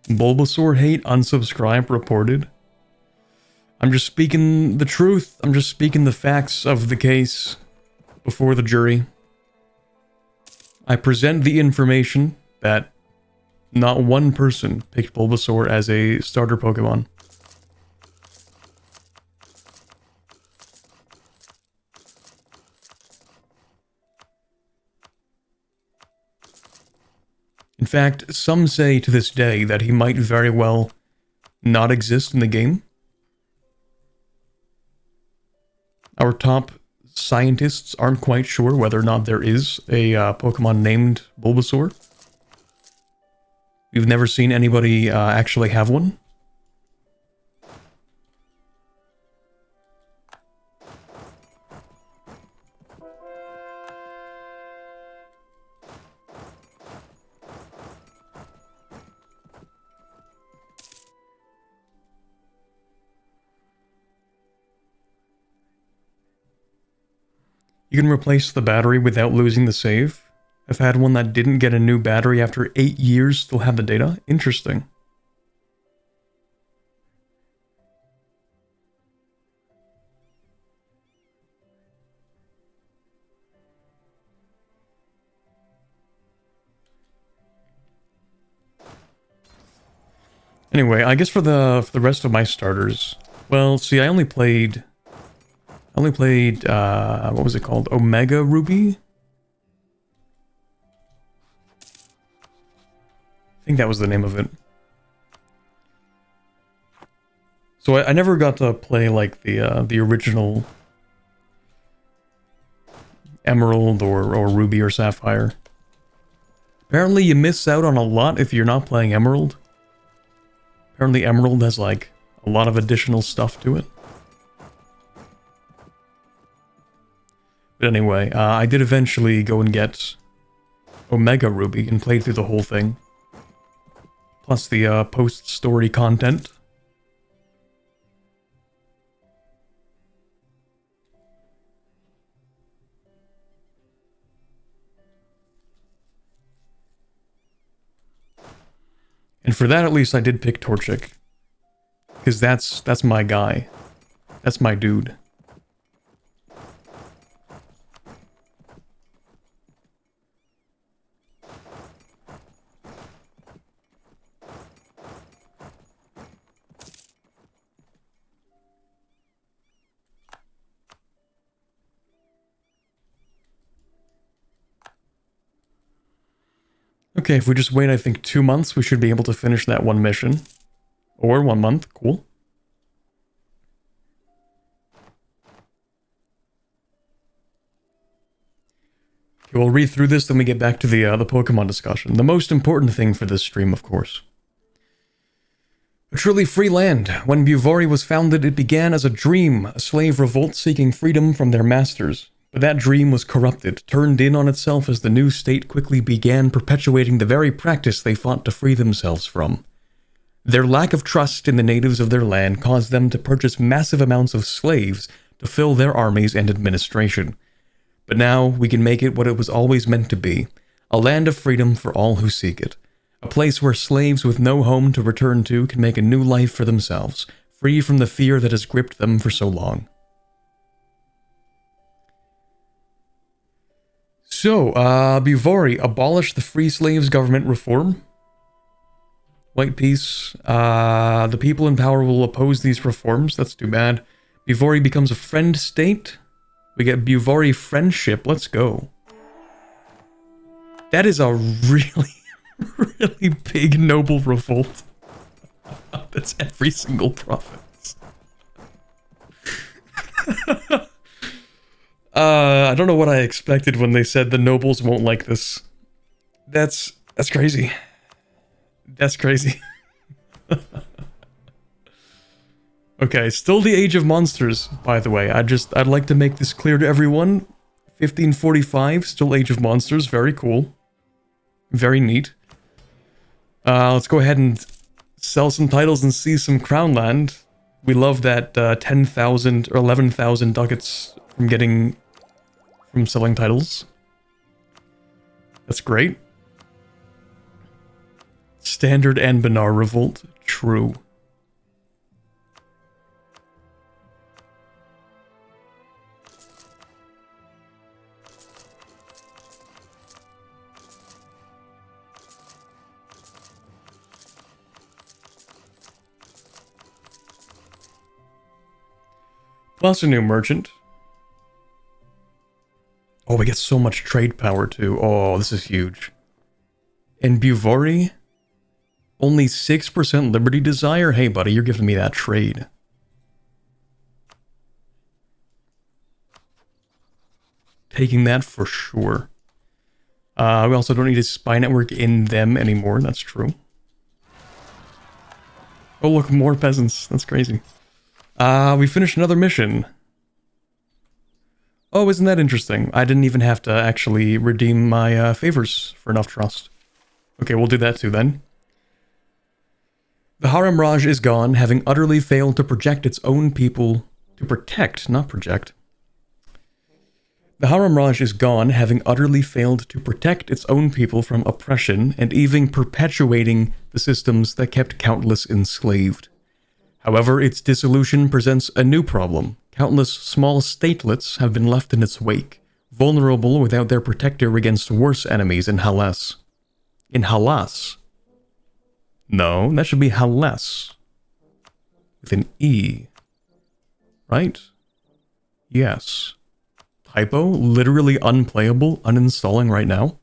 Bulbasaur hate, unsubscribe, reported. I'm just speaking the truth. I'm just speaking the facts of the case before the jury. I present the information that not one person picked Bulbasaur as a starter Pokemon. In fact, some say to this day that he might very well not exist in the game. Our top scientists aren't quite sure whether or not there is a Pokemon named Bulbasaur. We've never seen anybody actually have one. You can replace the battery without losing the save. I've had one that didn't get a new battery after 8 years, still have the data. Interesting. Anyway, I guess for the rest of my starters, well, see, I only played, what was it called? Omega Ruby? I think that was the name of it. So I never got to play like the original Emerald or Ruby or Sapphire. Apparently you miss out on a lot if you're not playing Emerald. Apparently Emerald has like a lot of additional stuff to it. But anyway, I did eventually go and get Omega Ruby and played through the whole thing. Plus the post-story content. And for that, at least, I did pick Torchic. Because that's my guy. That's my dude. Okay, if we just wait, I think 2 months, we should be able to finish that one mission. Or 1 month, cool. Okay, we'll read through this, then we get back to the Pokemon discussion. The most important thing for this stream, of course. A truly free land. When Buvori was founded, it began as a dream, a slave revolt seeking freedom from their masters. But that dream was corrupted, turned in on itself as the new state quickly began perpetuating the very practice they fought to free themselves from. Their lack of trust in the natives of their land caused them to purchase massive amounts of slaves to fill their armies and administration. But now we can make it what it was always meant to be, a land of freedom for all who seek it. A place where slaves with no home to return to can make a new life for themselves, free from the fear that has gripped them for so long. So, Buvori, abolish the free slaves government reform. White peace. The people in power will oppose these reforms. That's too bad. Buvori becomes a friend state. We get Buvori friendship. Let's go. That is a really, really big noble revolt. That's every single province. I don't know what I expected when they said the nobles won't like this. That's crazy. That's crazy. Okay, still the Age of Monsters, by the way. I'd like to make this clear to everyone. 1545, still Age of Monsters, very cool. Very neat. Let's go ahead and sell some titles and see some Crown Land. We love that 10,000 or 11,000 ducats from selling titles. That's great. Standard Anbennar revolt. True. Plus a new merchant. Oh, we get so much trade power too. Oh, this is huge. And Buvori, only 6% Liberty Desire? Hey, buddy, you're giving me that trade. Taking that for sure. We also don't need a spy network in them anymore. That's true. Oh, look, more peasants. That's crazy. We finished another mission. Oh, isn't that interesting? I didn't even have to actually redeem my favors for enough trust. Okay, we'll do that too then. The Harem Raj is gone, having utterly failed to project its own people... To protect, not project. The Haram Raj is gone, having utterly failed to protect its own people from oppression and even perpetuating the systems that kept countless enslaved. However, its dissolution presents a new problem. Countless small statelets have been left in its wake, vulnerable without their protector against worse enemies in Hellas. In Hellas? No, that should be Hellas. With an E. Right? Yes. Typo? Literally unplayable, uninstalling right now?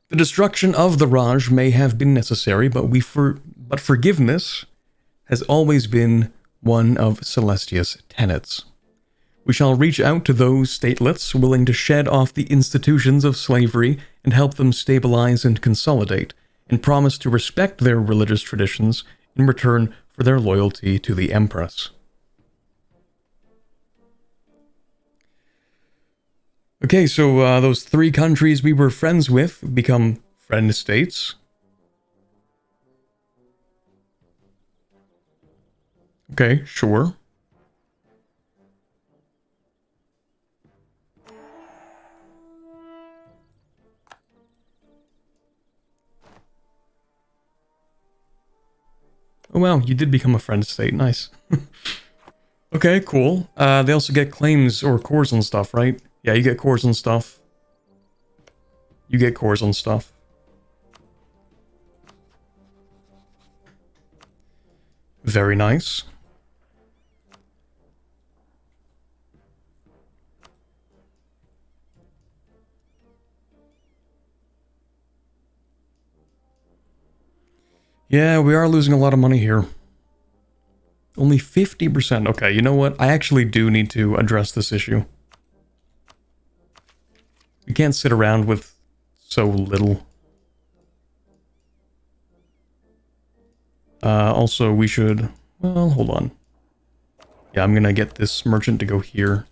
The destruction of the Raj may have been necessary, but forgiveness has always been one of Celestia's tenets. We shall reach out to those statelets willing to shed off the institutions of slavery and help them stabilize and consolidate, and promise to respect their religious traditions in return for their loyalty to the Empress. Okay, so those 3 countries we were friends with become friend states. Okay, sure. Oh wow, you did become a friend state, nice. Okay, cool. They also get claims or cores and stuff, right? Yeah, you get cores and stuff. You get cores and stuff. Very nice. Yeah, we are losing a lot of money here. Only 50%. Okay, you know what? I actually do need to address this issue. We can't sit around with so little. Also, we should... Well, hold on. Yeah, I'm gonna get this merchant to go here.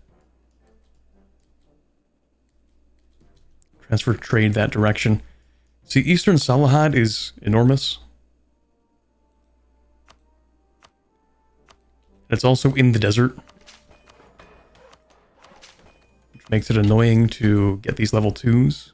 Transfer trade that direction. See, Eastern Salahad is enormous. It's also in the desert, which makes it annoying to get these level 2s.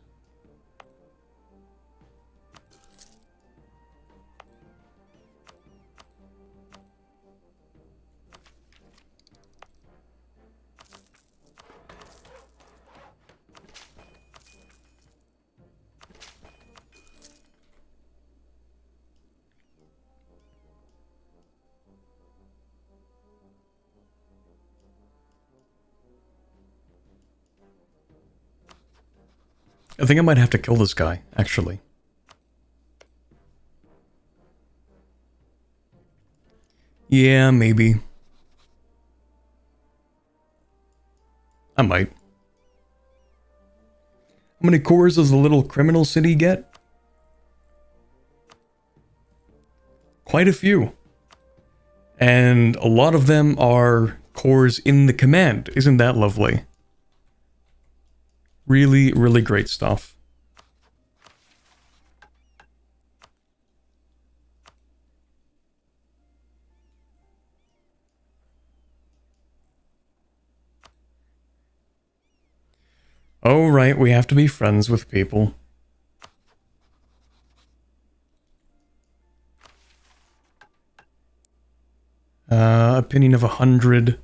I think I might have to kill this guy, actually. Yeah, maybe. I might. How many cores does the little criminal city get? Quite a few. And a lot of them are cores in the command. Isn't that lovely? Really, really great stuff. Oh, right, we have to be friends with people. Opinion of 100.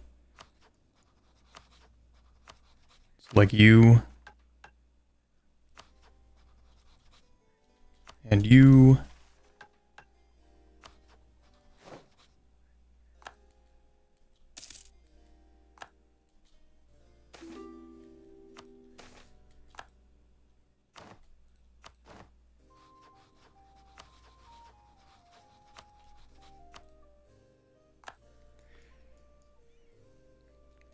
Like you. And you.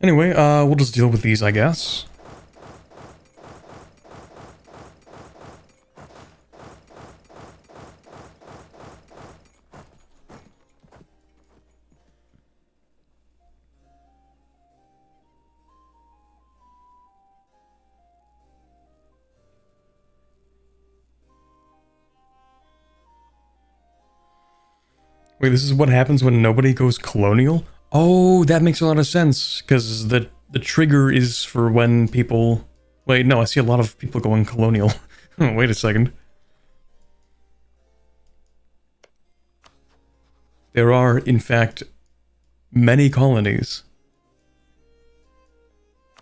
Anyway, we'll just deal with these, I guess. Wait, this is what happens when nobody goes colonial? Oh, that makes a lot of sense, because the the trigger is for when people... Wait, no, I see a lot of people going colonial. Wait a second. There are, in fact, many colonies.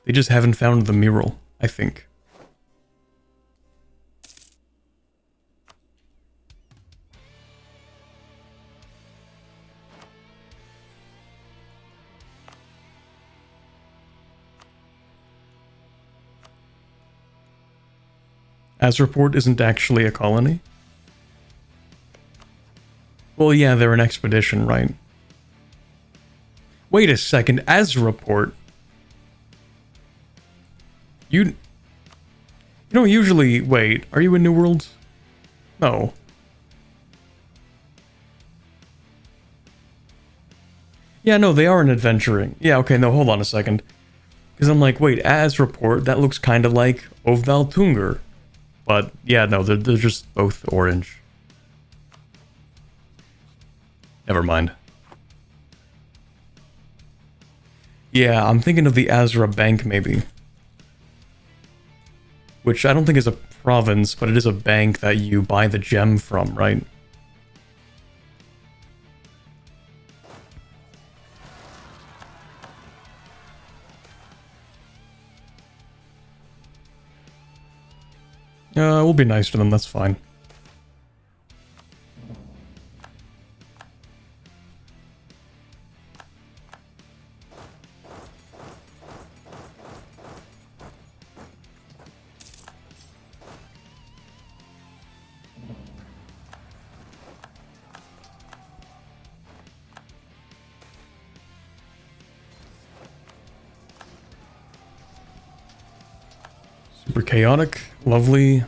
They just haven't found the mural, I think. Azraport isn't actually a colony? Well, yeah, they're an expedition, right? Wait a second, Azraport? You don't usually... Wait, are you in New World? No. Yeah, no, they are an adventuring. Yeah, okay, no, hold on a second. Because I'm like, wait, Azraport, that looks kind of like Ovvaltungur. But, yeah, no, they're just both orange. Never mind. Yeah, I'm thinking of the Azra Bank, maybe. Which I don't think is a province, but it is a bank that you buy the gem from, right? We'll be nice to them, that's fine. Super chaotic, lovely.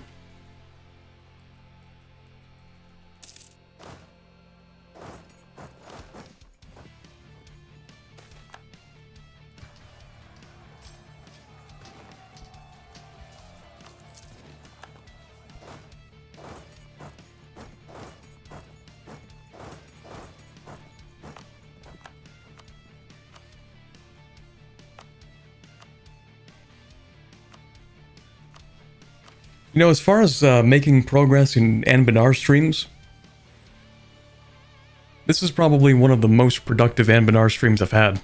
You know, as far as making progress in Anbennar streams, this is probably one of the most productive Anbennar streams I've had.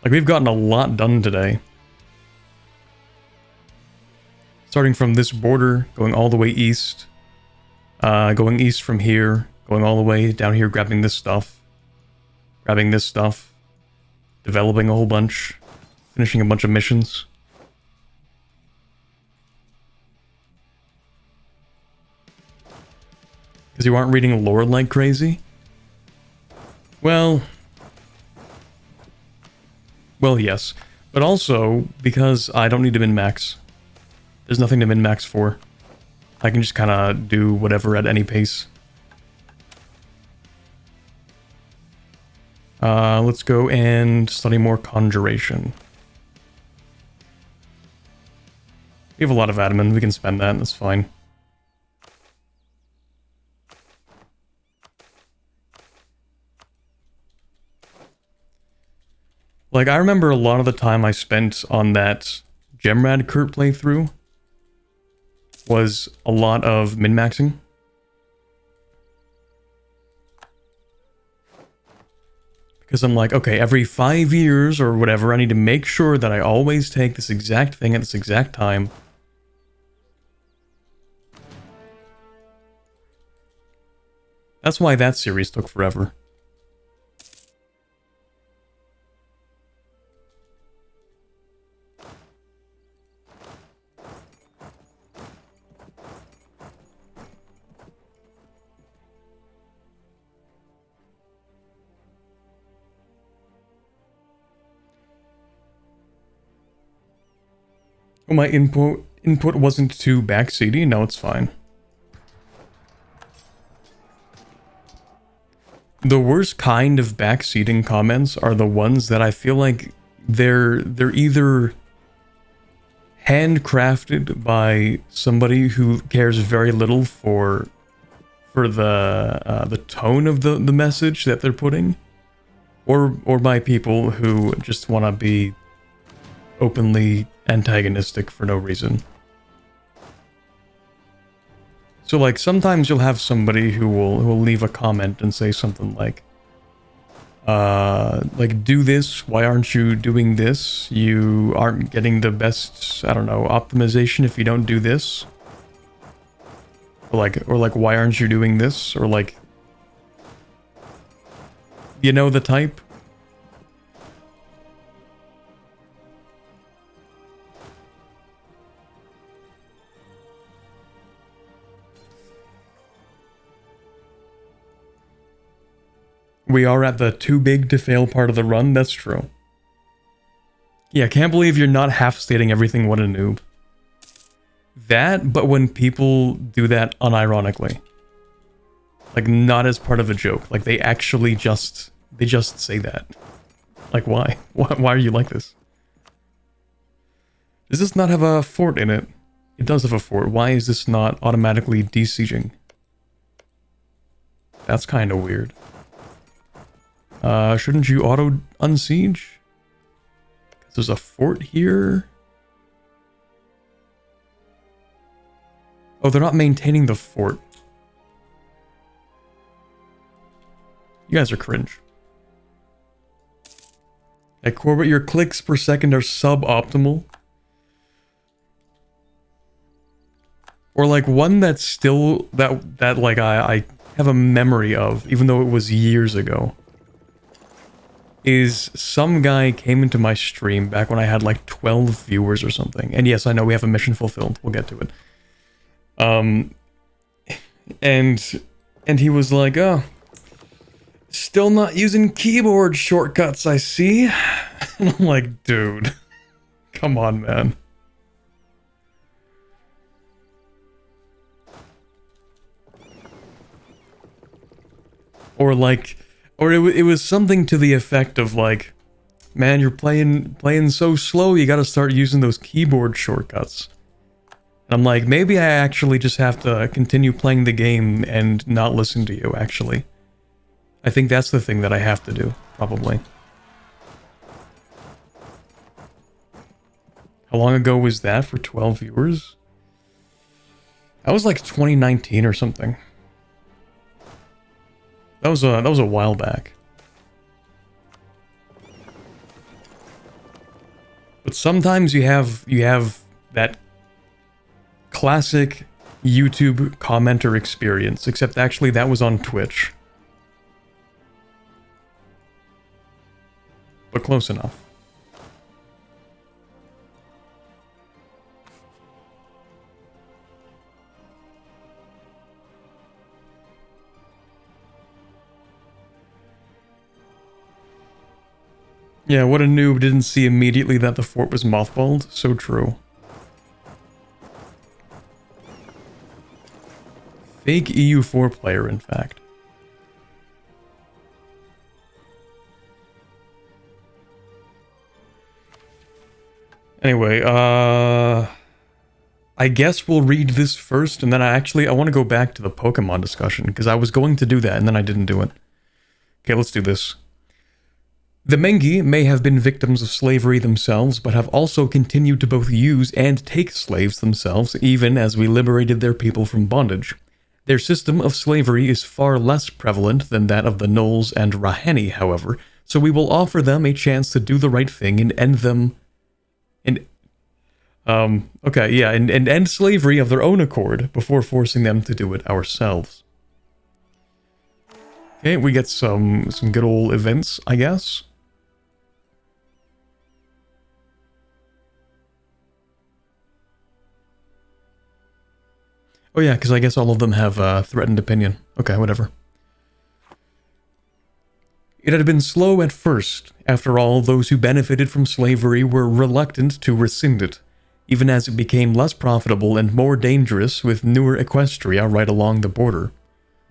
Like, we've gotten a lot done today. Starting from this border, going all the way east, going east from here, going all the way down here, grabbing this stuff, developing a whole bunch, finishing a bunch of missions. Because you aren't reading lore like crazy? Well, yes. But also, because I don't need to min-max. There's nothing to min-max for. I can just kind of do whatever at any pace. Let's go and study more conjuration. We have a lot of admin, we can spend that, that's fine. Like, I remember a lot of the time I spent on that Gemrad Kurt playthrough was a lot of min-maxing. Because I'm like, okay, every 5 years or whatever, I need to make sure that I always take this exact thing at this exact time. That's why that series took forever. Oh, my input wasn't too backseaty? No, it's fine. The worst kind of backseating comments are the ones that I feel like they're either handcrafted by somebody who cares very little for the tone of the message that they're putting, or by people who just want to be openly antagonistic for no reason. So like sometimes you'll have somebody who will leave a comment and say something like do this, why aren't you doing this? You aren't getting the best, I don't know, optimization if you don't do this. Or like why aren't you doing this? Or like, you know the type? We are at the too big to fail part of the run, that's true. Yeah, can't believe you're not half stating everything, what a noob. That, but when people do that unironically. Like, not as part of a joke. Like, they actually just say that. Like, why? Why are you like this? Does this not have a fort in it? It does have a fort. Why is this not automatically de-sieging? That's kind of weird. Shouldn't you auto-unsiege? There's a fort here. Oh, they're not maintaining the fort. You guys are cringe. Hey, Corbett, your clicks per second are suboptimal. Or like one that's still, that like I have a memory of, even though it was years ago. Is some guy came into my stream back when I had like 12 viewers or something. And yes, I know we have a mission fulfilled. We'll get to it. And he was like, oh, still not using keyboard shortcuts, I see. And I'm like, dude, come on, man. Or like, or it was something to the effect of like, man, you're playing so slow, you gotta start using those keyboard shortcuts. And I'm like, maybe I actually just have to continue playing the game and not listen to you, actually. I think that's the thing that I have to do, probably. How long ago was that for 12 viewers? That was like 2019 or something. That was a while back. But sometimes you have that classic YouTube commenter experience, except actually that was on Twitch. But close enough. Yeah, what a noob didn't see immediately that the fort was mothballed. So true. Fake EU4 player, in fact. Anyway, I guess we'll read this first, and then I want to go back to the Pokemon discussion, because I was going to do that, and then I didn't do it. Okay, let's do this. The Mengi may have been victims of slavery themselves, but have also continued to both use and take slaves themselves, even as we liberated their people from bondage. Their system of slavery is far less prevalent than that of the Knolls and Raheni, however, so we will offer them a chance to do the right thing and end them... and end slavery of their own accord before forcing them to do it ourselves. Okay, we get some good old events, I guess. Oh yeah, because I guess all of them have threatened opinion. Okay, whatever. It had been slow at first. After all, those who benefited from slavery were reluctant to rescind it, even as it became less profitable and more dangerous with newer Equestria right along the border.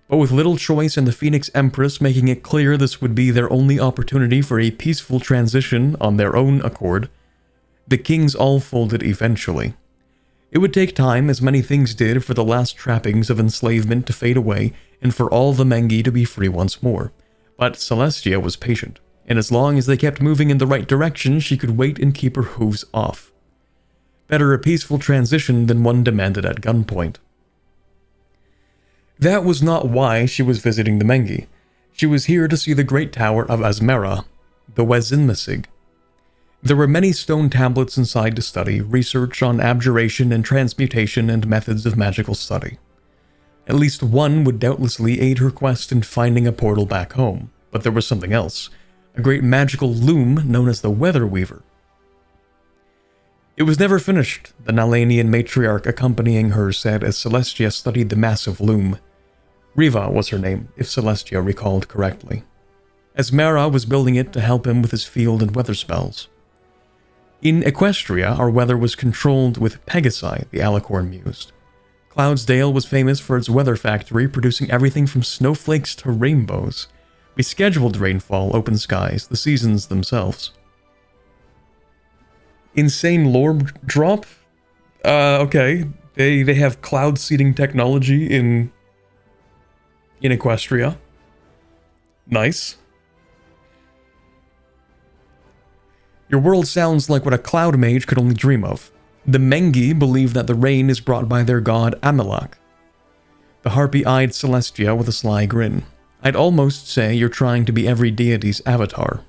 But with little choice and the Phoenix Empress making it clear this would be their only opportunity for a peaceful transition on their own accord, the kings all folded eventually. It would take time, as many things did, for the last trappings of enslavement to fade away and for all the Mengi to be free once more. But Celestia was patient. and as long as they kept moving in the right direction, she could wait and keep her hooves off. Better a peaceful transition than one demanded at gunpoint. That was not why she was visiting the Mengi. She was here to see the great tower of Asmera, the Wezinmasig. There were many stone tablets inside to study, research on abjuration and transmutation and methods of magical study. At least one would doubtlessly aid her quest in finding a portal back home, but there was something else, a great magical loom known as the Weather Weaver. It was never finished, the Nalanian matriarch accompanying her said as Celestia studied the massive loom. Riva was her name, if Celestia recalled correctly. Asmera was building it to help him with his field and weather spells. In Equestria, our weather was controlled with Pegasi, the alicorn mused. Cloudsdale was famous for its weather factory, producing everything from snowflakes to rainbows. We scheduled rainfall, open skies, the seasons themselves. Insane lore drop? Okay. They have cloud seeding technology in Equestria. Nice. Your world sounds like what a cloud mage could only dream of. The Mengi believe that the rain is brought by their god Amalak. The harpy eyed Celestia with a sly grin. I'd almost say you're trying to be every deity's avatar.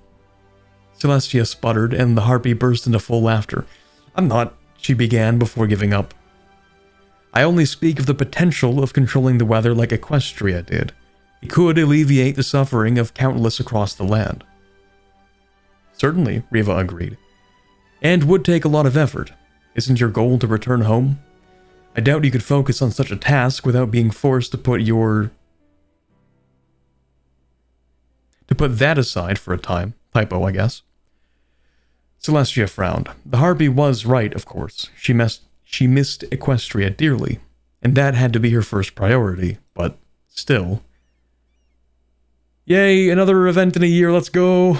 Celestia sputtered, and the harpy burst into full laughter. I'm not, she began before giving up. I only speak of the potential of controlling the weather like Equestria did. It could alleviate the suffering of countless across the land. Certainly, Riva agreed. And would take a lot of effort. Isn't your goal to return home? I doubt you could focus on such a task without being forced to put that aside for a time. Typo, I guess. Celestia frowned. The harpy was right, of course. She missed Equestria dearly, and that had to be her first priority, but still. Yay, another event in a year, let's go!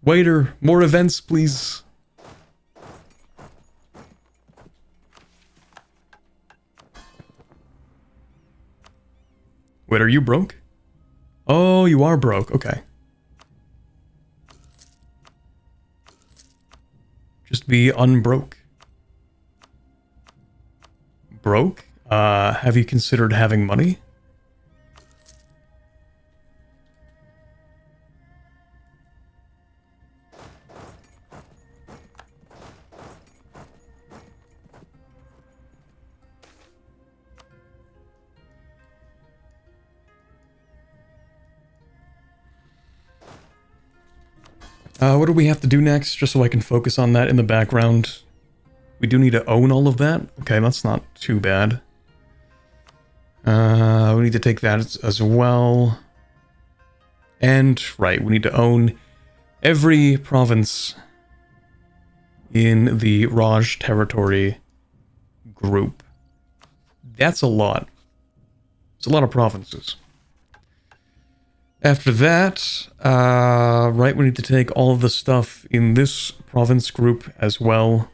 Waiter, more events, please. Wait, are you broke? Oh, you are broke. Okay. Just be unbroke. Broke? Have you considered having money? What do we have to do next, just so I can focus on that in the background? We do need to own all of that? Okay, that's not too bad. We need to take that as well. And, right, we need to own every province in the Raj territory group. That's a lot. It's a lot of provinces. After that, right, we need to take all of the stuff in this province group as well.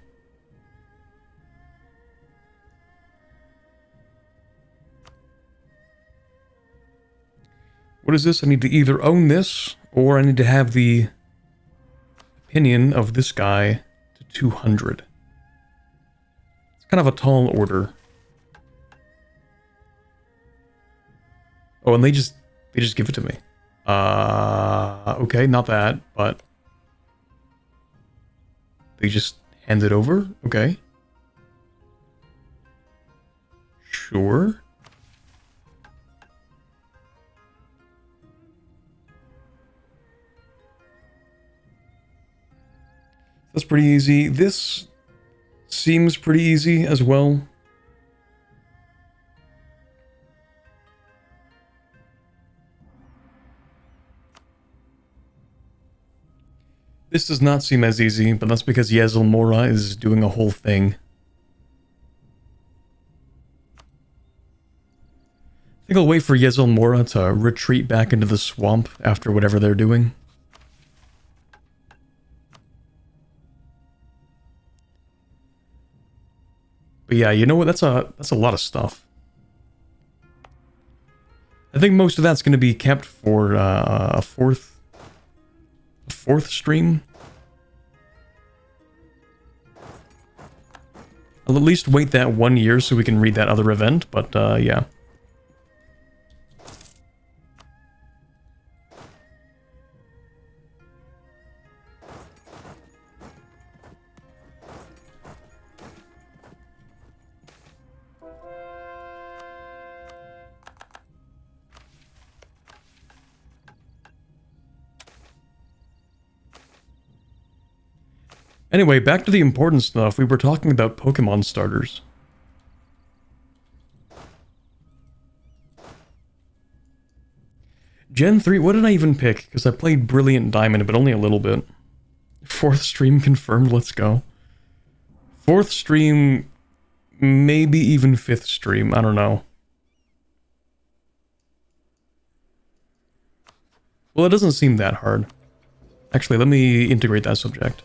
What is this? I need to either own this, or I need to have the opinion of this guy to 200. It's kind of a tall order. Oh, and they just give it to me. Okay, not that, but they just hand it over? Okay. Sure. That's pretty easy. This seems pretty easy as well. This does not seem as easy, but that's because Yezel Mora is doing a whole thing. I think I'll wait for Yezel Mora to retreat back into the swamp after whatever they're doing. But yeah, you know what? That's a lot of stuff. I think most of that's going to be kept for a fourth stream. I'll at least wait that 1 year so we can read that other event, but yeah. Anyway, back to the important stuff. We were talking about Pokemon starters. Gen 3, what did I even pick? Because I played Brilliant Diamond, but only a little bit. 4th stream confirmed, let's go. 4th stream, maybe even 5th stream, I don't know. Well, it doesn't seem that hard. Actually, let me integrate that subject.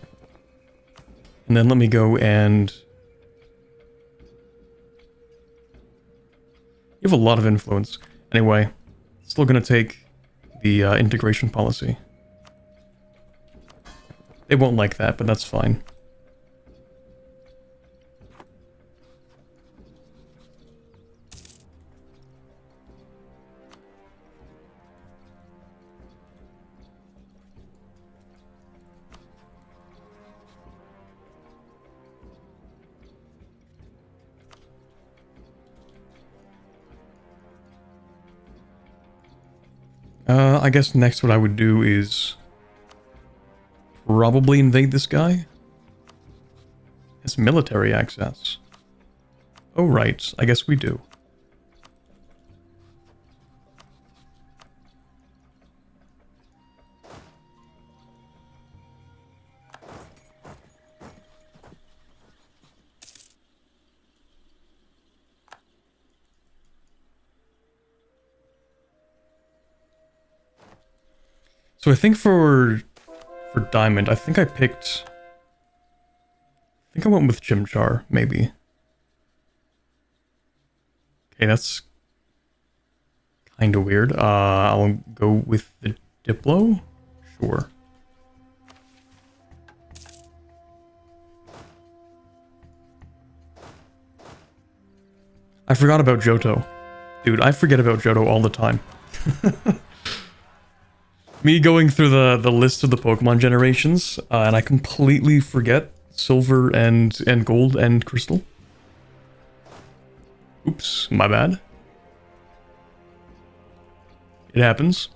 And then let me go and... You have a lot of influence. Anyway, still gonna take the integration policy. They won't like that, but that's fine. I guess next what I would do is probably invade this guy. Has military access. Oh right, I guess we do. So I think for Diamond, I think I went with Chimchar, maybe. Okay, that's kind of weird. I'll go with the Diplo? Sure. I forgot about Johto. Dude, I forget about Johto all the time. Me going through the list of the Pokemon generations, and I completely forget Silver and Gold and Crystal. Oops, my bad. It happens.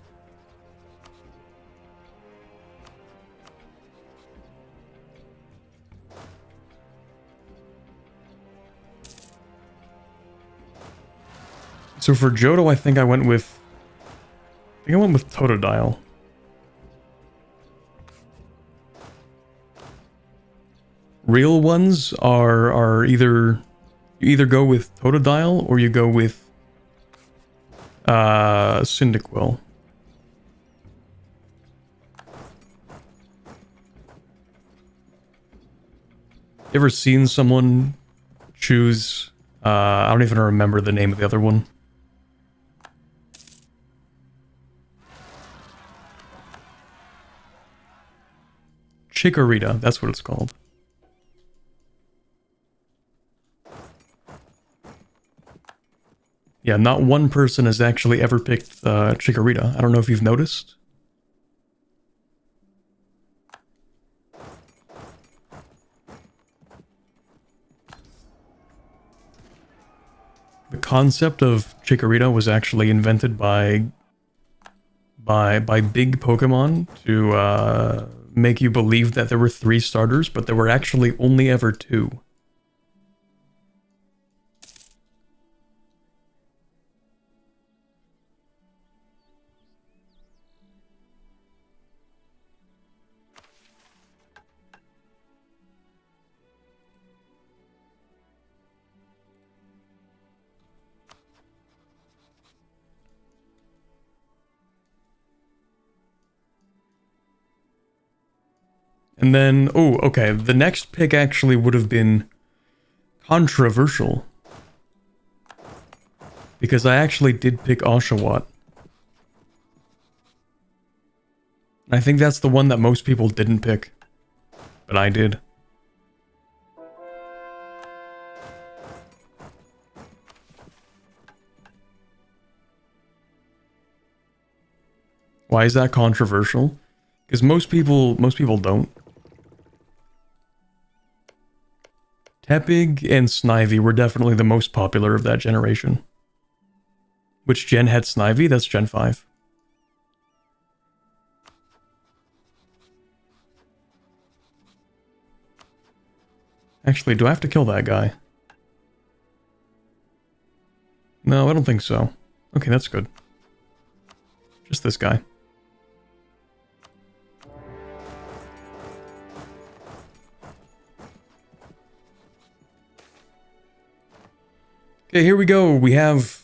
So for Johto, I think I went with Totodile. Real ones are either you either go with Totodile or you go with Cyndaquil. You ever seen someone choose I don't even remember the name of the other one. Chikorita, that's what it's called. Yeah, not one person has actually ever picked Chikorita. I don't know if you've noticed. The concept of Chikorita was actually invented by big Pokemon to make you believe that there were 3 starters, but there were actually only ever 2. And then, oh, okay, the next pick actually would have been controversial. Because I actually did pick Oshawott. I think that's the one that most people didn't pick. But I did. Why is that controversial? Because most people don't. Tepig and Snivy were definitely the most popular of that generation. Which gen had Snivy? That's Gen 5. Actually, do I have to kill that guy? No, I don't think so. Okay, that's good. Just this guy. Okay, here we go. We have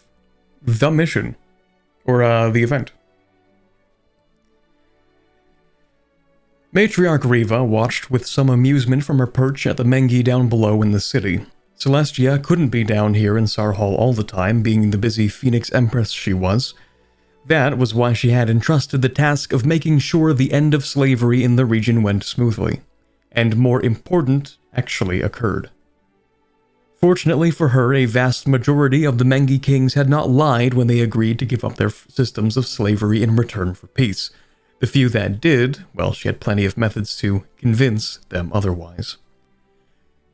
the mission. Or, the event. Matriarch Riva watched with some amusement from her perch at the Mengi down below in the city. Celestia couldn't be down here in Sarhal all the time, being the busy Phoenix Empress she was. That was why she had entrusted the task of making sure the end of slavery in the region went smoothly. And more important, actually occurred. Fortunately for her, a vast majority of the Mengi kings had not lied when they agreed to give up their systems of slavery in return for peace. The few that did, well, she had plenty of methods to convince them otherwise.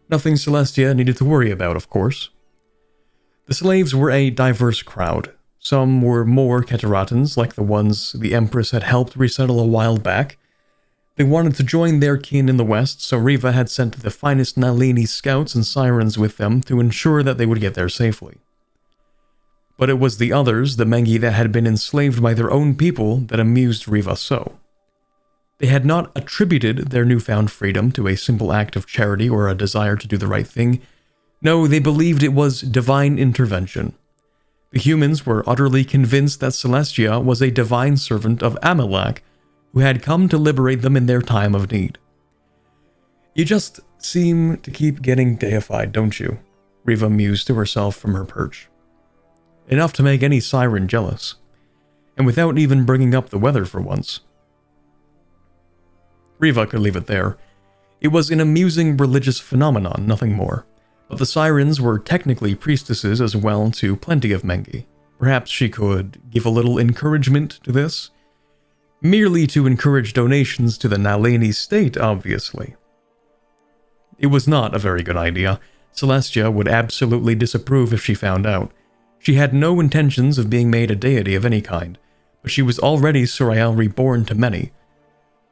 Nothing Celestia needed to worry about, of course. The slaves were a diverse crowd. Some were more Keteratans, like the ones the Empress had helped resettle a while back. They wanted to join their kin in the west, so Riva had sent the finest Nalini scouts and sirens with them to ensure that they would get there safely. But it was the others, the Mengi that had been enslaved by their own people, that amused Riva so. They had not attributed their newfound freedom to a simple act of charity or a desire to do the right thing. No, they believed it was divine intervention. The humans were utterly convinced that Celestia was a divine servant of Amalak, who had come to liberate them in their time of need. You just seem to keep getting deified, don't you? Riva mused to herself from her perch. Enough to make any siren jealous. And without even bringing up the weather for once. Riva could leave it there. It was an amusing religious phenomenon, nothing more. But the sirens were technically priestesses as well to plenty of Mengi. Perhaps she could give a little encouragement to this? Merely to encourage donations to the Nalini state, obviously. It was not a very good idea. Celestia would absolutely disapprove if she found out. She had no intentions of being made a deity of any kind, but she was already Suriel reborn to many.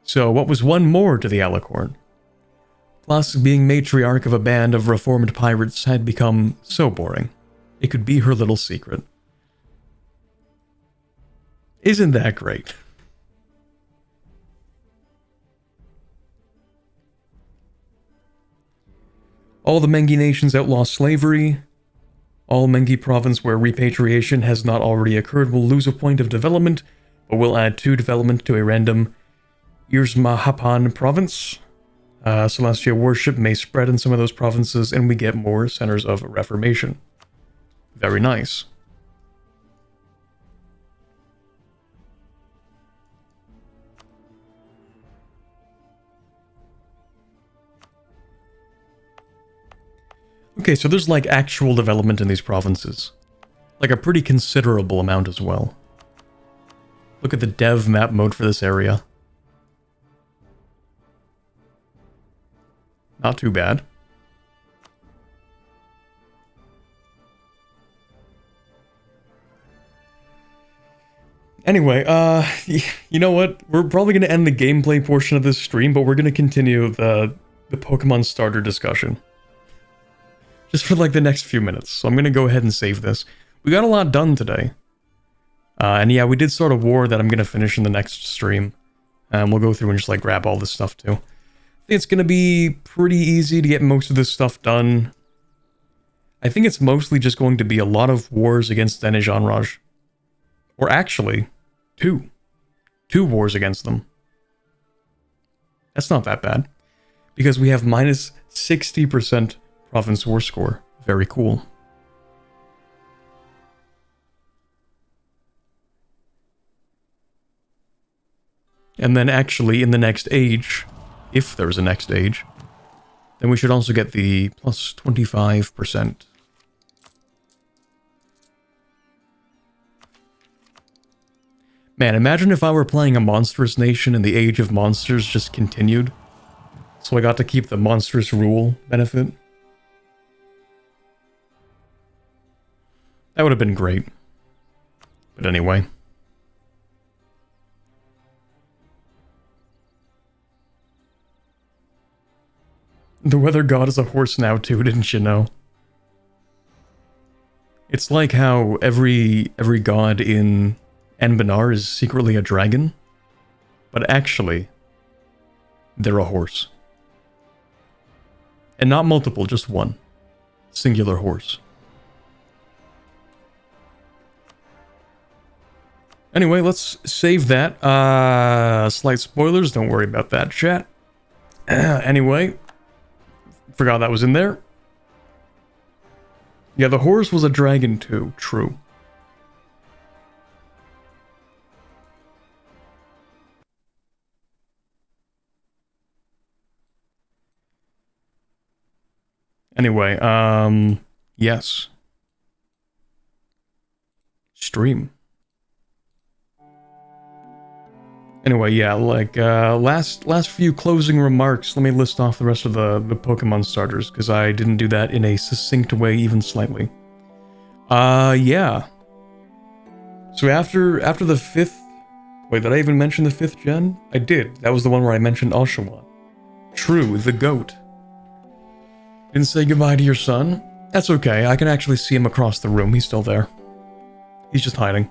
So what was one more to the Alicorn? Plus, being matriarch of a band of reformed pirates had become so boring. It could be her little secret. Isn't that great? All the Mengi nations outlaw slavery. All Mengi province where repatriation has not already occurred will lose a point of development, but will add 2 development to a random Irzmahapan province. Celestial worship may spread in some of those provinces, and we get more centers of reformation. Very nice. Okay, so there's like actual development in these provinces. Like a pretty considerable amount as well. Look at the dev map mode for this area. Not too bad. Anyway, you know what? We're probably going to end the gameplay portion of this stream, but we're going to continue the Pokemon starter discussion. Just for like the next few minutes. So I'm going to go ahead and save this. We got a lot done today. And yeah, we did start a war that I'm going to finish in the next stream. And we'll go through and just like grab all this stuff too. I think it's going to be pretty easy to get most of this stuff done. I think it's mostly just going to be a lot of wars against Denejanraj. Or actually, 2. 2 wars against them. That's not that bad. Because we have minus 60% province war score. Very cool. And then actually in the next age, if there's a next age, then we should also get the plus 25%. Man, imagine if I were playing a monstrous nation and the age of monsters just continued. So I got to keep the monstrous rule benefit. That would have been great. But anyway. The weather god is a horse now too, didn't you know? It's like how every god in Anbennar is secretly a dragon, but actually, they're a horse. And not multiple, just one. Singular horse. Anyway, let's save that. Slight spoilers, don't worry about that, chat. Anyway, forgot that was in there. Yeah, the horse was a dragon too, true. Anyway, yes. Stream. Anyway, yeah, like, last few closing remarks. Let me list off the rest of the Pokemon starters, because I didn't do that in a succinct way even slightly. Yeah. So after the 5th... Wait, did I even mention the 5th gen? I did. That was the one where I mentioned Oshawott. True, the goat. Didn't say goodbye to your son? That's okay, I can actually see him across the room. He's still there. He's just hiding.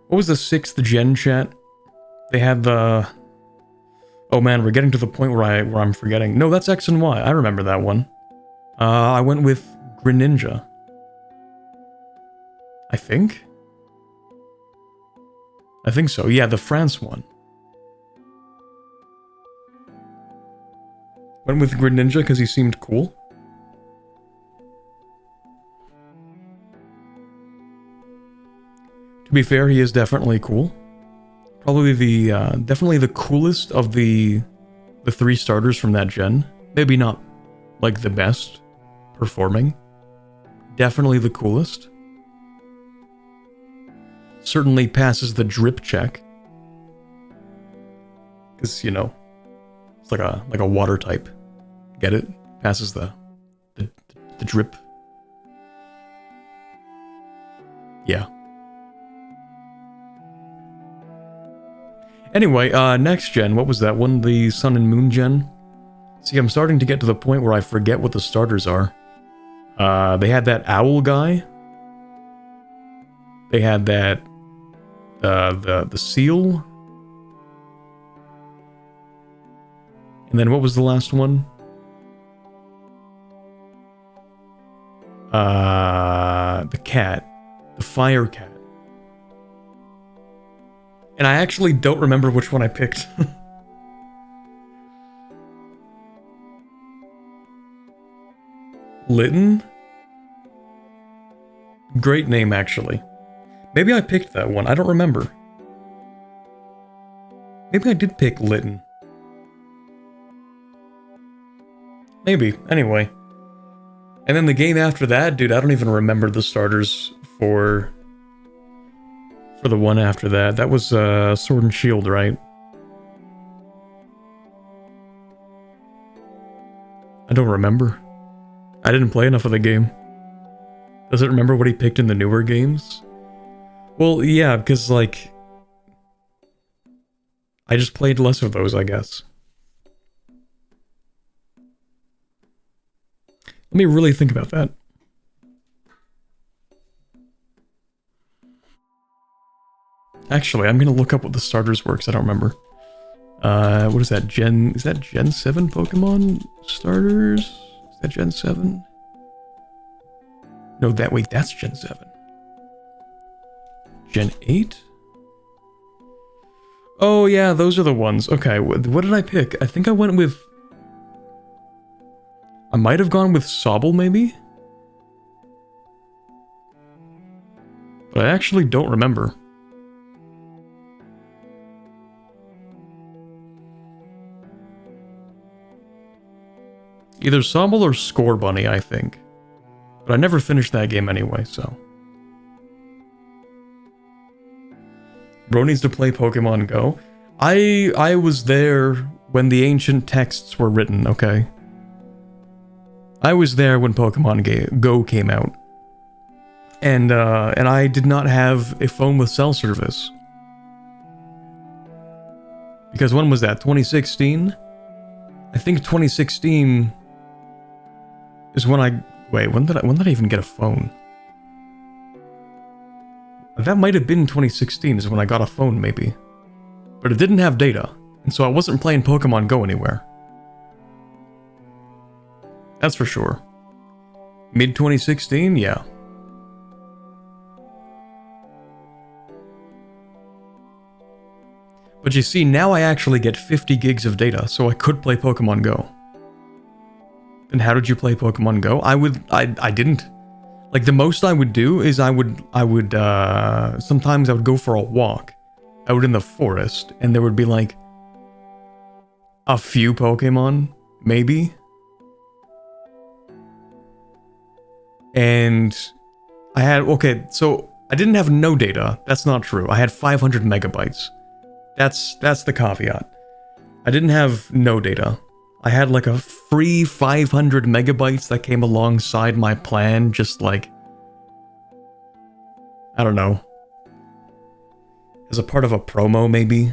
What was the 6th gen, chat? They had the... Oh man, we're getting to the point where I'm forgetting. No, that's X and Y. I remember that one. I went with Greninja. I think? I think so. Yeah, the France one. Went with Greninja because he seemed cool. To be fair, he is definitely cool. Probably the definitely the coolest of the 3 starters from that gen. Maybe not like the best performing. Definitely the coolest. Certainly passes the drip check. Because, you know, it's like a water type. Get it? Passes the drip. Yeah. Anyway, next gen, what was that one? The Sun and Moon gen? See, I'm starting to get to the point where I forget what the starters are. They had that owl guy. They had that, the seal. And then what was the last one? The cat. The fire cat. And I actually don't remember which one I picked. Litten? Great name, actually. Maybe I picked that one. I don't remember. Maybe I did pick Litten. Maybe. Anyway. And then the game after that, dude, I don't even remember the starters for the one after that. That was Sword and Shield, right? I don't remember. I didn't play enough of the game. Does it remember what he picked in the newer games? Well, yeah, because, like, I just played less of those, I guess. Let me really think about that. Actually, I'm gonna look up what the starters were, because I don't remember. What is that, is that Gen 7 Pokemon starters? Is that Gen 7? No, wait, that's Gen 7. Gen 8? Oh yeah, those are the ones. Okay, what did I pick? I think I went with... I might have gone with Sobble, maybe? But I actually don't remember. Either Sobble or Score Bunny, I think. But I never finished that game anyway, so. Bro needs to play Pokemon Go. I was there when the ancient texts were written, okay? I was there when Pokemon Go came out. And I did not have a phone with cell service. Because when was that? 2016? I think 2016 is when I... Wait, when did I even get a phone? That might have been 2016 is when I got a phone, maybe. But it didn't have data, and so I wasn't playing Pokemon Go anywhere. That's for sure. Mid-2016? Yeah. But you see, now I actually get 50 gigs of data, so I could play Pokemon Go. And how did you play Pokemon Go? I didn't. Like, the most I would do is sometimes I would go for a walk out in the forest, and there would be, like, a few Pokemon, maybe. And I had, okay, so I didn't have no data. That's not true. I had 500 megabytes. That's the caveat. I didn't have no data. I had like a free 500 megabytes that came alongside my plan, just like, I don't know, as a part of a promo maybe.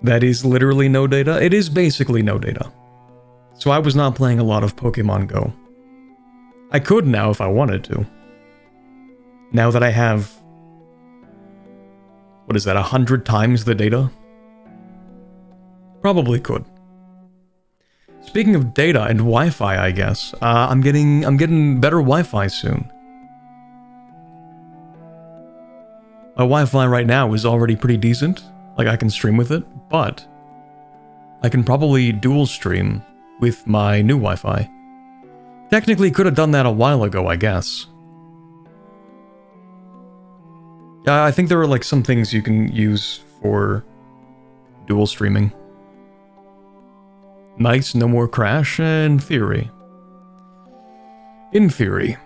That is literally no data. It is basically no data. So I was not playing a lot of Pokemon Go. I could now if I wanted to. Now that I have... What is that, 100 times the data? Probably could. Speaking of data and Wi-Fi, I guess, I'm getting better Wi-Fi soon. My Wi-Fi right now is already pretty decent. Like, I can stream with it, but I can probably dual stream with my new Wi-Fi. Technically could have done that a while ago, I guess. I think there are like some things you can use for dual streaming. Nice, no more crash, in theory. In theory.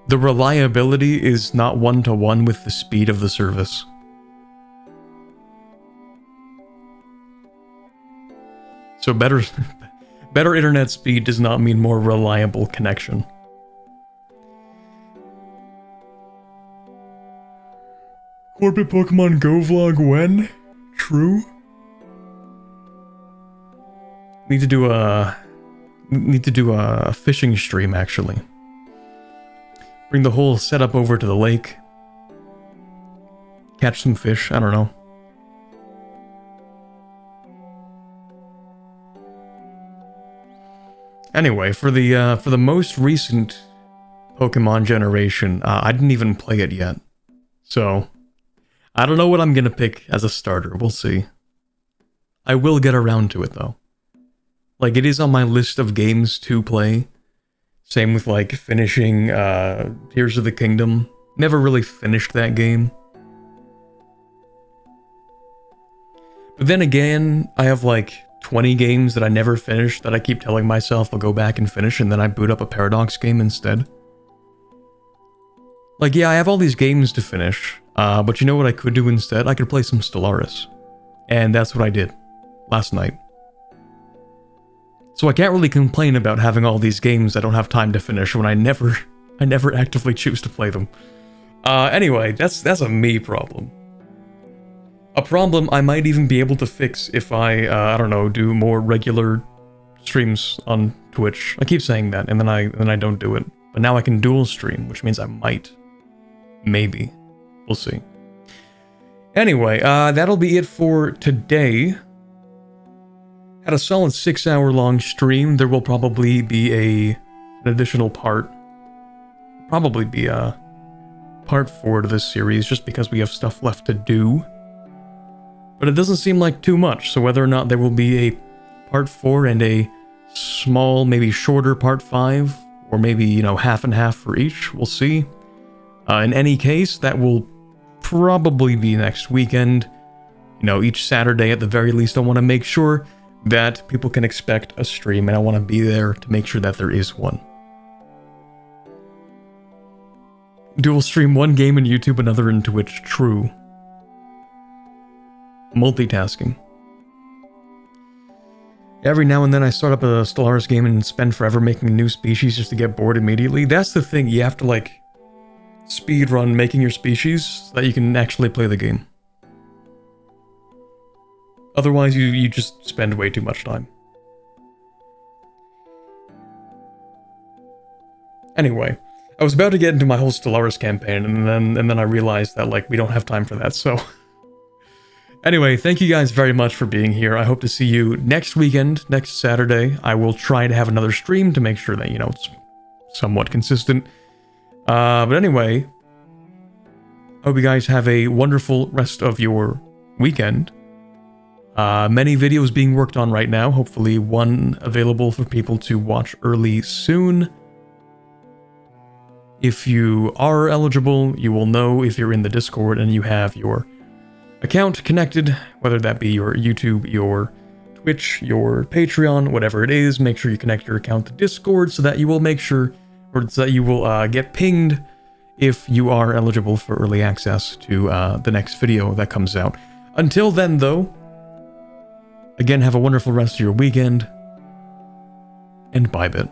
The reliability is not one-to-one with the speed of the service. So better internet speed does not mean more reliable connection. Corporate Pokemon Go vlog when? True? Need to do a fishing stream actually. Bring the whole setup over to the lake. Catch some fish, I don't know. Anyway, for the most recent Pokemon generation, I didn't even play it yet. So, I don't know what I'm gonna pick as a starter, we'll see. I will get around to it though. Like, it is on my list of games to play. Same with like finishing Tears of the Kingdom. Never really finished that game. But then again, I have like 20 games that I never finished that I keep telling myself I'll go back and finish, and then I boot up a Paradox game instead. Like, yeah, I have all these games to finish, but you know what I could do instead? I could play some Stellaris. And that's what I did last night. So I can't really complain about having all these games I don't have time to finish when I never actively choose to play them. Anyway, that's a me problem. A problem I might even be able to fix if I don't know, do more regular streams on Twitch. I keep saying that, and then I don't do it. But now I can dual stream, which means I might. Maybe. We'll see. Anyway, that'll be it for today. Had a solid 6-hour-long stream. There will probably be an additional part. Probably be a part 4 to this series, just because we have stuff left to do. But it doesn't seem like too much, so whether or not there will be a part 4 and a small, maybe shorter part 5, or maybe, you know, half and half for each, we'll see. In any case, that will probably be next weekend. You know, each Saturday at the very least, I want to make sure that people can expect a stream, and I want to be there to make sure that there is one. Dual stream one game in YouTube, another in Twitch. True. Multitasking. Every now and then I start up a Stellaris game and spend forever making new species just to get bored immediately. That's the thing, you have to like speedrun making your species so that you can actually play the game. Otherwise you just spend way too much time. Anyway, I was about to get into my whole Stellaris campaign and then I realized that like we don't have time for that, so... Anyway, thank you guys very much for being here. I hope to see you next weekend, next Saturday. I will try to have another stream to make sure that, you know, it's somewhat consistent. But anyway, hope you guys have a wonderful rest of your weekend. Many videos being worked on right now. Hopefully one available for people to watch early soon. If you are eligible, you will know if you're in the Discord and you have your account connected, whether that be your YouTube, your Twitch, your Patreon, whatever it is. Make sure you connect your account to Discord so that you will make sure, or so that you will get pinged if you are eligible for early access to the next video that comes out. Until then, though, again, have a wonderful rest of your weekend, and bye, bit.